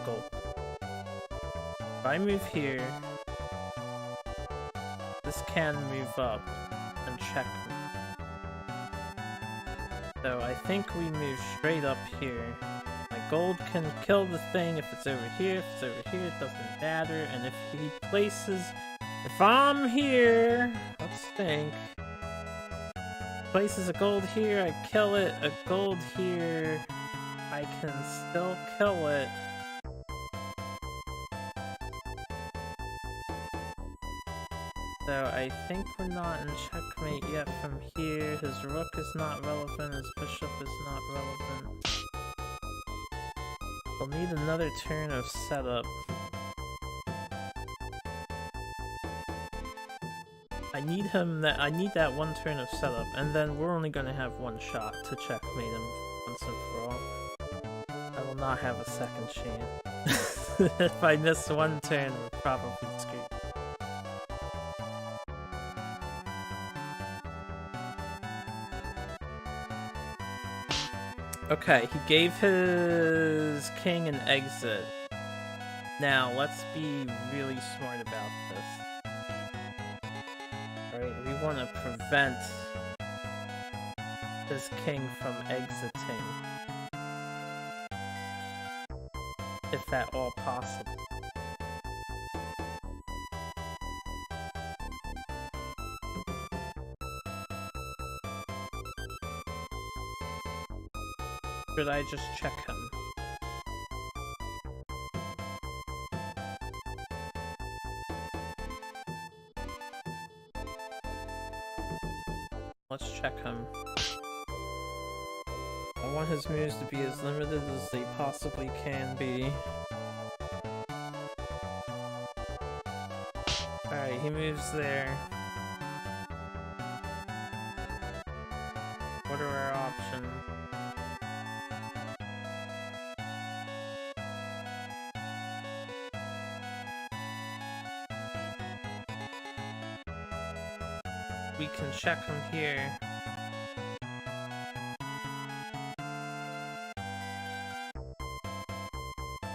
Speaker 1: gold. If I move here, this can move up and check me. So I think we move straight up here. My gold can kill the thing if it's over here. If it's over here, it doesn't matter. And if he places... If I'm here... Let's think. Places a gold here, I kill it. A gold here, I can still kill it. So I think we're not in checkmate yet from here. His rook is not relevant, his bishop is not relevant. We'll need another turn of setup. I need that one turn of setup, and then we're only gonna have one shot to checkmate him once and for all. I will not have a second chance. If I miss one turn, we're probably screwed. Okay, he gave his king an exit. Now, let's be really smart about this. Alright, we want to prevent his king from exiting. If at all possible. Should I just check him? Let's check him. I want his moves to be as limited as they possibly can be. Alright, he moves there. What are our options? We can check him here.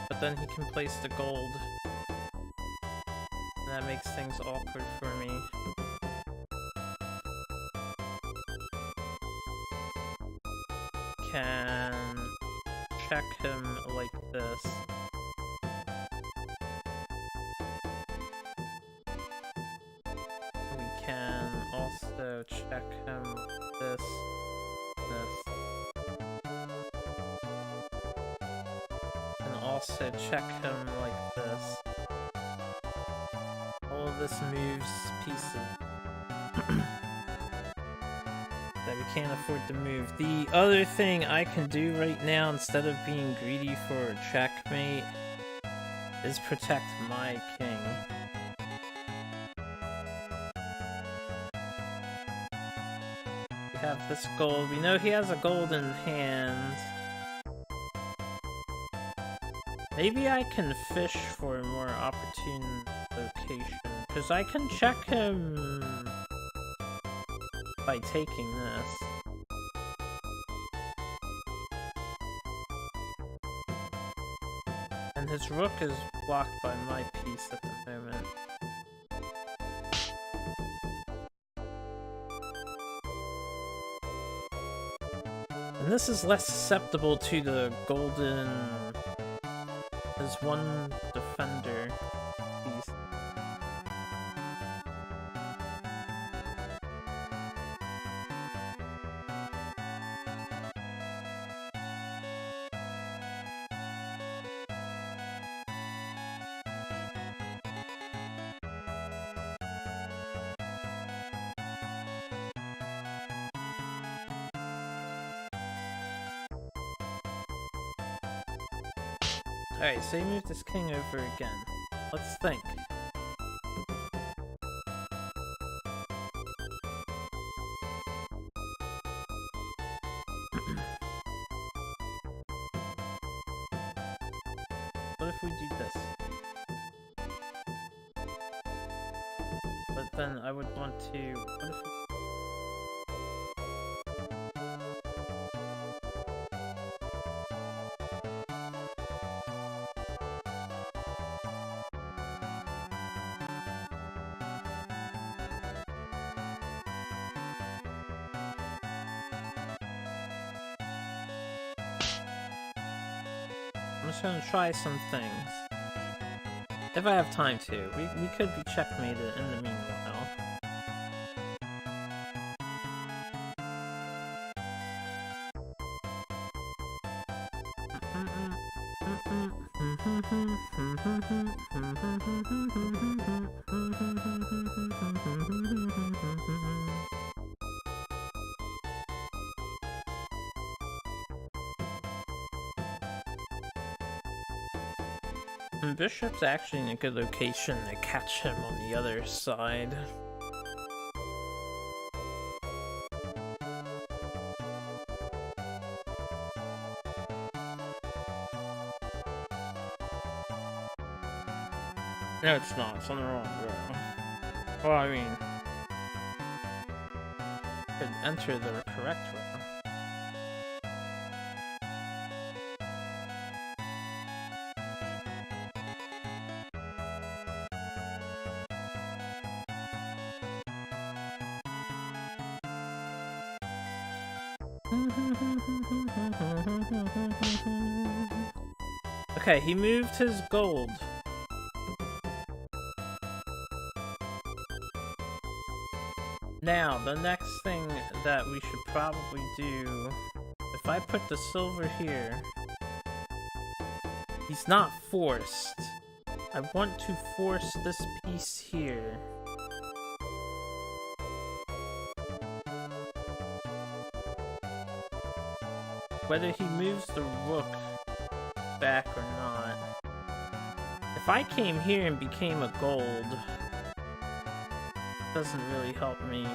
Speaker 1: But then he can place the gold. And that makes things awkward for me. Can check him like this. Also check him this. And also check him like this. All of this moves pieces. That we can't afford to move. The other thing I can do right now, instead of being greedy for a checkmate, is protect my king. have this gold. We know he has a golden hand. Maybe I can fish for a more opportune location, because I can check him by taking this. And his rook is blocked by my piece at the moment. And this is less susceptible to the golden... There's one defender piece. Alright, so he moved his king over again. Let's think. What if we do this? But then I would want to... What if we... I'm just gonna try some things. If I have time to. We could be checkmated in the meanwhile. Bishop's actually in a good location to catch him on the other side. No, it's not. It's on the wrong row. Well, I mean... could enter the correct row. Okay, he moved his gold. Now, the next thing that we should probably do, if I put the silver here, he's not forced. I want to force this piece here. Whether he moves the rook back or not. If I came here and became a gold, doesn't really help me.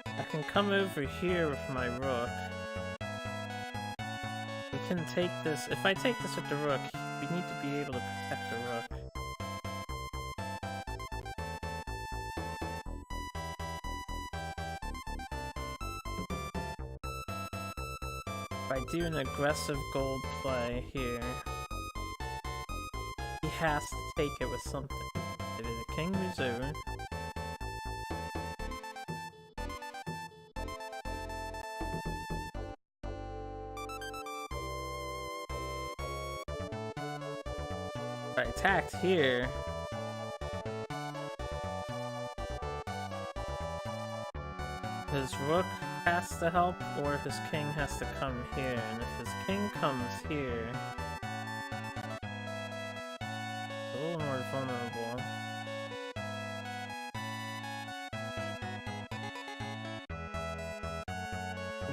Speaker 1: I can come over here with my rook. We can take this. If I take this with the rook, we need to be able to protect the rook. If I do an aggressive gold play here, he has to take it with something. Either the king moves over, if I attacked here, his rook has to help, or his king has to come here, and if his king comes here, it's a little more vulnerable.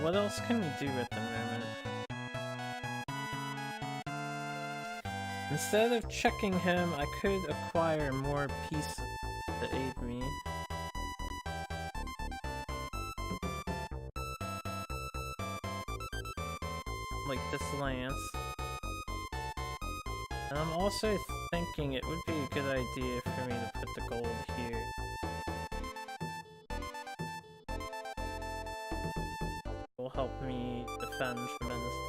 Speaker 1: What else can we do at the moment? Instead of checking him, I could acquire more pieces to aid me. Like this lance. And I'm also thinking it would be a good idea for me to put the gold here. Will help me defend tremendously.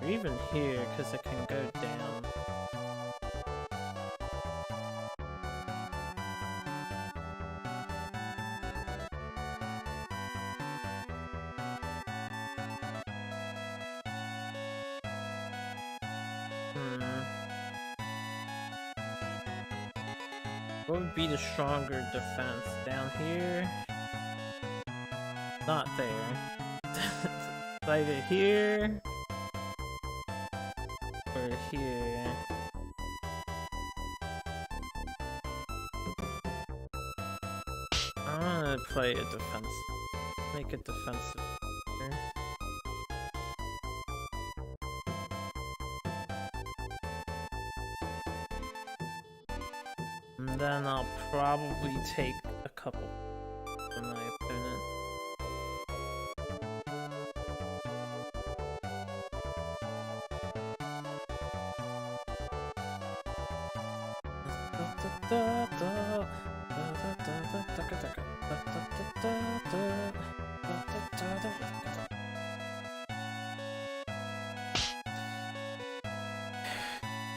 Speaker 1: Or even here, because it can go down. What would be the stronger defense? Down here? Not there. Either here or here. I'm gonna play a defense. Make it defensive here. And then I'll probably take a couple from my opponent.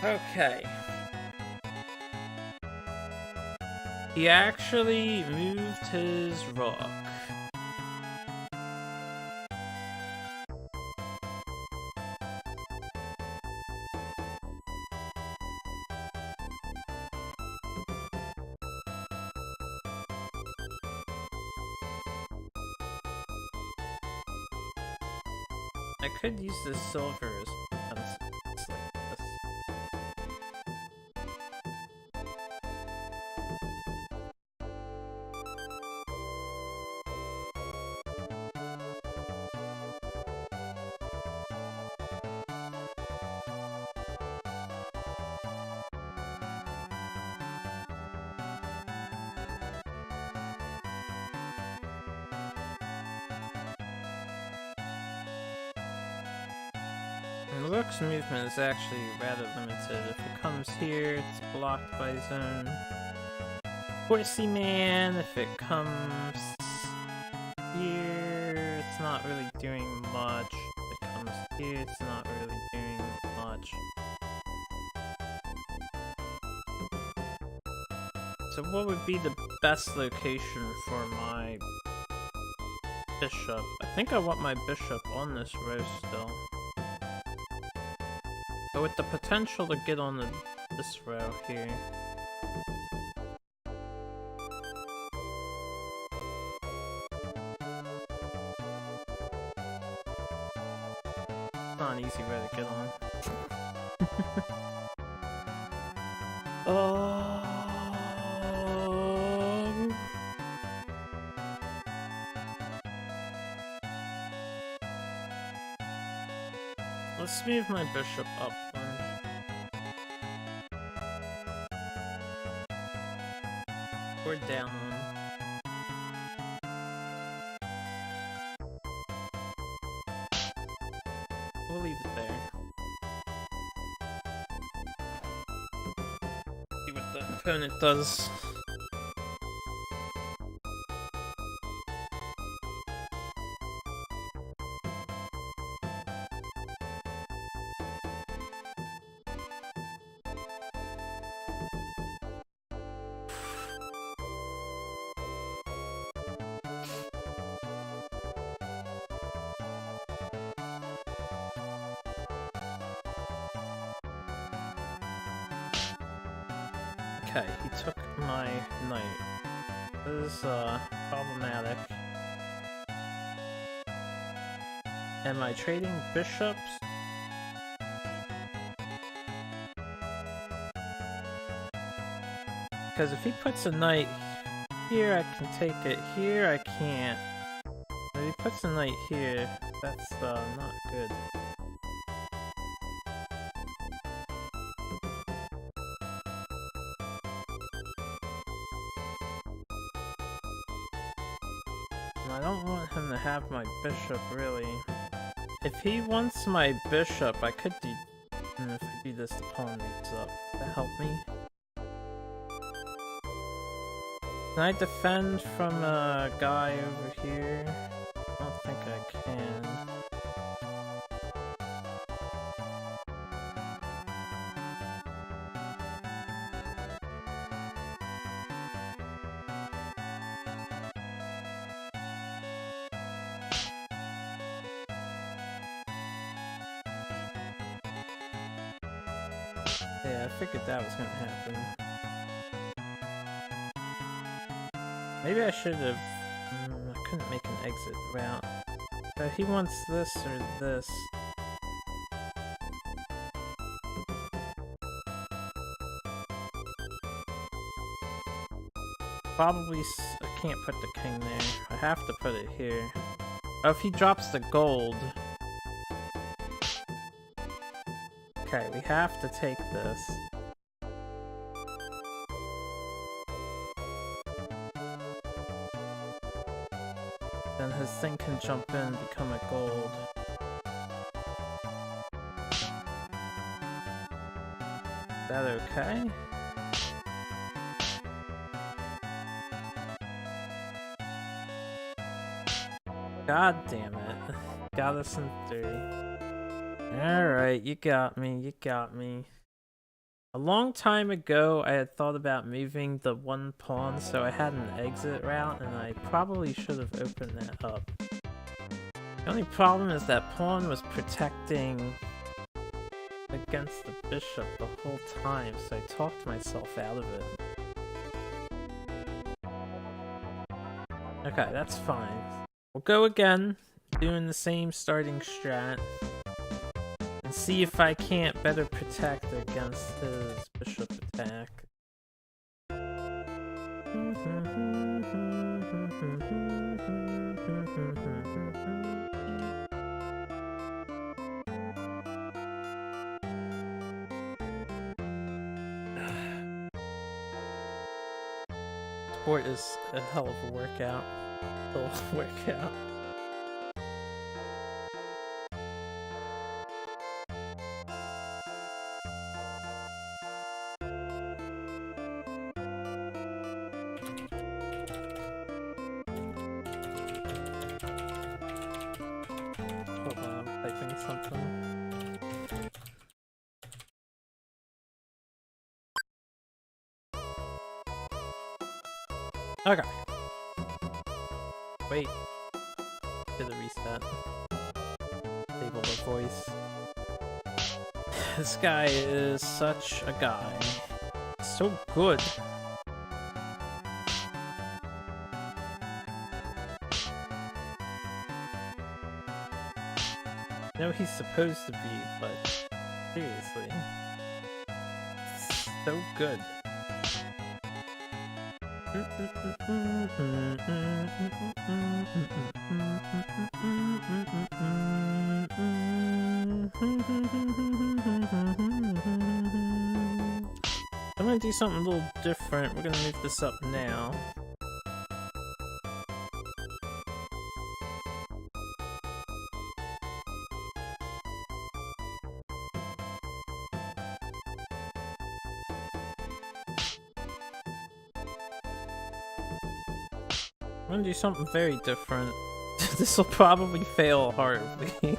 Speaker 1: Okay. He actually moved his rock. I could use the silver as defense, like this. Rook's movement is actually rather limited. If it comes here, it's blocked by his own horsey man. If it comes here, it's not really doing much. If it comes here, it's not really doing much. So what would be the best location for my bishop? I think I want my bishop on this row still. But with the potential to get on this row here. Not an easy way to get on. Let's move my bishop up one. Or down one. We'll leave it there. See what the opponent does. Okay, he took my knight. This is problematic. Am I trading bishops? Because if he puts a knight here, I can take it. Here, I can't. If he puts a knight here, that's not good. I don't want him to have my bishop, really. If he wants my bishop, I could do... if I do this, the pawn moves up. Does that help me? Can I defend from a guy over here? I don't think I can. Yeah, I figured that was gonna happen. Maybe I should have... I couldn't make an exit route. So he wants this or this. Probably... I can't put the king there. I have to put it here. Oh, if he drops the gold... Okay, we have to take this. Then his thing can jump in and become a gold. Is that okay? God damn it. Got us in 3. Alright, you got me, you got me. A long time ago, I had thought about moving the one pawn so I had an exit route, and I probably should have opened that up. The only problem is that pawn was protecting against the bishop the whole time, so I talked myself out of it. Okay, that's fine. We'll go again, doing the same starting strat. And see if I can't better protect against his bishop attack. Sport is a hell of a workout. Hold on, I'm typing something. Okay. Wait. Did a reset. Stable the voice. This guy is such a guy. So good. I know he's supposed to be, but seriously. So good. I'm gonna do something a little different. We're gonna move this up now. I'm gonna do something very different. This will probably fail horribly.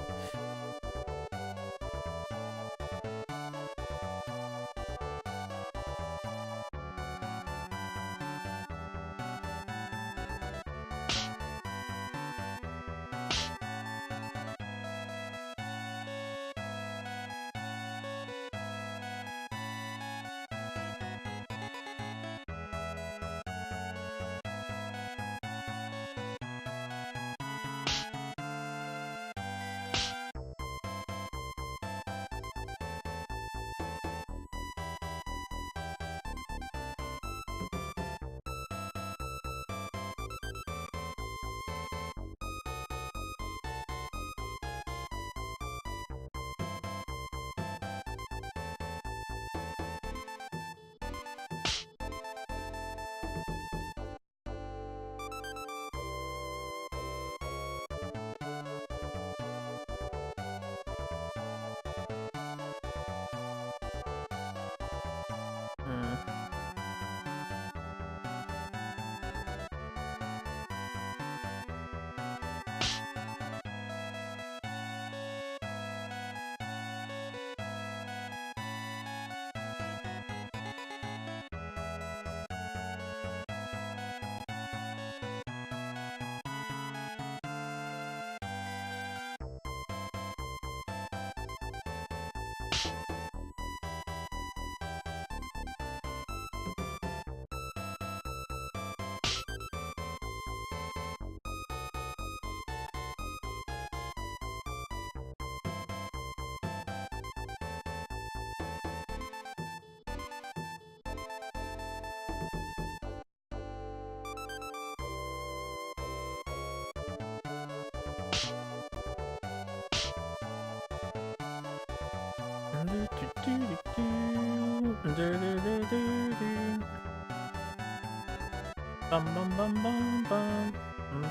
Speaker 1: Bum bum bum bum bum.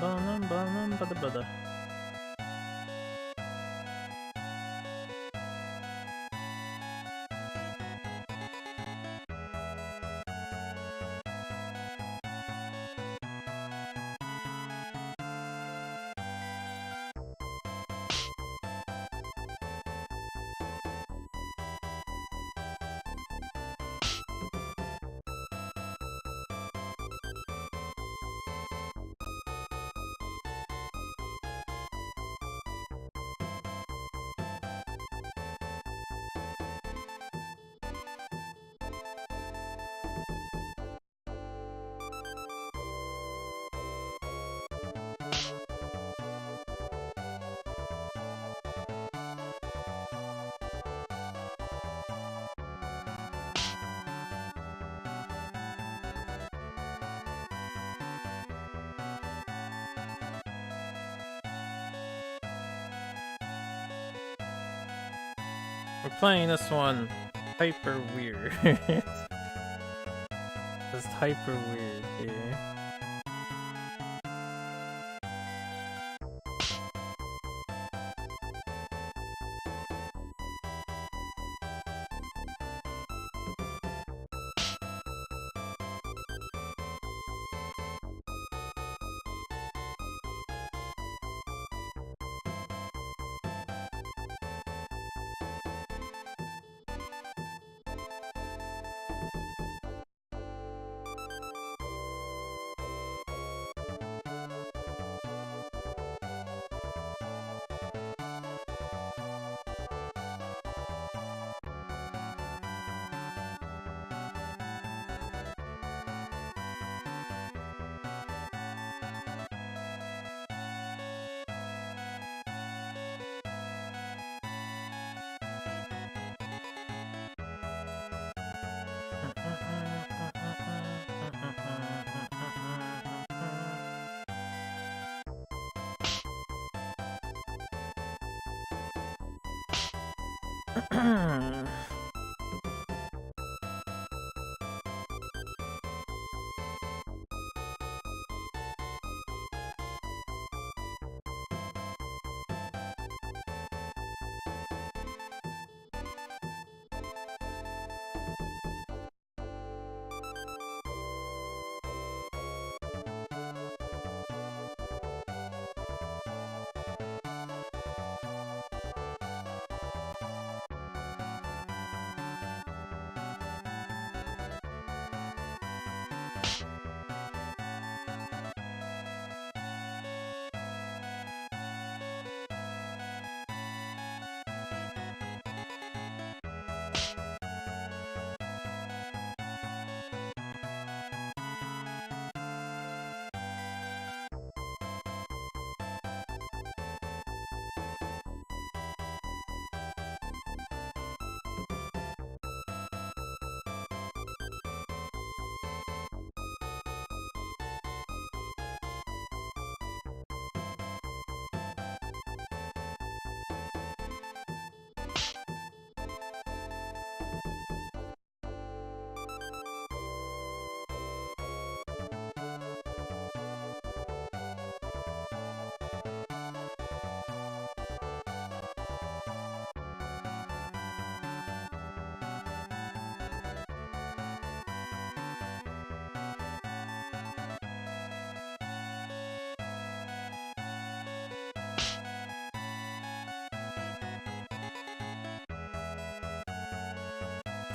Speaker 1: Bum bum bum bada bada. We're playing this one hyper weird. Just hyper weird here.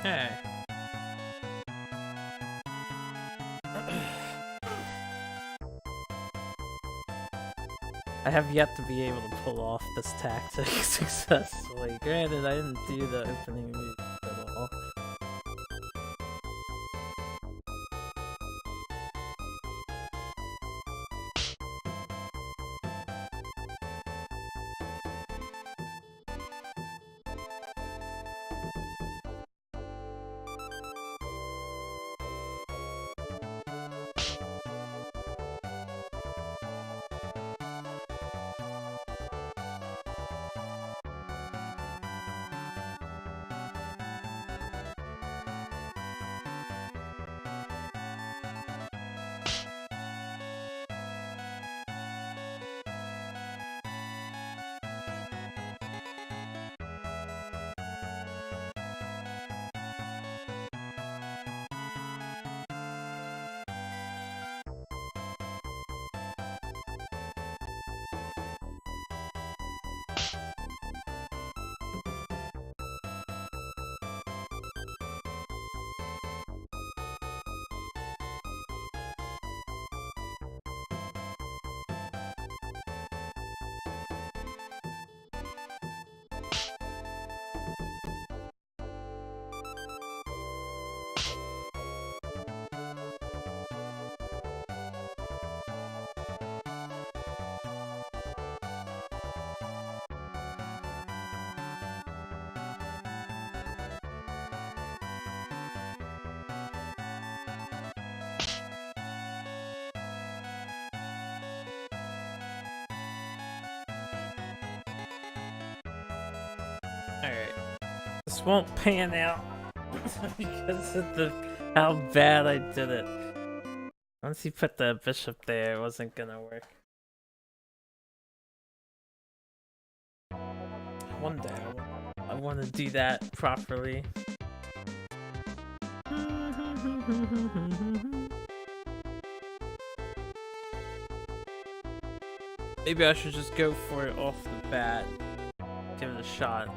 Speaker 1: Hey. I have yet to be able to pull off this tactic successfully. Granted, I didn't do the opening music at all. Alright. This won't pan out because of how bad I did it. Once you put the bishop there, it wasn't gonna work. One day I want to do that properly. Maybe I should just go for it off the bat. Give it a shot.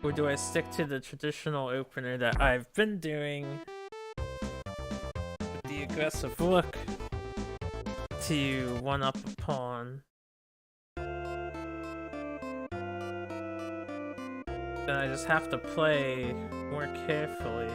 Speaker 1: Or do I stick to the traditional opener that I've been doing? With the aggressive look to one-up a pawn. Then I just have to play more carefully.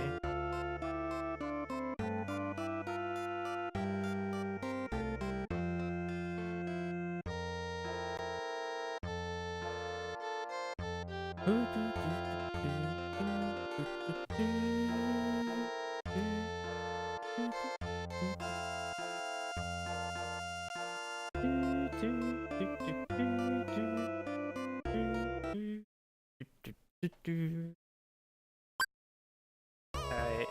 Speaker 1: Alright,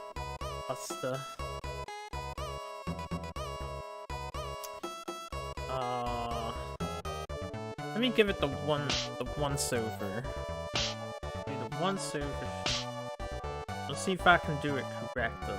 Speaker 1: pasta. Let me give it the once over. Do the once over. Let's see if I can do it correctly.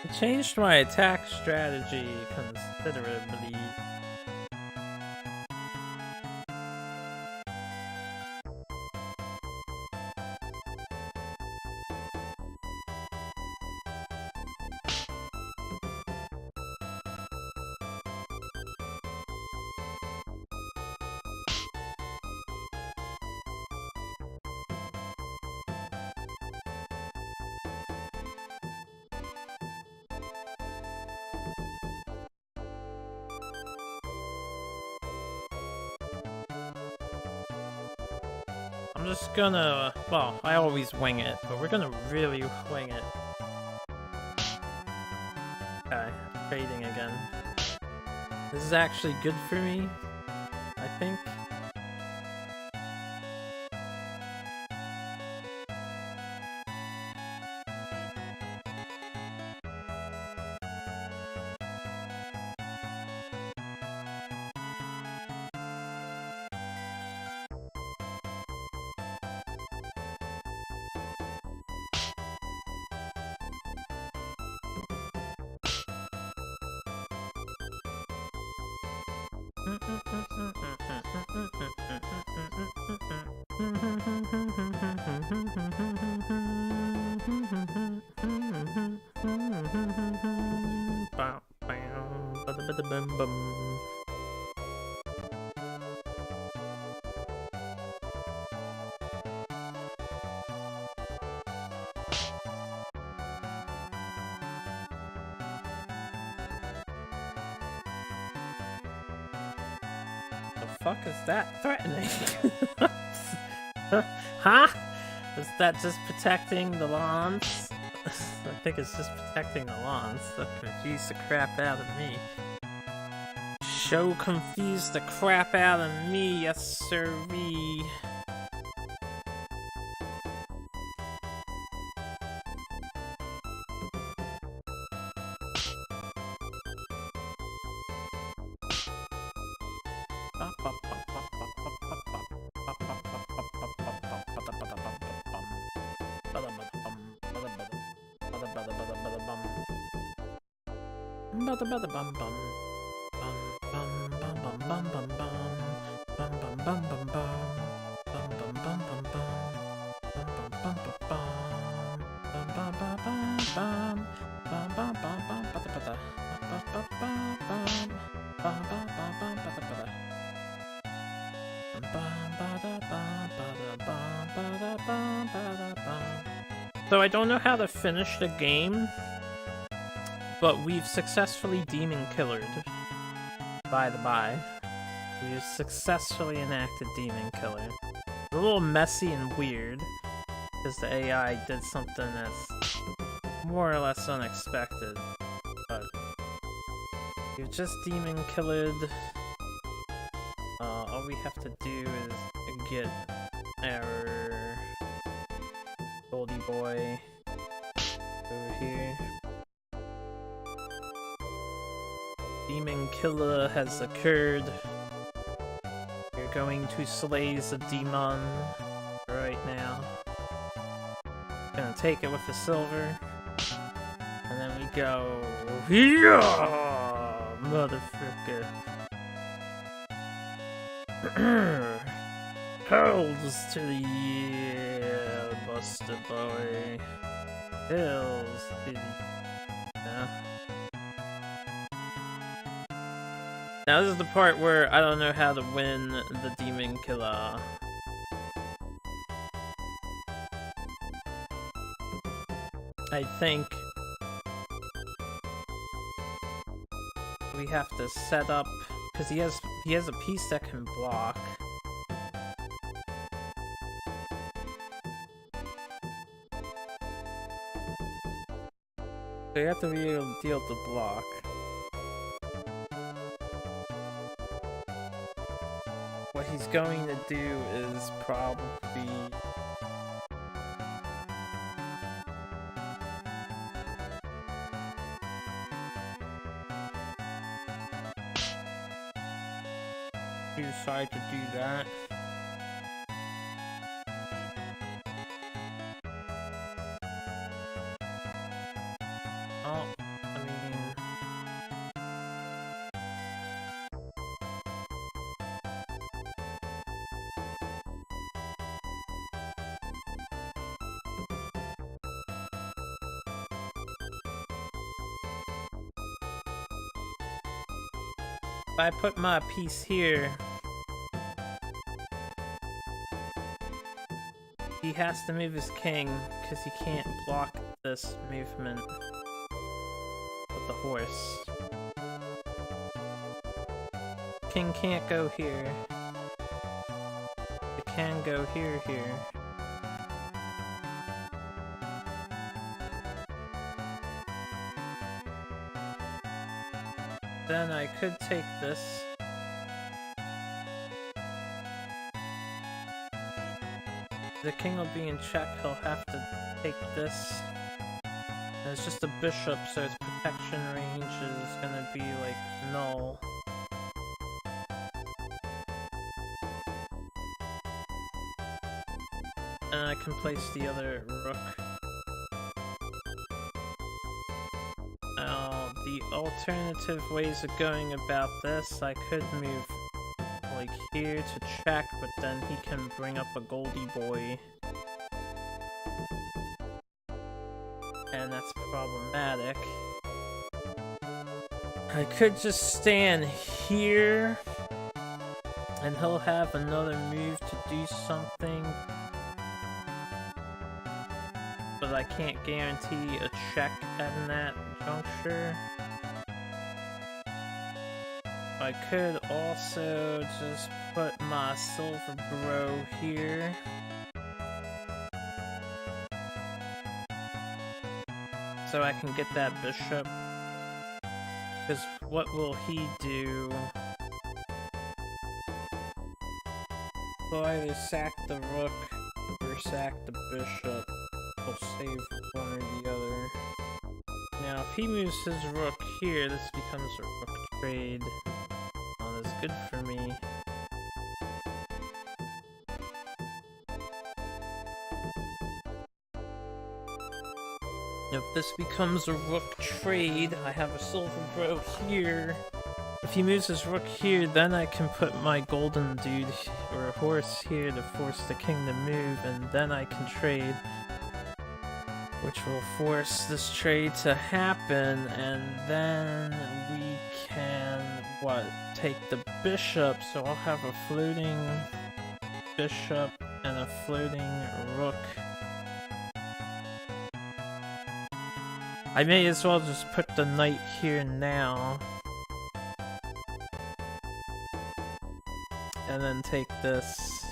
Speaker 1: It changed my attack strategy considerably. I'm just gonna, well, I always wing it, but we're gonna really wing it. Okay, trading again. This is actually good for me, I think. The fuck is that threatening? Huh? Is that just protecting the lawns? I think it's just protecting the lawns. That confused the crap out of me. Show confused the crap out of me, yes sirree. So I don't know how to finish the game, but we've successfully demon killered. By the by, we've successfully enacted demon killer. It's a little messy and weird because the AI did something that's more or less unexpected, but we've just demon killered. All we have to do is get our Goldie boy over here. Demon killer has occurred. We're going to slay the demon right now. Gonna take it with the silver. And then we go, yeah, motherfucker. Hells to the yeah, Buster boy. Hells to the Now this is the part where I don't know how to win the demon killer. I think we have to set up because he has a piece that can block. So you have to be able to deal with the block. What he's going to do is probably decide to do that. Oh, I mean, if I put my piece here, he has to move his king because he can't block this movement with the horse. King can't go here. The I can go here. Then I could take this. The king will be in check, he'll have to take this. And it's just a bishop, so its protection range is gonna be like null. And I can place the other rook. Now, the alternative ways of going about this, I could move like here to check, but then he can bring up a Goldie boy. And that's problematic. I could just stand here, and he'll have another move to do something. But I can't guarantee a check at that juncture. I could also just put my silver bro here. So I can get that bishop. Because what will he do? He'll either sack the rook or sack the bishop. He'll save one or the other. Now if he moves his rook here, this becomes a rook trade. Not as good for me. If this becomes a rook trade, I have a silver bro here. If he moves his rook here, then I can put my golden dude or horse here to force the king to move, and then I can trade, which will force this trade to happen, and then we can, take the bishop, so I'll have a floating bishop and a floating rook. I may as well just put the knight here now. And then take this.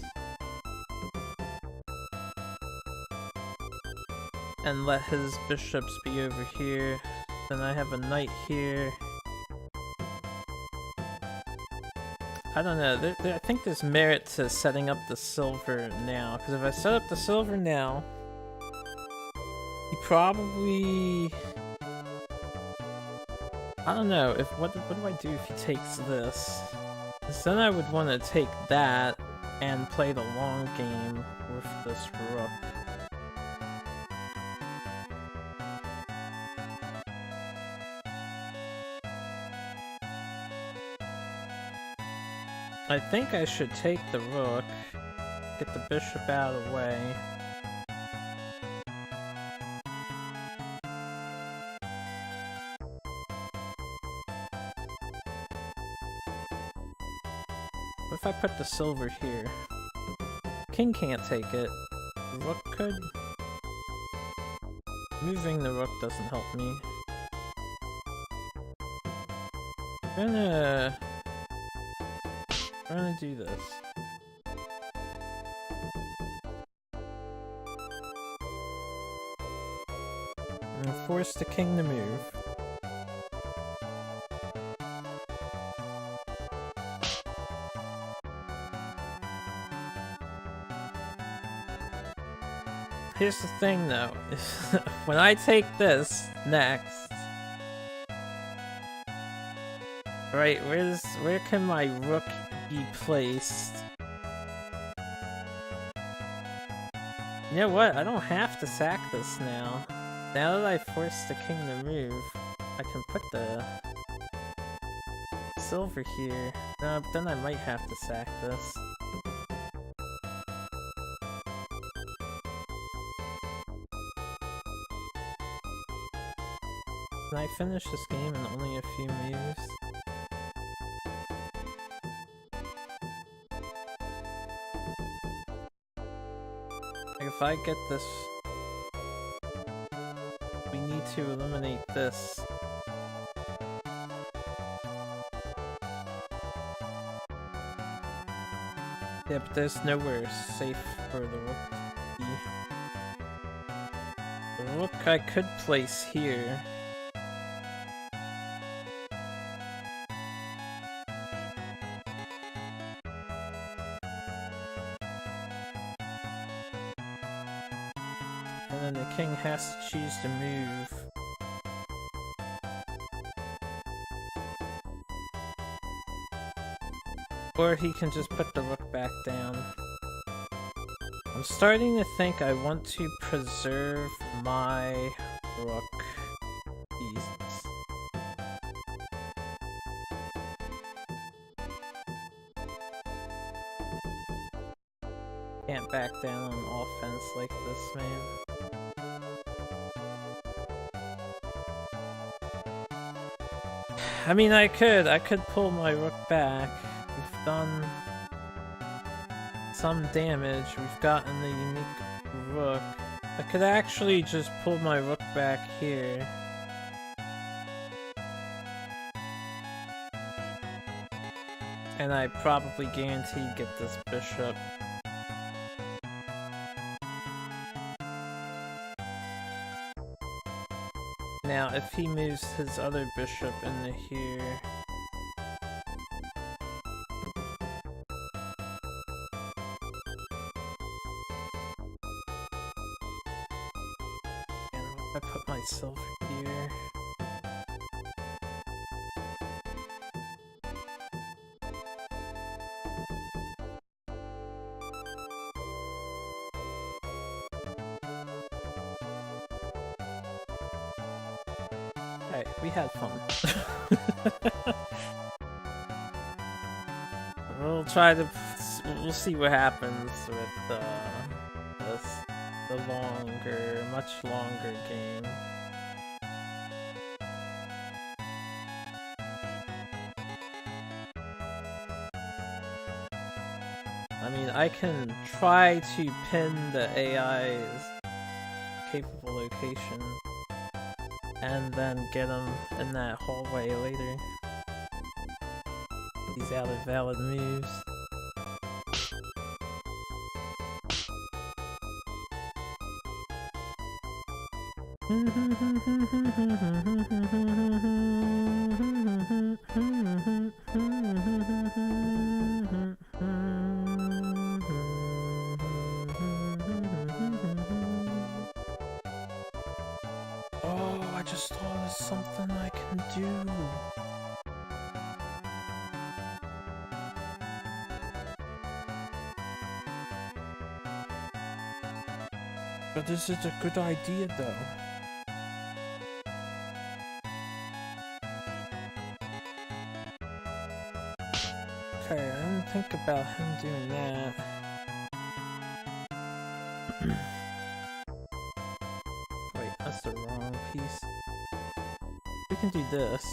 Speaker 1: And let his bishops be over here. Then I have a knight here. I don't know, I think there's merit to setting up the silver now. Because if I set up the silver now, he probably... I don't know, what do I do if he takes this? Because then I would want to take that and play the long game with this rook. I think I should take the rook, get the bishop out of the way. What if I put the silver here? King can't take it. Rook could? Moving the rook doesn't help me. I'm gonna do this. I'm gonna force the king to move. Here's the thing though, when I take this next, right, where can my rook be placed? You know what, I don't have to sack this now. Now that I forced the king to move, I can put the silver here. No, but then I might have to sack this. Can I finish this game in only a few moves? Like if I get this, we need to eliminate this. Yeah, but there's nowhere safe for the rook to be. The rook I could place here. And then the king has to choose to move. Or he can just put the rook back down. I'm starting to think I want to preserve my rook pieces. Can't back down on offense like this, man. I mean, I could pull my rook back. We've done some damage. We've gotten the unique rook. I could actually just pull my rook back here. And I probably guarantee get this bishop. Now, if he moves his other bishop into here... I put myself here. Alright, we had fun. We'll see what happens with this. The much longer game. I mean, I can try to pin the AI's capable location and then get him in that hallway later. These out of valid moves. Oh, I just thought of something I can do. But this is a good idea, though. Okay, I didn't think about him doing that. Wait, that's the wrong piece. We can do this.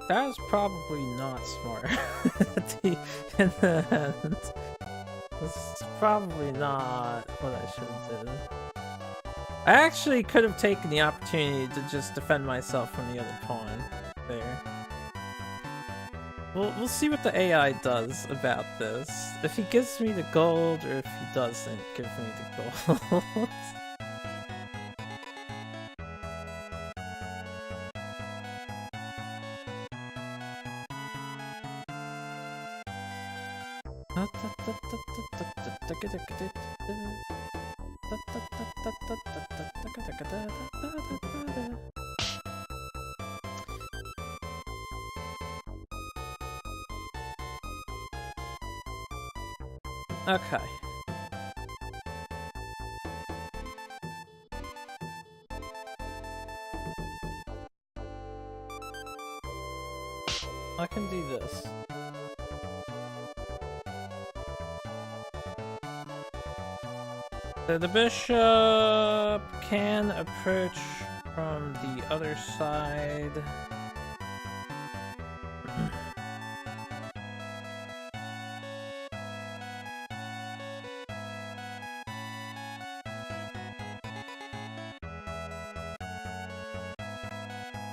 Speaker 1: That was probably not smart in the end. This is probably not what I should have done. I actually could have taken the opportunity to just defend myself from the other pawn there. We'll see what the AI does about this. If he gives me the gold, or if he doesn't give me the gold. Okay. I can do this. So the bishop can approach from the other side.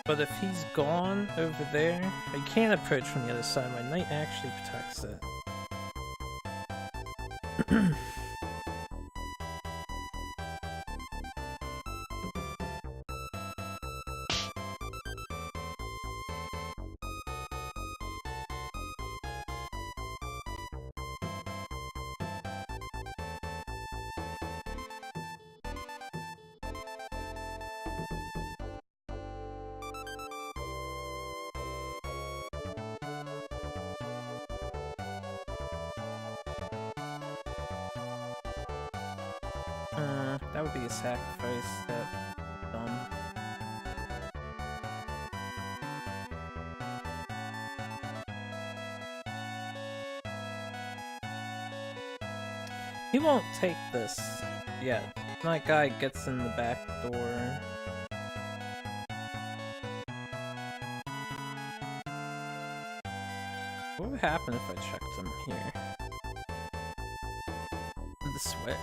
Speaker 1: But if he's gone over there, I can't approach from the other side. My knight actually protects it. That would be a sacrifice. That dumb. He won't take this yet. My guy gets in the back door. What would happen if I checked him here? This way.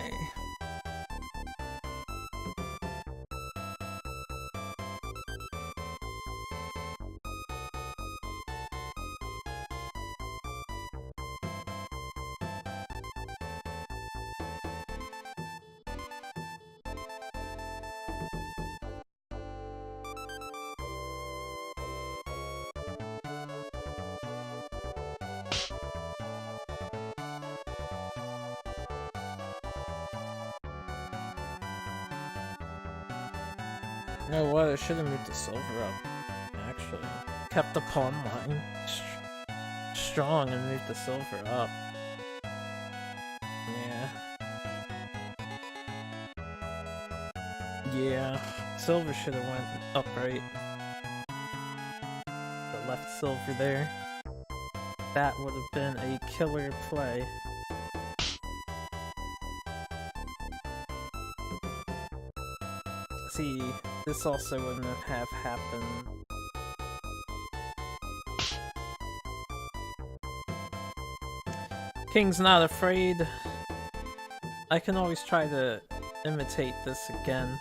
Speaker 1: You know what? I should have moved the silver up. Actually, kept the pawn line strong and moved the silver up. Yeah, silver should have went upright. The left silver there. That would have been a killer play. See, this also wouldn't have happened. King's not afraid. I can always try to imitate this again.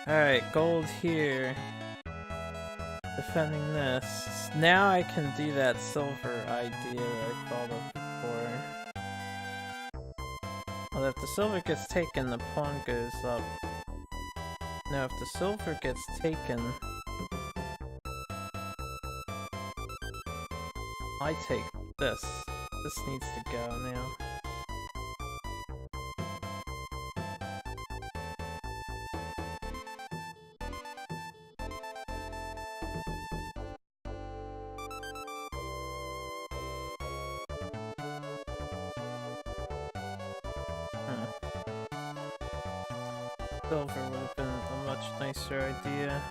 Speaker 1: Alright, gold here. Defending this. Now I can do that silver idea that I thought of before. Well, if the silver gets taken, the pawn goes up. Now if the silver gets taken, I take this. This needs to go now. Silver would have been a much nicer idea.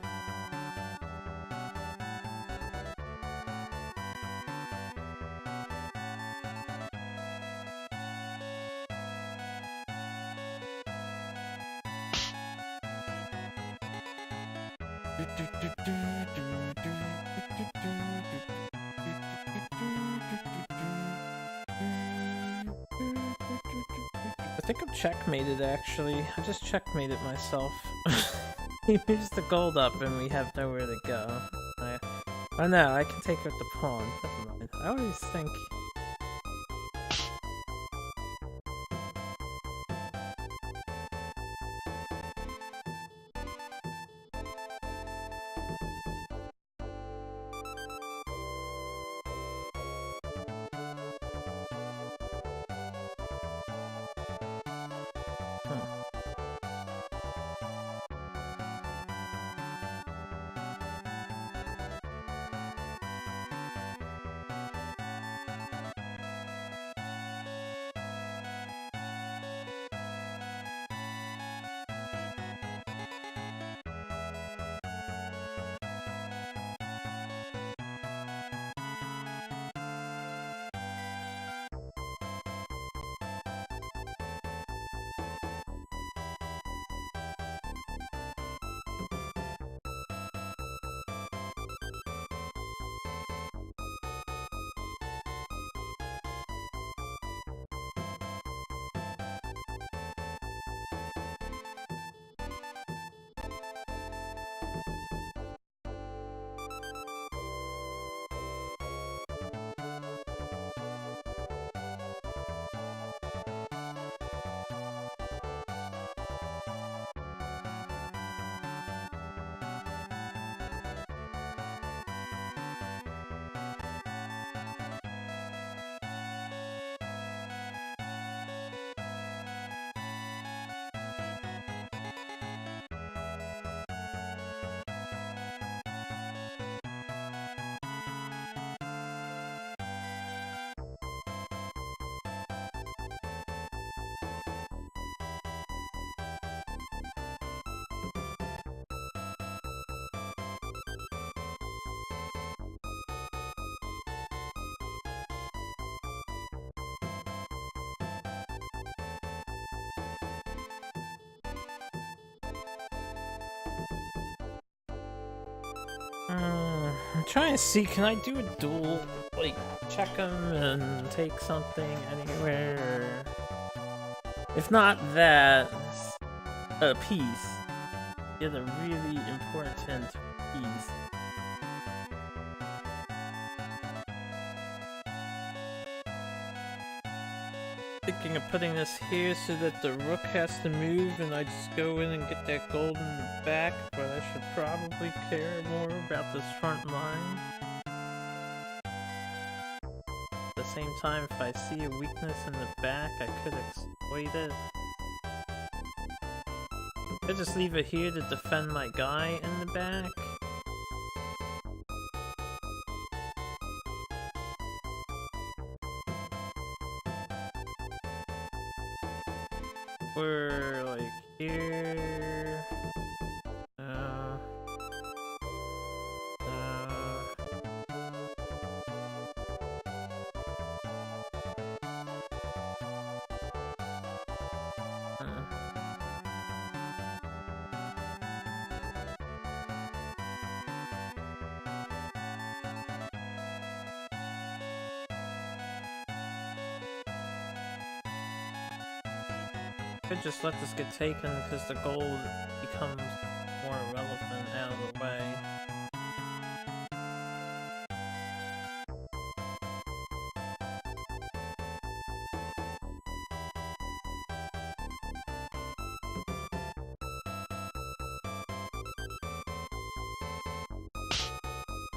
Speaker 1: I think I'm checkmated actually. I just checkmated myself. He moves the gold up and we have nowhere to go. Oh no, I can take out the pawn. Never mind. I always think... I'm trying to see, can I do a duel? Like, check them and take something anywhere? If not that, a piece. Get a really important piece. Thinking of putting this here so that the rook has to move and I just go in and get that gold in the back, but I should probably care more about this front line. At the same time, if I see a weakness in the back, I could exploit it. I could just leave it here to defend my guy in the back. We're like here. Could just let this get taken because the gold becomes more relevant out of the way.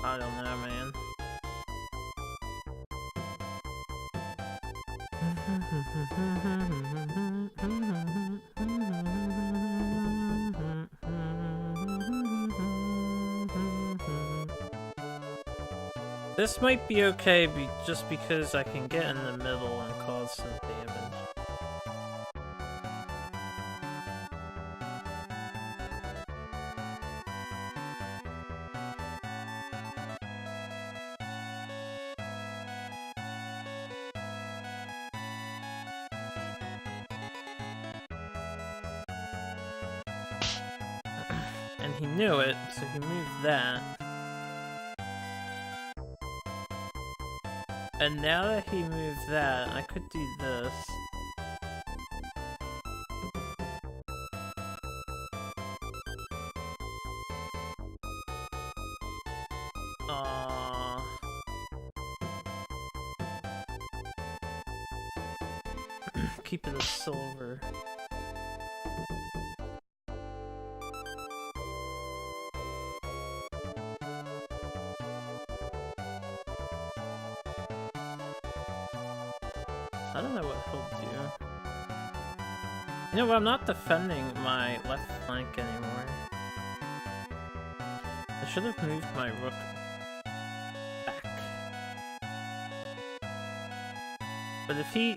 Speaker 1: I don't know, man. This might be okay just because I can get in the middle and cause some damage. And he knew it, so he moved that. And now that he moved that, I could do this. Keep it as silver. I don't know what he'll do. You know what, I'm not defending my left flank anymore. I should have moved my rook back. But if he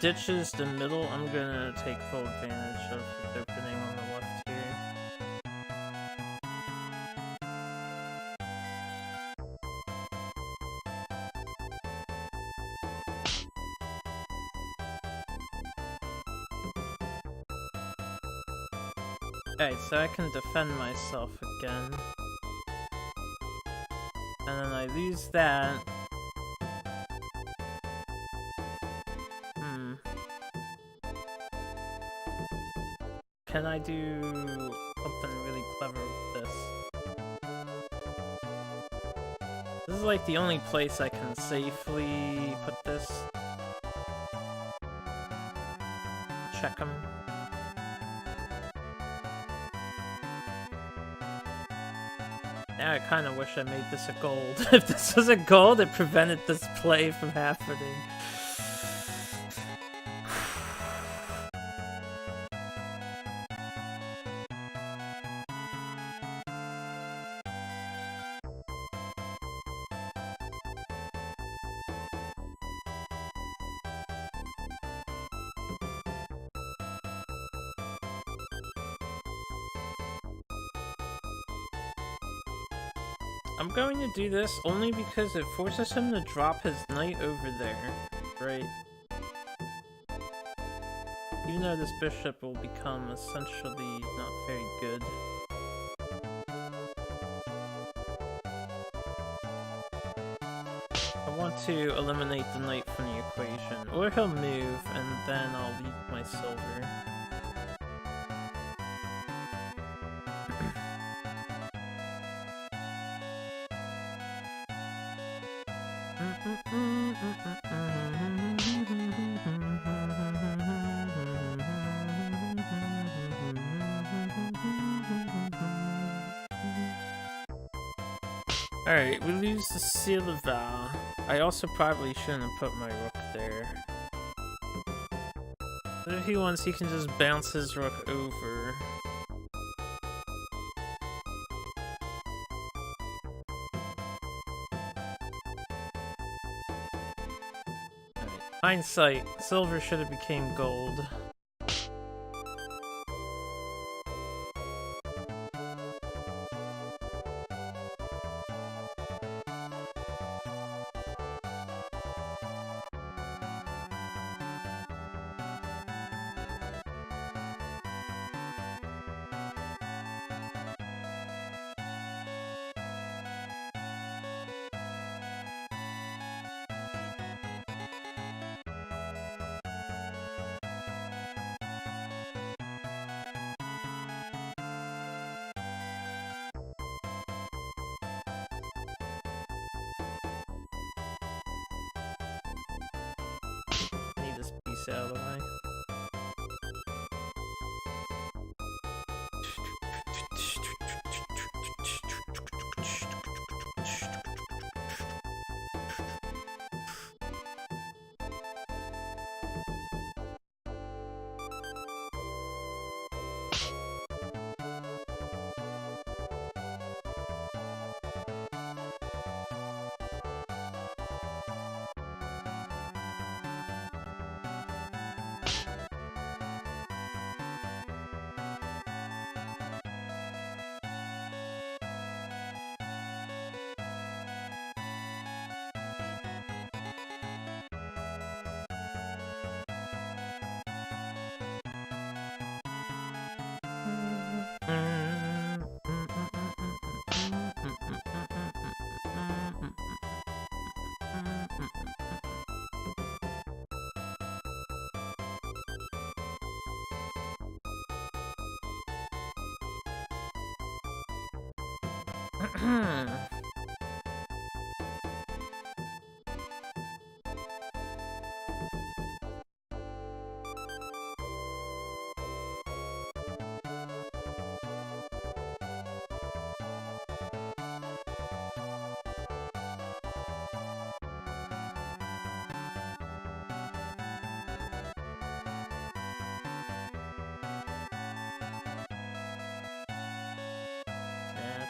Speaker 1: ditches the middle, I'm gonna take full advantage of his opening on the left here. Alright, so I can defend myself again. And then I lose that. Can I do something really clever with this? This is like the only place I can safely put this. Check him. Now I kind of wish I made this a gold. If this was a gold, it prevented this play from happening. I'm going to do this only because it forces him to drop his knight over there, right? Even though this bishop will become essentially not very good. to eliminate the knight from the equation. Or he'll move, and then I'll leave my silver. Alright, we lose the Seal of Vow. I also probably shouldn't have put my rook there. But if he wants, he can just bounce his rook over. Alright, hindsight, silver should have became gold. Out of the way.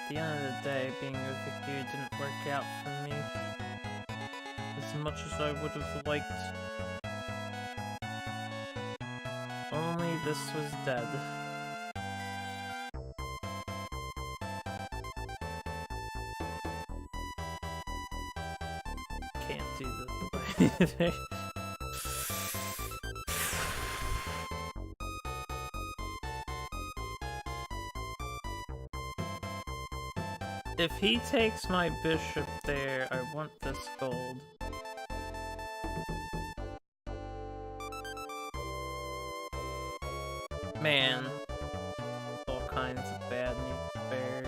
Speaker 1: At the end of the day, being over here didn't work out for me as much as I would have liked. Only this was dead. Can't do this. If he takes my bishop there, I want this gold. Man, all kinds of bad news bears.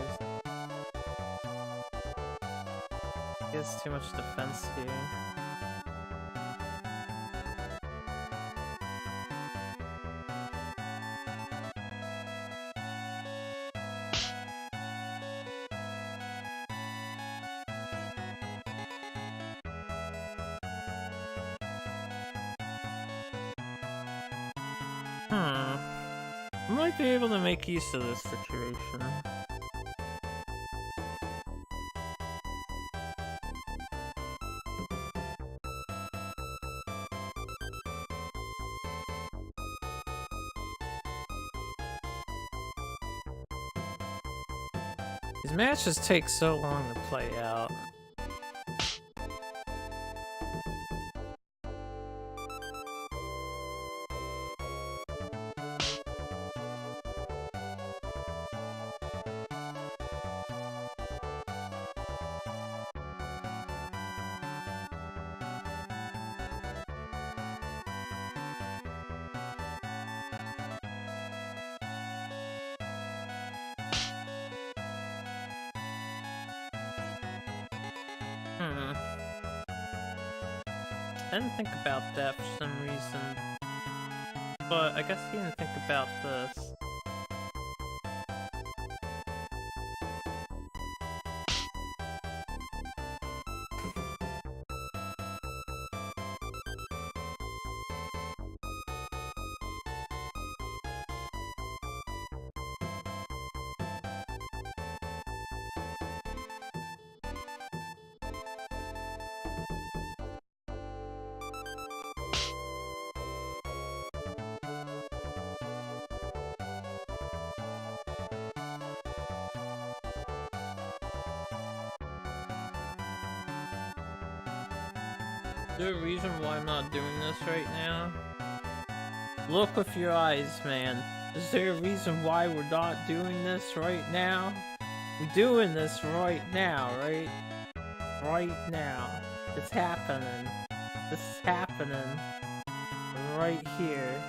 Speaker 1: He has too much defense here. I might be able to make use of this situation. These matches take so long to play out. I didn't think about that for some reason. But I guess he didn't think about this. Is there a reason why I'm not doing this right now? Look with your eyes, man. Is there a reason why we're not doing this right now? We're doing this right now, right? Right now. It's happening. This is happening. Right here.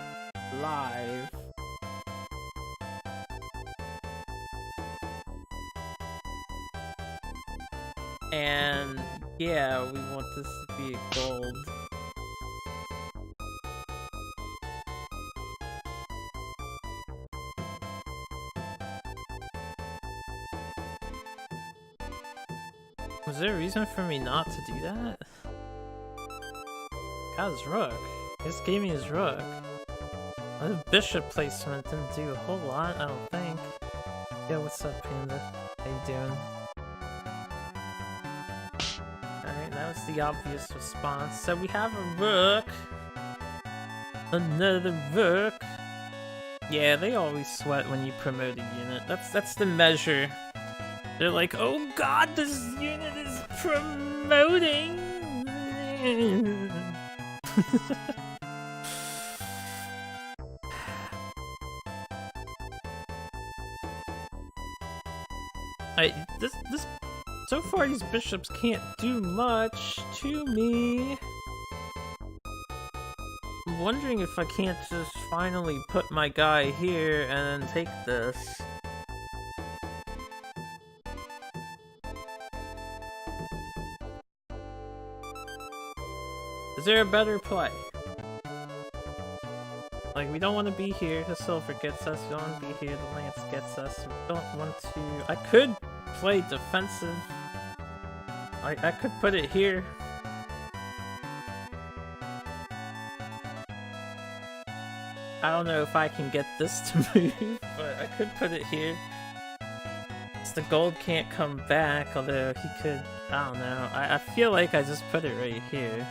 Speaker 1: Live. And yeah, we want this to be a gold. Was there a reason for me not to do that? Got his rook. He just gave me his rook. The bishop placement didn't do a whole lot, I don't think. Yeah, what's up, Panda? How you doing? Alright, that was the obvious response. So we have a rook. Another rook. Yeah, they always sweat when you promote a unit. That's the measure. They're like, oh god, this unit is promoting! So far these bishops can't do much to me. I'm wondering if I can't just finally put my guy here and then take this. Is there a better play? Like, we don't want to be here, the silver gets us, we don't want to be here, the lance gets us, we don't want to... I could play defensive. I could put it here. I don't know if I can get this to move, but I could put it here. The gold can't come back, although he could... I don't know. I feel like I just put it right here.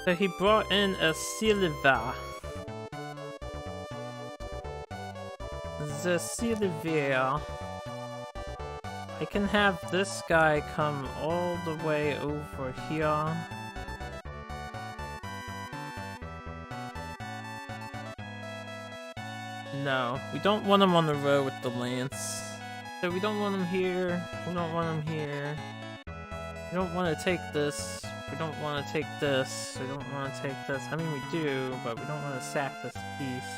Speaker 1: So he brought in a Silva. The Silva. I can have this guy come all the way over here. No, we don't want him on the row with the lance. So we don't want him here. We don't want him here. We don't want to take this. We don't want to take this. We don't want to take this. I mean, we do, but we don't want to sack this piece.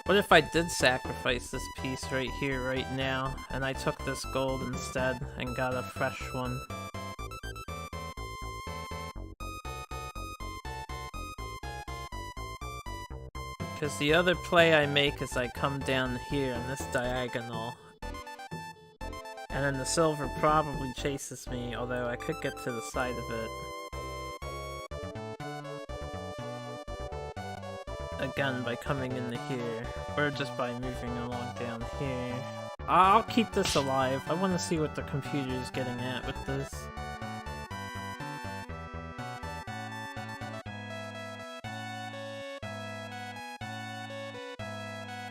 Speaker 1: What if I did sacrifice this piece right here, right now, and I took this gold instead and got a fresh one? Because the other play I make is I come down here on this diagonal. And then the silver probably chases me, although I could get to the side of it. Again, by coming into here. Or just by moving along down here. I'll keep this alive. I want to see what the computer is getting at with this.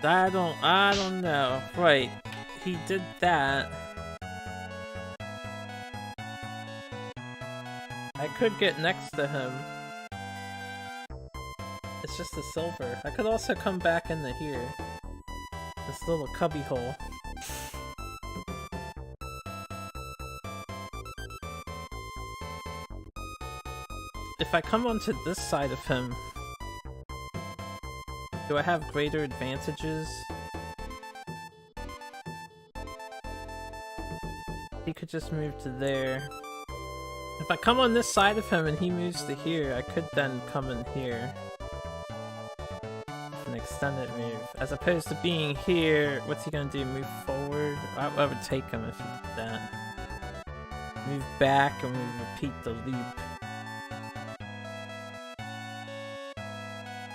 Speaker 1: I don't know. Right. He did that. could get next to him. It's just a silver. I could also come back into here. This little cubby hole. If I come onto this side of him, do I have greater advantages? He could just move to there. If I come on this side of him and he moves to here, I could then come in here. An extended move. As opposed to being here, what's he gonna do? Move forward? I would take him if he did that. Move back and we repeat the loop.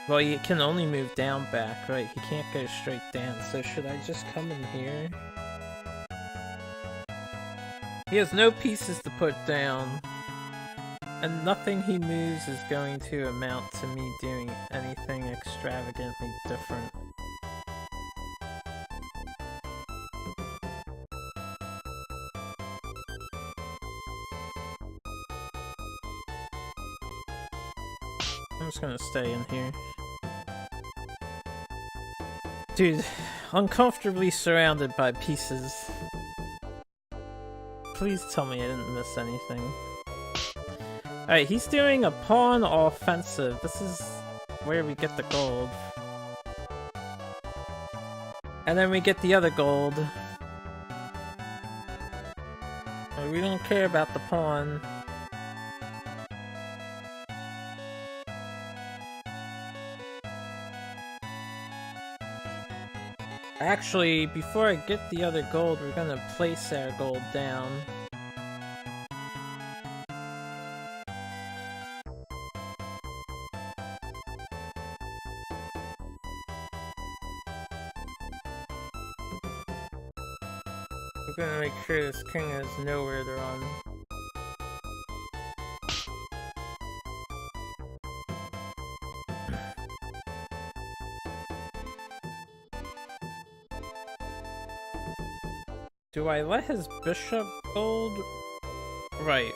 Speaker 1: Well, he can only move down back, right? He can't go straight down, so should I just come in here? He has no pieces to put down, and nothing he moves is going to amount to me doing anything extravagantly different. I'm just gonna stay in here. Dude, uncomfortably surrounded by pieces. Please tell me I didn't miss anything. Alright, he's doing a pawn offensive. This is where we get the gold. And then we get the other gold. We don't care about the pawn. Actually, before I get the other gold, we're gonna place our gold down. We're gonna make sure this king has nowhere to run. Do I let his bishop gold? Right.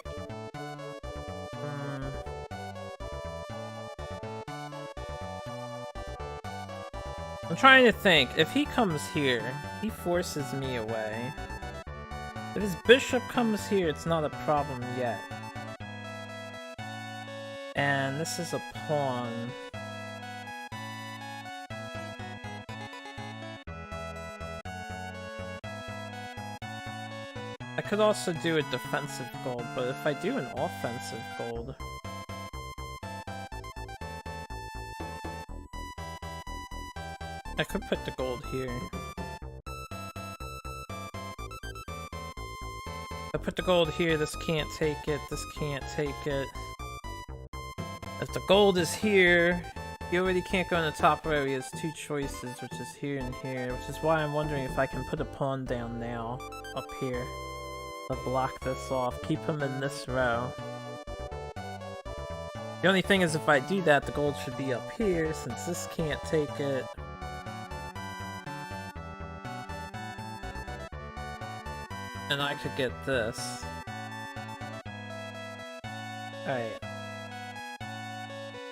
Speaker 1: I'm trying to think. If he comes here, he forces me away. If his bishop comes here, it's not a problem yet. And this is a pawn. I could also do a defensive gold, but if I do an offensive gold... I could put the gold here. I put the gold here, this can't take it, this can't take it. If the gold is here, he already can't go in the top row, he has two choices, which is here and here, which is why I'm wondering if I can put a pawn down now, up here. To block this off, keep him in this row. The only thing is if I do that, the gold should be up here, since this can't take it. And I could get this. Alright.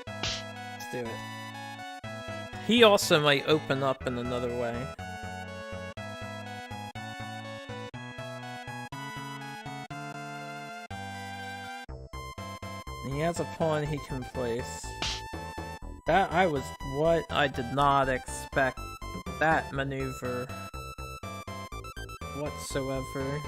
Speaker 1: Let's do it. He also might open up in another way. He has a pawn he can place. That I did not expect that maneuver whatsoever.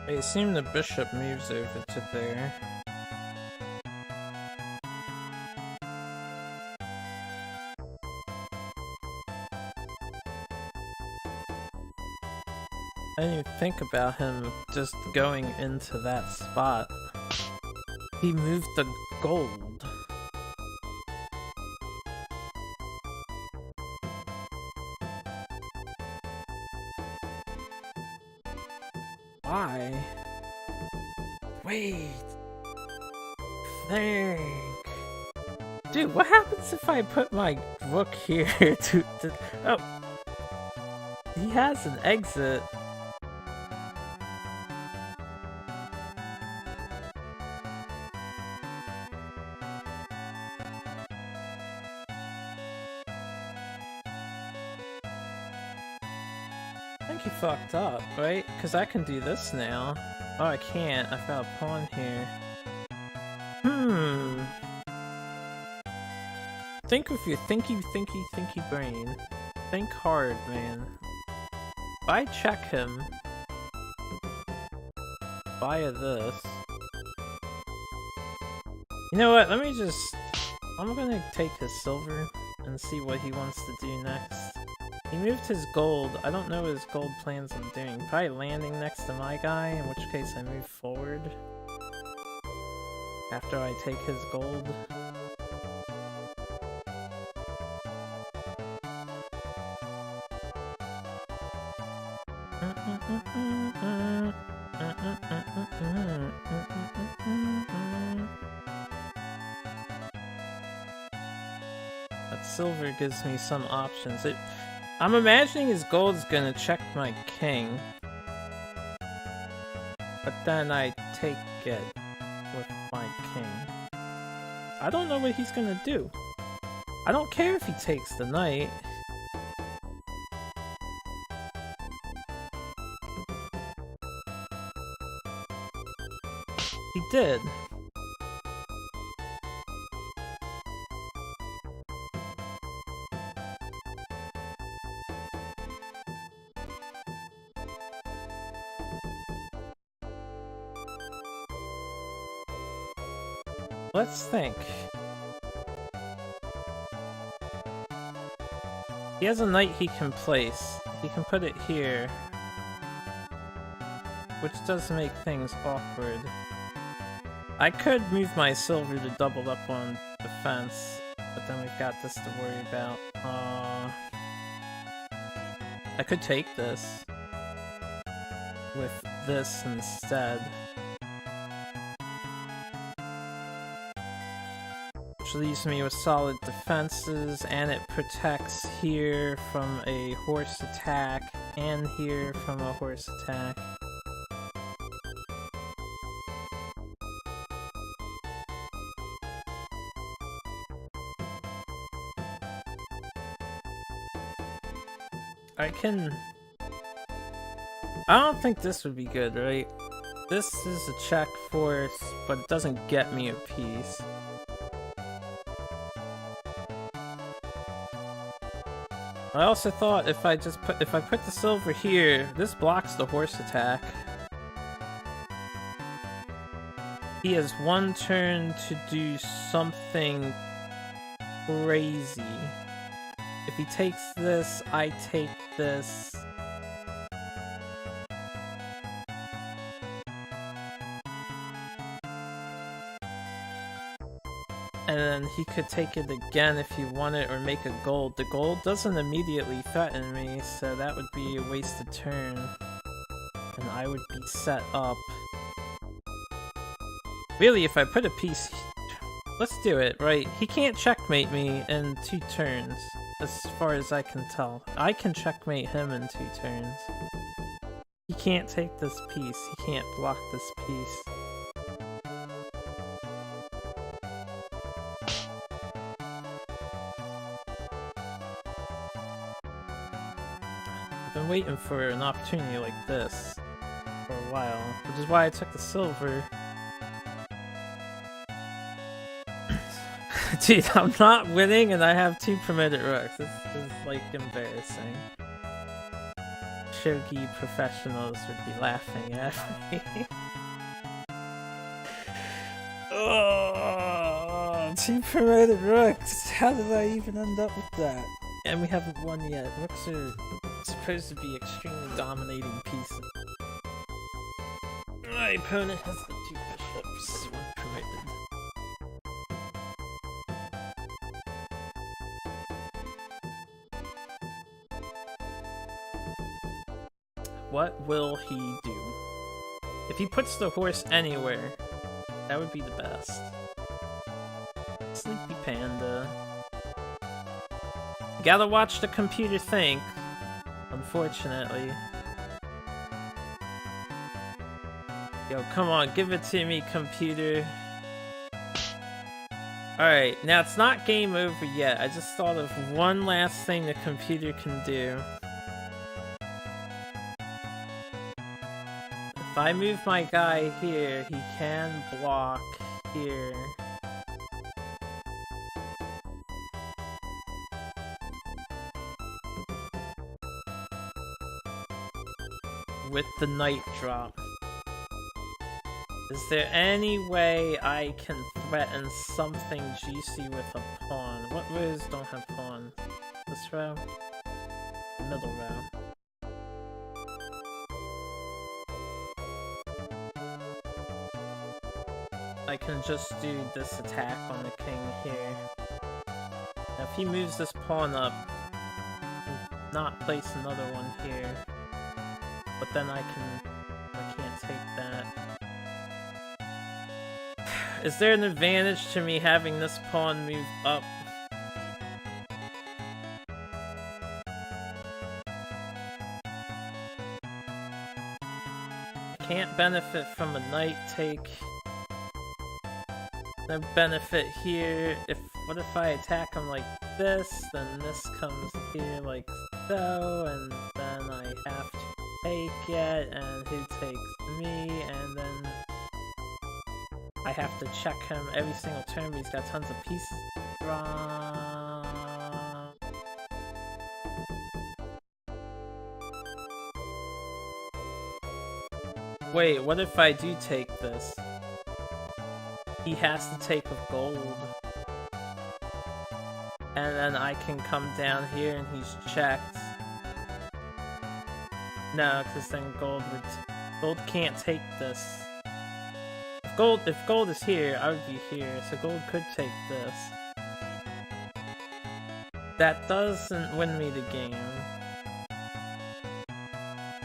Speaker 1: I assume the bishop moves over to there. I didn't even think about him just going into that spot. He moved the gold. Why? Wait. Think. Dude, what happens if I put my rook here to oh. He has an exit. I think he fucked up, right? Because I can do this now. Oh, I can't. I've got a pawn here. Think with your thinky brain. Think hard, man. If I check him via this... You know what? Let me just... I'm gonna take his silver and see what he wants to do next. He moved his gold. I don't know what his gold plans on doing. Probably landing next to my guy, in which case I move forward. After I take his gold. That silver gives me some options. I'm imagining his gold's gonna check my king. But then I take it with my king. I don't know what he's gonna do. I don't care if he takes the knight. He did. Let's think. He has a knight he can place. He can put it here. Which does make things awkward. I could move my silver to double up on defense, but then we've got this to worry about. I could take this with this instead. Which leaves me with solid defenses, and it protects here from a horse attack, and here from a horse attack. I don't think this would be good, right? This is a check force, but it doesn't get me a piece. I also thought if I put the silver here, this blocks the horse attack. He has one turn to do something crazy. If he takes this, I take this. And then he could take it again if he wanted, or make a gold. The gold doesn't immediately threaten me, so that would be a wasted turn. And I would be set up. Really, if I put a piece... Let's do it, right? He can't checkmate me in 2 turns, as far as I can tell. I can checkmate him in 2 turns. He can't take this piece. He can't block this piece. I've been waiting for an opportunity like this for a while, which is why I took the silver. Dude, I'm not winning and I have 2 promoted rooks. This is like embarrassing. Shogi professionals would be laughing at me. Oh, 2 promoted rooks! How did I even end up with that? And we haven't won yet. Rooks are supposed to be extremely dominating pieces. My opponent has the 2 bishops. One permitted. What will he do? If he puts the horse anywhere, that would be the best. Sleepy Panda. You gotta watch the computer think, unfortunately. Yo, come on, give it to me, computer. Alright, now it's not game over yet. I just thought of one last thing the computer can do. If I move my guy here, he can block here. With the knight drop. Is there any way I can threaten something juicy with a pawn? What rows don't have pawns? This row? The middle row. I can just do this attack on the king here. Now if he moves this pawn up, not place another one here. But then I can't take that. Is there an advantage to me having this pawn move up? I can't benefit from a knight take. No benefit here. What if I attack him like this, then this comes here like so, and then I have to take it, and who takes me, and then I have to check him every single turn, but he's got tons of pieces. Wait, what if I do take this? He has to take with gold. And then I can come down here and he's checked. No, because then gold can't take this. If gold is here, I would be here, so gold could take this. That doesn't win me the game.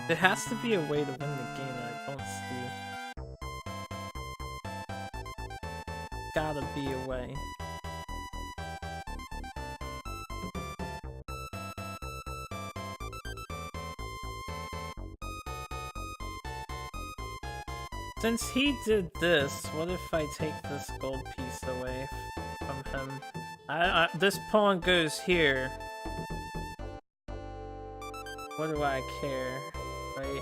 Speaker 1: There has to be a way to win the game that I don't see. Gotta be a way. Since he did this, what if I take this gold piece away from him? This pawn goes here. What do I care, right?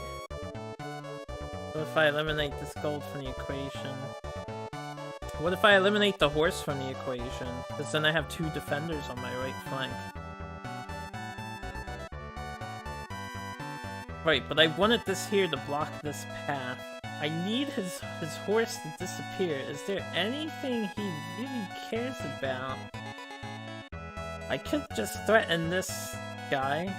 Speaker 1: What if I eliminate this gold from the equation? What if I eliminate the horse from the equation? Because then I have 2 defenders on my right flank. Right, but I wanted this here to block this path. I need his horse to disappear. Is there anything he really cares about? I could just threaten this guy.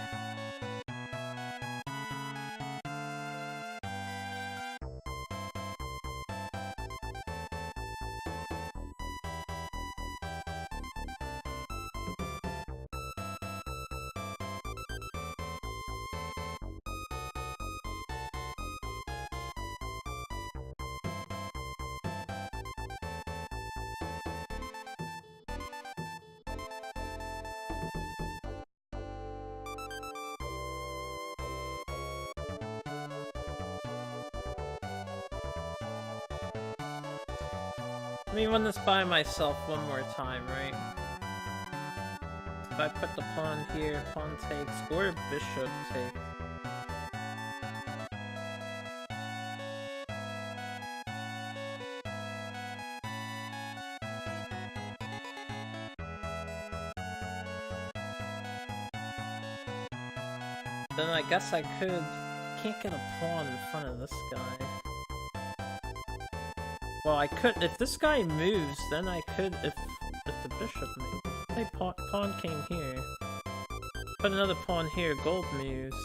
Speaker 1: Let me run this by myself one more time, right? If I put the pawn here, pawn takes, or bishop takes. Then I guess I can't get a pawn in front of this guy. Well, I could, if this guy moves, then I could, if the bishop moves. Hey, pawn came here. Put another pawn here, gold moves.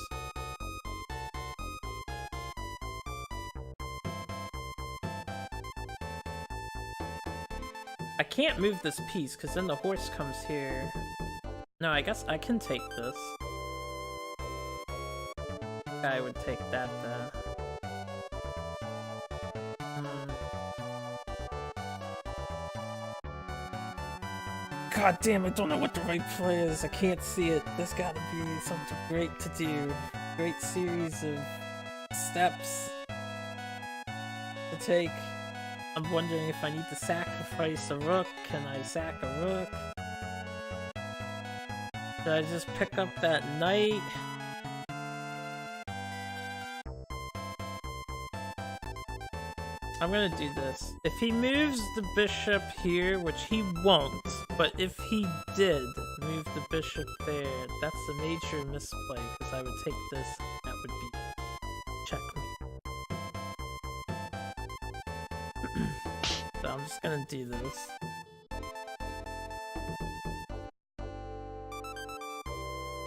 Speaker 1: I can't move this piece because then the horse comes here. No, I guess I can take this. I would take that then. God damn, I don't know what the right play is. I can't see it. There's gotta be something great to do. Great series of steps to take. I'm wondering if I need to sacrifice a rook. Can I sack a rook? Should I just pick up that knight? I'm gonna do this. If he moves the bishop here, which he won't, but if he did move the bishop there, that's a major misplay, because I would take this, that would be checkmate. So I'm just gonna do this.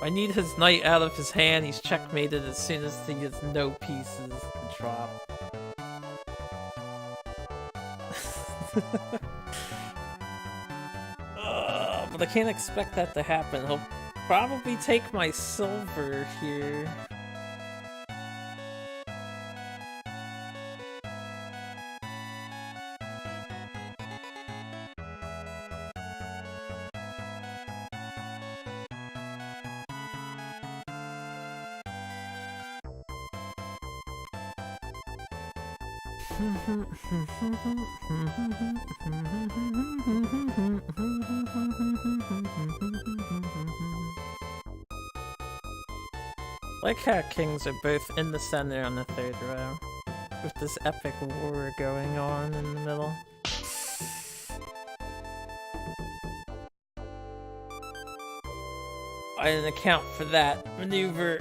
Speaker 1: I need his knight out of his hand. He's checkmated as soon as he gets no pieces to drop. But I can't expect that to happen. He'll probably take my silver here. Like how kings are both in the center on the third row, with this epic war going on in the middle. I didn't account for that maneuver.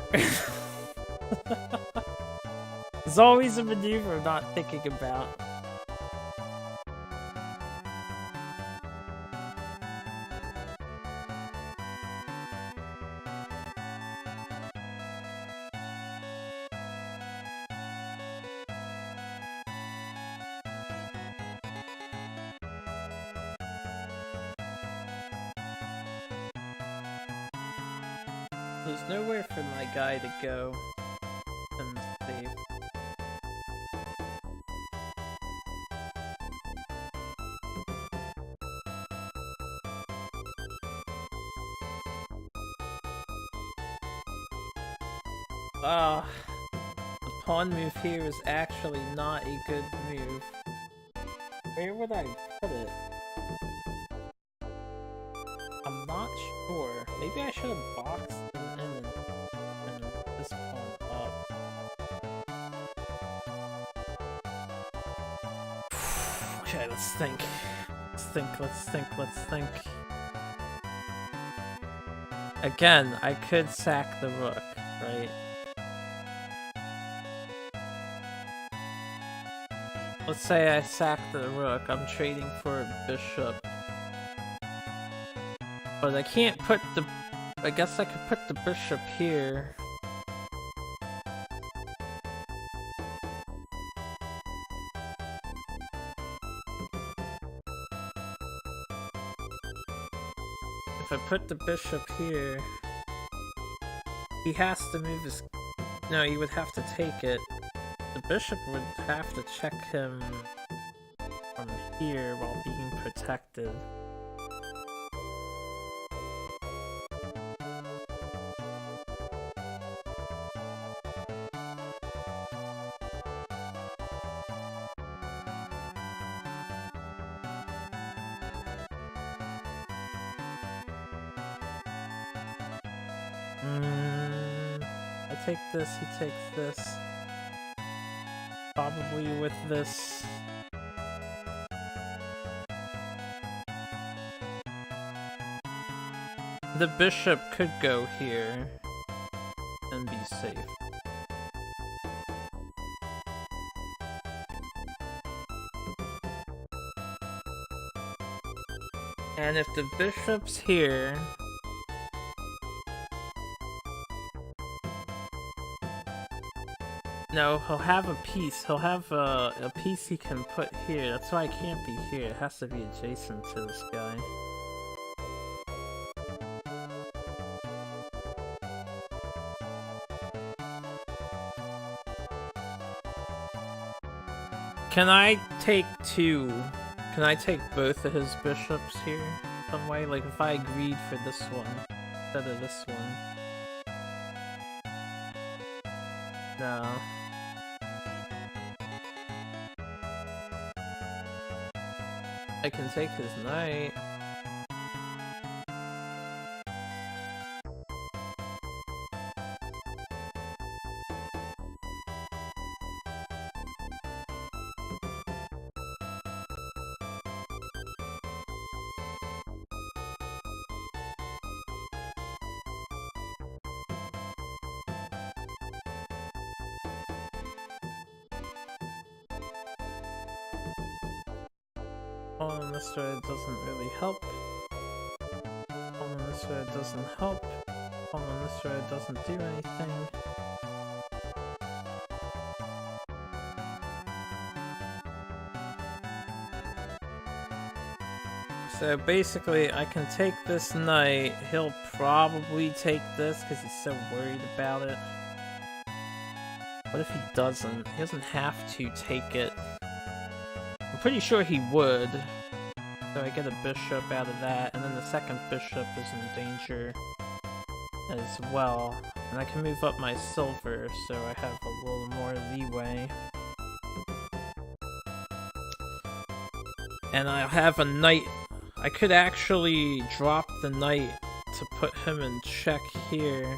Speaker 1: There's always a maneuver I'm not thinking about. There's nowhere for my guy to go and save. The pawn move here is actually not a good move. Where would I put it? I'm not sure. Maybe I should have boxed him in and this pawn up. Okay, let's think. Let's think. Again, I could sack the rook, right? Let's say I sack the rook, I'm trading for a bishop. But I can't put the... I guess I could put the bishop here. If I put the bishop here, he has to move his... No, he would have to take it. The bishop would have to check him from here while being protected. I take this, he takes this. Probably with this. The bishop could go here and be safe. And if the bishop's here, No, he'll have a piece. He'll have a piece he can put here. That's why I can't be here. It has to be adjacent to this guy. Can I take two? Can I take both of his bishops here some way? Like if I agreed for this one instead of this one. No. I can take his knight. On this road doesn't really help. On this road doesn't help. On this road doesn't do anything. So basically, I can take this knight. He'll probably take this because he's so worried about it. What if he doesn't? He doesn't have to take it. I'm pretty sure he would. So I get a bishop out of that, and then the second bishop is in danger as well. And I can move up my silver, so I have a little more leeway. And I have a knight. I could actually drop the knight to put him in check here.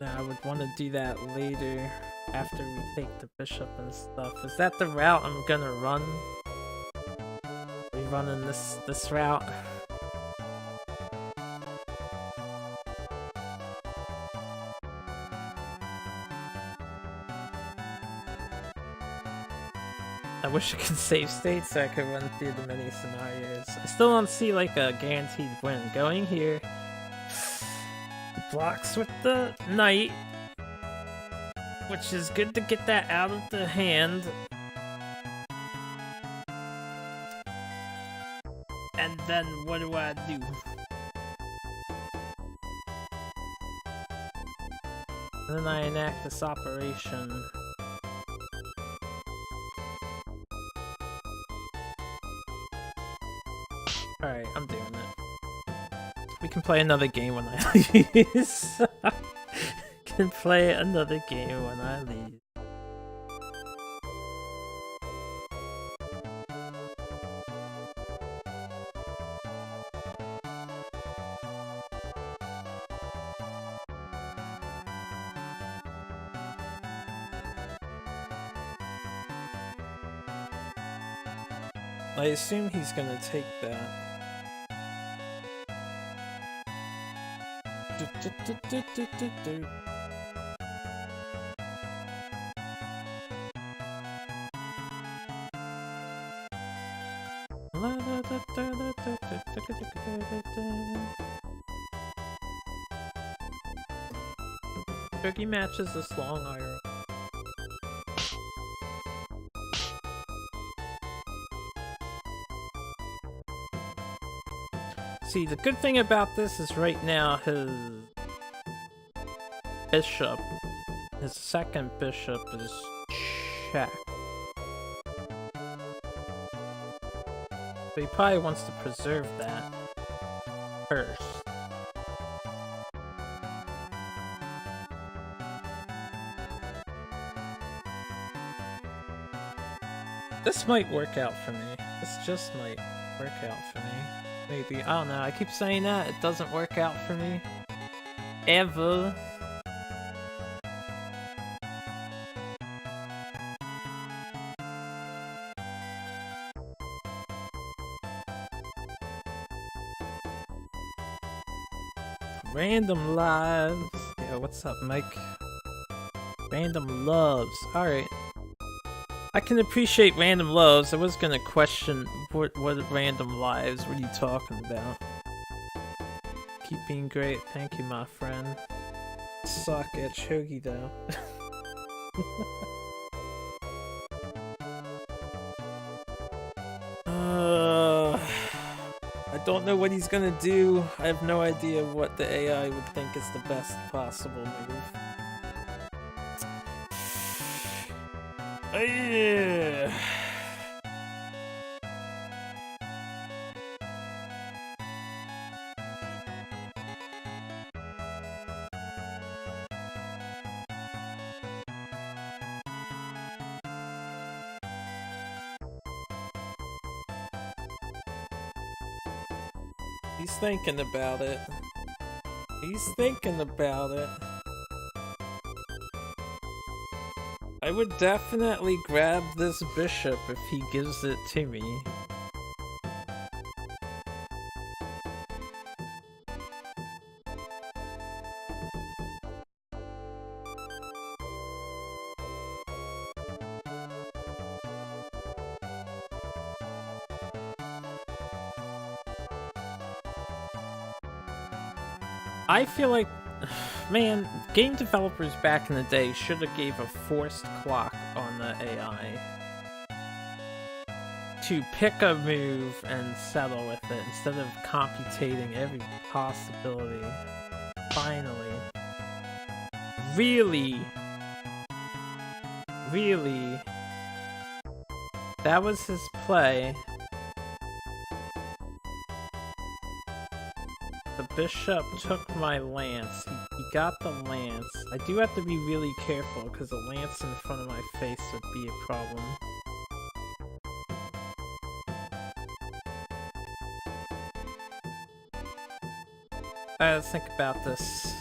Speaker 1: Now I would want to do that later. After we take the bishop and stuff. Is that the route I'm gonna run? Are we running this route? I wish I could save state so I could run through the many scenarios. I still don't see like a guaranteed win. Going here. Blocks with the knight. Which is good to get that out of the hand. And then what do I do? And then I enact this operation. Alright, I'm doing it. We can play another game when I lose. Can play another game when I leave. I assume he's gonna take that. Shogi matches this long iron. See, the good thing about this is right now his bishop, his second bishop is checked. But he probably wants to preserve that first. This might work out for me. This just might work out for me. Maybe. I don't know. I keep saying that. It doesn't work out for me. Ever. Random lives. Yeah, what's up, Mike? Random loves. Alright. I can appreciate random loves. I was gonna question what random lives were you talking about. Keep being great. Thank you, my friend. suck at Shogi though. I don't know what he's gonna do. I have no idea what the AI would think is the best possible move. He's thinking about it. He's thinking about it. I would definitely grab this bishop if he gives it to me. I feel like, man, game developers back in the day should have gave a forced clock on the AI to pick a move and settle with it instead of computating every possibility. Finally. Really? Really? That was his play. The bishop took my lance. He got the lance. I do have to be really careful because a lance in front of my face would be a problem. Alright, let's think about this.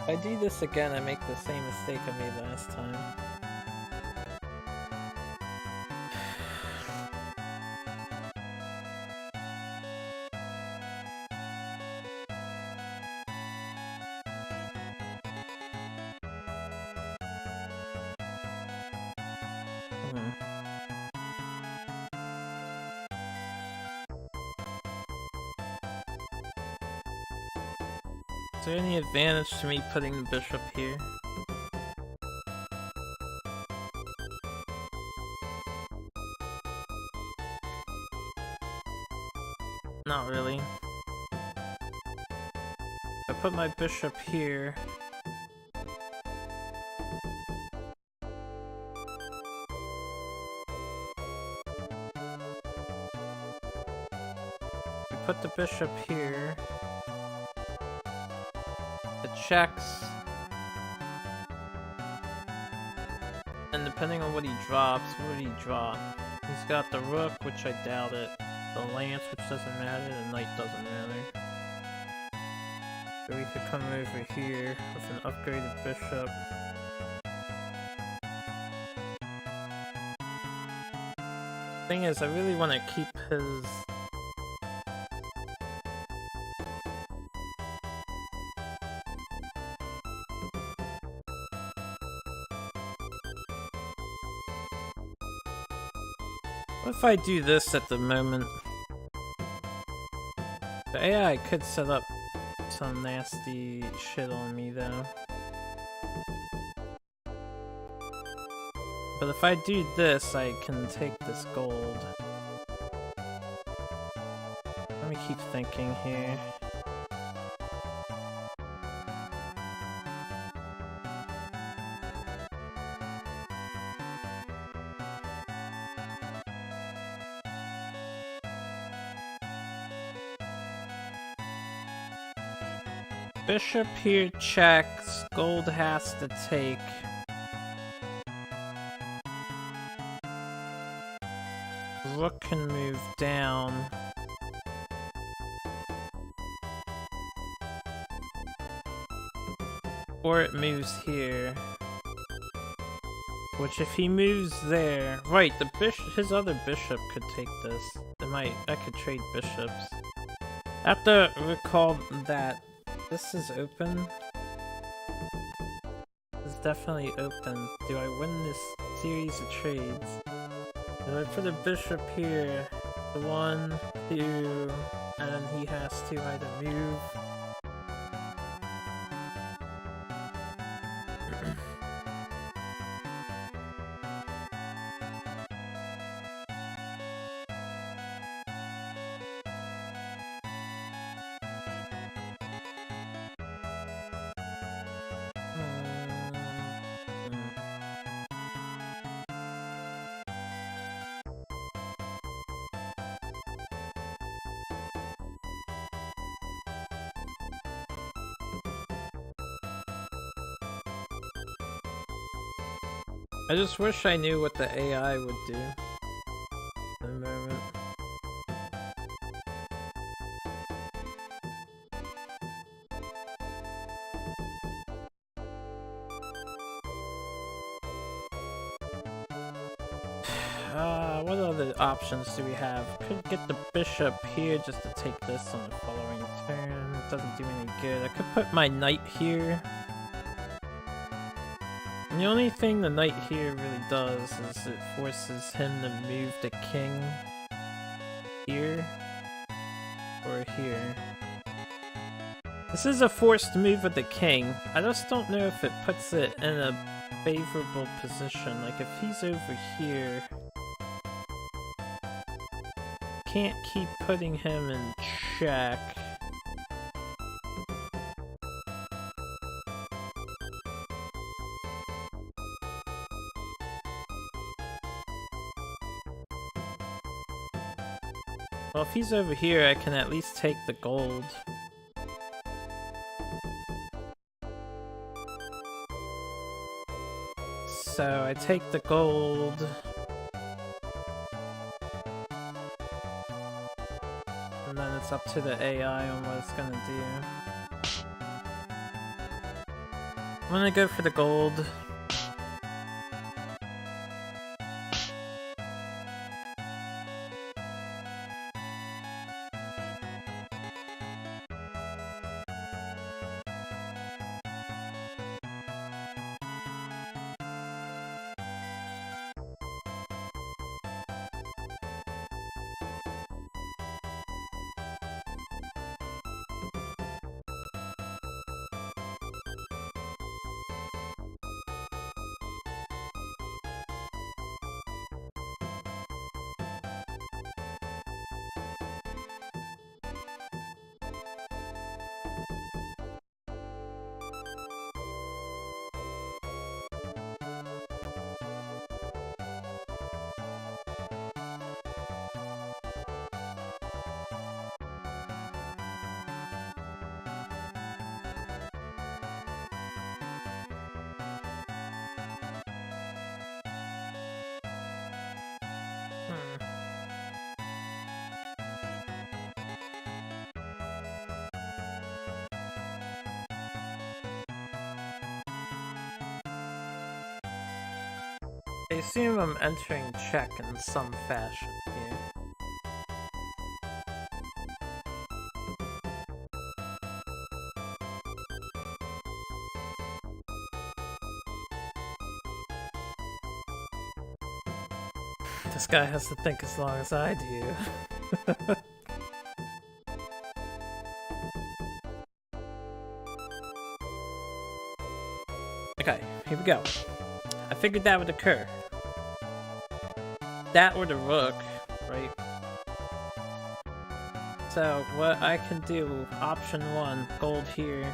Speaker 1: If I do this again, I make the same mistake I made last time. Is there any advantage to me putting the bishop here? Not really. I put my bishop here. We put the bishop here. It checks. And depending on what he drops, what would he draw? He's got the rook, which I doubt it. The lance, which doesn't matter. The knight doesn't matter. So we could come over here with an upgraded bishop. Thing is, I really want to keep his... What if I do this at the moment? The AI could set up some nasty shit on me though. But if I do this, I can take this gold. Let me keep thinking here. Bishop here checks, gold has to take. Rook can move down. Or it moves here. Which if he moves there... Right, the his other bishop could take this. I could trade bishops. I have to recall that this is open. This is definitely open. Do I win this series of trades. If I put a bishop here, the 1, 2, and then he has to either move. I just wish I knew what the AI would do in a moment. What other options do we have? Could get the bishop here just to take this on the following turn. It doesn't do any good. I could put my knight here. And the only thing the knight here really does is it forces him to move the king here or here. This is a forced move of the king. I just don't know if it puts it in a favorable position. Like if he's over here, can't keep putting him in check. Well, if he's over here, I can at least take the gold. So I take the gold. And then it's up to the AI on what it's gonna do. I'm gonna go for the gold. I assume I'm entering check in some fashion here. This guy has to think as long as I do. Okay, here we go. I figured that would occur. That or the rook, right? So what I can do, option 1, gold here.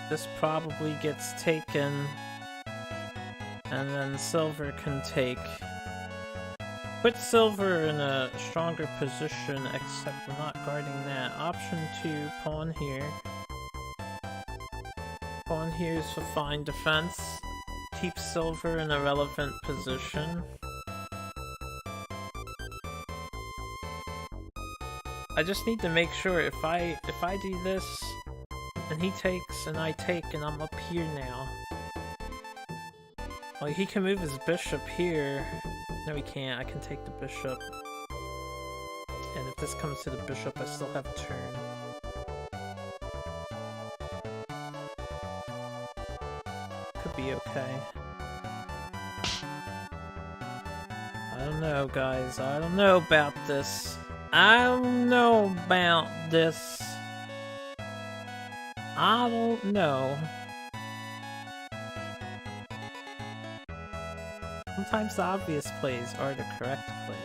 Speaker 1: This probably gets taken, and then silver can take. Put silver in a stronger position, except we're not guarding that. Option 2, pawn here. Pawn here is for fine defense. Keep silver in a relevant position. I just need to make sure if I do this, and he takes, and I take, and I'm up here now. Well, he can move his bishop here. No, he can't. I can take the bishop. And if this comes to the bishop, I still have a turn. be okay. I don't know, guys. I don't know about this. I don't know about this. I don't know. Sometimes the obvious plays are the correct plays.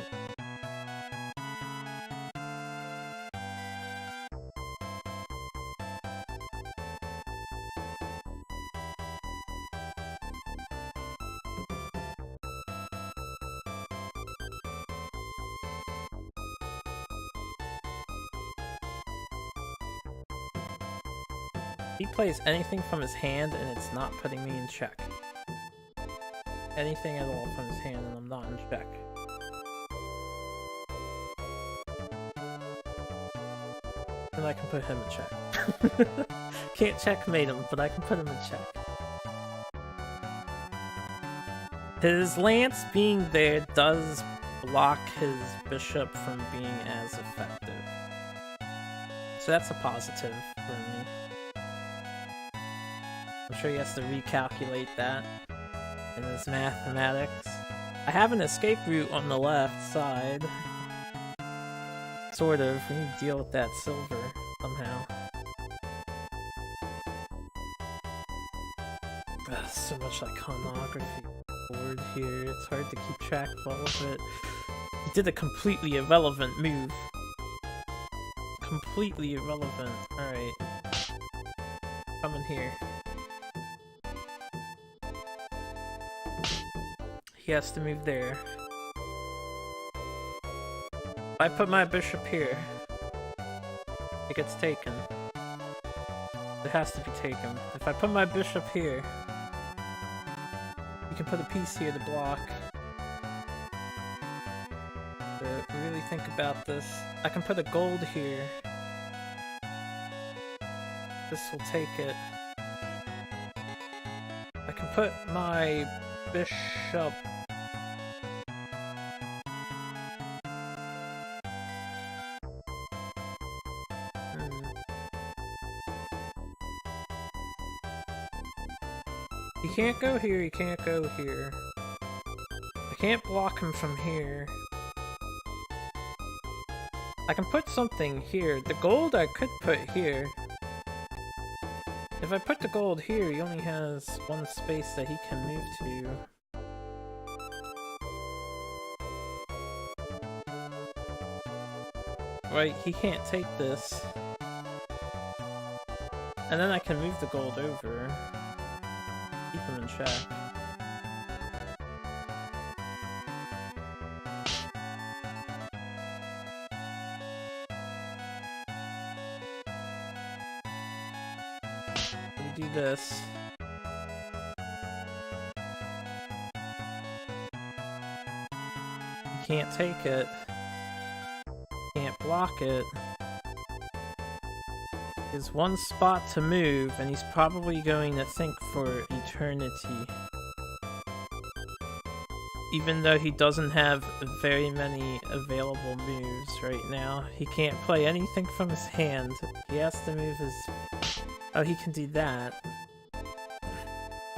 Speaker 1: He plays anything from his hand and it's not putting me in check. Anything at all from his hand and I'm not in check. And I can put him in check. Can't checkmate him, but I can put him in check. His lance being there does block his bishop from being as effective. So that's a positive for me. I'm sure he has to recalculate that in his mathematics. I have an escape route on the left side. Sort of. We need to deal with that silver somehow. Ugh, so much iconography board here. It's hard to keep track of all of it. He did a completely irrelevant move. Completely irrelevant. Alright. Come in here. He has to move there. If I put my bishop here, it gets taken. It has to be taken. If I put my bishop here, you can put a piece here to block. But really think about this. I can put a gold here. This will take it. I can put my bishop. He can't go here, he can't go here. I can't block him from here. I can put something here. The gold I could put here. If I put the gold here, he only has one space that he can move to. Right, he can't take this. And then I can move the gold over. Keep him in check. We do this. You can't take it. Can't block it. There's one spot to move, and he's probably going to think for eternity. Even though he doesn't have very many available moves right now. He can't play anything from his hand. He has to move his... Oh, he can do that.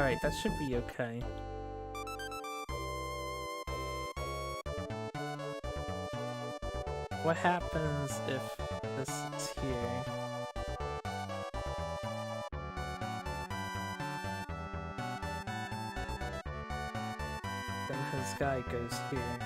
Speaker 1: Alright, that should be okay. What happens if this is here? Then his guy goes here.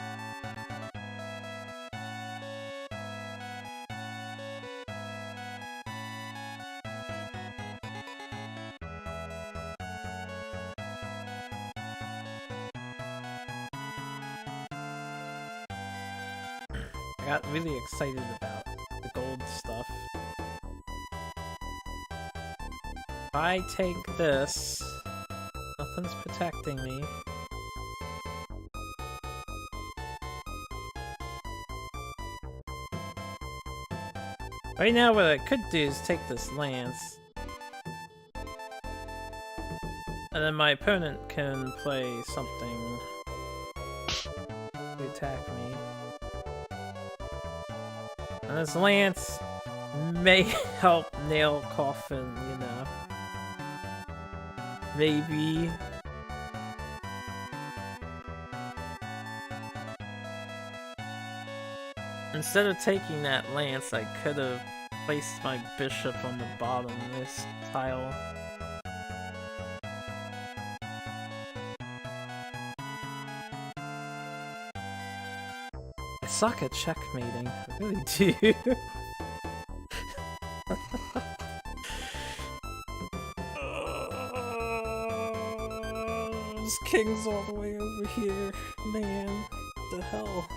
Speaker 1: I got really excited about the gold stuff. If I take this, nothing's protecting me. Right now what I could do is take this lance. And then my opponent can play something to attack me. And this lance may help nail Coffin, you know. Maybe. Instead of taking that lance, I could have placed my bishop on the bottom of this tile. I suck at checkmating. I really do. This king's all the way over here. Man, what the hell?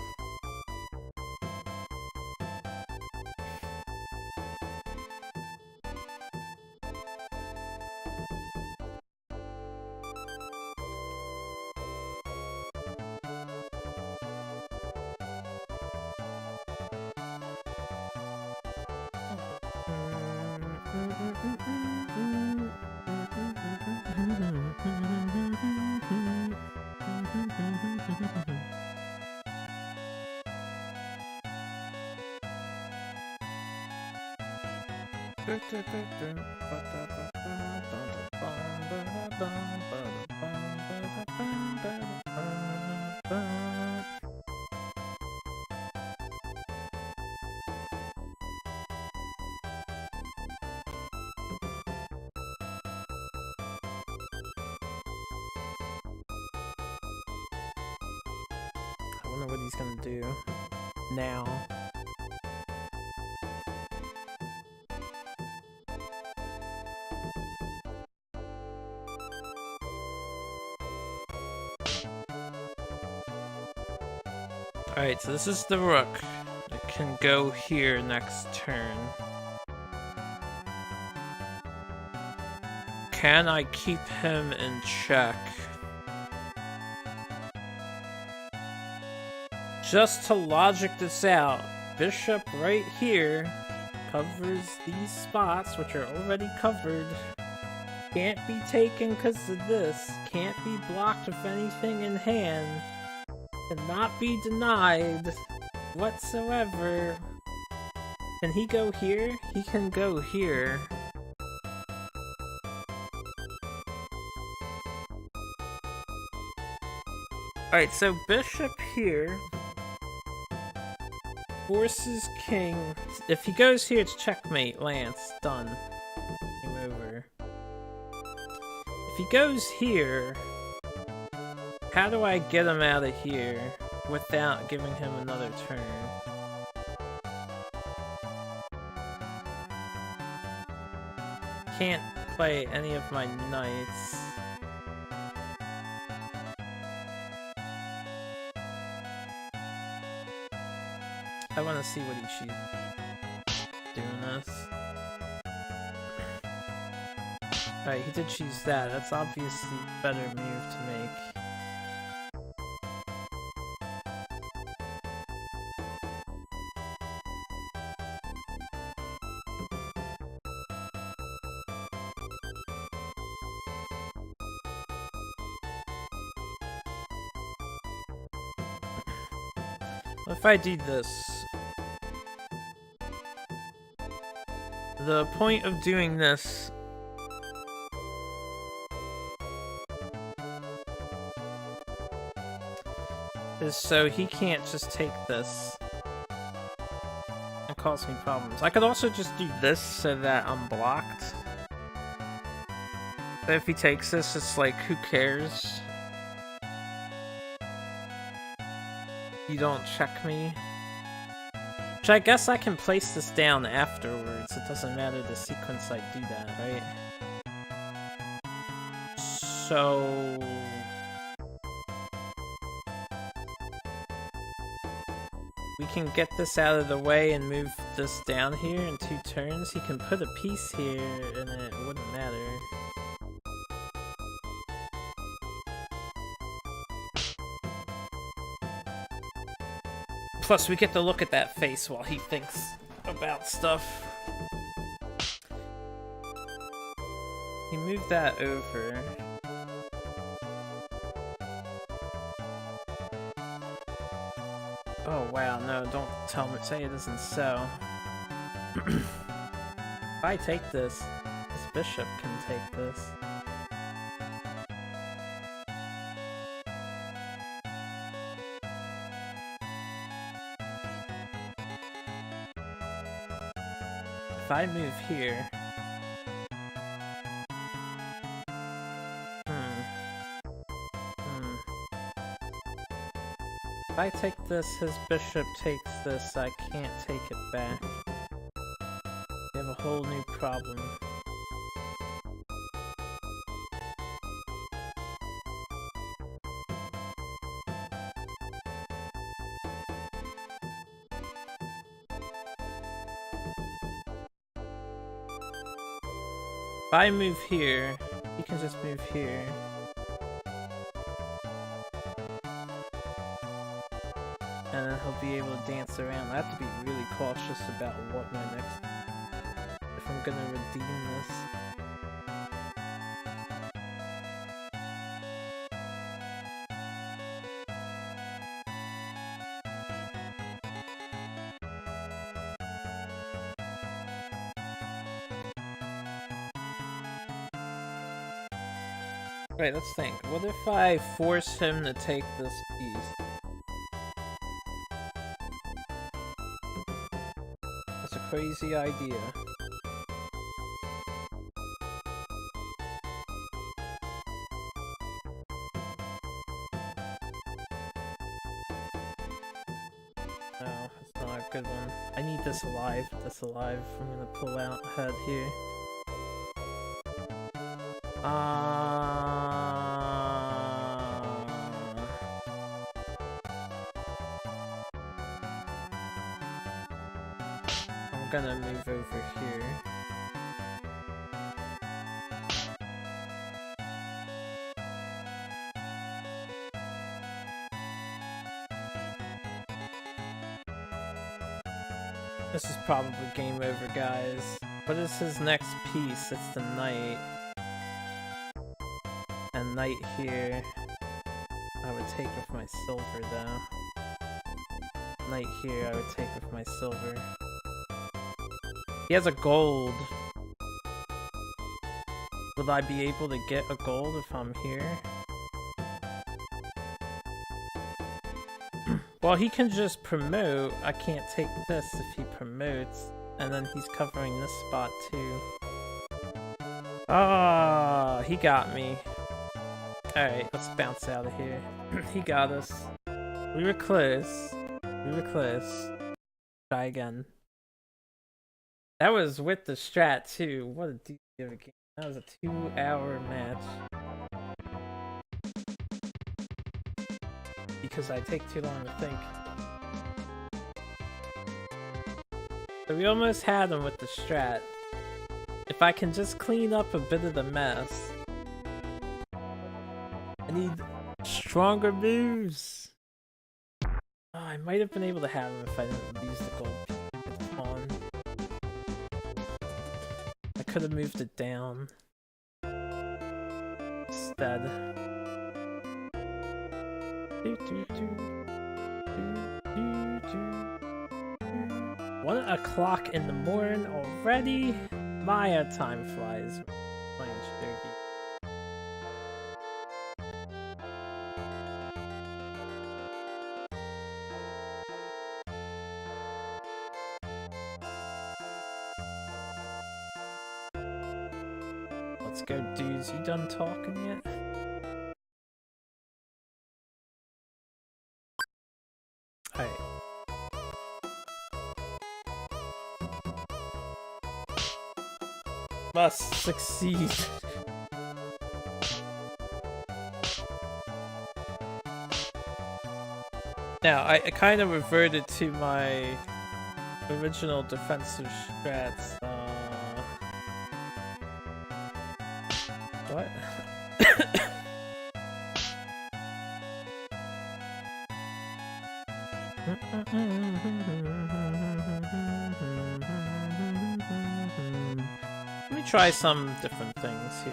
Speaker 1: I wonder what he's gonna do now. Alright, so this is the rook. It can go here next turn. Can I keep him in check? Just to logic this out, bishop right here covers these spots, which are already covered. Can't be taken because of this. Can't be blocked with anything in hand. Cannot be denied whatsoever. Can he go here? He can go here. Alright, so bishop here forces king. If he goes here, it's checkmate, lance, done. Game over. If he goes here, how do I get him out of here without giving him another turn? Can't play any of my knights. I want to see what he chooses. Doing this. Alright, he did choose that. That's obviously a better move to make. If I do this, the point of doing this is so he can't just take this and cause me problems. I could also just do this so that I'm blocked. But if he takes this, it's like, who cares? You don't check me. Which I guess I can place this down afterwards. It doesn't matter the sequence I do that, right? So... we can get this out of the way and move this down here in 2 turns. He can put a piece here and it wouldn't matter. Plus, we get to look at that face while he thinks about stuff. He moved that over. Oh wow, no, don't tell me, say it isn't so. If I take this bishop can take this. If I move here... If I take this, his bishop takes this, I can't take it back. We have a whole new problem. If I move here, he can just move here. And then he'll be able to dance around. I have to be really cautious about what my next... if I'm gonna redeem this. Wait, let's think. What if I force him to take this piece? That's a crazy idea. No, it's not a good one. I need this alive. This alive. I'm gonna pull out ahead here. I'm gonna move over here. This is probably game over, guys. What is his next piece? It's the knight. And knight here. I would take with my silver, though. Knight here, I would take with my silver. He has a gold. Will I be able to get a gold if I'm here? Well, he can just promote. I can't take this if he promotes. And then he's covering this spot too. Ah, he got me. Alright, let's bounce out of here. He got us. We were close. We were close. Try again. That was with the strat too. What a deep of a game. That was a 2-hour match. Because I take too long to think. So we almost had him with the strat. If I can just clean up a bit of the mess. I need stronger moves. Oh, I might have been able to have him if I didn't use the gold with the pawn. I could have moved it down instead. 1 o'clock in the morning already. Maya time flies. Playing Shogi. Let's go, dudes. You done talking yet? Alright. Must succeed. Now, I kind of reverted to my original defensive strats. What? Let me try some different things here.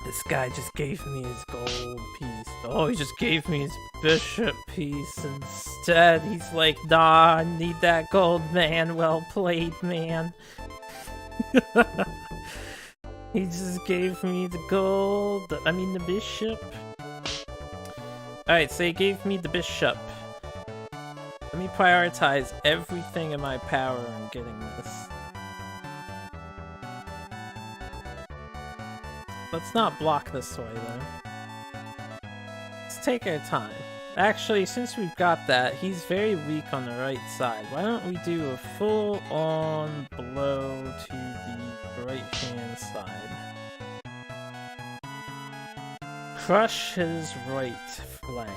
Speaker 1: This guy just gave me his gold piece. Oh, he just gave me his bishop piece instead. He's like, nah, I need that gold, man. Well played, man. He just gave me the gold. I mean, the bishop. Alright, so he gave me the bishop. Let me prioritize everything in my power on getting this. Let's not block this way, though. Let's take our time. Actually, since we've got that, he's very weak on the right side. Why don't we do a full-on blow to the right-hand side? Crush his right flank.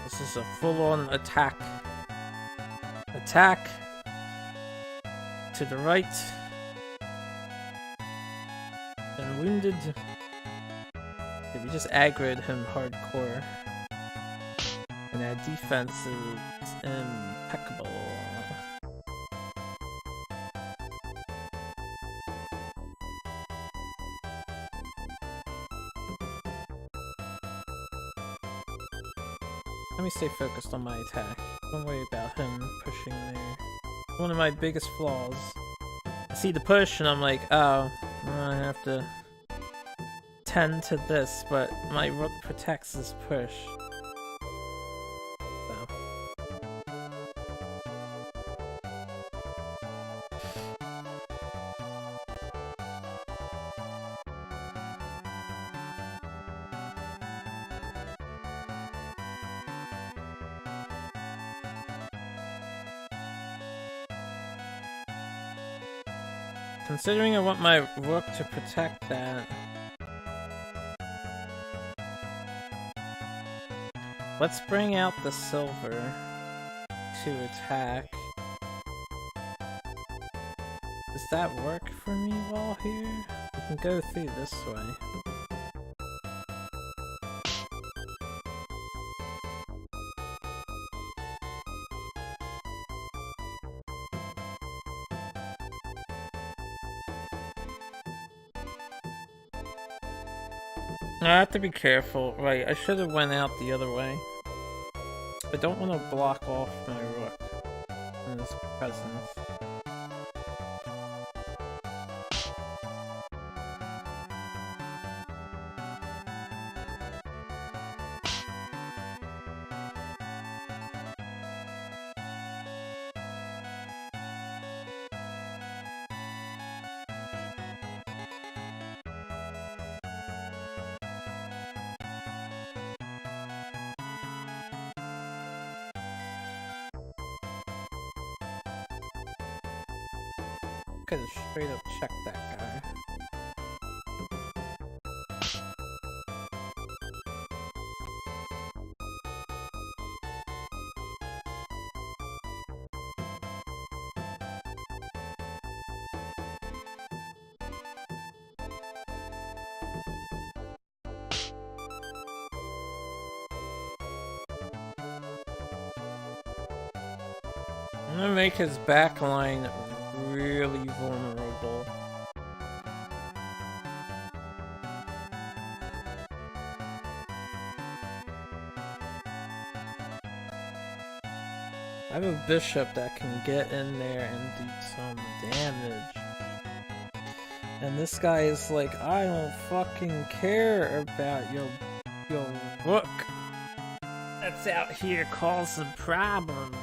Speaker 1: This is a full-on attack. Attack to the right. And wounded. Yeah, we just aggroed him hardcore. And our defense is impeccable. Let me stay focused on my attack. Don't worry about him pushing there. One of my biggest flaws. I see the push and I'm like, oh, I have to tend to this, but my rook protects this push. So. Considering I want my rook to protect that, let's bring out the silver to attack. Does that work for me while here? We can go through this way. I have to be careful. Right, I should have went out the other way. I don't want to block off my rook in his presence. Could have straight up checked that guy. I'm gonna make his backline really vulnerable. I have a bishop that can get in there and do some damage. And this guy is like, I don't fucking care about your rook that's out here causing problems.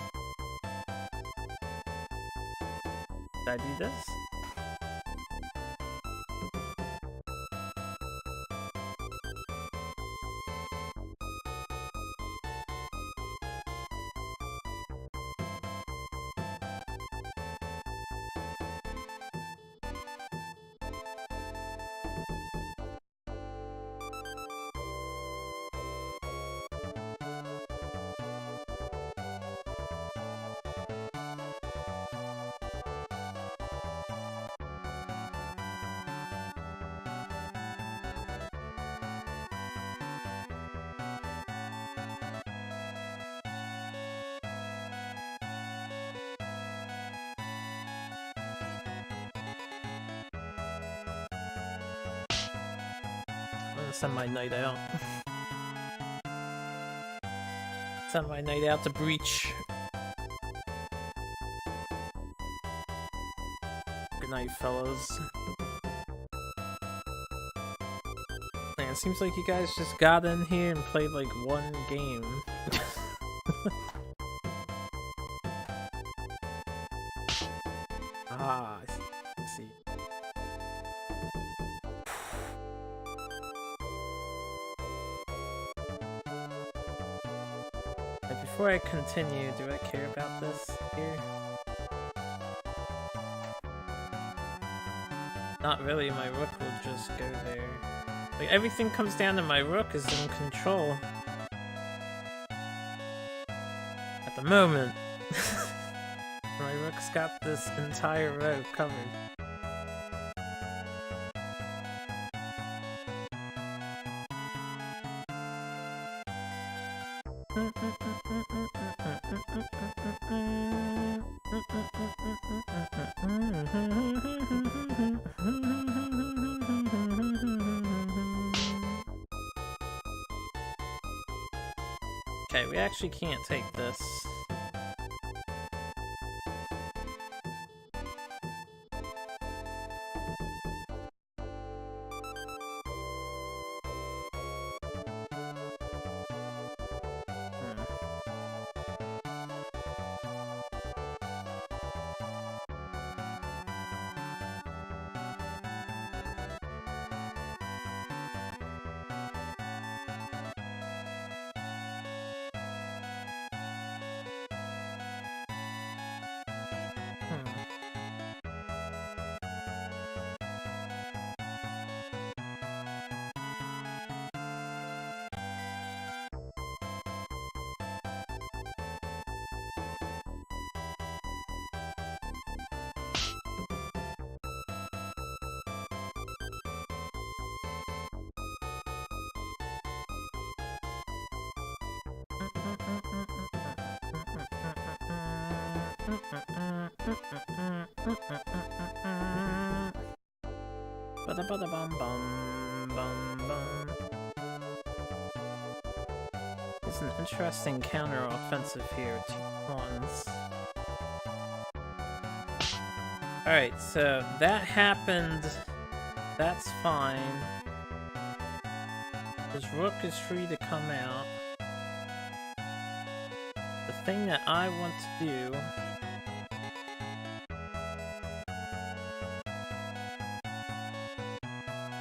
Speaker 1: Did I do this? I'm gonna send my knight out. Send my knight out to breach. Good night, fellas. Man, it seems like you guys just got in here and played like one game. Ah, I see. Before I continue, do I care about this here? Not really, my rook will just go there. Like, everything comes down to my rook is in control. At the moment. My rook's got this entire row covered. Okay, we actually can't take this. There's an interesting counter-offensive here with 2 pawns. Alright, so that happened. That's fine. His rook is free to come out. The thing that I want to do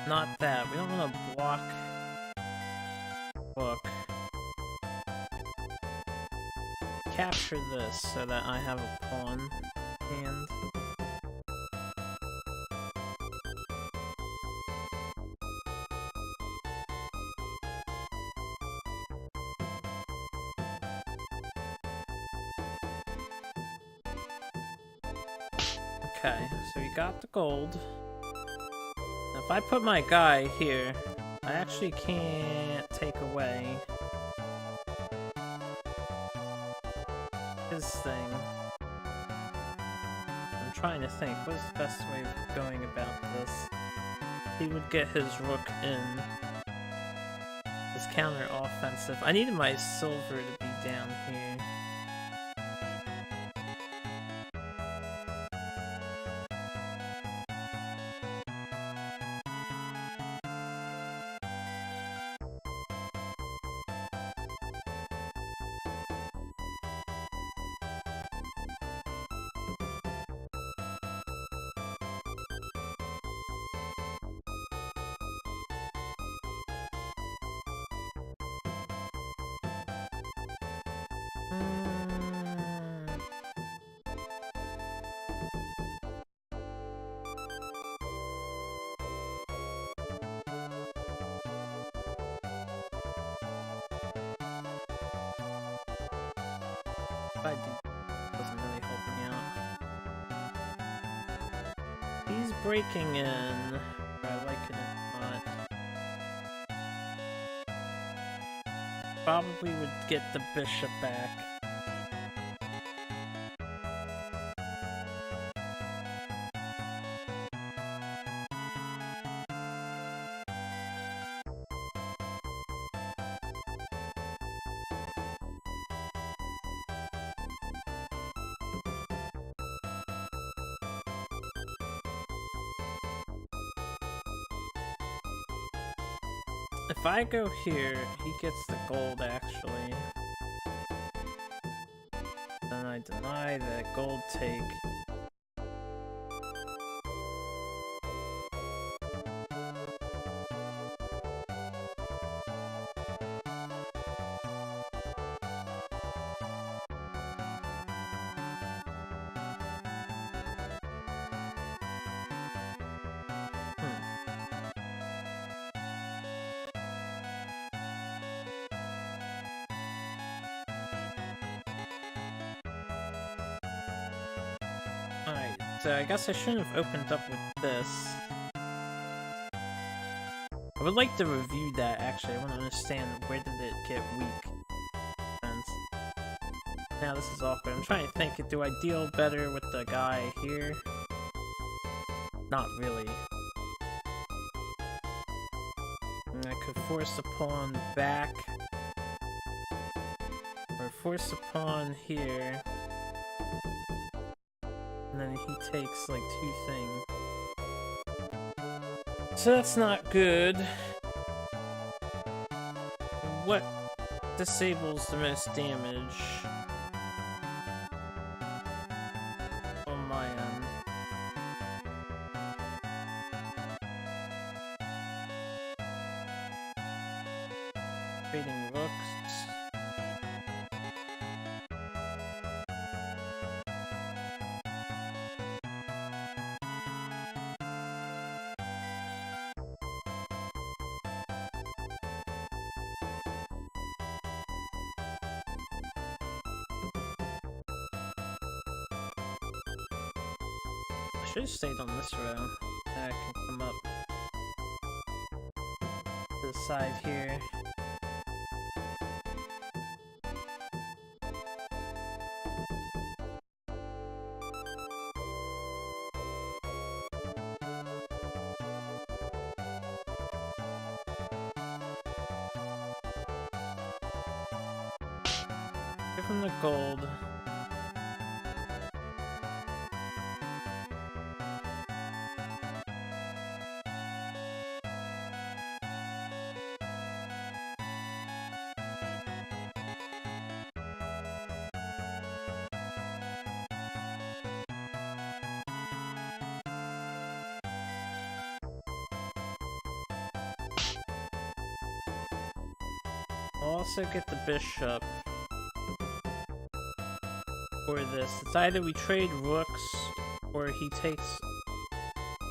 Speaker 1: not that. We don't want to block book. Capture this so that I have a pawn hand. Okay, so we got the gold. Now if I put my guy here, I actually can't take away his thing. trying to think, what's the best way of going about this? He would get his rook in. His counter offensive. I needed my silver to be down here. Doesn't really help me out. He's breaking in, whether I like it or not. Probably would get the bishop back. If I go here, he gets the gold actually. Then I deny the gold take. So I guess I shouldn't have opened up with this. I would like to review that actually. I want to understand where did it get weak. And now this is awkward. I'm trying to think, do I deal better with the guy here? Not really. And I could force the pawn back. Or force the pawn here. And then he takes like 2 things. So that's not good. What disables the most damage on my end? Trading rooks. I should have stayed on this row. Then I can come up to the side here. Give him the gold. I'll also get the bishop for this. It's either we trade rooks or he takes...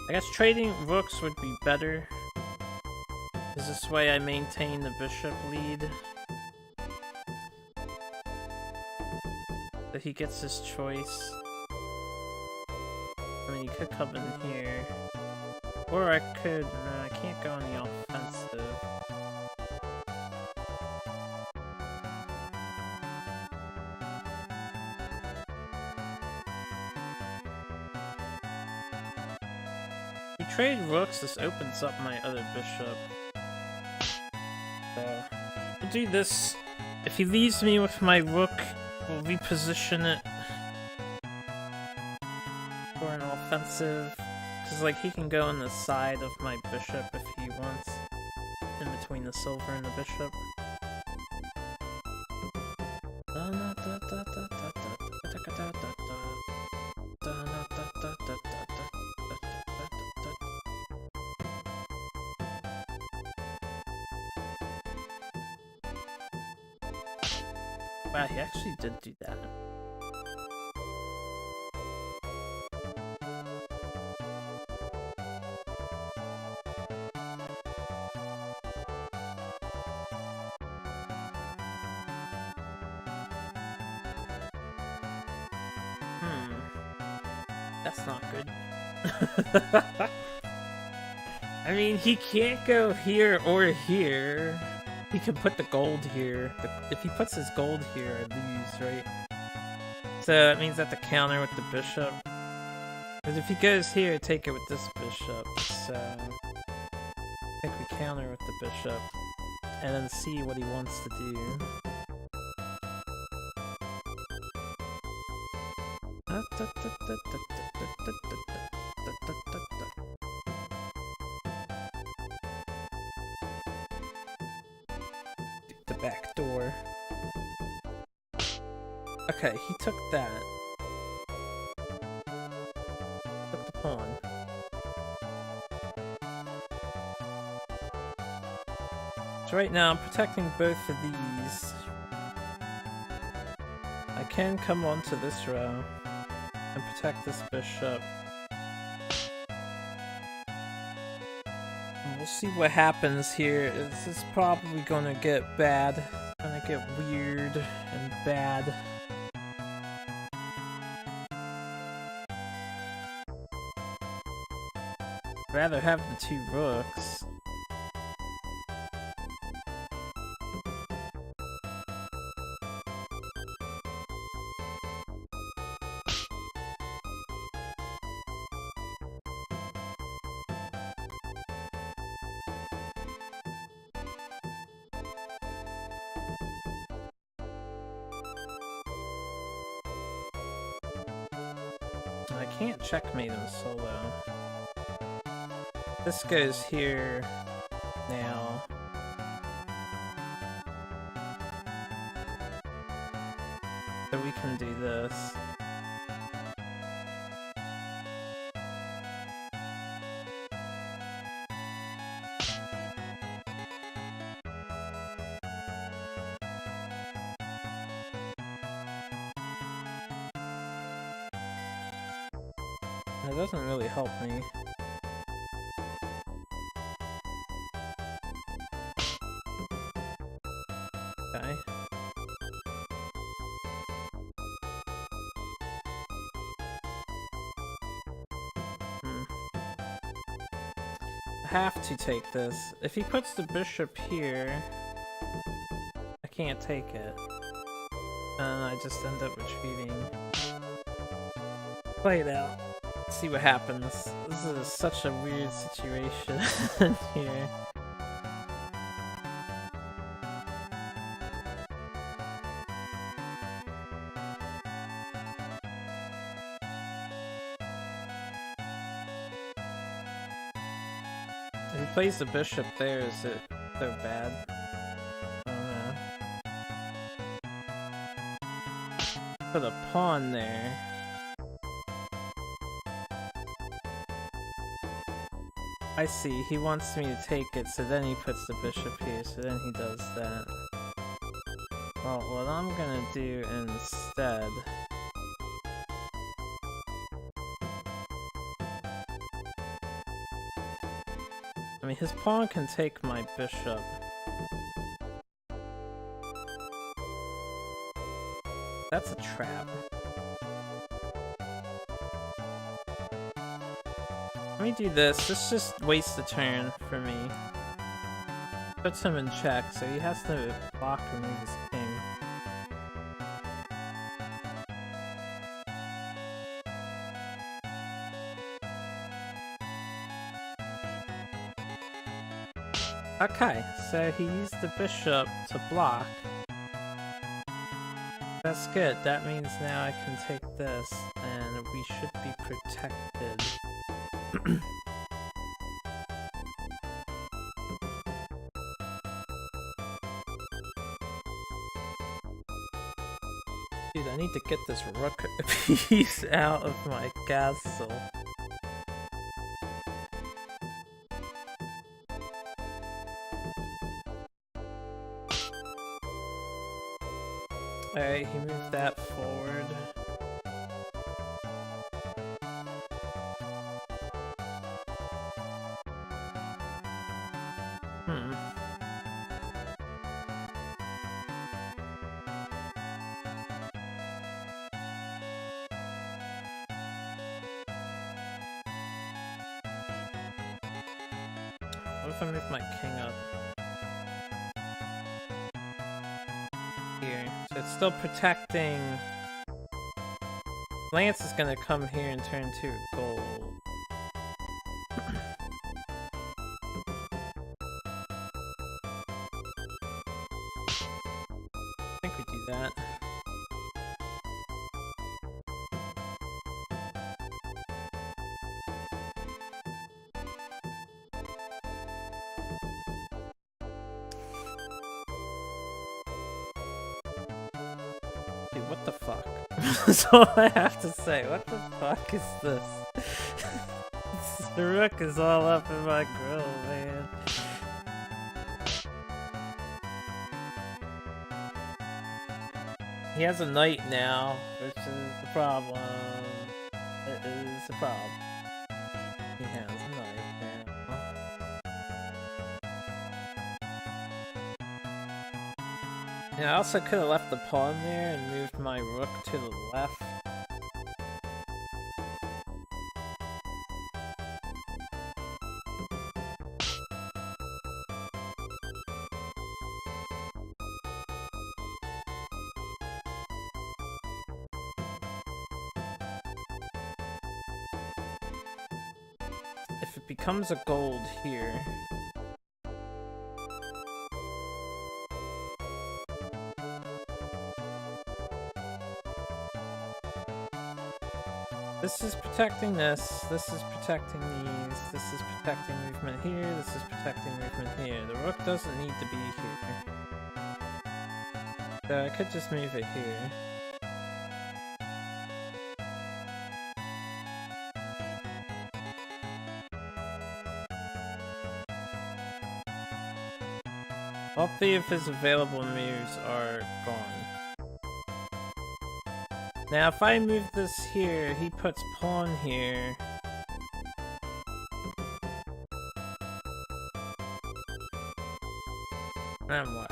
Speaker 1: I guess trading rooks would be better. Is this way I maintain the bishop lead? So he gets his choice. I mean, he could come in here. Or I could... No, I can't go on the offensive. trade rooks, this opens up my other bishop. So, we'll do this. If he leaves me with my rook, we'll reposition it for an offensive. Because, like, he can go on the side of my bishop if he wants. In between the silver and the bishop. Wow, he actually did do that. That's not good. I mean, he can't go here or here. He can put the gold here. If he puts his gold here, I lose, right? So that means I have to counter with the bishop. Because if he goes here, I take it with this bishop. So I think we counter with the bishop. And then see what he wants to do. The back door. Okay, he took that. Took the pawn. So right now I'm protecting both of these. I can come onto this row and protect this bishop. And we'll see what happens here. This is probably gonna get bad. It's gonna get weird and bad. I'd rather have the two rooks. I can't checkmate him solo. This goes here now. So we can do this. It doesn't really help me. Okay. I have to take this. If he puts the bishop here, I can't take it. And I just end up retreating. Play it out. See what happens. This is such a weird situation here. If he plays the bishop there, is it so bad? I don't know. Put a pawn there. I see, he wants me to take it, so then he puts the bishop here, so then he does that. Well, what I'm gonna do instead... I mean, his pawn can take my bishop. That's a trap. Let me do this. This just wastes a turn for me. Puts him in check, so he has to block or move his king. Okay, so he used the bishop to block. That's good. That means now I can take this, and we should be protected. Dude, I need to get this rook piece out of my castle. Alright, he moved that forward. What if I move my king up here? So it's still protecting. Lance is gonna come here and turn to gold. I think we do that. Dude, what the fuck? That's all I have to say. What the fuck is this? The rook is all up in my grill, man. He has a knight now, which is the problem. It is the problem. He has a knight now. Yeah, I also could have left the pawn there and moved my rook to the left. If it becomes a gold here, this is protecting this is protecting these, this is protecting movement here, this is protecting movement here. The rook doesn't need to be here. So I could just move it here. All three of his available moves are gone. Now if I move this here, he puts pawn here. And what?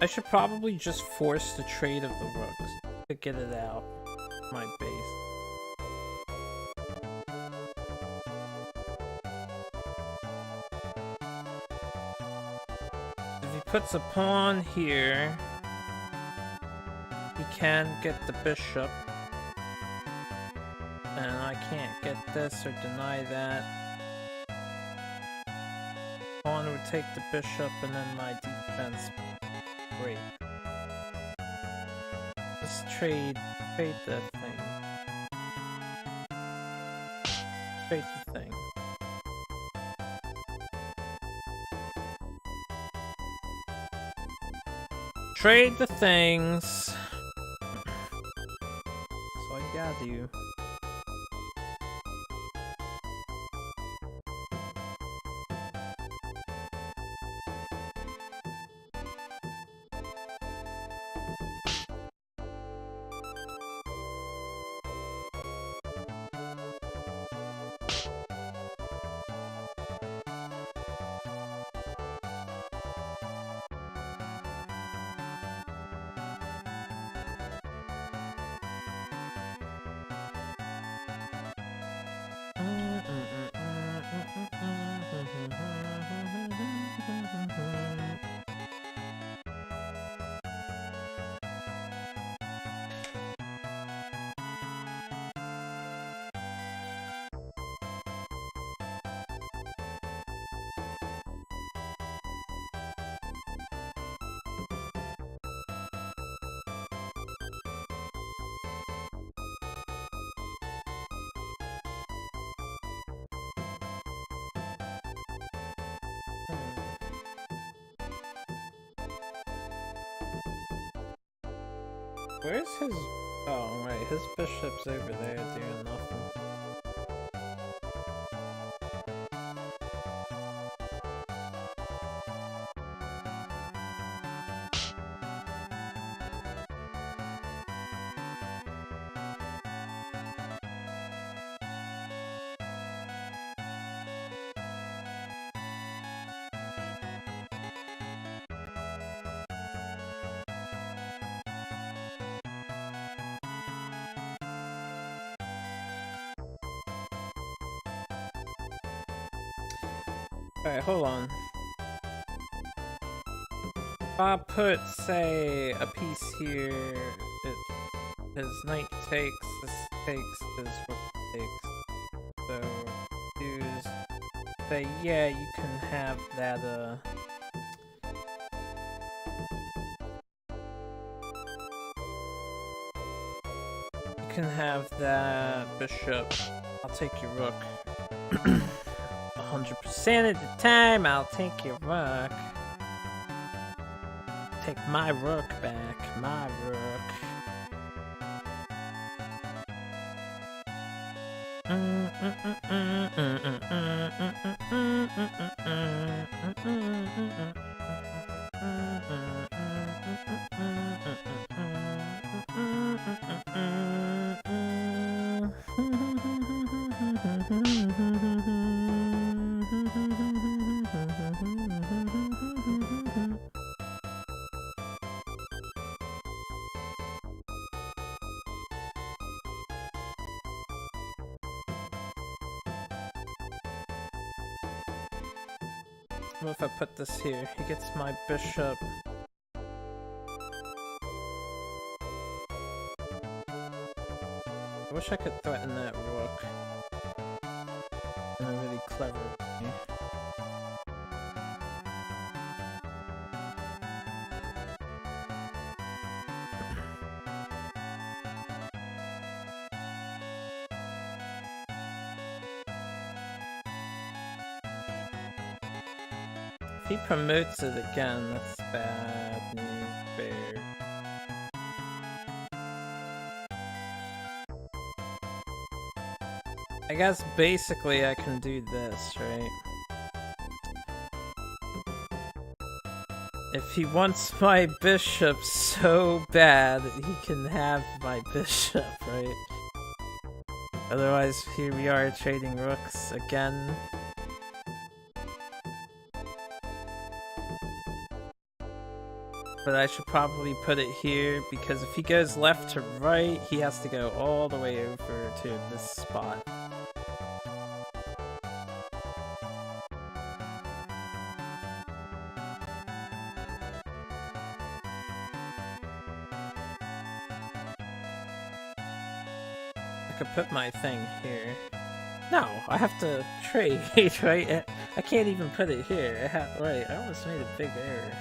Speaker 1: I should probably just force the trade of the rooks to get it out of my base. Puts a pawn here. He can get the bishop. And I can't get this or deny that. Pawn would take the bishop and then my defense break. Just trade the thing. Trade the thing. Trade the things. That's all you gotta do. Where's his... Oh, right, his bishop's over there doing nothing. Alright, hold on. If I put, say, a piece here, his knight takes, this takes, his rook takes. So, use, say, yeah, you can have that, you can have that bishop. I'll take your rook. 100% of the time, I'll take your rook. Take my rook back, my rook. What if I put this here? He gets my bishop. I wish I could threaten that rook in a really clever way. If he promotes it again, that's bad news bear. I guess basically I can do this, right? If he wants my bishop so bad, he can have my bishop, right? Otherwise, here we are trading rooks again. But I should probably put it here, because if he goes left to right, he has to go all the way over to this spot. I could put my thing here. No, I have to trade, right? I can't even put it here. Right, I almost made a big error.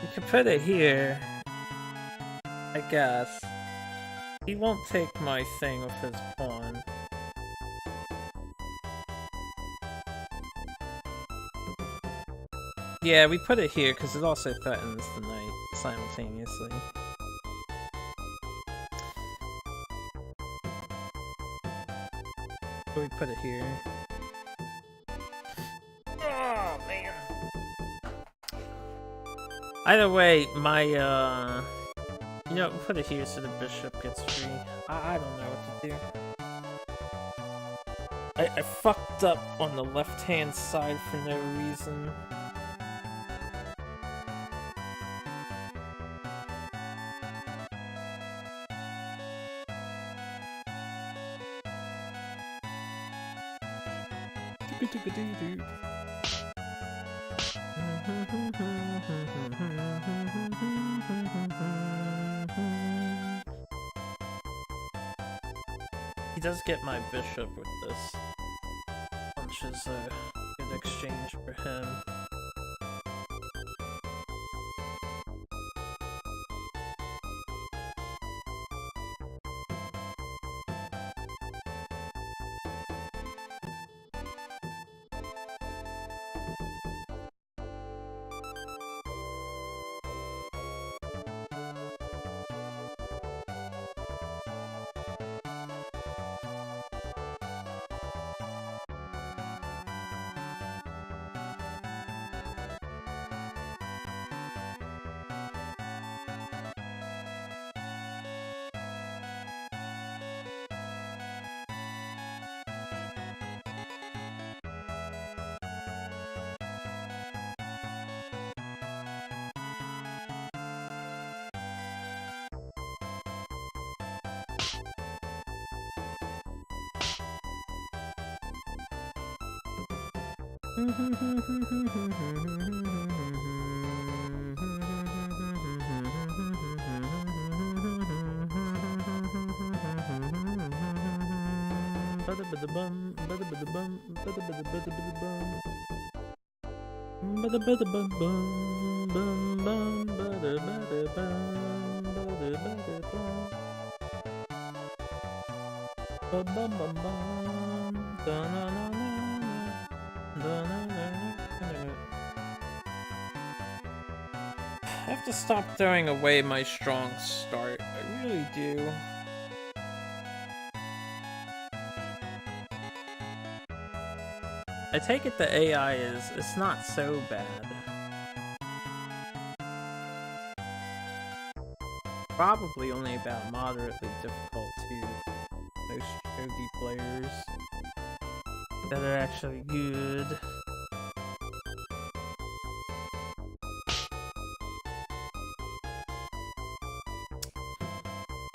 Speaker 1: You can put it here, I guess. He won't take my thing with his pawn. Yeah, we put it here because it also threatens the knight simultaneously. So we put it here. Oh, man. Either way, my, you know, we'll put it here so the bishop gets free. I don't know what to do. I fucked up on the left-hand side for no reason. He does get my bishop with this, which is a good exchange for him. I have to stop throwing away my strong start. I really do. I take it the AI it's not so bad. Probably only about moderately difficult to most Shogi players that are actually good.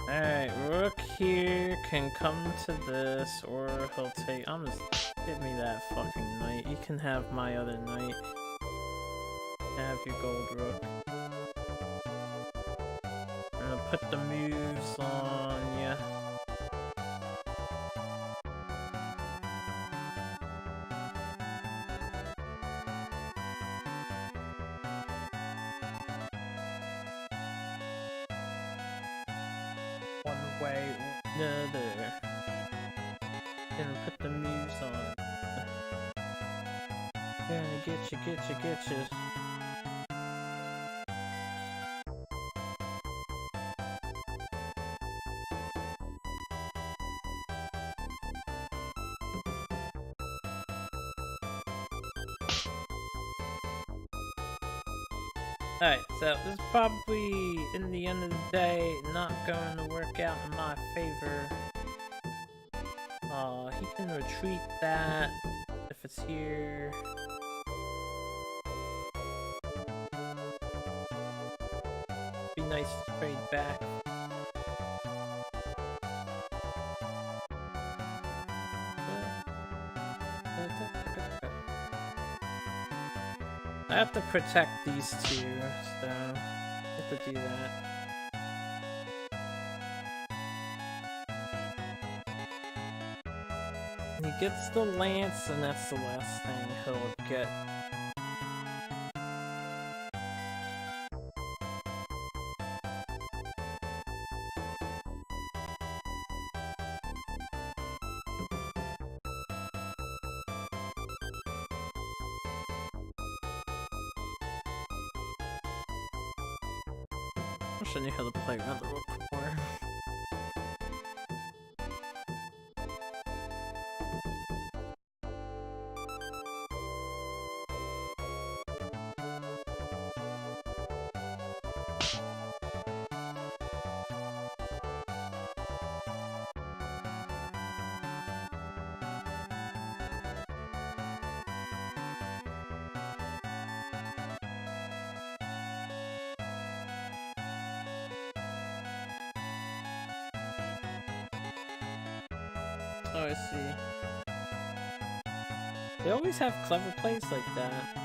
Speaker 1: Alright, Rook here can come to this, or he'll take. Give me that fucking knight. You can have my other knight. Have your gold Rook. I'm gonna put the moves on ya. One way or another. Gonna put the moves on. Gonna get you. Alright, so this is probably, in the end of the day, not going to work out in my favor. He can retreat that if it's here. Be nice to trade back. I have to protect these two, so I have to do that. He gets the lance, and that's the last thing he'll get. I wish I knew how to play around the rook more. Oh, I see. They always have clever plays like that.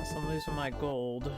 Speaker 1: Plus I'm losing my gold.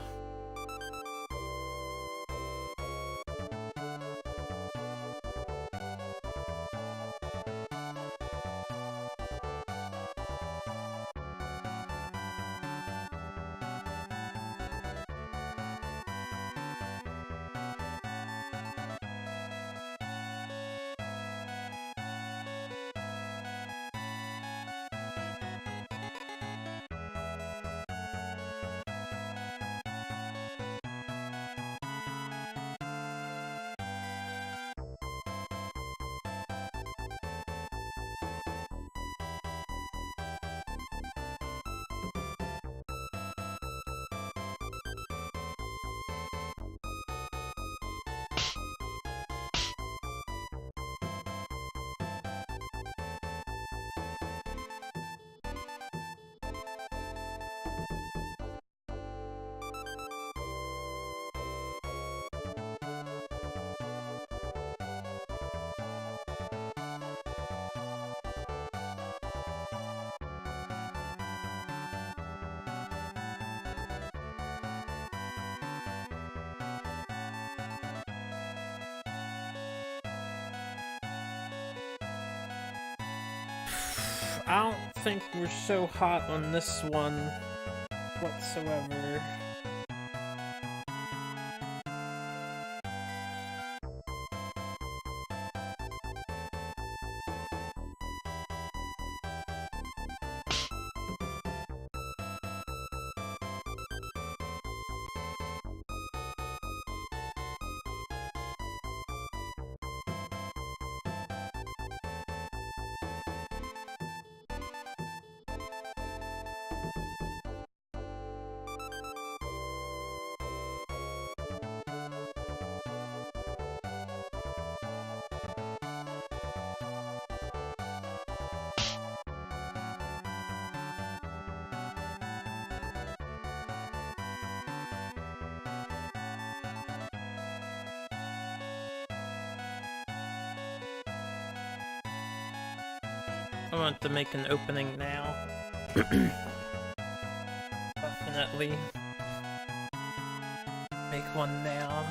Speaker 1: I don't think we're so hot on this one whatsoever. I want to make an opening now. Definitely. Make one now.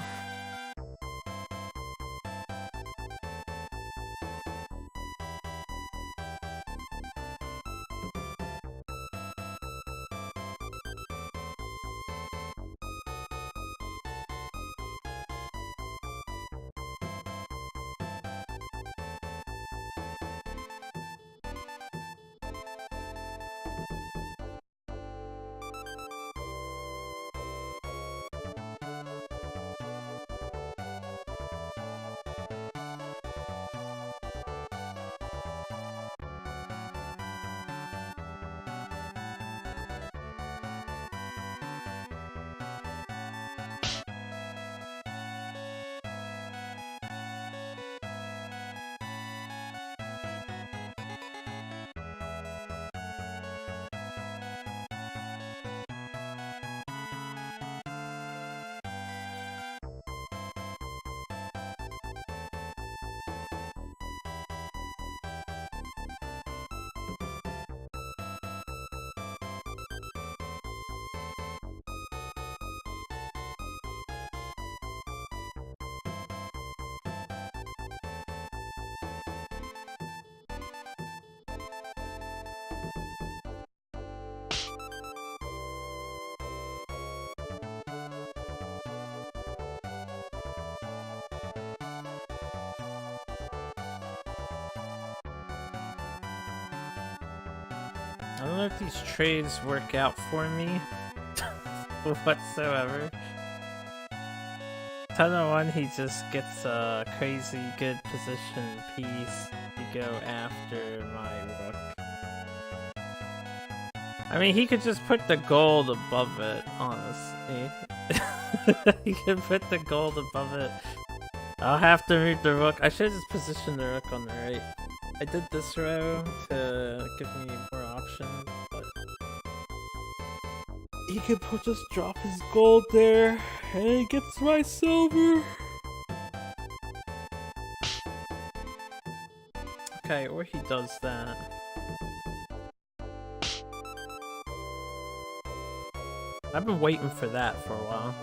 Speaker 1: I don't know if these trades work out for me whatsoever. 10-1, he just gets a crazy good position piece to go after my rook. I mean, he could just put the gold above it, honestly. He could put the gold above it. I'll have to move the rook. I should have just positioned the rook on the right. I did this row to give me more options, but he could just drop his gold there, and he gets my silver. Okay, or he does that. I've been waiting for that for a while.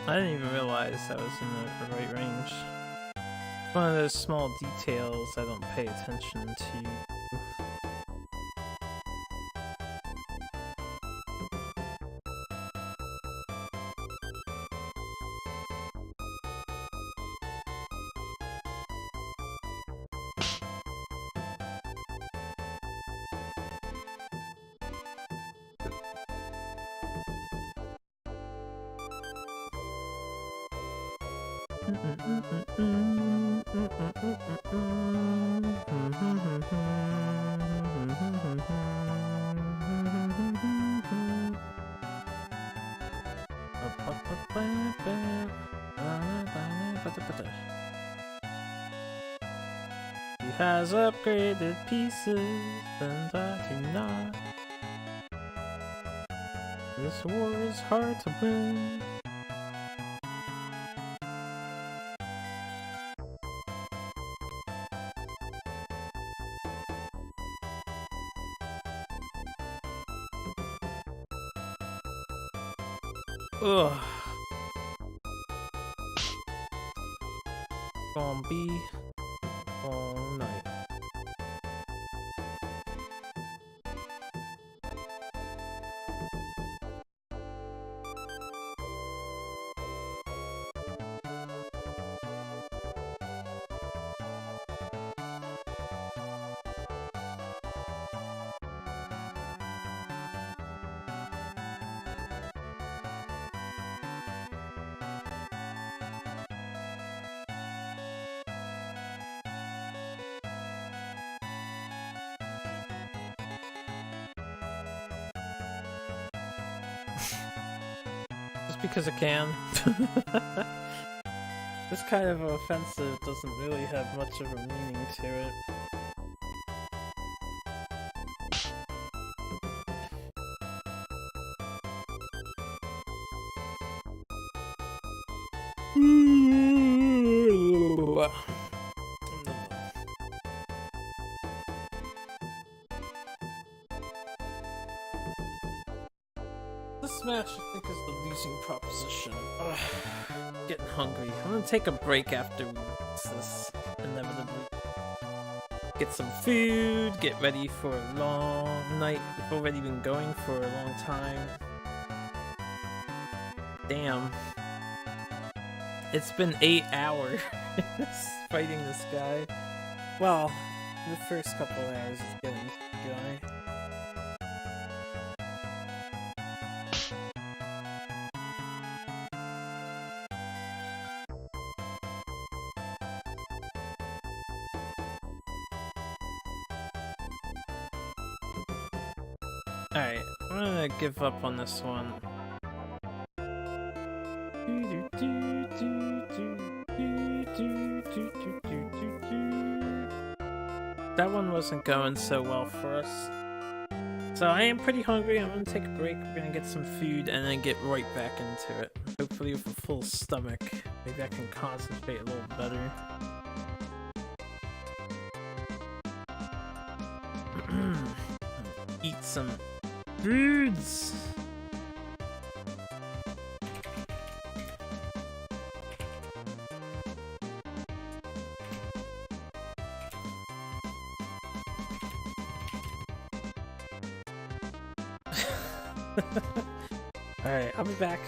Speaker 1: I didn't even realize I was in the right range. One of those small details I don't pay attention to. He has upgraded pieces, and I do not. This war is hard to win. Ugh. Gonna be all night. Just because I can. This kind of offensive doesn't really have much of a meaning to it. This match, I think, is the losing proposition. Ugh, getting hungry. I'm gonna take a break after we fix this, inevitably. Get some food, get ready for a long night. We've already been going for a long time. Damn. It's been 8 hours fighting this guy. Well, the first couple hours is getting this guy. Alright, I'm gonna give up on this one. That one wasn't going so well for us. So I am pretty hungry. I'm gonna take a break. We're gonna get some food and then get right back into it. Hopefully with a full stomach. Maybe I can concentrate a little better. Eat some foods. Alright, I'll be back.